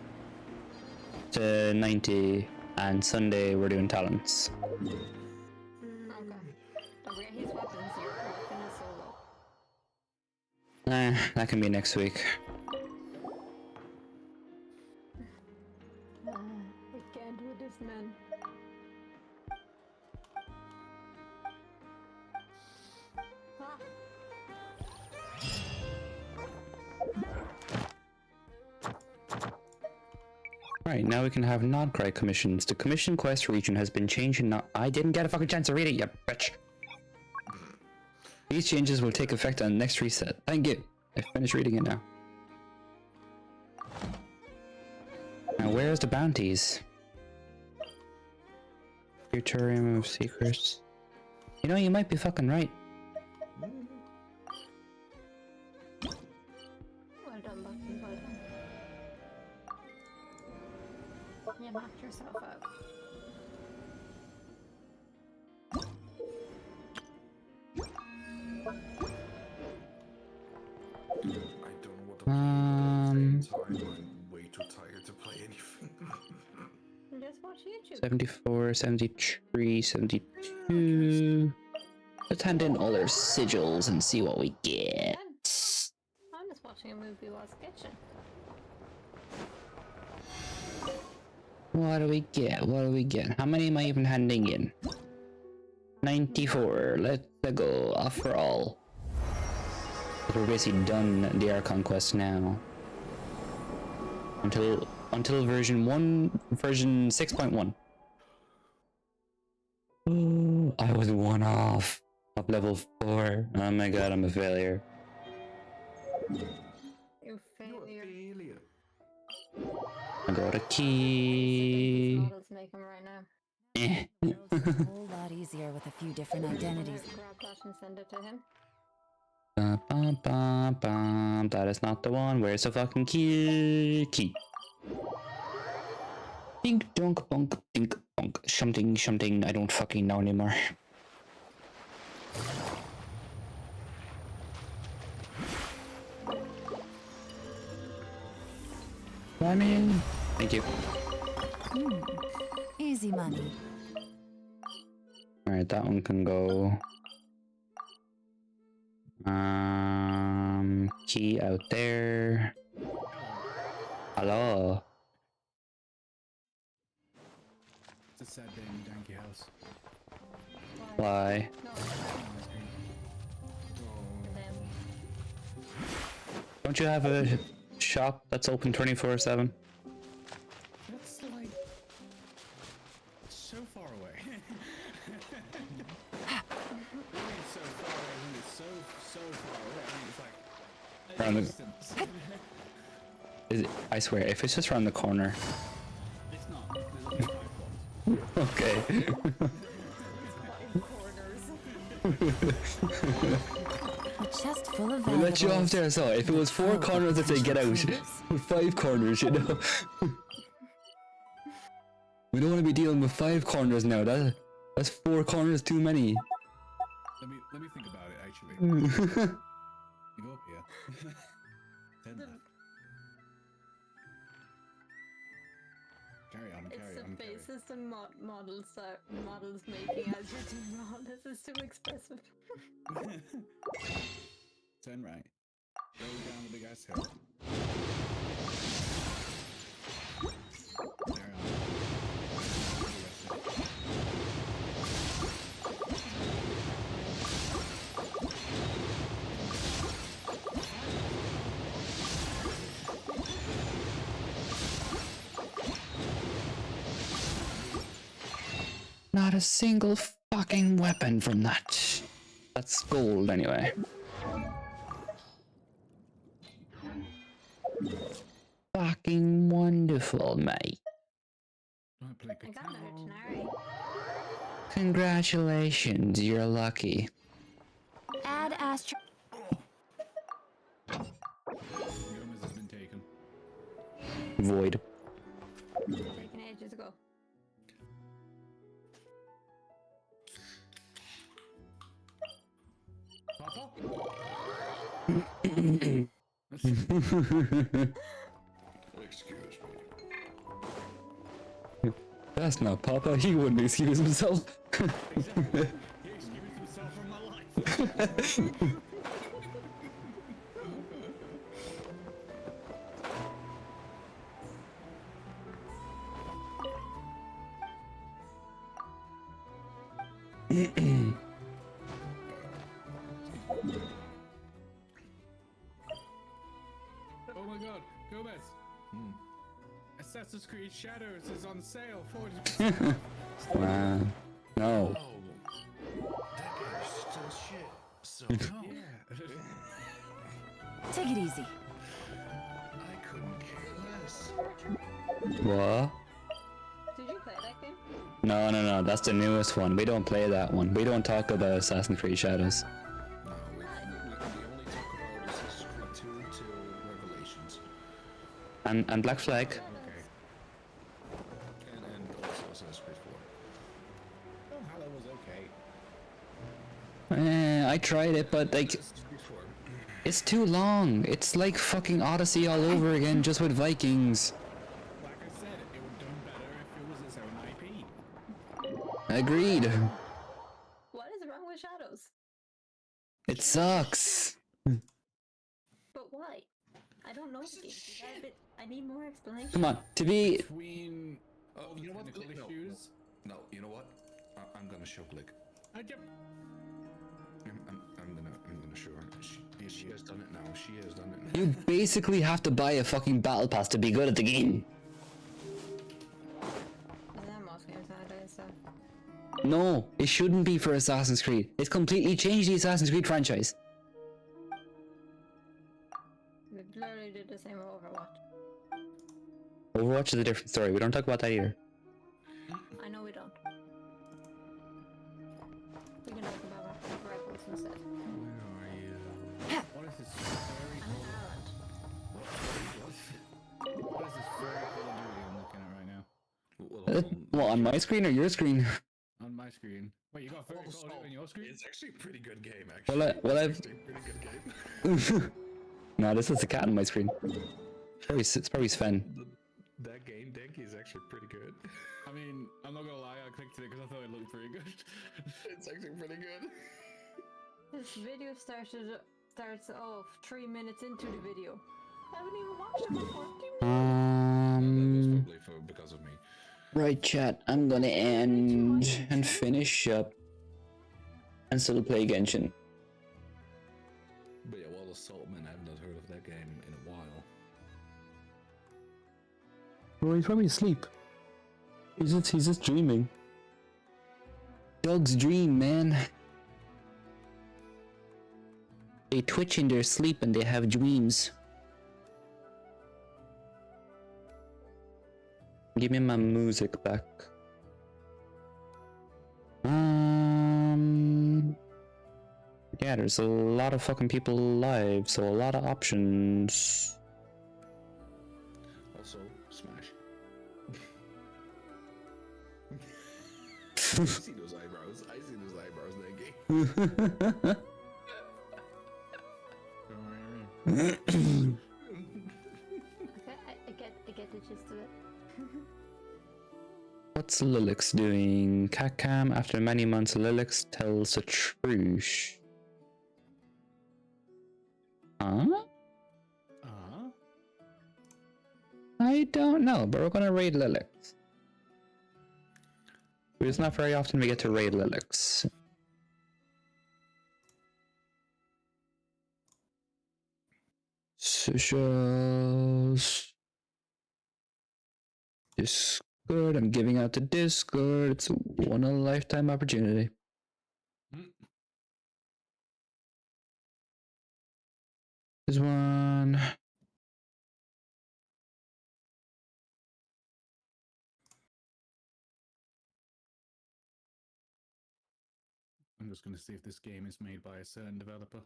to 90, and Sunday we're doing talents. Okay. Don't forget his weapons. Your weapon is solo. That can be next week. We can't do this, man. Right, now we can have non-cry commissions. The commission quest region has been changed and I didn't get a fucking chance to read it, you bitch. These changes will take effect on the next reset. Thank you. I finished reading it now. Now where's the bounties? Futorium of Secrets. You know, you might be fucking right. Well done, Bucky, well done. You knocked yourself out. I'm way too tired to play anything. Just watch YouTube. 74, 73, 72. Let's hand in all their sigils and see what we get. I'm just watching a movie while sketching. What do we get? What do we get? How many am I even handing in? 94. Let's go. After all. We're basically done the Archon quest now. Until version 6.1. Oh, I was one off of level 4. Oh my god, I'm a failure. You failure. I got a key. Models make them right now. It's a whole lot easier with a few different identities. Grab that and send it to him. That is not the one. Where's the fucking key? Dink donk bonk dink bonk. Something. I don't fucking know anymore. Money. Thank you. Easy money. Alright, that one can go. Key out there. Hello. It's a sad day in the Danky house. Why? Don't you have a shop that's open 24/7? That's like so far away. It's so far away when it's so far away. I mean, it's like Around the- distance. I swear, if it's just around the corner. It's not. There's only 5 blocks. Okay. A chest full of We let you off valuables. there, so if it was 4 corners, I'd say get out. With 5 corners, you know. We don't want to be dealing with 5 corners now. That's 4 corners too many. Let me think about it actually. You go up here. Then that. Carry on. It's the faces the models making as you're doing all this is too expressive. Turn right. Go down the big ass hill. Carry on. Not a single fucking weapon from that. That's gold anyway. Fucking wonderful, mate. I got another Tenari. Congratulations, you're lucky. Add Astro. Gomez has been taken. Void. Taken ages ago. Papa? Excuse me. That's not Papa. He wouldn't excuse himself. Exactly. He excused himself from my life. Oh my god, Gomez! Assassin's Creed Shadows is on sale, 40%. Wow. No. That game's still shit. So no. Yeah. Take it easy. I couldn't care less. What? Did you play that game? No, that's the newest one. We don't play that one. We don't talk about Assassin's Creed Shadows. No, we only talk about Assassin's Creed 2 till Revelations. And Black Flag. Okay. And also Assassin's Creed 4. Oh, Halo was okay. I tried it, but like, it's too long. It's like fucking Odyssey all over again, just with Vikings. Like I said, it would have done better if it was its own IP. Agreed. What is wrong with Shadows? It sucks. But why? I don't know the game. I need more explanation. Come on, to be. Between you know what? technical issues. No, you know what? I'm gonna show Blick. I jump. I'm gonna show her. She has done it now. She has done it now. You basically have to buy a fucking battle pass to be good at the game. Most games nowadays, so. No, it shouldn't be for Assassin's Creed. It's completely changed the Assassin's Creed franchise. We literally did the same with Overwatch. Overwatch is a different story. We don't talk about that here. I know we don't. We can talk about rifles instead. Where are you? What is this furry I'm in Ireland. What is this furry Call of Duty I'm looking at right now? Well, on my screen or your screen? On my screen. Wait, you got furry Call of Duty on your screen? It's actually a pretty good game, actually. Well, It's actually a pretty good game. No, this is the cat on my screen. It's probably Sven. That game, Denki, is actually pretty good. I mean, I'm not gonna lie, I clicked it because I thought it looked pretty good. It's actually pretty good. This video starts off 3 minutes into the video. I haven't even watched it before. Probably because of me. Right, chat. I'm gonna end and finish up and still play Genshin. But yeah, well, Assaultman, I have not heard of that game in a while. Well, he's probably asleep. He's just dreaming. Dogs dream, man. They twitch in their sleep and they have dreams. Give me my music back. Yeah, there's a lot of fucking people alive, so a lot of options. Also, Smash. I see those eyebrows. I see those eyebrows in that game. I get the gist of it. What's Lilix doing? Catcam, after many months, Lilix tells the truth. Huh? I don't know, but we're gonna raid Lilix. It's not very often we get to raid Lilix. Socials. Discord. I'm giving out to Discord. It's a one in a lifetime opportunity. There's one. I'm just gonna see if this game is made by a certain developer.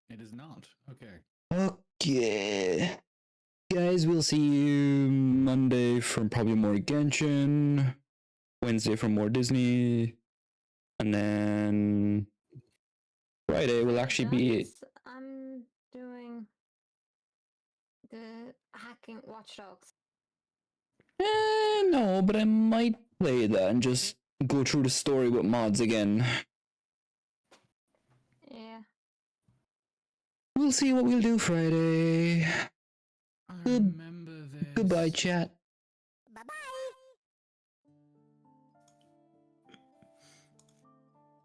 It is not. Okay. Okay. Guys, we'll see you Monday for probably more Genshin. Wednesday for more Disney. And then Friday will actually be... I'm doing the hacking Watch Dogs. No, but I might play that and just go through the story with mods again. Yeah. We'll see what we'll do Friday. I remember this. Goodbye, chat.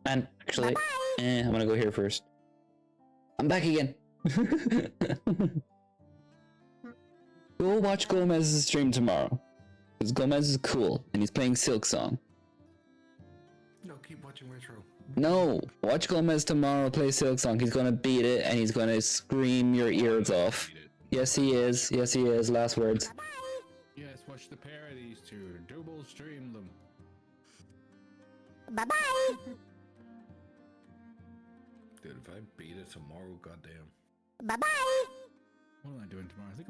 And actually, I'm gonna go here first. I'm back again. Go watch Gomez's stream tomorrow. Because Gomez is cool, and he's playing Silk Song. No, keep watching Retro. No, watch Gomez tomorrow play Silk Song. He's gonna beat it, and he's gonna scream your ears off. Yes, he is. Yes, he is. Last words. Yes, watch the pair of these two. Double stream them. Bye bye. Dude, if I beat it tomorrow, goddamn. Bye bye. What am I doing tomorrow? I think I'm